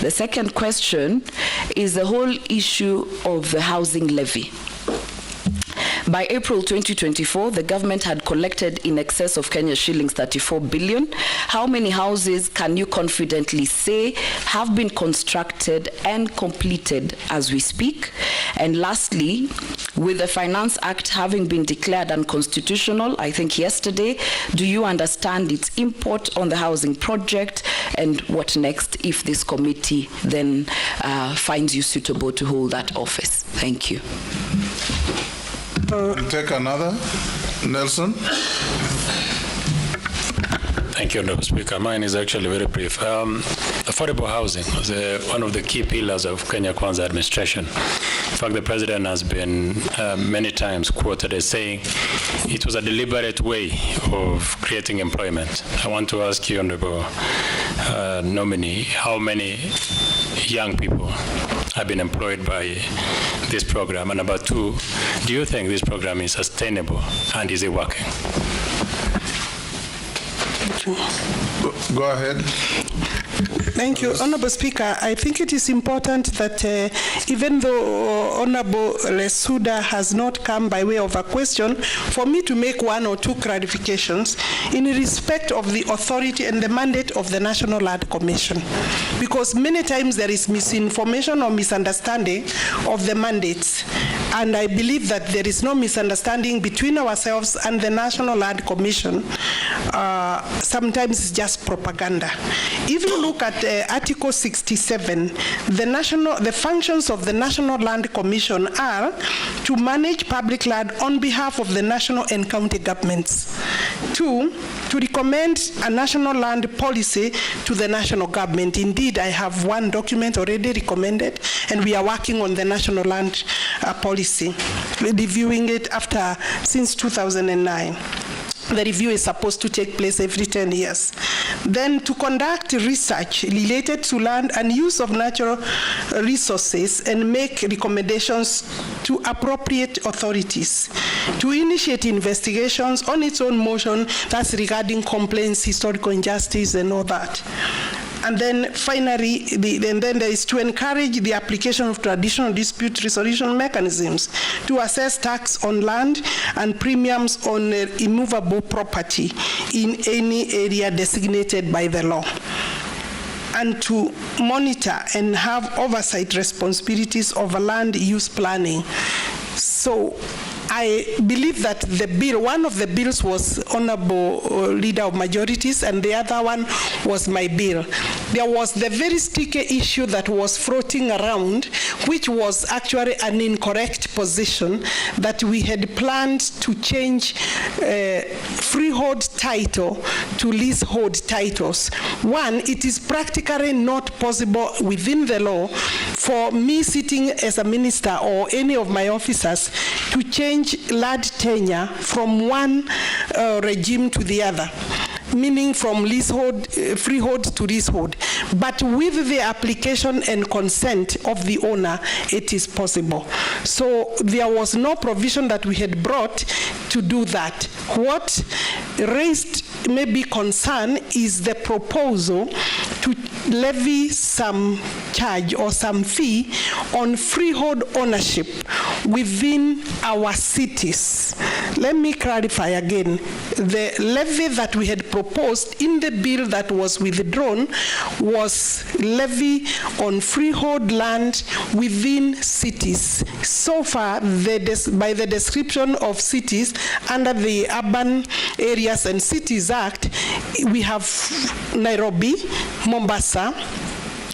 D: The second question is the whole issue of the housing levy. By April 2024, the government had collected in excess of Kenya shillings 34 billion. How many houses can you confidently say have been constructed and completed as we speak? And lastly, with the Finance Act having been declared unconstitutional, I think yesterday, do you understand its import on the housing project, and what next if this committee then finds you suitable to hold that office? Thank you.
A: We'll take another. Nelson.
K: Thank you, Honorable Speaker. Mine is actually very brief. Affordable housing was one of the key pillars of Kenya Kwanza administration. In fact, the President has been many times quoted as saying it was a deliberate way of creating employment. I want to ask you, Honorable Nominee, how many young people have been employed by this program? And number two, do you think this program is sustainable, and is it working?
A: Go ahead.
E: Thank you, Honorable Speaker. I think it is important that even though Honorable Lesuda has not come by way of a question, for me to make one or two clarifications in respect of the authority and the mandate of the National Land Commission. Because many times there is misinformation or misunderstanding of the mandates. And I believe that there is no misunderstanding between ourselves and the National Land Commission. Sometimes it's just propaganda. If you look at Article 67, the functions of the National Land Commission are to manage public land on behalf of the national and county governments. 2, to recommend a national land policy to the national government. Indeed, I have one document already recommended, and we are working on the national land policy, reviewing it since 2009. The review is supposed to take place every 10 years. Then to conduct research related to land and use of natural resources and make recommendations to appropriate authorities. To initiate investigations on its own motion, that's regarding complaints, historical injustice, and all that. And then finally, then there is to encourage the application of traditional dispute resolution mechanisms to assess tax on land and premiums on immovable property in any area designated by the law, and to monitor and have oversight responsibilities over land use planning. So I believe that the bill, one of the bills was Honorable Leader of Majorities, and the other one was my bill. There was the very sticky issue that was floating around, which was actually an incorrect position, that we had planned to change freehold title to leasehold titles. One, it is practically not possible within the law for me sitting as a minister or any of my officers to change land tenure from one regime to the other, meaning from leasehold, freehold to leasehold. But with the application and consent of the owner, it is possible. So there was no provision that we had brought to do that. What raised maybe concern is the proposal to levy some charge or some fee on freehold ownership within our cities. Let me clarify again. The levy that we had proposed in the bill that was withdrawn was levy on freehold land within cities. So far, by the description of cities under the Urban Areas and Cities Act, we have Nairobi, Mombasa,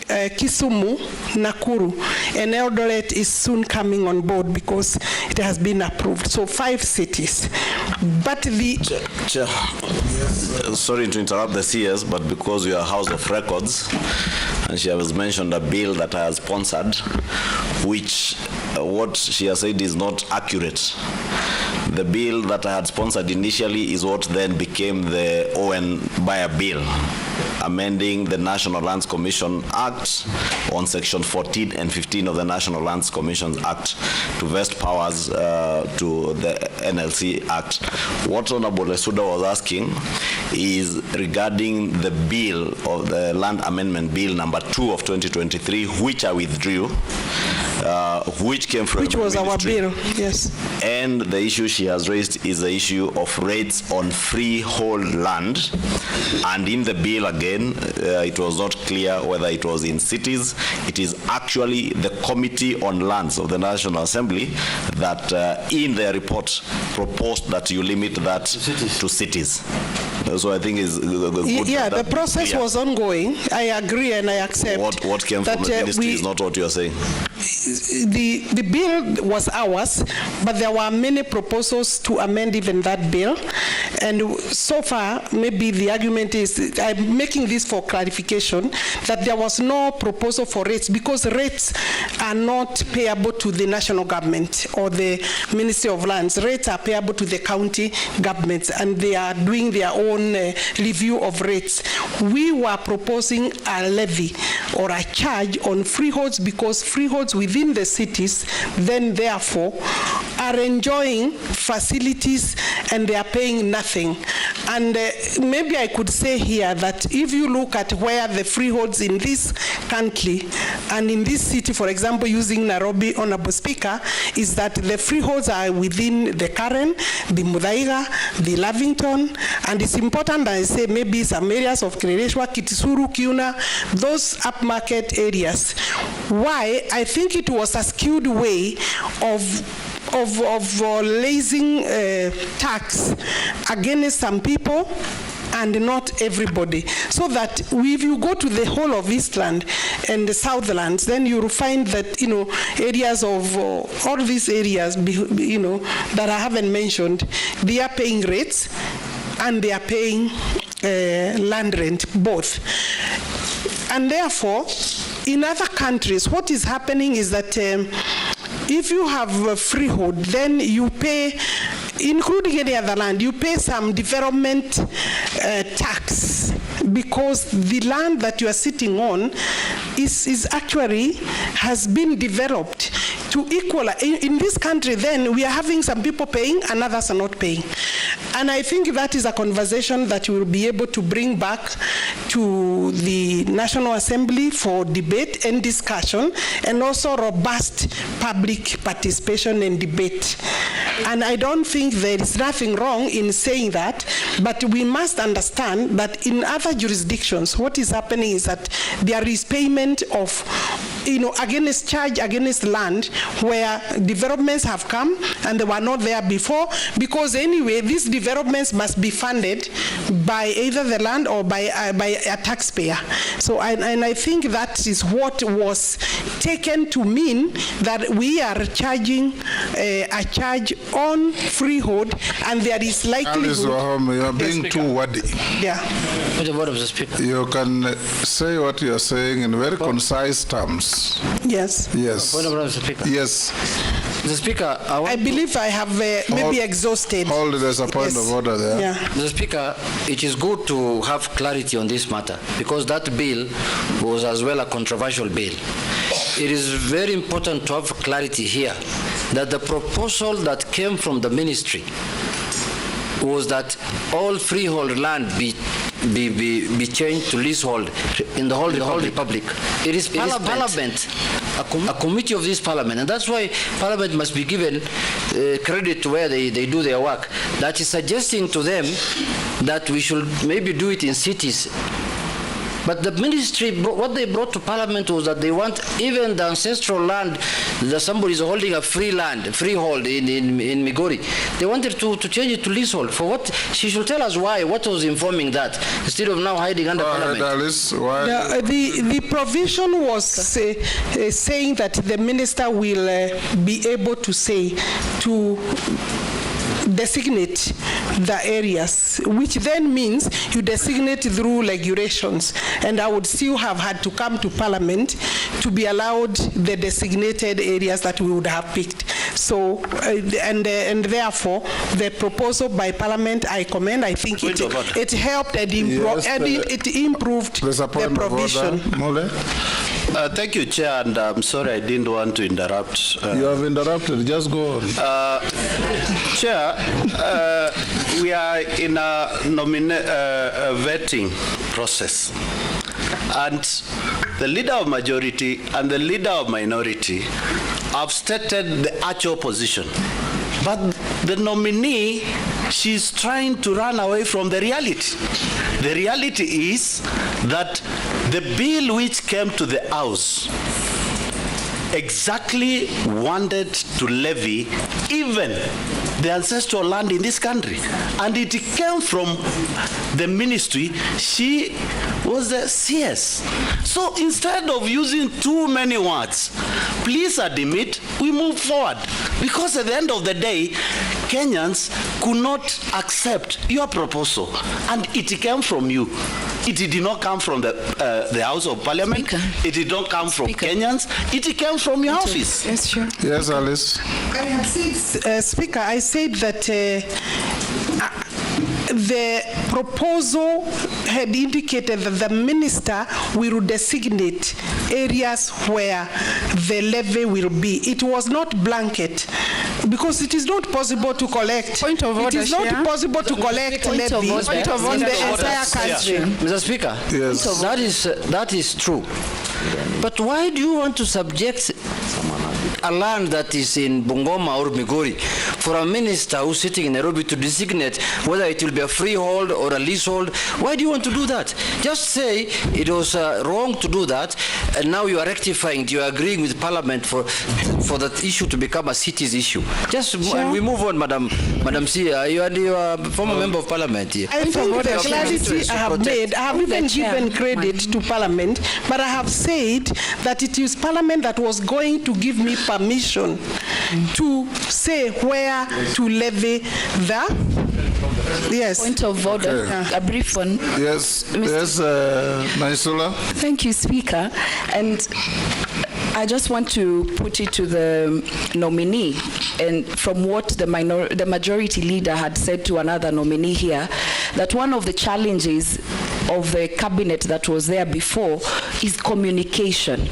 E: Kisumu, Nakuru, and Eldoret is soon coming on board because it has been approved. So 5 cities. But the...
H: Chair, sorry to interrupt the CS, but because you are House of Records, and she has mentioned a bill that I have sponsored, which what she has said is not accurate. The bill that I had sponsored initially is what then became the Owen Bayer bill, amending the National Lands Commission Act on Section 14 and 15 of the National Lands Commission Act to vest powers to the NLC Act. What Honorable Lesuda was asking is regarding the bill of the Land Amendment Bill number 2 of 2023, which I withdrew, which came from
E: which was our bill, yes.
H: And the issue she has raised is the issue of rates on freehold land. And in the bill again, it was not clear whether it was in cities. It is actually the Committee on Lands of the National Assembly that in their report proposed that you limit that to cities. So I think is
E: the process was ongoing. I agree and I accept.
H: What came from the ministry is not what you are saying.
E: The bill was ours, but there were many proposals to amend even that bill. And so far, maybe the argument is, I'm making this for clarification, that there was no proposal for rates because rates are not payable to the national government or the Ministry of Lands. Rates are payable to the county governments, and they are doing their own review of rates. We were proposing a levy or a charge on freeholds because freeholds within the cities then therefore are enjoying facilities and they are paying nothing. And maybe I could say here that if you look at where the freeholds in this country and in this city, for example, using Nairobi, Honorable Speaker, is that the freeholds are within the Karen, the Muthaiga, the Lavington, and it's important I say maybe some areas of Kirereshwa, Kitisuru, Kiuna, those upmarket areas. Why? I think it was a skewed way of raising tax against some people and not everybody. So that if you go to the whole of Eastland and the Southlands, then you'll find that, areas of all these areas, that I haven't mentioned, they are paying rates and they are paying land rent, both. And therefore, in other countries, what is happening is that if you have a freehold, then you pay, including any other land, you pay some development tax because the land that you are sitting on is actually has been developed to equal. In this country, then, we are having some people paying and others are not paying. And I think that is a conversation that we will be able to bring back to the National Assembly for debate and discussion, and also robust public participation and debate. And I don't think there is nothing wrong in saying that, but we must understand that in other jurisdictions, what is happening is that there is payment of, against charge against land where developments have come and they were not there before, because anyway, these developments must be funded by either the land or by a taxpayer. So, and I think that is what was taken to mean that we are charging a charge on freehold, and there is likelihood.
A: Alice Wahome, you are being too wordy.
E: Yeah.
A: You can say what you are saying in very concise terms.
E: Yes.
A: Yes. Yes.
N: Mr. Speaker,
E: I believe I have maybe exhausted.
A: Hold, there's a point of order there.
E: Yeah.
N: Mr. Speaker, it is good to have clarity on this matter because that bill was as well a controversial bill. It is very important to have clarity here that the proposal that came from the ministry was that all freehold land be changed to leasehold in the whole republic. It is Parliament, a committee of this Parliament, and that's why Parliament must be given credit to where they do their work. That is suggesting to them that we should maybe do it in cities. But the ministry, what they brought to Parliament was that they want even the ancestral land that somebody is holding a freehold in Migori. They wanted to change it to leasehold. For what? She should tell us why. What was informing that? Instead of now hiding under Parliament.
A: Alice, why?
E: The provision was saying that the minister will be able to say to designate the areas, which then means you designate through regulations, and I would still have had to come to Parliament to be allowed the designated areas that we would have picked. So, and therefore, the proposal by Parliament, I commend. I think it helped and it improved the provision.
Q: Thank you, Chair, and I'm sorry I didn't want to interrupt.
A: You have interrupted, just go on.
Q: Chair, we are in a vetting process, and the leader of majority and the leader of minority have stated the actual position. But the nominee, she's trying to run away from the reality. The reality is that the bill which came to the House exactly wanted to levy even the ancestral land in this country. And it came from the ministry. She was the CS. So instead of using too many words, please admit we move forward. Because at the end of the day, Kenyans could not accept your proposal. And it came from you. It did not come from the House of Parliament. Speaker. It did not come from Kenyans. It came from your office.
E: Yes, sure.
A: Yes, Alice.
E: I have said, Speaker, I said that the proposal had indicated that the minister will designate areas where the levy will be. It was not blanket, because it is not possible to collect.
P: Point of order.
E: It is not possible to collect levy in the entire country.
N: Mr. Speaker,
A: yes.
N: That is true. But why do you want to subject a land that is in Bungoma or Migori for a minister who's sitting in Nairobi to designate whether it will be a freehold or a leasehold? Why do you want to do that? Just say it was wrong to do that, and now you are rectifying, you are agreeing with Parliament for that issue to become a city's issue. Just sure. We move on, Madam Sia. You are a former member of Parliament here.
E: I think the clarity I have made, I have even given credit to Parliament, but I have said that it is Parliament that was going to give me permission to say where to levy the. Yes.
D: Point of order.
A: Okay.
D: A brief one.
A: Yes. Yes, Naisula.
D: Thank you, Speaker. And I just want to put it to the nominee, and from what the majority leader had said to another nominee here, that one of the challenges of the cabinet that was there before is communication,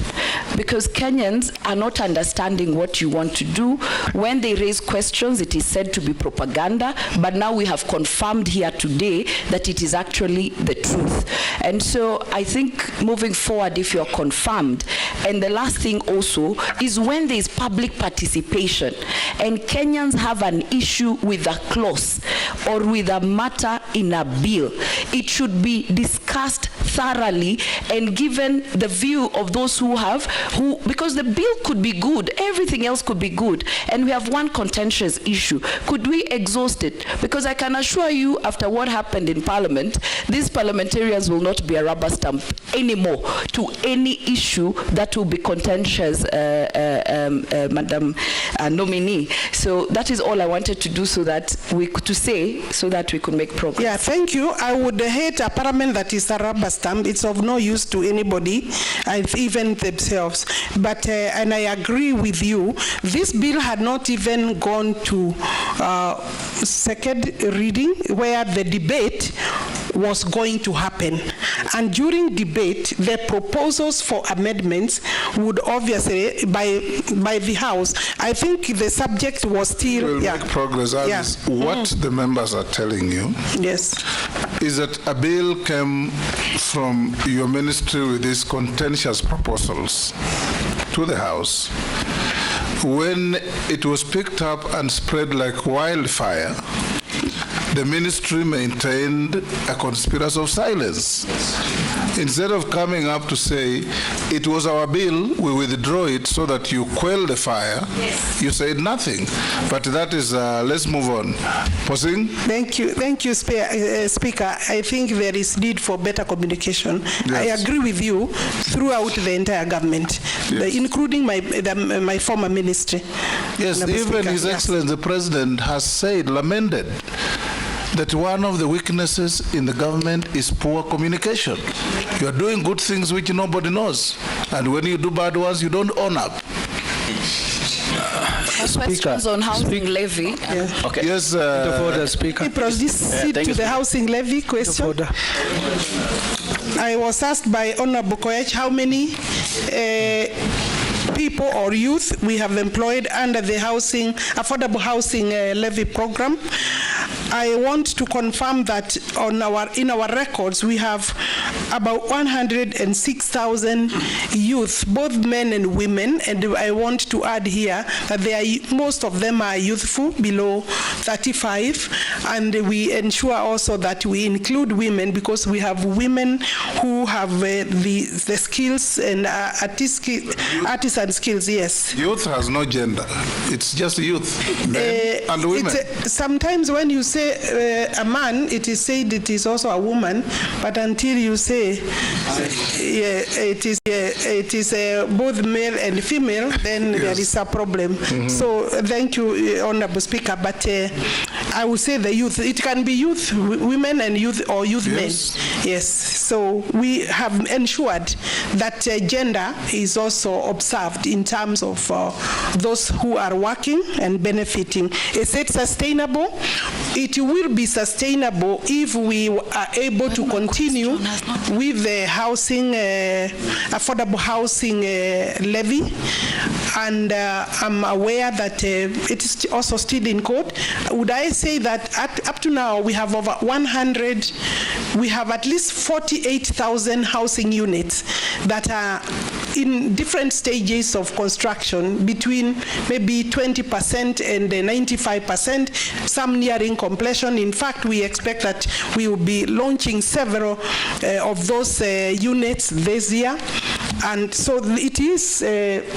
D: because Kenyans are not understanding what you want to do. When they raise questions, it is said to be propaganda, but now we have confirmed here today that it is actually the truth. And so I think moving forward, if you're confirmed, and the last thing also is when there is public participation and Kenyans have an issue with a clause or with a matter in a bill, it should be discussed thoroughly and given the view of those because the bill could be good, everything else could be good, and we have one contentious issue. Could we exhaust it? Because I can assure you, after what happened in Parliament, these parliamentarians will not be a rubber stamp anymore to any issue that will be contentious, Madam Nominee. So that is all I wanted to do, so that we could make progress.
E: Yeah, thank you. I would hate a Parliament that is a rubber stamp. It's of no use to anybody, even themselves. But and I agree with you. This bill had not even gone to second reading, where the debate was going to happen. And during debate, the proposals for amendments would obviously, by the House, I think the subject was still...
A: We'll make progress. Alice. What the members are telling you is that a bill came from your ministry with these contentious proposals to the House. When it was picked up and spread like wildfire, the ministry maintained a conspiracy of silence. Instead of coming up to say, it was our bill, we withdraw it so that you quell the fire, you said nothing. But that is, let's move on. Posing?
E: Thank you, Speaker. I think there is need for better communication. I agree with you throughout the entire government, including my former ministry.
A: Yes, even His Excellency the President has said, lamented, that one of the weaknesses in the government is poor communication. You are doing good things which nobody knows. And when you do bad ones, you don't own up.
D: Questions on housing levy.
C: Okay.
A: Yes,
E: order, Speaker. Proceed to the housing levy question. I was asked by Honorable Koech how many people or youth we have employed under the affordable housing levy program. I want to confirm that in our records we have about 106,000 youth, both men and women, and I want to add here that most of them are youthful, below 35, and we ensure also that we include women because we have women who have the skills and artisan skills. Yes.
A: Youth has no gender. It's just youth, men and women.
E: Sometimes when you say a man, it is said it is also a woman, but until you say it is both male and female, then there is a problem. So thank you, Honorable Speaker, but I would say the youth. It can be youth women and youth or youth men. Yes. So we have ensured that gender is also observed in terms of those who are working and benefiting. Is it sustainable? It will be sustainable if we are able to continue with the housing, affordable housing levy. And I'm aware that it is also still in court. Would I say that up to now we have over 100, we have at least 48,000 housing units that are in different stages of construction, between maybe 20% and 95%, some nearing completion. In fact, we expect that we will be launching several of those units this year. And so it is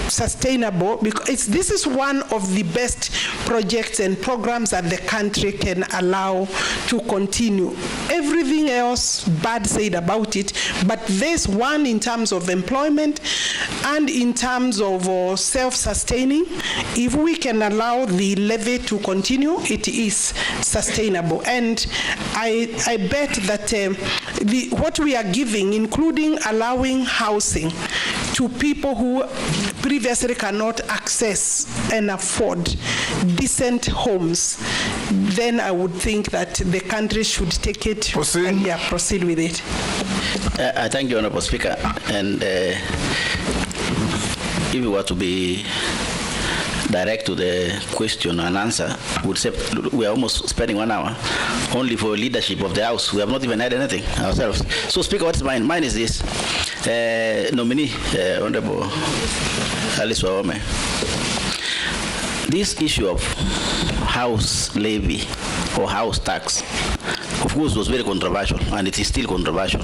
E: sustainable because this is one of the best projects and programs that the country can allow to continue. Everything else bad said about it, but this one in terms of employment and in terms of self-sustaining, if we can allow the levy to continue, it is sustainable. And I bet that what we are giving, including allowing housing to people who previously cannot access and afford decent homes, then I would think that the country should take it and proceed with it.
C: I thank you, Honorable Speaker. And if we were to be direct to the question and answer, would say we are almost spending 1 hour only for leadership of the House. We have not even had anything ourselves. So, Speaker, what is mine? Mine is this. Nominee, Honorable Alice Wahome. This issue of house levy or house tax, of course, was very controversial, and it is still controversial.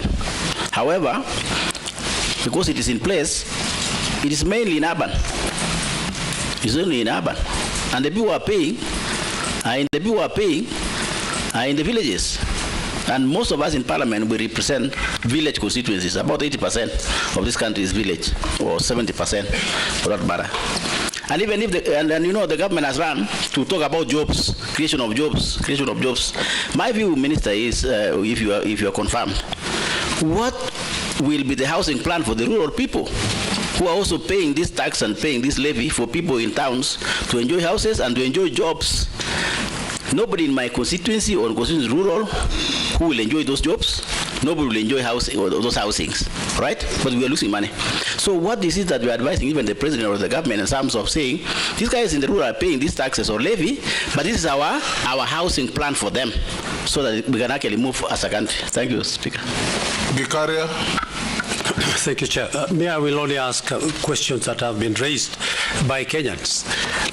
C: However, because it is in place, it is mainly in urban. It's only in urban. And the people who are paying are in the villages. And most of us in Parliament, we represent village constituencies. About 80% of this country is village, or 70% for that matter. And even if the government has run to talk about jobs, creation of jobs. My view, Minister, is if you are confirmed, what will be the housing plan for the rural people who are also paying this tax and paying this levy for people in towns to enjoy houses and to enjoy jobs? Nobody in my constituency or constituency rural who will enjoy those jobs. nobody will enjoy housing or those housings, right? But we are losing money. So what is it that we are advising even the president or the government in terms of saying, these guys in the rural are paying these taxes or levy, but this is our housing plan for them, so that we can actually move as a country. Thank you, Speaker.
A: Gikaria.
U: Thank you, Chair. Me, I will only ask questions that have been raised by Kenyans.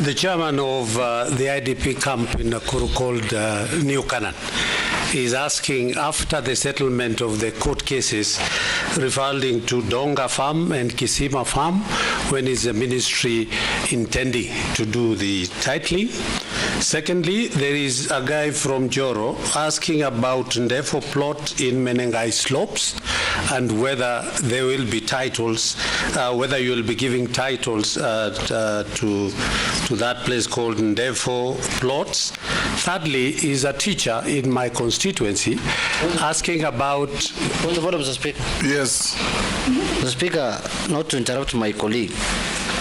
U: The chairman of the IDP camp in Nakuru called New Canaan is asking, after the settlement of the court cases referring to Donga Farm and Kisima Farm, when is the ministry intending to do the titling? Secondly, there is a guy from Joro asking about Ndefo plot in Menengai Slopes and whether there will be titles, whether you will be giving titles to that place called Ndefo plots. Thirdly, is a teacher in my constituency asking about...
N: Point of order, Mr. Speaker.
A: Yes.
N: Mr. Speaker, not to interrupt my colleague,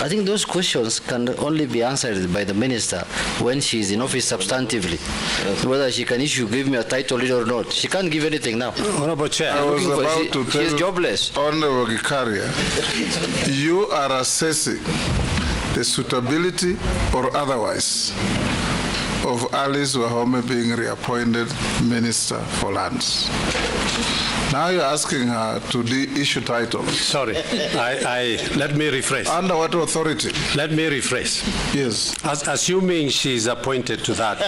N: I think those questions can only be answered by the minister when she is in office substantively. Whether she can give me a title or not. She can't give anything now.
U: Honorable Chair,
A: I was about to tell
N: she is jobless.
A: Honorable Gikaria, you are assessing the suitability or otherwise of Alice Wahome being reappointed Minister for Lands. Now you're asking her to issue titles.
U: Sorry, let me rephrase.
A: Under what authority?
U: Let me rephrase.
A: Yes.
U: Assuming she's appointed to that,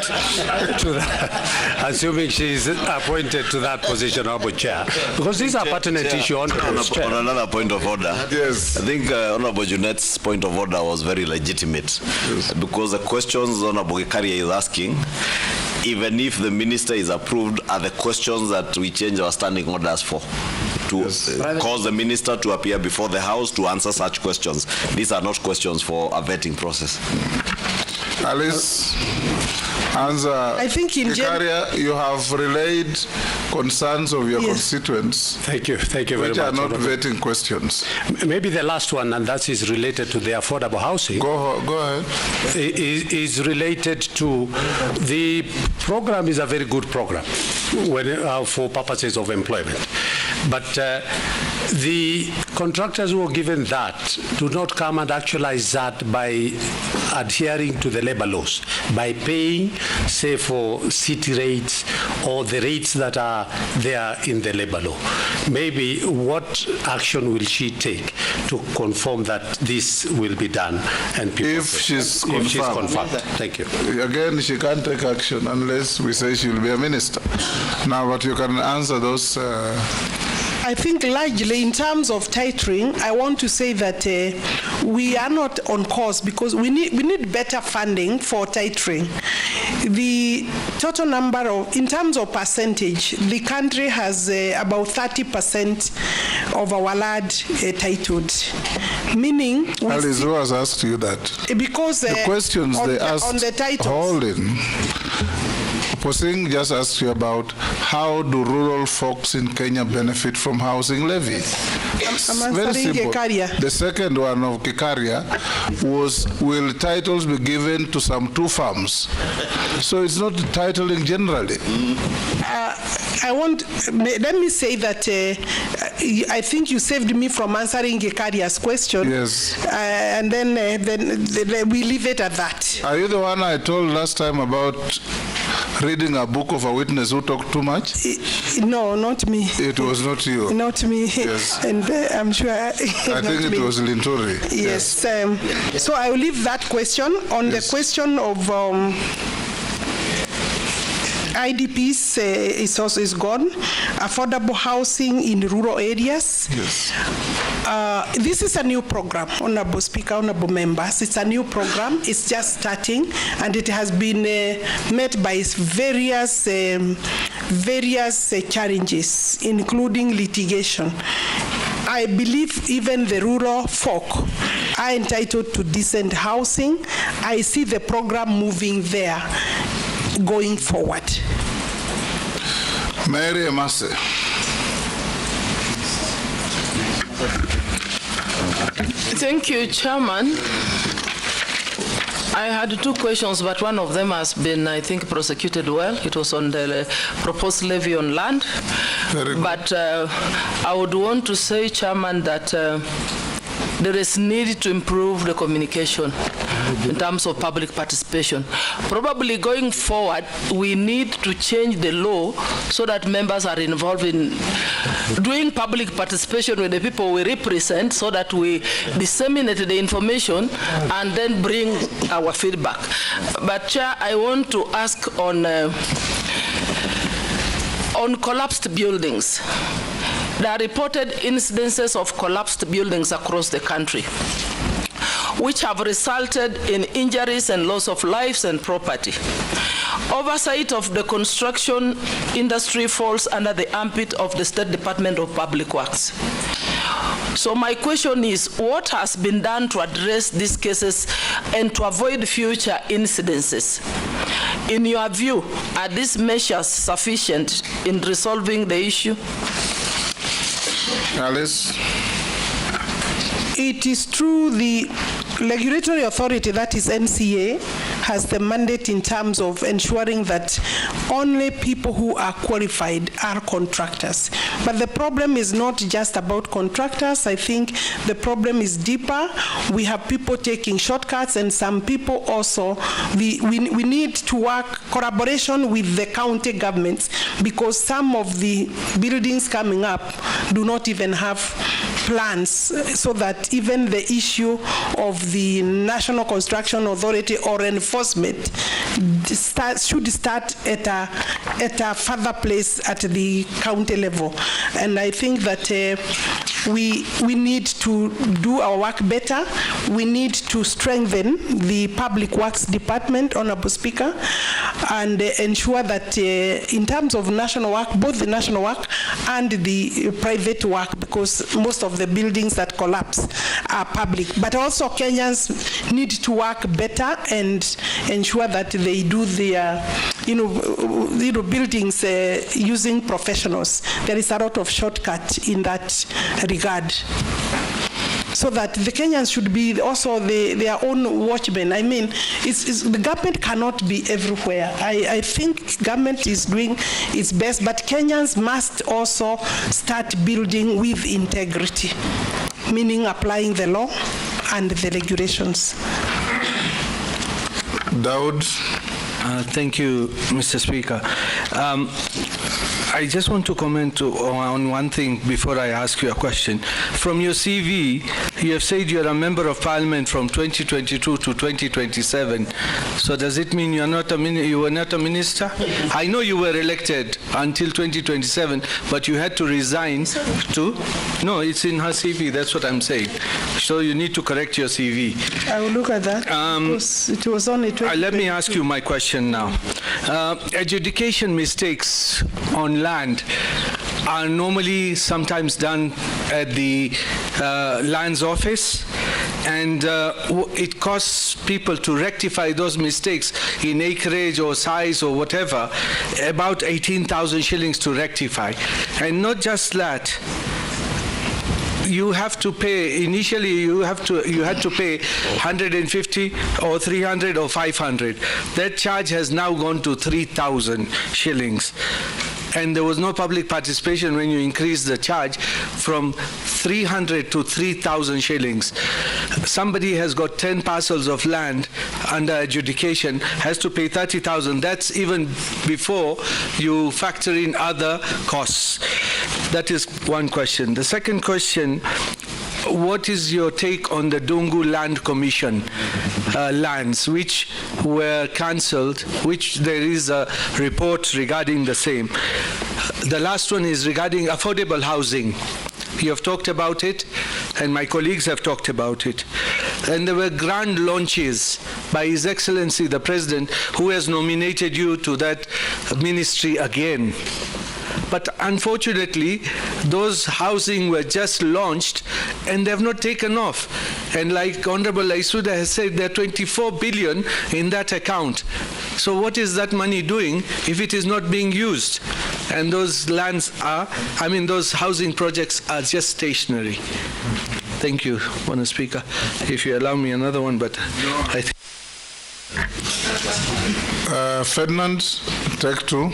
U: assuming she's appointed to that position, Honorable Chair, because these are pertinent issue on
H: another point of order.
A: Yes.
H: I think Honorable Junet's point of order was very legitimate, yes, because the questions Honorable Gikaria is asking, even if the minister is approved, are the questions that we change our standing orders for, to cause the minister to appear before the House to answer such questions. These are not questions for a vetting process.
A: Alice, answer.
E: I think in
A: Gikaria, you have relayed concerns of your constituents.
U: Thank you very much.
A: Which are not vetting questions.
U: Maybe the last one, and that is related to the affordable housing.
A: Go ahead.
U: Is related to the program. Is a very good program for purposes of employment. But the contractors who are given that do not come and actualize that by adhering to the labor laws, by paying, say, for city rates or the rates that are there in the labor law. Maybe what action will she take to confirm that this will be done? And people
A: if she's confirmed.
U: Thank you.
A: Again, she can't take action unless we say she will be a minister. Now, but you can answer those.
E: I think largely in terms of titering, I want to say that we are not on course because we need better funding for titering. The total number of, in terms of percentage, the country has about 30% of our land titled. Meaning,
A: Alice, who has asked you that?
E: Because
A: the questions they asked
E: on the titles.
A: Holding. Posing just asked you about how do rural folks in Kenya benefit from housing levy. Very simple. The second one of Gikaria was, will titles be given to some 2 farms? So it's not titling generally.
E: Let me say that I think you saved me from answering Gikaria's question.
A: Yes.
E: And then we leave it at that.
A: Are you the one I told last time about reading a book of a witness who talked too much?
E: No, not me.
A: It was not you.
E: Not me.
A: Yes.
E: And I'm sure. I
A: think it was Linturi.
E: Yes. So I will leave that question. On the question of IDPs is gone. Affordable housing in rural areas.
A: Yes.
E: This is a new program, Honorable Speaker, Honorable Members. It's a new program. It's just starting, and it has been met by various challenges, including litigation. I believe even the rural folk are entitled to decent housing. I see the program moving there going forward.
A: Mary Amase.
O: Thank you, Chairman. I had 2 questions, but one of them has been, I think, prosecuted well. It was on the proposed levy on land. But I would want to say, Chairman, that there is need to improve the communication in terms of public participation. Probably going forward, we need to change the law so that members are involved in doing public participation with the people we represent, so that we disseminate the information and then bring our feedback. But Chair, I want to ask on collapsed buildings. There are reported incidences of collapsed buildings across the country, which have resulted in injuries and loss of lives and property. Oversight of the construction industry falls under the ambit of the State Department of Public Works. So my question is, what has been done to address these cases and to avoid future incidences? In your view, are these measures sufficient in resolving the issue?
A: Alice?
E: It is true the regulatory authority, that is NCA, has the mandate in terms of ensuring that only people who are qualified are contractors. But the problem is not just about contractors. I think the problem is deeper. We have people taking shortcuts, and some people also, we need to work collaboration with the county governments, because some of the buildings coming up do not even have plans, so that even the issue of the National Construction Authority or enforcement should start at a further place at the county level. And I think that we need to do our work better. We need to strengthen the Public Works Department, Honorable Speaker, and ensure that in terms of national work, both the national work and the private work, because most of the buildings that collapse are public. But also Kenyans need to work better and ensure that they do their buildings using professionals. There is a lot of shortcut in that regard, so that the Kenyans should be also their own watchmen. I mean, the government cannot be everywhere. I think government is doing its best, but Kenyans must also start building with integrity, meaning applying the law and the regulations.
A: Daud.
F: Thank you, Mr. Speaker. I just want to comment on one thing before I ask you a question. From your CV, you have said you're a member of parliament from 2022 to 2027. So does it mean you were not a minister? I know you were elected until 2027, but you had to resign to? No, it's in her CV, that's what I'm saying. So you need to correct your CV.
E: I will look at that, because it was only 2022.
F: Let me ask you my question now. Adjudication mistakes on land are normally sometimes done at the lands office, and it costs people to rectify those mistakes in acreage or size or whatever, about 18,000 shillings to rectify. And not just that, you have to pay, initially you had to pay 150 or 300 or 500. That charge has now gone to 3,000 shillings. And there was no public participation when you increase the charge from 300 to 3,000 shillings. Somebody has got 10 parcels of land under adjudication, has to pay 30,000. That's even before you factor in other costs. That is one question. The second question, what is your take on the Dungu Land Commission lands, which were cancelled, which there is a report regarding the same? The last one is regarding affordable housing. You have talked about it, and my colleagues have talked about it. And there were grand launches by His Excellency the President, who has nominated you to that ministry again. But unfortunately, those housing were just launched and they have not taken off. And like Honorable Aisuda has said, there are 24 billion in that account. So what is that money doing if it is not being used? And those lands are, those housing projects are just stationary. Thank you, Honourable Speaker. If you allow me another one, but I think.
A: Ferdinand, take two.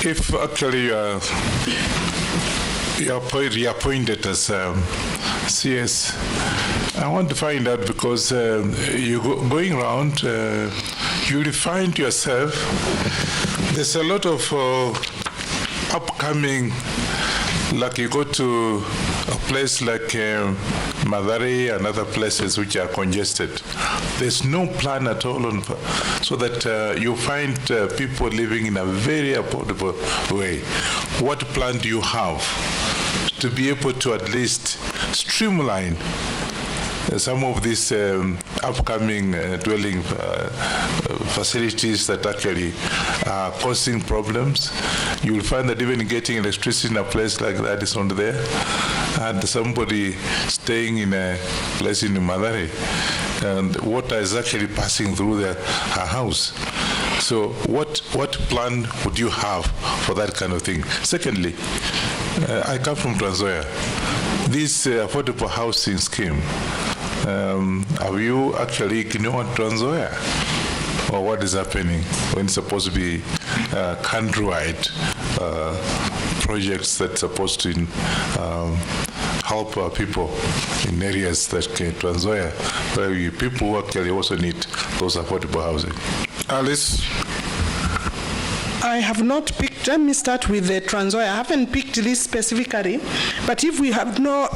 B: If actually you are reappointed as CS, I want to find out because you going around, you will find yourself, there's a lot of upcoming, like you go to a place like Mathare and other places which are congested. There's no plan at all so that you find people living in a very affordable way. What plan do you have to be able to at least streamline some of these upcoming dwelling facilities that actually are causing problems? You will find that even getting electricity in a place like that is not there. And somebody staying in a place in Mathare, and water is actually passing through her house. So what plan would you have for that kind of thing? Secondly, I come from Trans Nzoia. This affordable housing scheme, have you actually ignored Trans Nzoia? Or what is happening when it's supposed to be countrywide projects that's supposed to help people in areas that Trans Nzoia, where people who actually also need those affordable housing?
A: Alice?
E: I have not picked, let me start with the Trans Nzoia. I haven't picked this specifically, but if we have no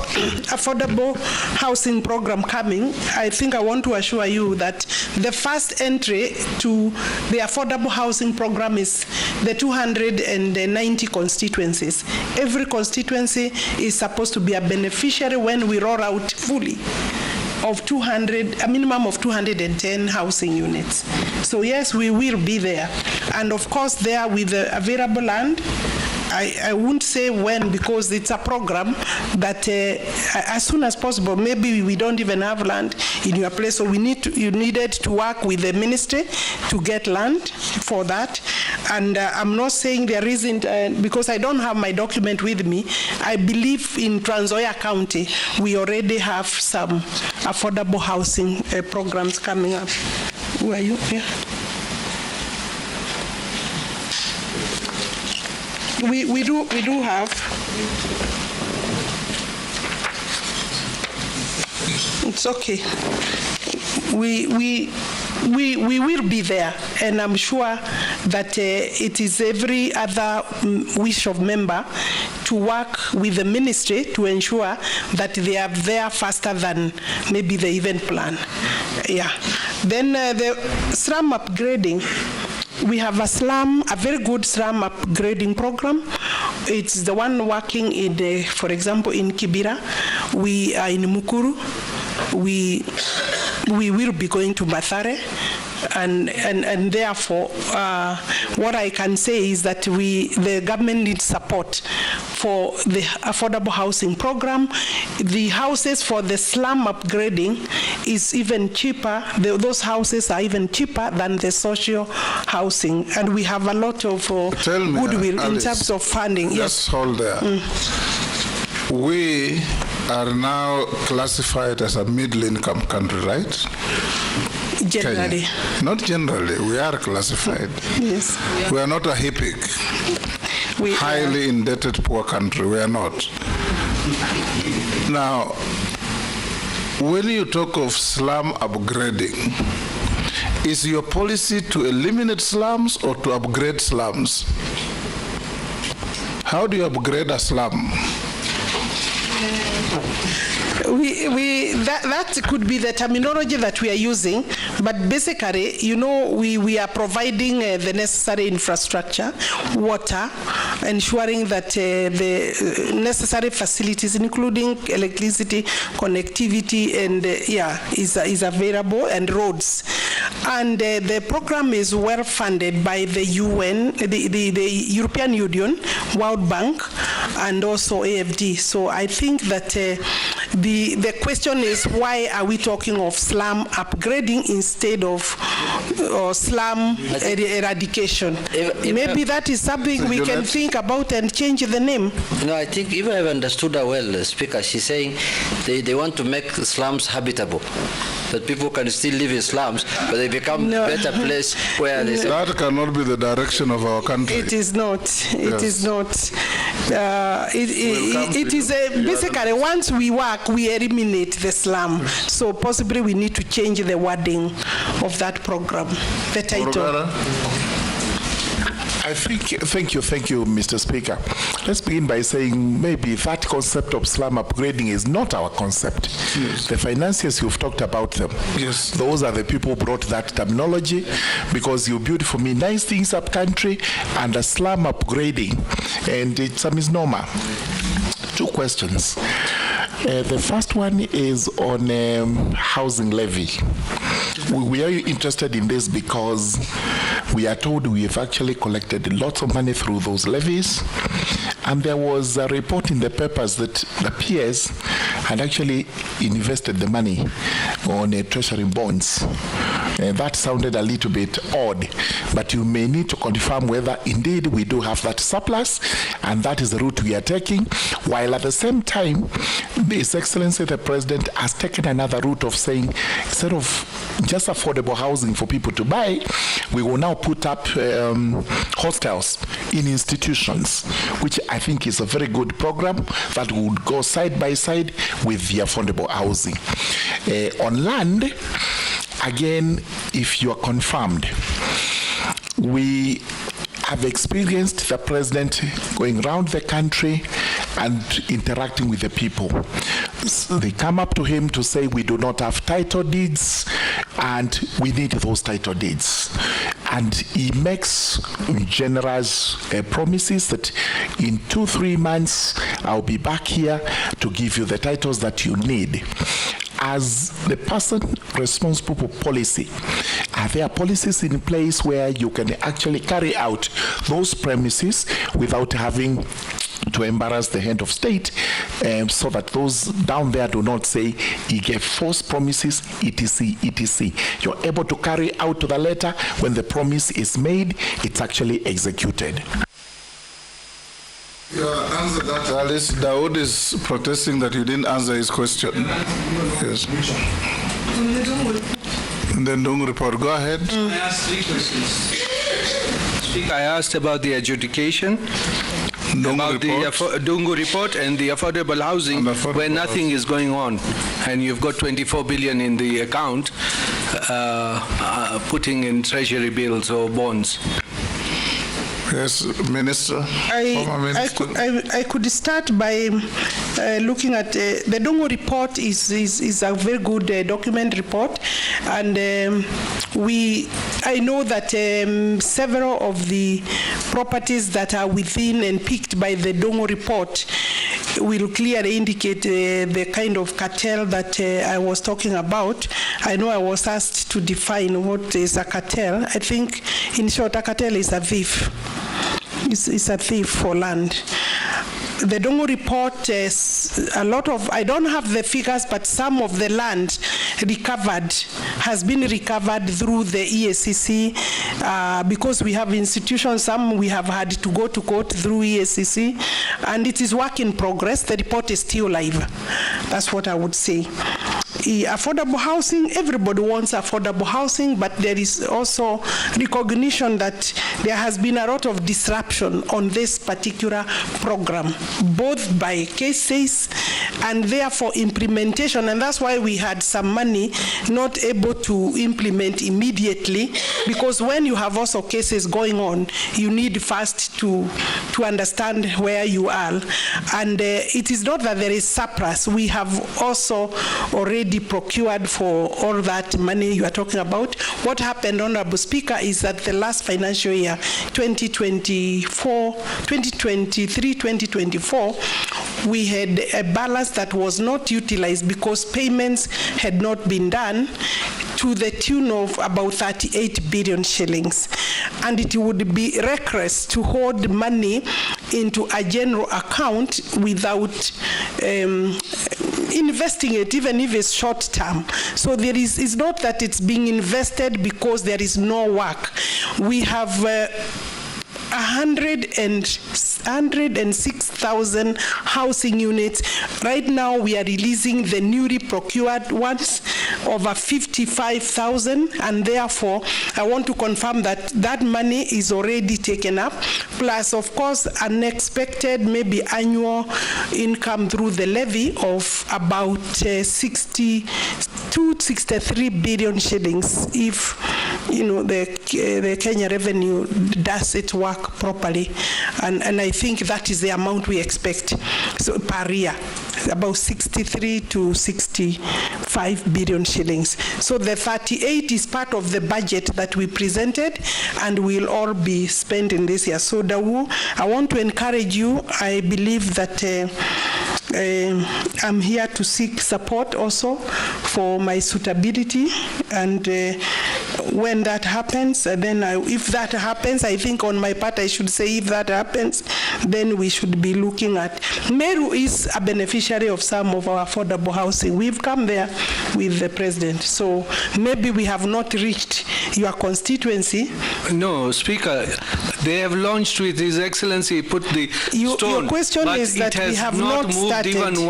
E: affordable housing program coming, I think I want to assure you that the first entry to the affordable housing program is the 290 constituencies. Every constituency is supposed to be a beneficiary when we roll out fully of a minimum of 210 housing units. So yes, we will be there. And of course, there with the available land, I won't say when because it's a program that as soon as possible, maybe we don't even have land in your place, so you needed to work with the ministry to get land for that. And I'm not saying there isn't, because I don't have my document with me. I believe in Trans Nzoia County, we already have some affordable housing programs coming up. Who are you? Yeah. We do have. It's okay. We will be there, and I'm sure that it is every other wish of member to work with the ministry to ensure that they are there faster than maybe the event plan. Yeah. Then the slum upgrading. We have a very good slum upgrading program. It's the one working in, for example, in Kibera. We are in Mukuru. We will be going to Mathare. And therefore, what I can say is that the government needs support for the affordable housing program. The houses for the slum upgrading is even cheaper. Those houses are even cheaper than the social housing. And we have a lot of goodwill in terms of funding.
A: Just hold there. We are now classified as a middle-income country, right?
E: Generally.
A: Kenya. Not generally, we are classified.
E: Yes.
A: We are not a HIPIC. Highly indebted poor country, we are not. Now, when you talk of slum upgrading, is your policy to eliminate slums or to upgrade slums? How do you upgrade a slum?
E: That could be the terminology that we are using, but basically, we are providing the necessary infrastructure, water, ensuring that the necessary facilities, including electricity, connectivity, and is available, and roads. And the program is well funded by the UN, the European Union, World Bank, and also AFD. So I think that the question is, why are we talking of slum upgrading instead of slum eradication? Maybe that is something we can think about and change the name.
N: No, I think even I've understood her well, Speaker. She's saying they want to make slums habitable. that people can still live in slums, but they become better place where they say...
A: That cannot be the direction of our country.
E: It is not. It is not. It is basically once we work, we eliminate the slum. So possibly we need to change the wording of that program, the title.
G: I think, thank you, Mr. Speaker. Let's begin by saying maybe that concept of slum upgrading is not our concept.
A: Yes.
G: The financiers, you've talked about them.
A: Yes.
G: Those are the people who brought that terminology, because you build for me nice things up country and a slum upgrading, and it's a misnomer. Two questions. The first one is on housing levy. We are interested in this because we are told we have actually collected lots of money through those levies, and there was a report in the papers that the PS had actually invested the money on treasury bonds. That sounded a little bit odd, but you may need to confirm whether indeed we do have that surplus, and that is the route we are taking, while at the same time, His Excellency the President has taken another route of saying, instead of just affordable housing for people to buy, we will now put up hostels in institutions, which I think is a very good program that would go side by side with the affordable housing. On land, again, if you are confirmed, we have experienced the president going around the country and interacting with the people. So they come up to him to say, we do not have title deeds and we need those title deeds. And he makes generous promises that in 2-3 months, I'll be back here to give you the titles that you need. As the person responsible for policy, are there policies in place where you can actually carry out those premises without having to embarrass the head of state, so that those down there do not say he gave false promises, etc., etc. You're able to carry out to the letter when the promise is made, it's actually executed.
A: You answered that, Alice. Dawood is protesting that you didn't answer his question. Yes. And then Dungu report. Go ahead.
F: I asked 3 questions. Speaker, I asked about the adjudication, about the Dungu report and the affordable housing, where nothing is going on, and you've got 24 billion in the account, putting in treasury bills or bonds.
A: Yes, Minister.
E: I could start by looking at the Dungu report is a very good document report, and I know that several of the properties that are within and picked by the Dungu report will clearly indicate the kind of cartel that I was talking about. I know I was asked to define what is a cartel. I think, in short, a cartel is a thief. It's a thief for land. The Dungu report is a lot of, I don't have the figures, but some of the land recovered has been recovered through the EACC because we have institutions, some we have had to go to court through EACC, and it is work in progress. The report is still live. That's what I would say. Affordable housing, everybody wants affordable housing, but there is also recognition that there has been a lot of disruption on this particular program, both by cases and therefore implementation, and that's why we had some money not able to implement immediately, because when you have also cases going on, you need first to understand where you are. And it is not that there is surplus. We have also already procured for all that money you are talking about. What happened, Honorable Speaker, is that the last financial year, 2023-2024, we had a balance that was not utilized because payments had not been done to the tune of about 38 billion shillings. And it would be reckless to hold money into a general account without investing it, even if it's short term. So there is, it's not that it's being invested because there is no work. We have 106,000 housing units. Right now, we are releasing the newly procured ones, over 55,000, and therefore, I want to confirm that that money is already taken up, plus, of course, unexpected, maybe annual income through the levy of about 63 billion shillings if, you know, the Kenya revenue does its work properly. And I think that is the amount we expect per year, about 63 to 65 billion shillings. So the 38 is part of the budget that we presented and will all be spent in this year. So Dawu, I want to encourage you. I believe that I'm here to seek support also for my suitability, and when that happens, then if that happens, I think on my part I should say if that happens, then we should be looking at. Meru is a beneficiary of some of our affordable housing. We've come there with the president, so maybe we have not reached your constituency.
F: No, Speaker, they have launched with His Excellency, put the stone.
E: Your question
F: but
E: is that we have
F: not
E: not
F: moved
E: started.
F: Even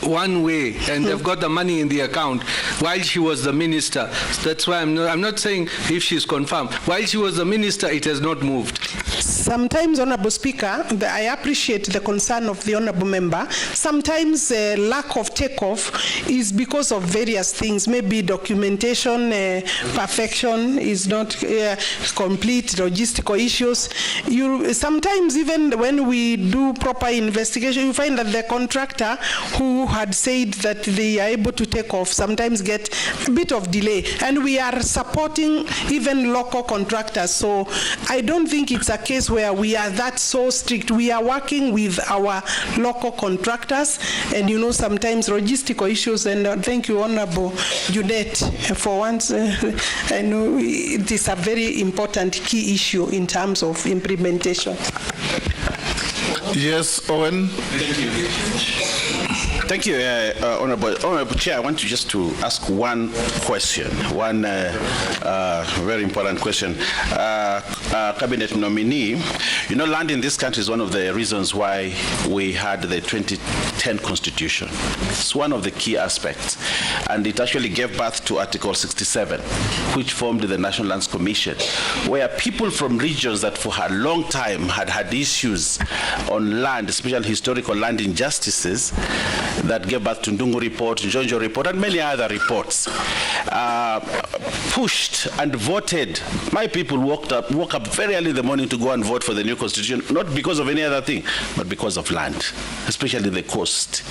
F: one way, and they've got the money in the account while she was the minister. That's why I'm not saying if she's confirmed. While she was the minister, it has not moved.
E: Sometimes, Honorable Speaker, I appreciate the concern of the Honorable Member. Sometimes lack of takeoff is because of various things. Maybe documentation, perfection is not complete, logistical issues. Sometimes even when we do proper investigation, you find that the contractor who had said that they are able to take off sometimes get a bit of delay. And we are supporting even local contractors. So I don't think it's a case where we are that so strict. We are working with our local contractors, and you know, sometimes logistical issues. And thank you, Honorable Judet, for once. I know it is a very important key issue in terms of implementation.
A: Yes, Owen.
R: Thank you. Thank you, Honorable Chair. I want to just to ask one question, one very important question. Cabinet nominee, you know, land in this country is one of the reasons why we had the 2010 Constitution. It's one of the key aspects, and it actually gave birth to Article 67, which formed the National Lands Commission, where people from regions that for a long time had issues on land, especially historical land injustices, that gave birth to Ndungu Report, Njonjo Report, and many other reports, pushed and voted. My people woke up very early in the morning to go and vote for the new constitution, not because of any other thing, but because of land, especially the coast.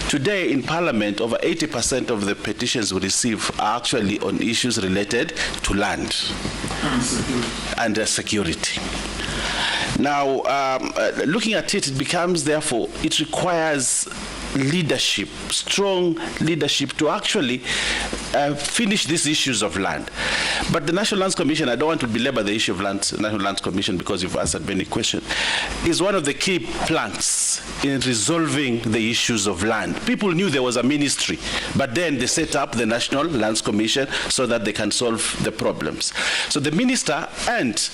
R: Today in Parliament, over 80% of the petitions we receive are actually on issues related to land and security. Now, looking at it, it becomes, therefore, it requires leadership, strong leadership to actually finish these issues of land. But the National Lands Commission, I don't want to belabor the issue of National Lands Commission because you've answered many questions, is one of the key planks in resolving the issues of land. People knew there was a ministry, but then they set up the National Lands Commission so that they can solve the problems. So the minister and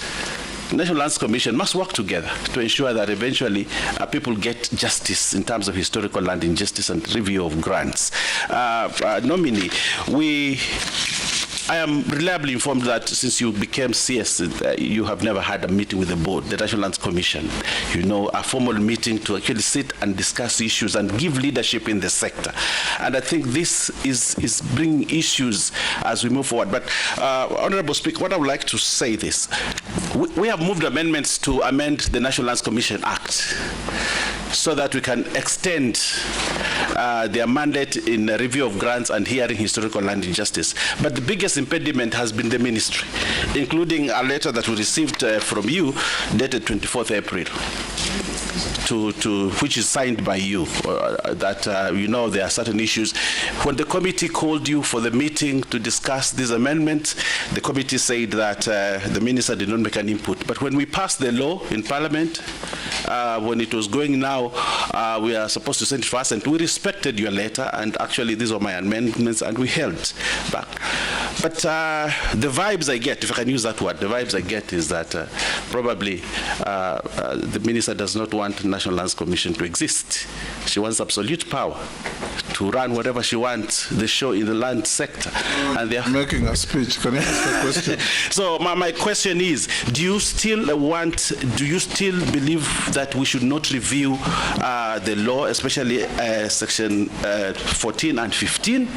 R: National Lands Commission must work together to ensure that eventually people get justice in terms of historical land injustice and review of grants. Nominee, I am reliably informed that since you became CS, you have never had a meeting with the board, the National Lands Commission, you know, a formal meeting to actually sit and discuss issues and give leadership in the sector. And I think this is bringing issues as we move forward. But Honorable Speaker, what I would like to say this, we have moved amendments to amend the National Lands Commission Act so that we can extend their mandate in review of grants and hearing historical land injustice. But the biggest impediment has been the ministry, including a letter that we received from you dated 24th April. Which is signed by you, that you know there are certain issues. When the committee called you for the meeting to discuss these amendments, the committee said that the minister did not make an input. But when we passed the law in Parliament, when it was going now, we are supposed to send it first, and we respected your letter, and actually these are my amendments, and we held back. But the vibes I get, if I can use that word, the vibes I get is that probably the minister does not want the National Lands Commission to exist. She wants absolute power to run whatever she wants, the show in the land sector. And they're
A: making a speech. Can I ask a question?
R: So my question is, do you still believe that we should not review the law, especially section 14 and 15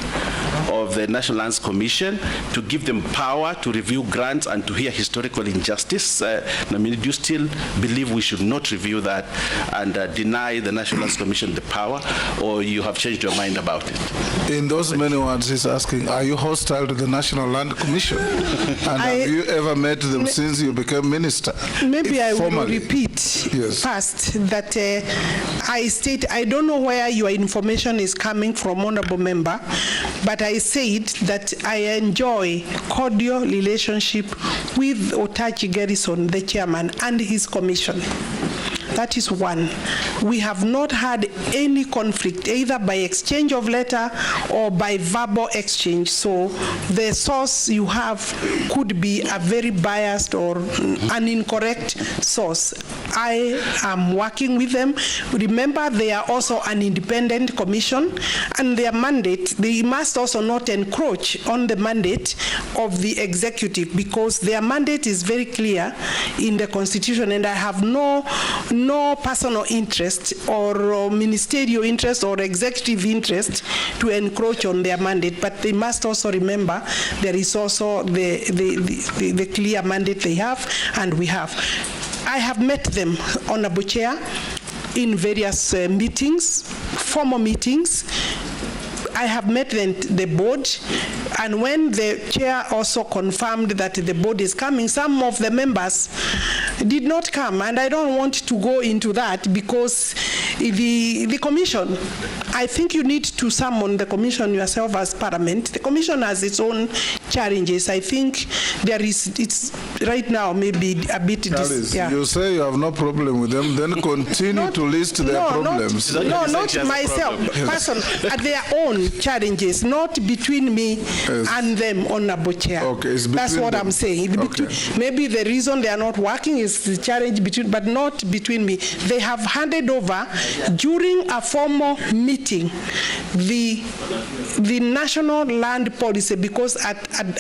R: of the National Lands Commission, to give them power to review grants and to hear historical injustice? I mean, do you still believe we should not review that and deny the National Lands Commission the power, or you have changed your mind about it?
A: In those many words, he's asking, are you hostile to the National Land Commission? And have you ever met them since you became minister?
E: Maybe I will repeat first that I don't know where your information is coming from, Honorable Member, but I said that I enjoy cordial relationship with Otachi Garrison, the chairman, and his commission. That is one. We have not had any conflict, either by exchange of letter or by verbal exchange. So the source you have could be a very biased or an incorrect source. I am working with them. Remember, they are also an independent commission, and their mandate, they must also not encroach on the mandate of the executive, because their mandate is very clear in the Constitution, and I have no personal interest or ministerial interest or executive interest to encroach on their mandate. But they must also remember there is also the clear mandate they have, and we have. I have met them, Honorable Chair, in various meetings, formal meetings. I have met the board, and when the chair also confirmed that the board is coming, some of the members did not come, and I don't want to go into that, because the commission, I think you need to summon the commission yourself as Parliament. The commission has its own challenges. I think it's right now maybe a bit.
A: You say you have no problem with them, then continue to list their problems.
E: Not myself, person, at their own challenges, not between me and them, Honorable Chair.
A: Okay,
E: that's what I'm saying.
A: Okay.
E: Maybe the reason they are not working is the challenge between, but not between me. They have handed over during a formal meeting the national land policy, because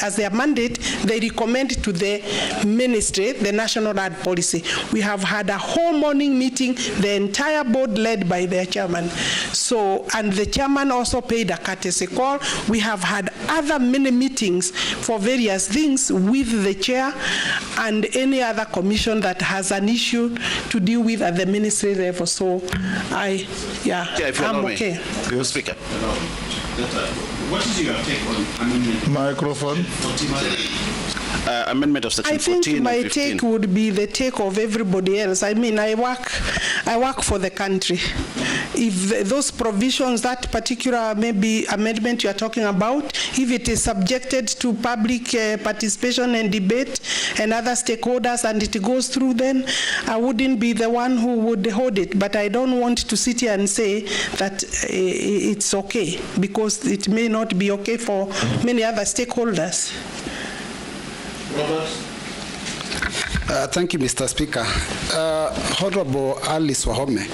E: as their mandate they recommend to the ministry the national land policy. We have had a whole morning meeting, the entire board led by their chairman. So, and the chairman also paid a courtesy call. We have had other many meetings for various things with the chair and any other commission that has an issue to deal with at the ministry level. So I'm okay.
R: Your speaker.
K: What is your take on amendment?
A: Microphone.
R: Amendment of section 14 and 15.
E: I think my take would be the take of everybody else. I mean, I work for the country. If those provisions, that particular maybe amendment you are talking about, if it is subjected to public participation and debate and other stakeholders and it goes through, then I wouldn't be the one who would hold it. But I don't want to sit here and say that it's okay, because it may not be okay for many other stakeholders.
M: Thank you, Mr. Speaker. Honorable Alice Wahome,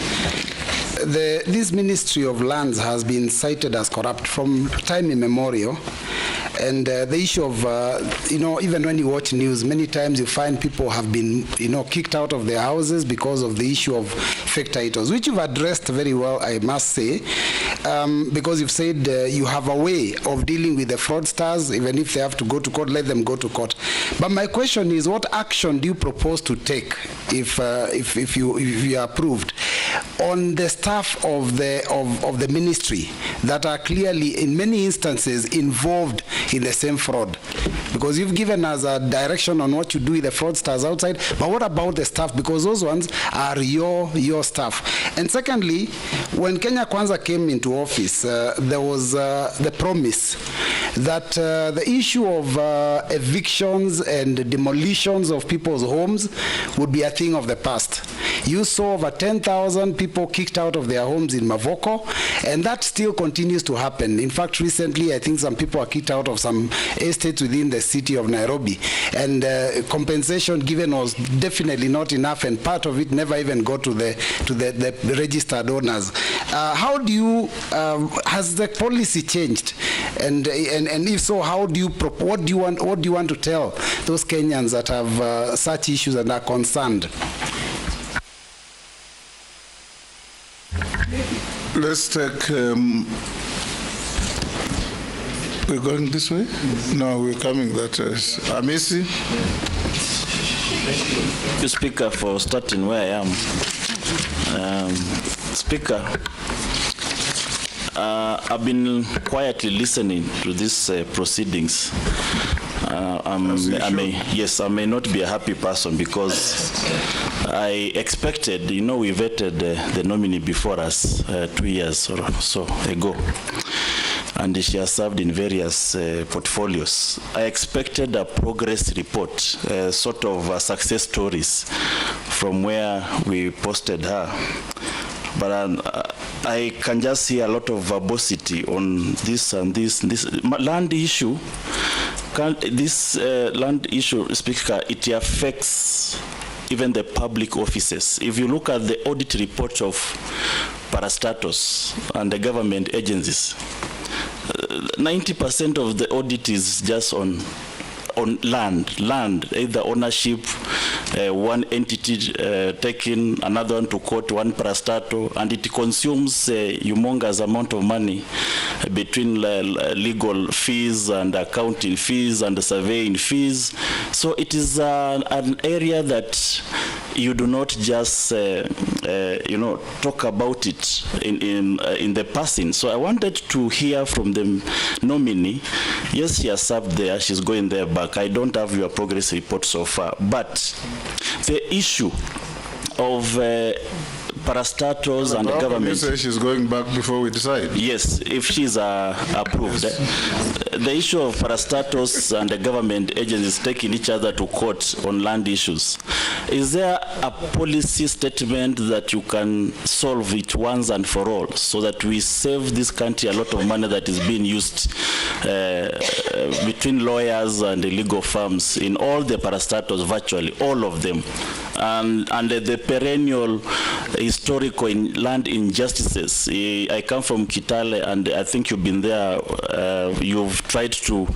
M: this Ministry of Lands has been cited as corrupt from time immemorial. And the issue of, even when you watch news, many times you find people have been, kicked out of their houses because of the issue of fake titles, which you've addressed very well, I must say, because you've said you have a way of dealing with the fraudsters. Even if they have to go to court, let them go to court. But my question is, what action do you propose to take if you are approved on the staff of the ministry that are clearly, in many instances, involved in the same fraud? Because you've given us a direction on what you do with the fraudsters outside, but what about the staff? Because those ones are your staff. And secondly, when Kenya Kwanza came into office, there was the promise that the issue of evictions and demolitions of people's homes would be a thing of the past. You saw over 10,000 people kicked out of their homes in Mavoko, and that still continues to happen. In fact, recently, I think some people are kicked out of some estates within the city of Nairobi, and compensation given was definitely not enough, and part of it never even got to the registered owners. How do you, has the policy changed? And if so, how do you, what do you want to tell those Kenyans that have such issues and are concerned?
A: Let's take, we're going this way? No, we're coming that way. Amisi?
H: Thank you, Speaker, for starting where I am. Speaker, I've been quietly listening to these proceedings. I may not be a happy person because I expected, we vetted the nominee before us 2 years or so ago, and she has served in various portfolios. I expected a progress report, sort of success stories from where we posted her. But I can just see a lot of verbosity on this and this land issue. This land issue, Speaker, it affects even the public offices. If you look at the audit report of parastatus and the government agencies, 90% of the audit is just on land, either ownership, one entity taking another one to court, one parastato, and it consumes a humongous amount of money between legal fees and accounting fees and surveying fees. So it is an area that you do not just talk about it in the passing. So I wanted to hear from the nominee. Yes, she has served there, she's going there back. I don't have your progress report so far, but the issue of parastatals and the government.
A: You say she's going back before we decide?
H: Yes, if she's approved. The issue of parastatals and the government agencies taking each other to court on land issues. Is there a policy statement that you can solve it once and for all so that we save this country a lot of money that is being used between lawyers and the legal firms in all the parastatals, virtually all of them, and the perennial historical land injustices? I come from Kitale, and I think you've been there. You've tried to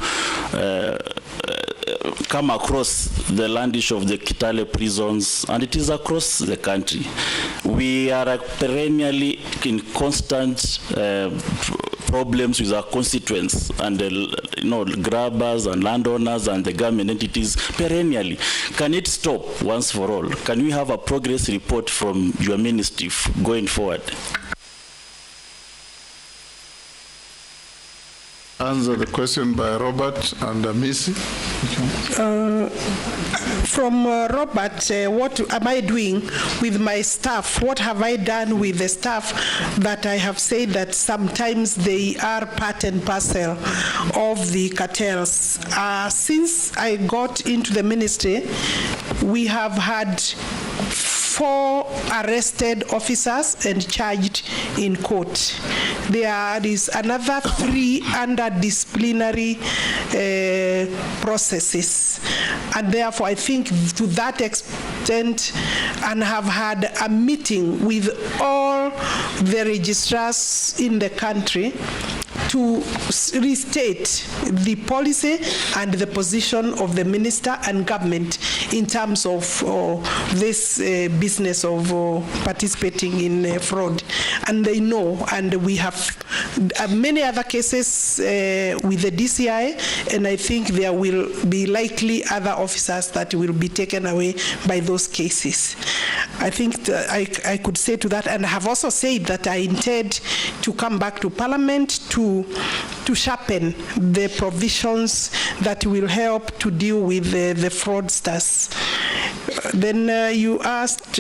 H: come across the land issue of the Kitale prisons, and it is across the country. We are perennially in constant problems with our constituents and grabbers and landowners and the government entities perennially. Can it stop once for all? Can we have a progress report from your ministry going forward?
A: Answer the question by Robert and Amisi.
E: From Robert, what am I doing with my staff? What have I done with the staff that I have said that sometimes they are part and parcel of the cartels? Since I got into the ministry, we have had 4 arrested officers and charged in court. There is another 3 under disciplinary processes. And therefore, I think to that extent, and have had a meeting with all the registrars in the country to restate the policy and the position of the minister and government in terms of this business of participating in fraud. And they know, and we have many other cases with the DCI, and I think there will be likely other officers that will be taken away by those cases. I think I could say to that, and I have also said that I intend to come back to Parliament to sharpen the provisions that will help to deal with the fraudsters. Then you asked,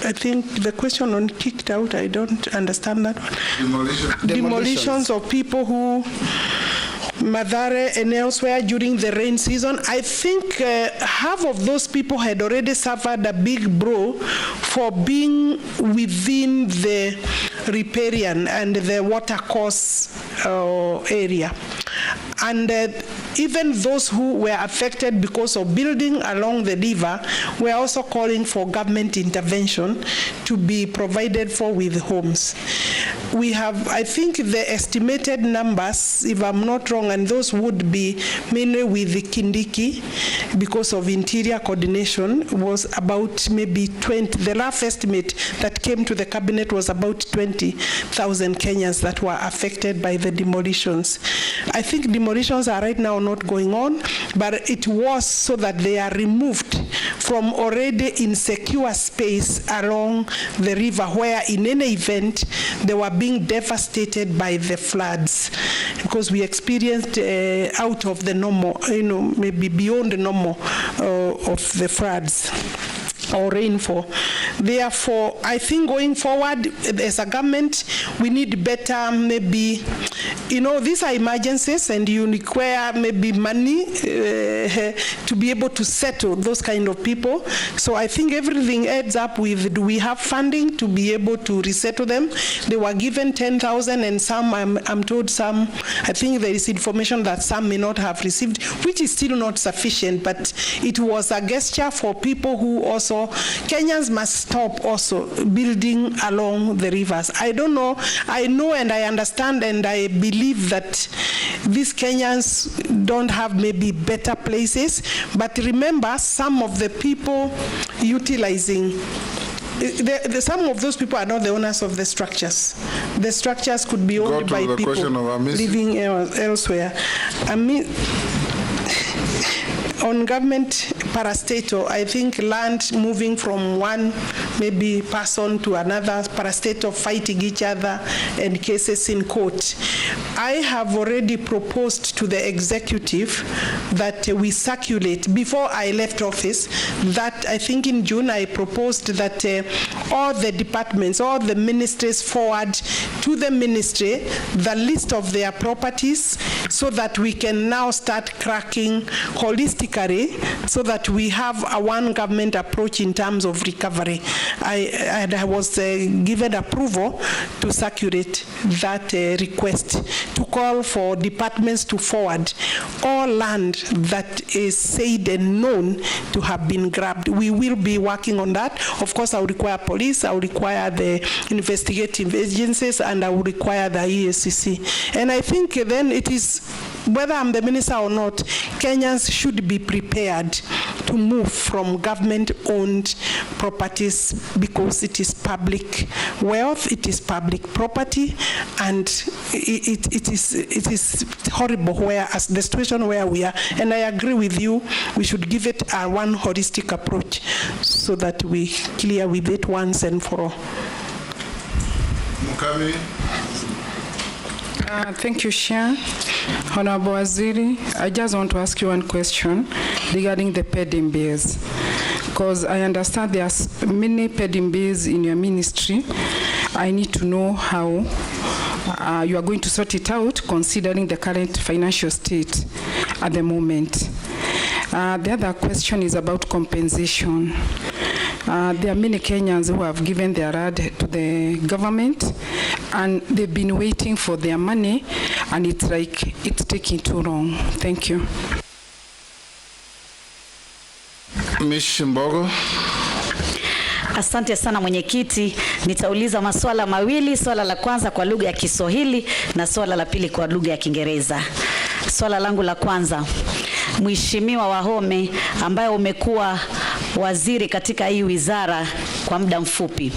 E: I think the question on kicked out, I don't understand that one. Demolitions of people who Mathare and elsewhere during the rain season. I think half of those people had already suffered a big blow for being within the riparian and the watercourse area. And even those who were affected because of building along the river were also calling for government intervention to be provided for with homes. We have, I think the estimated numbers, if I'm not wrong, and those would be mainly with the Kindiki because of interior coordination, was about maybe 20. The rough estimate that came to the cabinet was about 20,000 Kenyans that were affected by the demolitions. I think demolitions are right now not going on, but it was so that they are removed from already insecure space along the river where in any event they were being devastated by the floods, because we experienced out of the normal, maybe beyond the normal of the floods or rainfall. Therefore, I think going forward as a government, we need better, maybe, these are emergencies and you require maybe money to be able to settle those kind of people. So I think everything adds up with, do we have funding to be able to resettle them? They were given 10,000 and some, I'm told some, I think there is information that some may not have received, which is still not sufficient, but it was a gesture for people who also, Kenyans must stop also building along the rivers. I don't know, I know and I understand and I believe that these Kenyans don't have maybe better places, but remember some of the people utilizing some of those people are not the owners of the structures. The structures could be owned by people living elsewhere. I mean, on government parastatal, I think land moving from one maybe person to another, parastatal fighting each other and cases in court. I have already proposed to the executive that we circulate, before I left office, that I think in June I proposed that all the departments, all the ministries forward to the ministry the list of their properties so that we can now start cracking holistically so that we have a one government approach in terms of recovery. I was given approval to circulate that request to call for departments to forward all land that is said and known to have been grabbed. We will be working on that. Of course, I will require police, I will require the investigative agencies, and I will require the EACC. And I think then it is, whether I'm the minister or not, Kenyans should be prepared to move from government-owned properties because it is public wealth, it is public property, and it is horrible where, as the situation where we are. And I agree with you, we should give it a one holistic approach so that we clear with it once and for all.
A: Mukami.
P: Thank you, Chair. Honorable Waziri, I just want to ask you one question regarding the pending bills, because I understand there are many pending bills in your ministry. I need to know how you are going to sort it out, considering the current financial state at the moment. The other question is about compensation. There are many Kenyans who have given their ad to the government and they've been waiting for their money, and it's like it's taking too long. Thank you.
A: Ms. Shimbogo.
T: Asante sana mwenyekiti, nitauliza maswala mawili, swala la kwanza kwa lugha ya Kiswahili na swala la pili kwa lugha ya Kiingereza. Swala langu la kwanza, Mheshimiwa Wahome ambaye umekuwa waziri katika hii wizara kwa muda mfupi,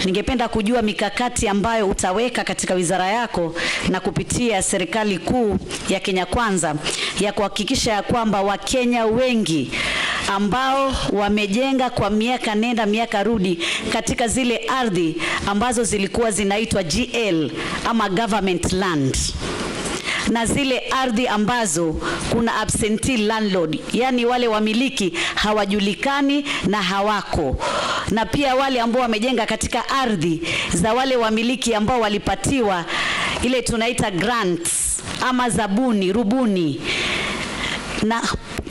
T: ningependa kujua mikakati ambayo utaweka katika wizara yako na kupitia serikali kuu ya Kenya Kwanza ya kuhakikisha ya kwamba Wakenya wengi ambao wamejenga kwa miaka nenda miaka rudi katika zile ardhi ambazo zilikuwa zinaitwa GL ama government land, na zile ardhi ambazo kuna absentee landlord, yani wale wamiliki hawajulikani na hawako, na pia wale ambao wamejenga katika ardhi za wale wamiliki ambao walipatiwa ile tunaita grants ama zabuni, rubuni,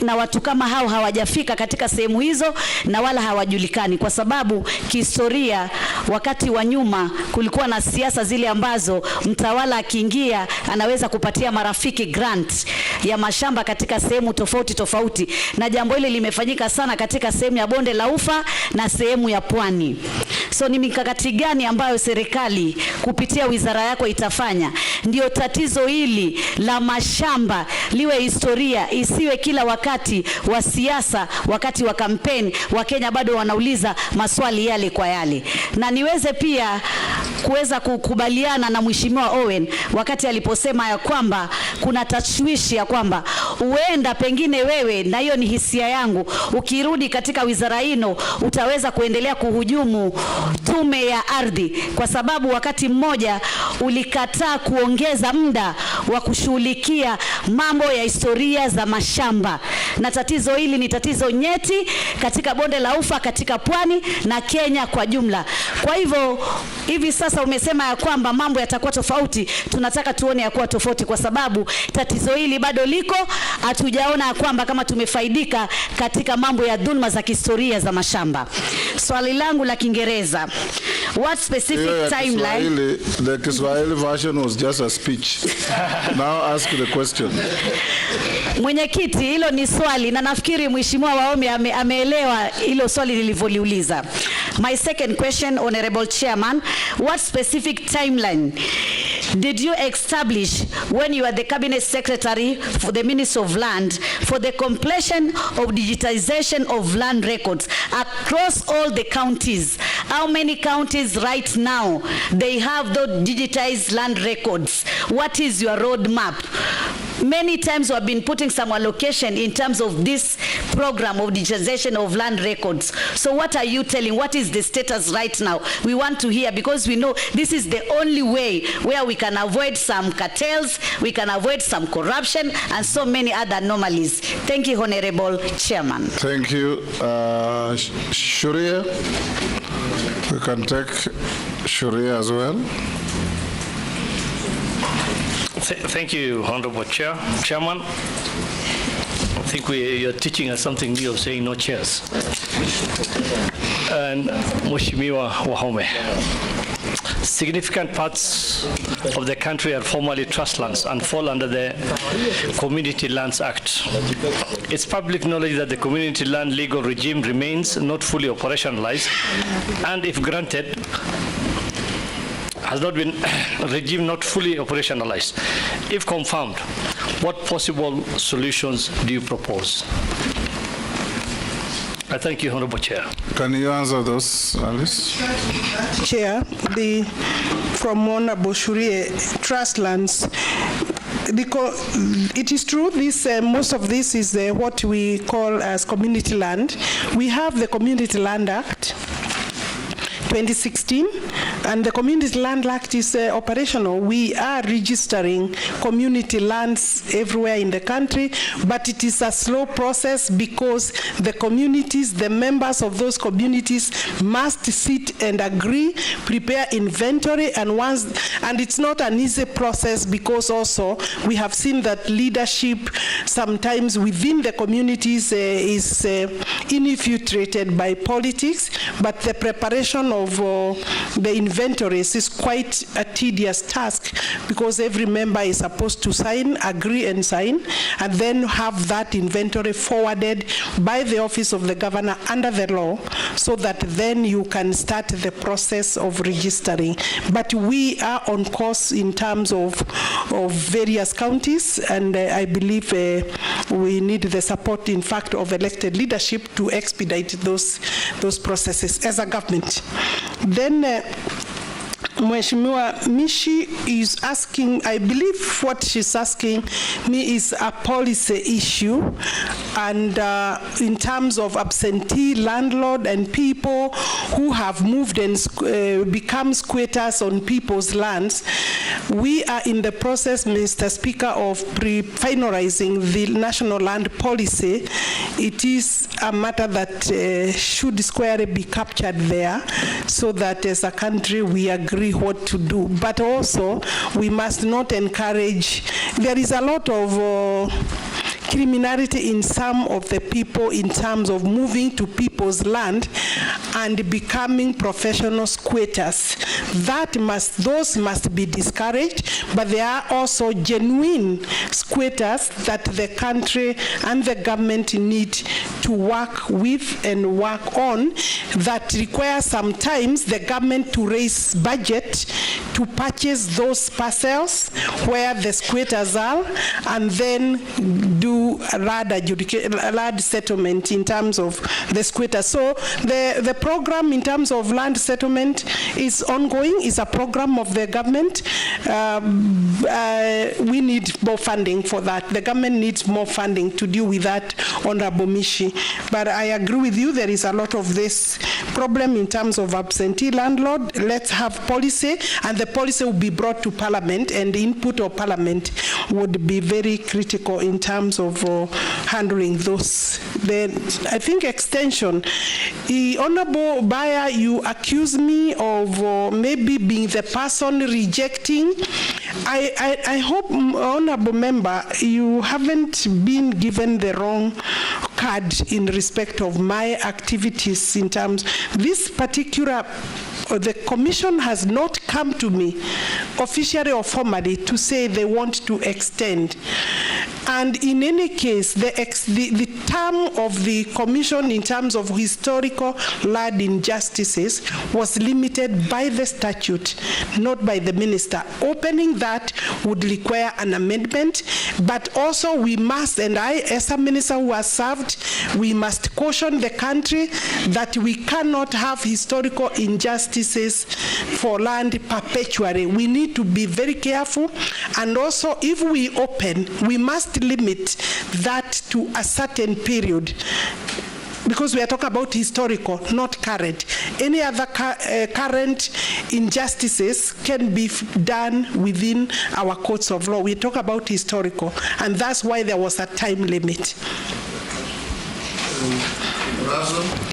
T: na watu kama hao hawajafika katika sehemu hizo na wala hawajulikani, kwa sababu kihistoria wakati wa nyuma kulikuwa na siasa zile ambazo mtawala akiingia anaweza kupatia marafiki grant ya mashamba katika sehemu tofauti tofauti, na jambo hili limefanyika sana katika sehemu ya bonde la Ufa na sehemu ya pwani. So ni mikakati gani ambayo serikali kupitia wizara yako itafanya ndio tatizo hili la mashamba liwe historia, isiwe kila wakati wa siasa, wakati wa kampeni Wakenya bado wanauliza maswali yale kwa yale. Na niweze pia kuweza kukubaliana na Mheshimiwa Owen wakati aliposema ya kwamba kuna tashwishi ya kwamba huenda pengine wewe, na hiyo ni hisia yangu, ukirudi katika wizara hino utaweza kuendelea kuhujumu tume ya ardhi, kwa sababu wakati mmoja ulikataa kuongeza muda wa kushughulikia mambo ya historia za mashamba, na tatizo hili ni tatizo nyeti katika bonde la Ufa, katika pwani na Kenya kwa jumla. Kwa hivyo hivi sasa umesema ya kwamba mambo yatakuwa tofauti, tunataka tuone ya kuwa tofauti, kwa sababu tatizo hili bado liko, hatujaona ya kwamba kama tumefaidika katika mambo ya dhulma za kihistoria za mashamba. Swali langu la Kiingereza, what specific timeline?
A: The Kiswahili version was just a speech. Now ask the question.
T: Mwenyekiti, hilo ni swali na nafikiri Mheshimiwa Wahome ameelewa hilo swali nilivyoliuliza. My second question, Honorable Chairman, what specific timeline did you establish when you were the Cabinet Secretary for the Ministry of Land for the completion of digitization of land records across all the counties? How many counties right now they have those digitized land records? What is your roadmap? Many times we have been putting some allocation in terms of this program of digitization of land records. So what are you telling? What is the status right now? We want to hear, because we know this is the only way where we can avoid some cartels, we can avoid some corruption and so many other anomalies. Thank you, Honorable Chairman.
A: Thank you. Sharia, we can take Sharia as well.
L: Thank you, Honorable Chairman. I think you're teaching us something new of saying no chairs. And Mheshimiwa Wahome, significant parts of the country are formerly trust lands and fall under the Community Lands Act. It's public knowledge that the community land legal regime remains not fully operationalized, and if granted, has not been regime not fully operationalized. If confirmed, what possible solutions do you propose? I thank you, Honorable Chair.
A: Can you answer those, Alice?
E: Chair, from Honorable Shurie, trust lands, it is true, this most of this is what we call as community land. We have the Community Land Act 2016, and the Community Land Act is operational. We are registering community lands everywhere in the country, but it is a slow process because the communities, the members of those communities must sit and agree, prepare inventory, and it's not an easy process, because also we have seen that leadership sometimes within the communities is infiltrated by politics, but the preparation of the inventories is quite a tedious task, because every member is supposed to agree and sign, and then have that inventory forwarded by the office of the governor under the law, so that then you can start the process of registering. But we are on course in terms of various counties, and I believe we need the support, in fact, of elected leadership to expedite those processes as a government. Then Mheshimiwa Mishi is asking, I believe what she's asking me is a policy issue, and in terms of absentee landlord and people who have moved and become squatters on people's lands. We are in the process, Mr. Speaker, of finalizing the national land policy. It is a matter that should squarely be captured there, so that as a country we agree exactly what to do. But also, we must not encourage, there is a lot of criminality in some of the people in terms of moving to people's land and becoming professional squatters. Those must be discouraged, but there are also genuine squatters that the country and the government need to work with and work on, that require sometimes the government to raise budget to purchase those parcels where the squatters are, and then do land settlement in terms of the squatters. So the program in terms of land settlement is ongoing, is a program of the government. We need more funding for that. The government needs more funding to deal with that, Honorable Mishi. But I agree with you, there is a lot of this problem in terms of absentee landlord. Let's have policy, and the policy will be brought to Parliament, and the input of Parliament would be very critical in terms of handling those. Then I think extension. Honorable Baya, you accuse me of maybe being the person rejecting. I hope, Honorable Member, you haven't been given the wrong card in respect of my activities in terms. This particular, the Commission has not come to me officially or formally to say they want to extend. And in any case, the term of the Commission in terms of historical land injustices was limited by the statute, not by the minister. Opening that would require an amendment, but also we must, and I, as a minister who has served, we must caution the country that we cannot have historical injustices for land perpetually. We need to be very careful, and also if we open, we must limit that to a certain period, because we are talking about historical, not current. Any other current injustices can be done within our courts of law. We talk about historical, and that's why there was a time limit.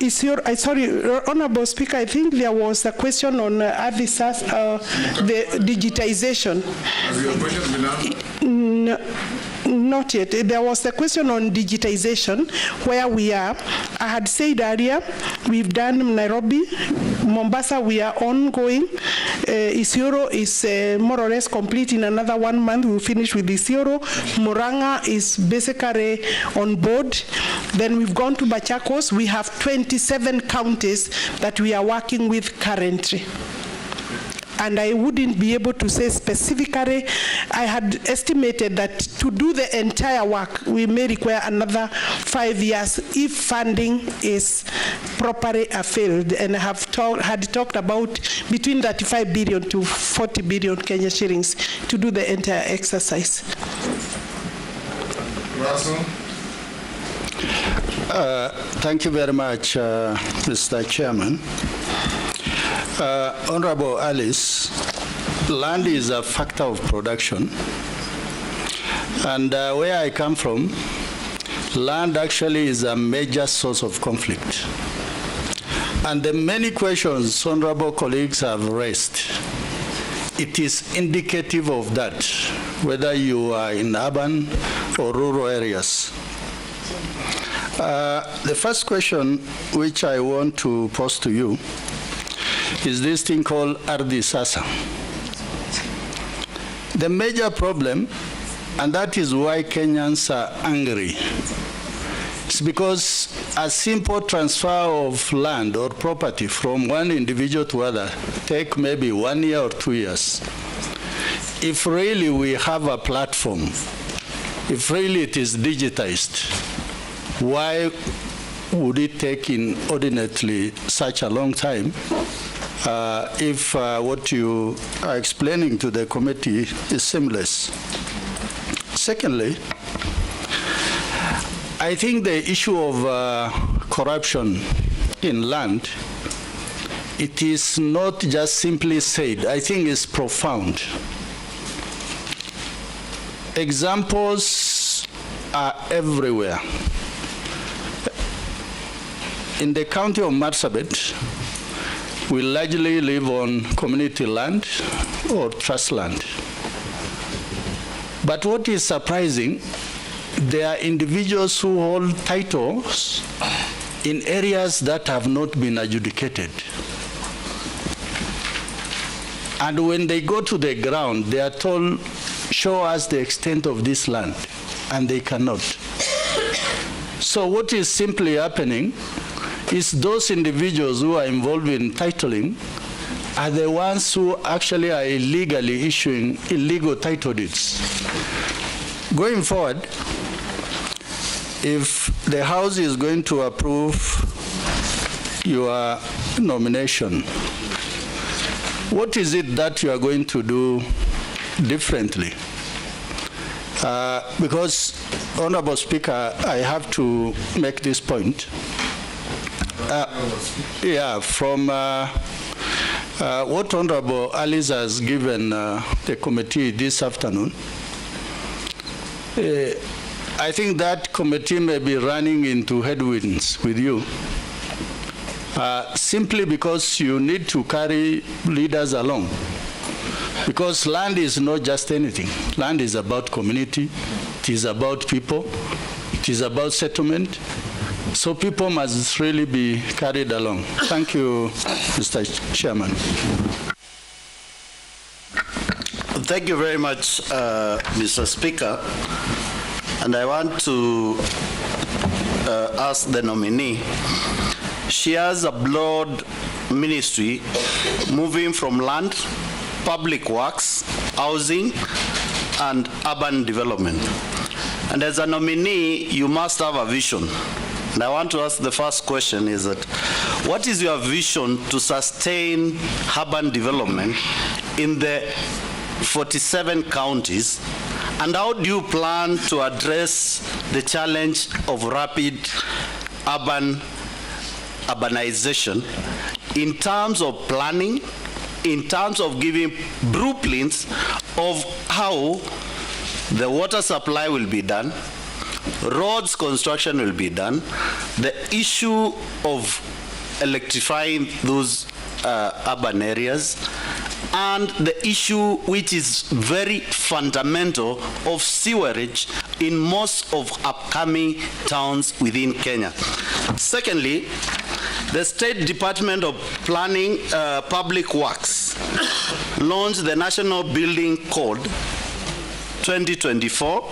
E: Is your, sorry, Honorable Speaker, I think there was a question on the digitization.
A: Has your question been answered?
E: Not yet. There was a question on digitization, where we are. I had said earlier, we've done Nairobi, Mombasa, we are ongoing. Isiolo is more or less complete. In another 1 month, we'll finish with Isiolo. Murang'a is basically on board. Then we've gone to Machakos. We have 27 counties that we are working with currently. And I wouldn't be able to say specifically. I had estimated that to do the entire work, we may require another 5 years if funding is properly availed. And I have had talked about between 35 billion to 40 billion Kenya shillings to do the entire exercise.
A: Russell?
S: Thank you very much, Mr. Chairman. Honorable Alice, land is a factor of production. And where I come from, land actually is a major source of conflict. And the many questions honorable colleagues have raised, it is indicative of that, whether you are in urban or rural areas. The first question which I want to pose to you is this thing called Ardhi Sasa. The major problem, and that is why Kenyans are angry, is because a simple transfer of land or property from one individual to other take maybe 1 year or 2 years. If really we have a platform, if really it is digitized, why would it take inordinately such a long time if what you are explaining to the committee is seamless? Secondly, I think the issue of corruption in land, it is not just simply said. I think it's profound. Examples are everywhere. In the county of Marsabit, will largely live on community land or trust land. But what is surprising, there are individuals who hold titles in areas that have not been adjudicated. And when they go to the ground, they are told, show us the extent of this land, and they cannot. So what is simply happening is those individuals who are involved in titling are the ones who actually are illegally issuing illegal title deeds. Going forward, if the House is going to approve your nomination, what is it that you are going to do differently? Because, Honorable Speaker, I have to make this point. From what Honorable Alice has given the committee this afternoon, I think that committee may be running into headwinds with you. Simply because you need to carry leaders along. Because land is not just anything. Land is about community, it is about people, it is about settlement. So people must really be carried along. Thank you, Mr. Chairman.
Q: Thank you very much, Mr. Speaker. And I want to ask the nominee. She has a broad ministry moving from land, public works, housing, and urban development. And as a nominee, you must have a vision. And I want to ask the first question is that, what is your vision to sustain urban development in the 47 counties? And how do you plan to address the challenge of rapid urbanization in terms of planning, in terms of giving blueprints of how the water supply will be done, roads construction will be done, the issue of electrifying those urban areas, and the issue which is very fundamental of sewerage in most of upcoming towns within Kenya. Secondly, the State Department of Planning Public Works launched the National Building Code 2024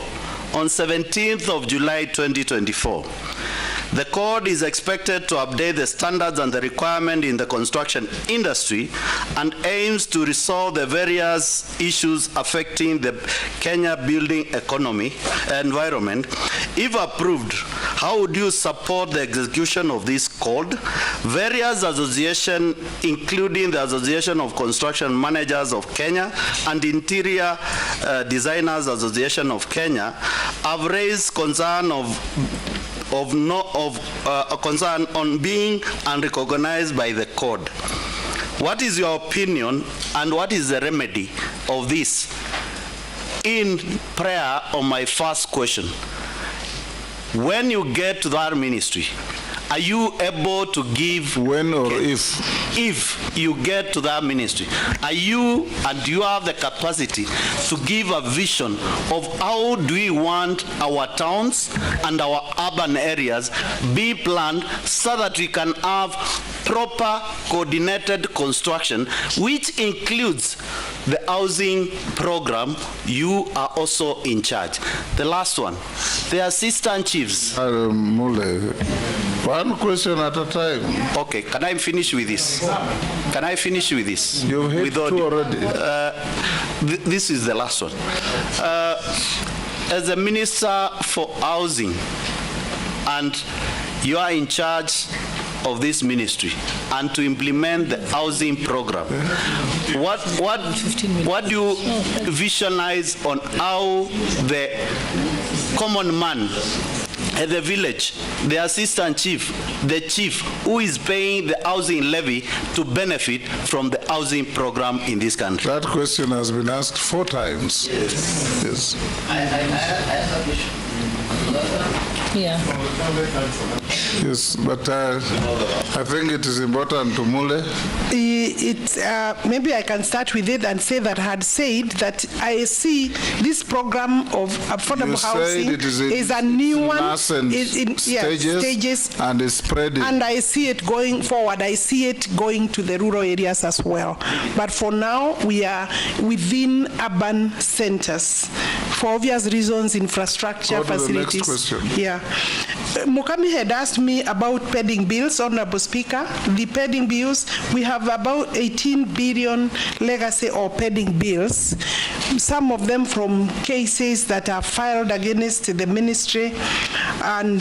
Q: on 17th of July 2024. The code is expected to update the standards and the requirement in the construction industry and aims to resolve the various issues affecting the Kenya building economy environment. If approved, how would you support the execution of this code? Various associations, including the Association of Construction Managers of Kenya and Interior Designers Association of Kenya, have raised concern concern on being unrecognized by the code. What is your opinion and what is the remedy of this? In prayer on my first question, when you get to that ministry, are you able to give...
A: When or if?
Q: If you get to that ministry, are you and do you have the capacity to give a vision of how do we want our towns and our urban areas be planned so that we can have proper coordinated construction, which includes the housing program you are also in charge? The last one, the assistant chiefs.
A: One question at a time.
Q: Okay, can I finish with this? Can I finish with this?
A: You've hit two already.
Q: This is the last one. As a minister for housing, and you are in charge of this ministry and to implement the housing program, what do you visualize on how the common man at the village, the assistant chief, the chief who is paying the housing levy to benefit from the housing program in this country?
A: That question has been asked 4 times.
Q: Yes.
J: Yeah.
A: Yes, but I think it is important to Mule.
E: Maybe I can start with it and say that I had said that I see this program of affordable housing is a new one.
A: Stages and is spreading.
E: And I see it going forward. I see it going to the rural areas as well. But for now, we are within urban centers. For obvious reasons, infrastructure, facilities.
A: The next question.
E: Yeah. Mukami had asked me about pending bills, Honorable Speaker. The pending bills, we have about 18 billion legacy or pending bills, some of them from cases that are filed against the ministry. And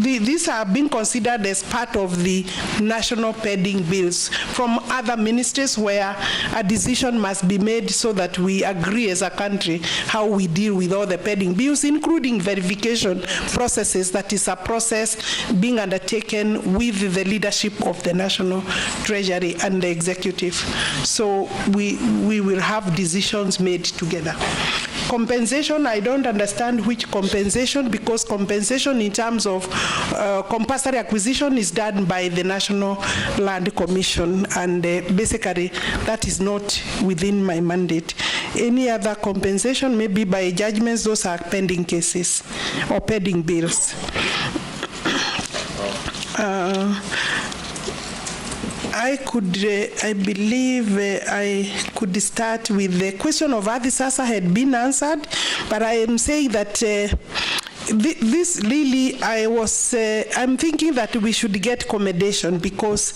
E: these are being considered as part of the national pending bills from other ministries where a decision must be made so that we agree as a country how we deal with all the pending bills, including verification processes. That is a process being undertaken with the leadership of the National Treasury and the Executive. So we will have decisions made together. Compensation, I don't understand which compensation, because compensation in terms of compulsory acquisition is done by the National Land Commission, and basically that is not within my mandate. Any other compensation, maybe by judgments, those are pending cases or pending bills. I believe I could start with the question of Adi Sasa had been answered, but I am saying that this really, I'm thinking that we should get accommodation, because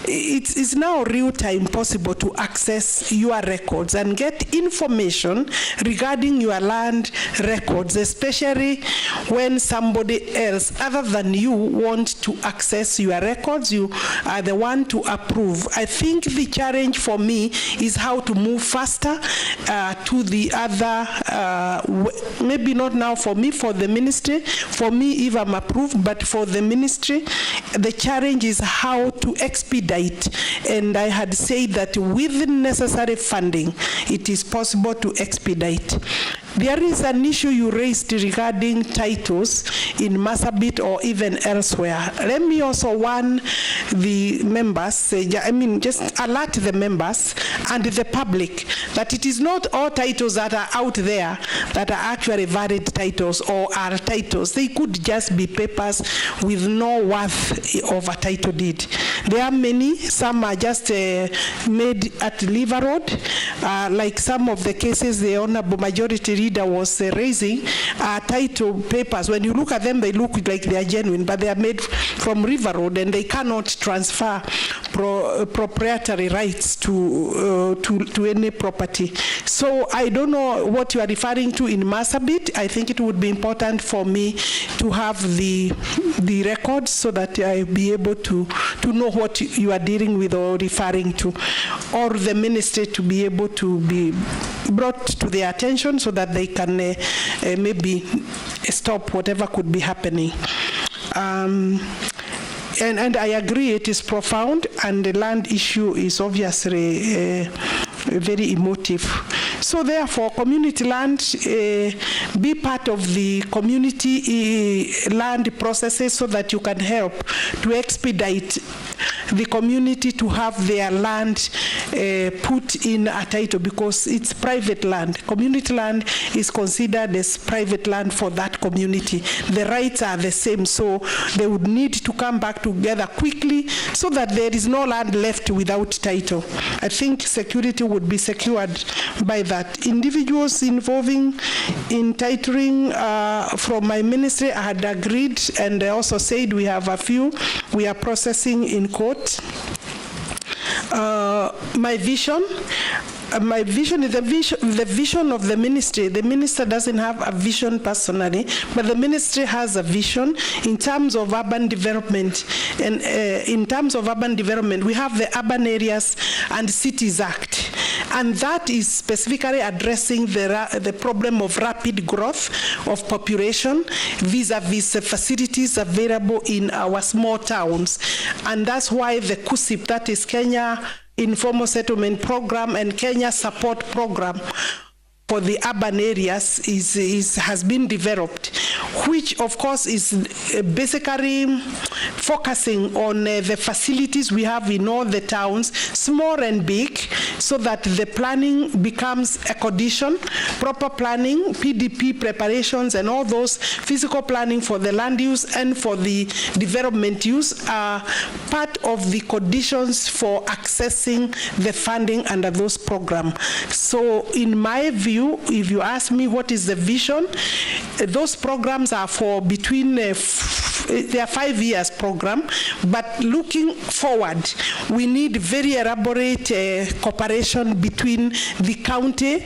E: it's now real time possible to access your records and get information regarding your land records, especially when somebody else other than you want to access your records. You are the one to approve. I think the challenge for me is how to move faster to the other, maybe not now for me, for the ministry, for me if I'm approved, but for the ministry, the challenge is how to expedite. And I had said that with the necessary funding, it is possible to expedite. There is an issue you raised regarding titles in Marsabit or even elsewhere. Let me also warn the members, just alert the members and the public that it is not all titles that are out there that are actually valid titles or are titles. They could just be papers with no worth of a title deed. There are many, some are just made at Liver Road, like some of the cases the Honorable Majority Leader was raising are title papers. When you look at them, they look like they are genuine, but they are made from River Road and they cannot transfer proprietary rights to any property. So I don't know what you are referring to in Marsabit. I think it would be important for me to have the records so that I be able to know what you are dealing with or referring to, or the ministry to be able to be brought to their attention so that they can maybe stop whatever could be happening. And I agree it is profound, and the land issue is obviously very emotive. So therefore, community land, be part of the community land processes so that you can help to expedite the community to have their land put in a title, because it's private land. Community land is considered as private land for that community. The rights are the same, so they would need to come back together quickly so that there is no land left without title. I think security would be secured by that. Individuals involving in titling from my ministry, I had agreed, and I also said we have a few we are processing in court. My vision is the vision of the ministry. The minister doesn't have a vision personally, but the ministry has a vision in terms of urban development. And in terms of urban development, we have the Urban Areas and Cities Act. And that is specifically addressing the problem of rapid growth of population vis-a-vis facilities available in our small towns. And that's why the KUSIP, that is Kenya Informal Settlement Program, and Kenya Support Program for the urban areas has been developed, which of course is basically focusing on the facilities we have in all the towns, small and big, so that the planning becomes a condition, proper planning, PDP preparations, and all those physical planning for the land use and for the development use are part of the conditions for accessing the funding under those programs. So in my view, if you ask me what is the vision, those programs are for between they are 5 years program, but looking forward, we need very elaborate cooperation between the county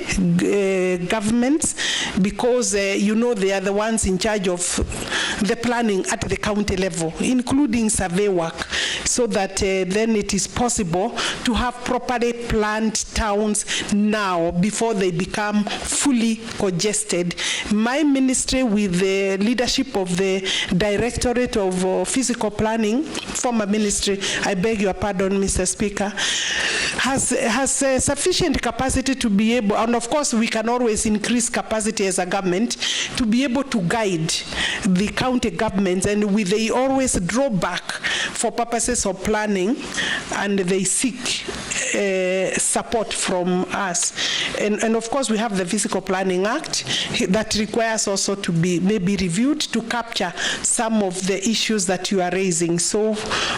E: governments, because you know they are the ones in charge of the planning at the county level, including survey work, so that then it is possible to have properly planned towns now before they become fully congested. My ministry, with the leadership of the Directorate of Physical Planning, former ministry, I beg your pardon, Mr. Speaker, has sufficient capacity to be able, and of course we can always increase capacity as a government, to be able to guide the county governments, and they always draw back for purposes of planning, and they seek support from us. And of course we have the Physical Planning Act that requires also to be maybe reviewed to capture some of the issues that you are raising. So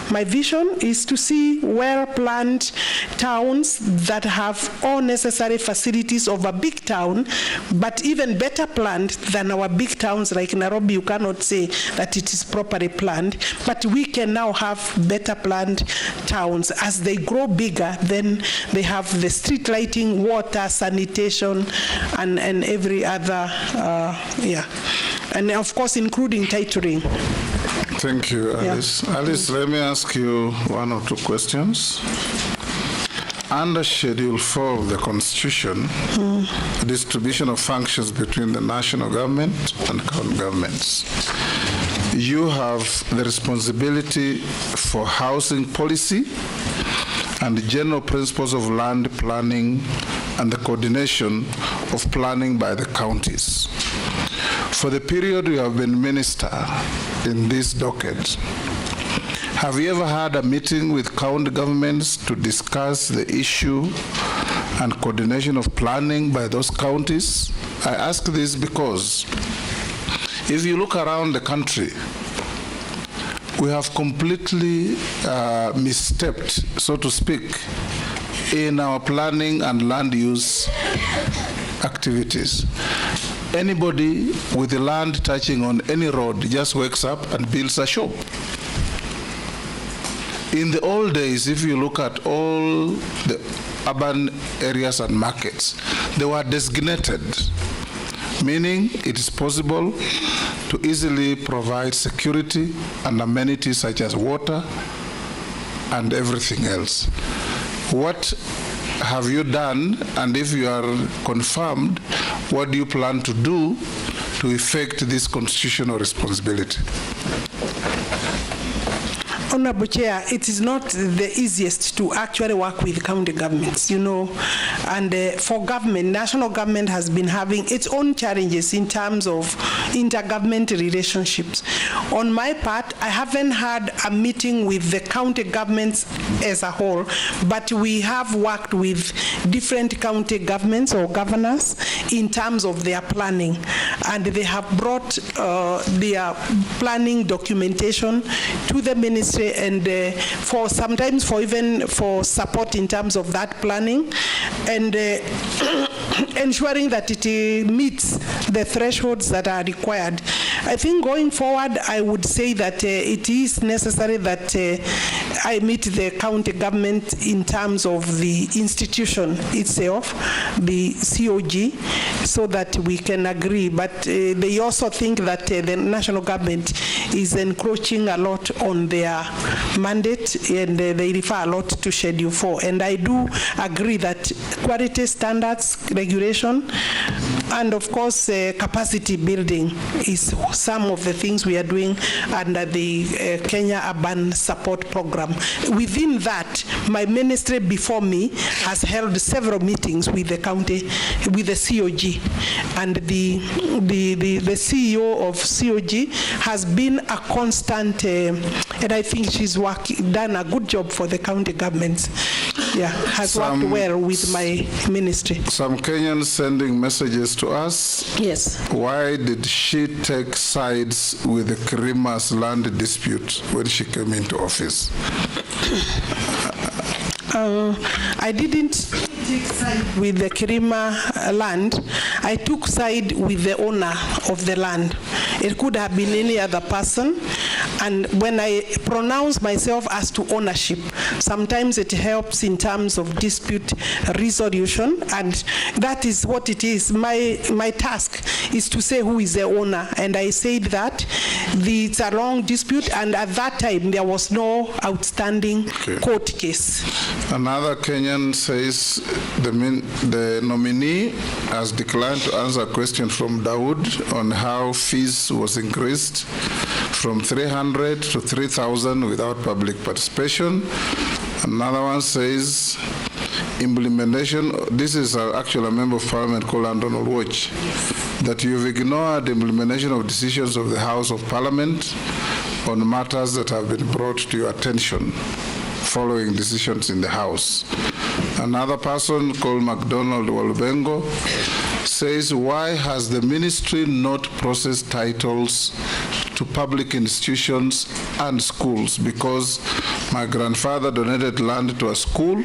E: my vision is to see well-planned towns that have all necessary facilities of a big town, but even better planned than our big towns like Nairobi. You cannot say that it is properly planned, but we can now have better planned towns. As they grow bigger, then they have the street lighting, water, sanitation, and every other, and of course including titling.
A: Thank you, Alice. Yeah. Alice, let me ask you one or two questions. Under Schedule 4 of the Constitution, distribution of functions between the national government and county governments, you have the responsibility for housing policy and the general principles of land planning and the coordination of planning by the counties. For the period you have been minister in this docket, have you ever had a meeting with county governments to discuss the issue and coordination of planning by those counties? I ask this because if you look around the country, we have completely misstepped, so to speak, in our planning and land use activities. Anybody with the land touching on any road just wakes up and builds a shop. In the old days, if you look at all the urban areas and markets, they were designated, meaning it is possible to easily provide security and amenities such as water and everything else. What have you done, and if you are confirmed, what do you plan to do to effect this constitutional responsibility?
E: Honorable Chair, it is not the easiest to actually work with county governments, you know, and for government, national government has been having its own challenges in terms of intergovernmental relationships. On my part, I haven't had a meeting with the county governments as a whole, but we have worked with different county governments or governors in terms of their planning, and they have brought their planning documentation to the ministry, and for sometimes for even for support in terms of that planning, and ensuring that it meets the thresholds that are required. I think going forward, I would say that it is necessary that I meet the county government in terms of the institution itself, the COG, so that we can agree. But they also think that the national government is encroaching a lot on their mandate, and they refer a lot to Schedule 4. And I do agree that quality standards regulation And of course, capacity building is some of the things we are doing under the Kenya Urban Support Program. Within that, my ministry before me has held several meetings with the county, with the COG, and the CEO of COG has been a constant, and I think she's done a good job for the county governments. Yeah, has worked well with my ministry.
A: Some Kenyans sending messages to us.
E: Yes.
A: Why did she take sides with the Kirima's land dispute when she came into office?
E: I didn't take side with the Kirima land. I took side with the owner of the land. It could have been any other person. And when I pronounce myself as to ownership, sometimes it helps in terms of dispute resolution, and that is what it is. My task is to say who is the owner, and I said that it's a long dispute, and at that time there was no outstanding court case.
A: Another Kenyan says the nominee has declined to answer a question from Dawood on how fees was increased from 300 to 3,000 without public participation. Another one says implementation, this is actually a member of parliament called Donald Watch, that you've ignored the implementation of decisions of the House of Parliament on matters that have been brought to your attention following decisions in the House. Another person called McDonald Walbengo says, why has the ministry not processed titles to public institutions and schools? Because my grandfather donated land to a school,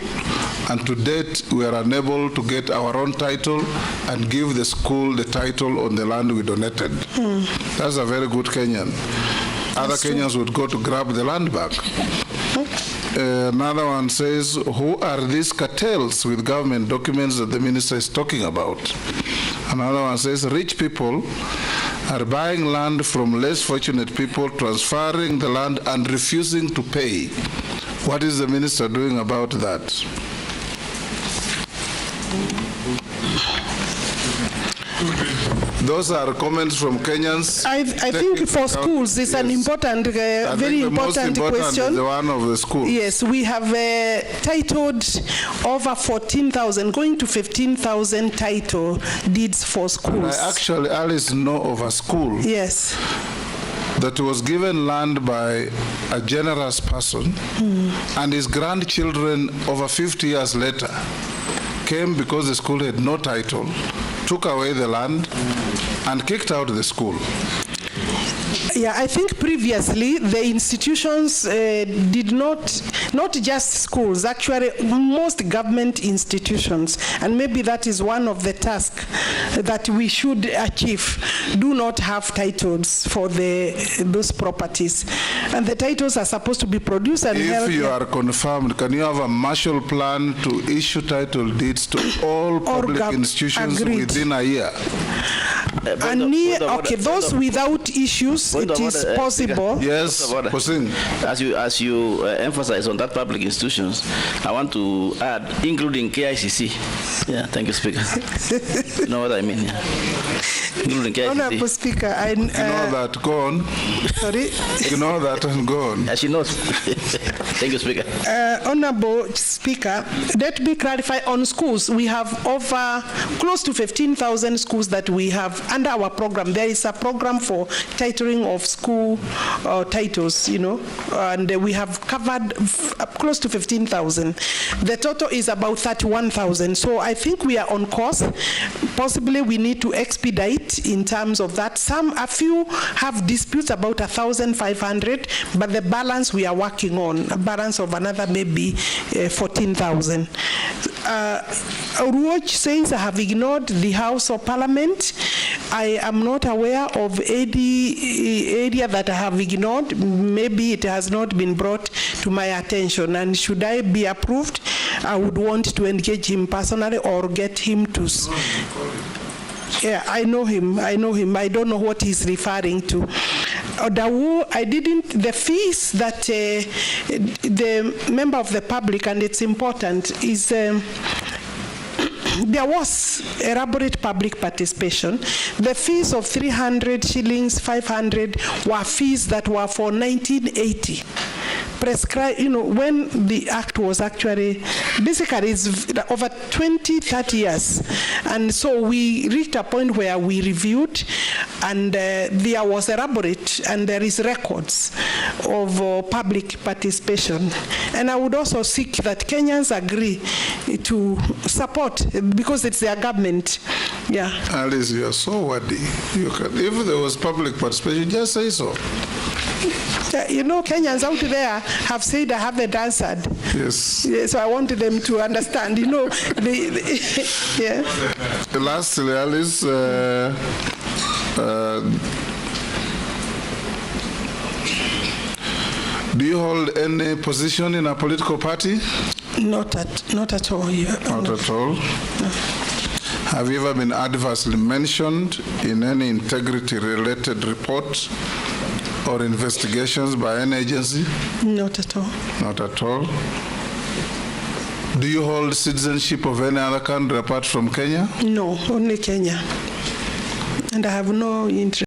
A: and to date we are unable to get our own title and give the school the title on the land we donated. That's a very good Kenyan. Other Kenyans would go to grab the land back. Another one says, who are these cartels with government documents that the minister is talking about? Another one says, rich people are buying land from less fortunate people, transferring the land and refusing to pay. What is the minister doing about that? Those are comments from Kenyans.
E: I think for schools, it's an important, very important question.
A: Is the one of the schools.
E: Yes, we have titled over 14,000, going to 15,000 title deeds for schools.
A: I actually, Alice, know of a school.
E: Yes.
A: That was given land by a generous person, and his grandchildren over 50 years later came because the school had no title, took away the land, and kicked out the school.
E: Yeah, I think previously the institutions did not just schools, actually most government institutions, and maybe that is one of the tasks that we should achieve, do not have titles for those properties. And the titles are supposed to be produced and held.
A: If you are confirmed, can you have a marshal plan to issue title deeds to all public institutions within a year?
E: Those without issues, it is possible.
A: Yes,
C: as you emphasize on that public institutions, I want to add, including KICC. Yeah, thank you, Speaker. You know what I mean? Yeah. Including KICC.
E: Honorable Speaker,
A: you know that, go on.
E: Sorry?
A: You know that, and go on.
C: As she knows. Thank you, Speaker.
E: Honorable Speaker, let me clarify on schools. We have over close to 15,000 schools that we have under our program. There is a program for titling of school titles, you know, and we have covered close to 15,000. The total is about 31,000. So I think we are on course. Possibly we need to expedite in terms of that. A few have disputes about 1,500, but the balance we are working on, a balance of another maybe 14,000. Ruoch says I have ignored the House of Parliament. I am not aware of any area that I have ignored. Maybe it has not been brought to my attention. And should I be approved, I would want to engage him personally or get him to. Yeah, I know him. I don't know what he's referring to. The fees that the member of the public, and it's important, is there was elaborate public participation. The fees of 300 shillings, 500 were fees that were for 1980. Prescribed, when the act was actually, basically it's over 20, 30 years. And so we reached a point where we reviewed, and there was elaborate, and there is records of public participation. And I would also seek that Kenyans agree to support, because it's their government. Yeah.
A: Alice, you are so wordy. If there was public participation, just say so.
E: Kenyans out there have said I haven't answered.
A: Yes.
E: Yeah, so I wanted them to understand, yeah.
A: Lastly, Alice, do you hold any position in a political party?
E: Not at all. Yeah.
A: Not at all? No. Have you ever been adversely mentioned in any integrity-related report or investigations by any agency?
E: Not at all.
A: Not at all. Do you hold citizenship of any other country apart from Kenya?
E: No, only Kenya. And I have no interest.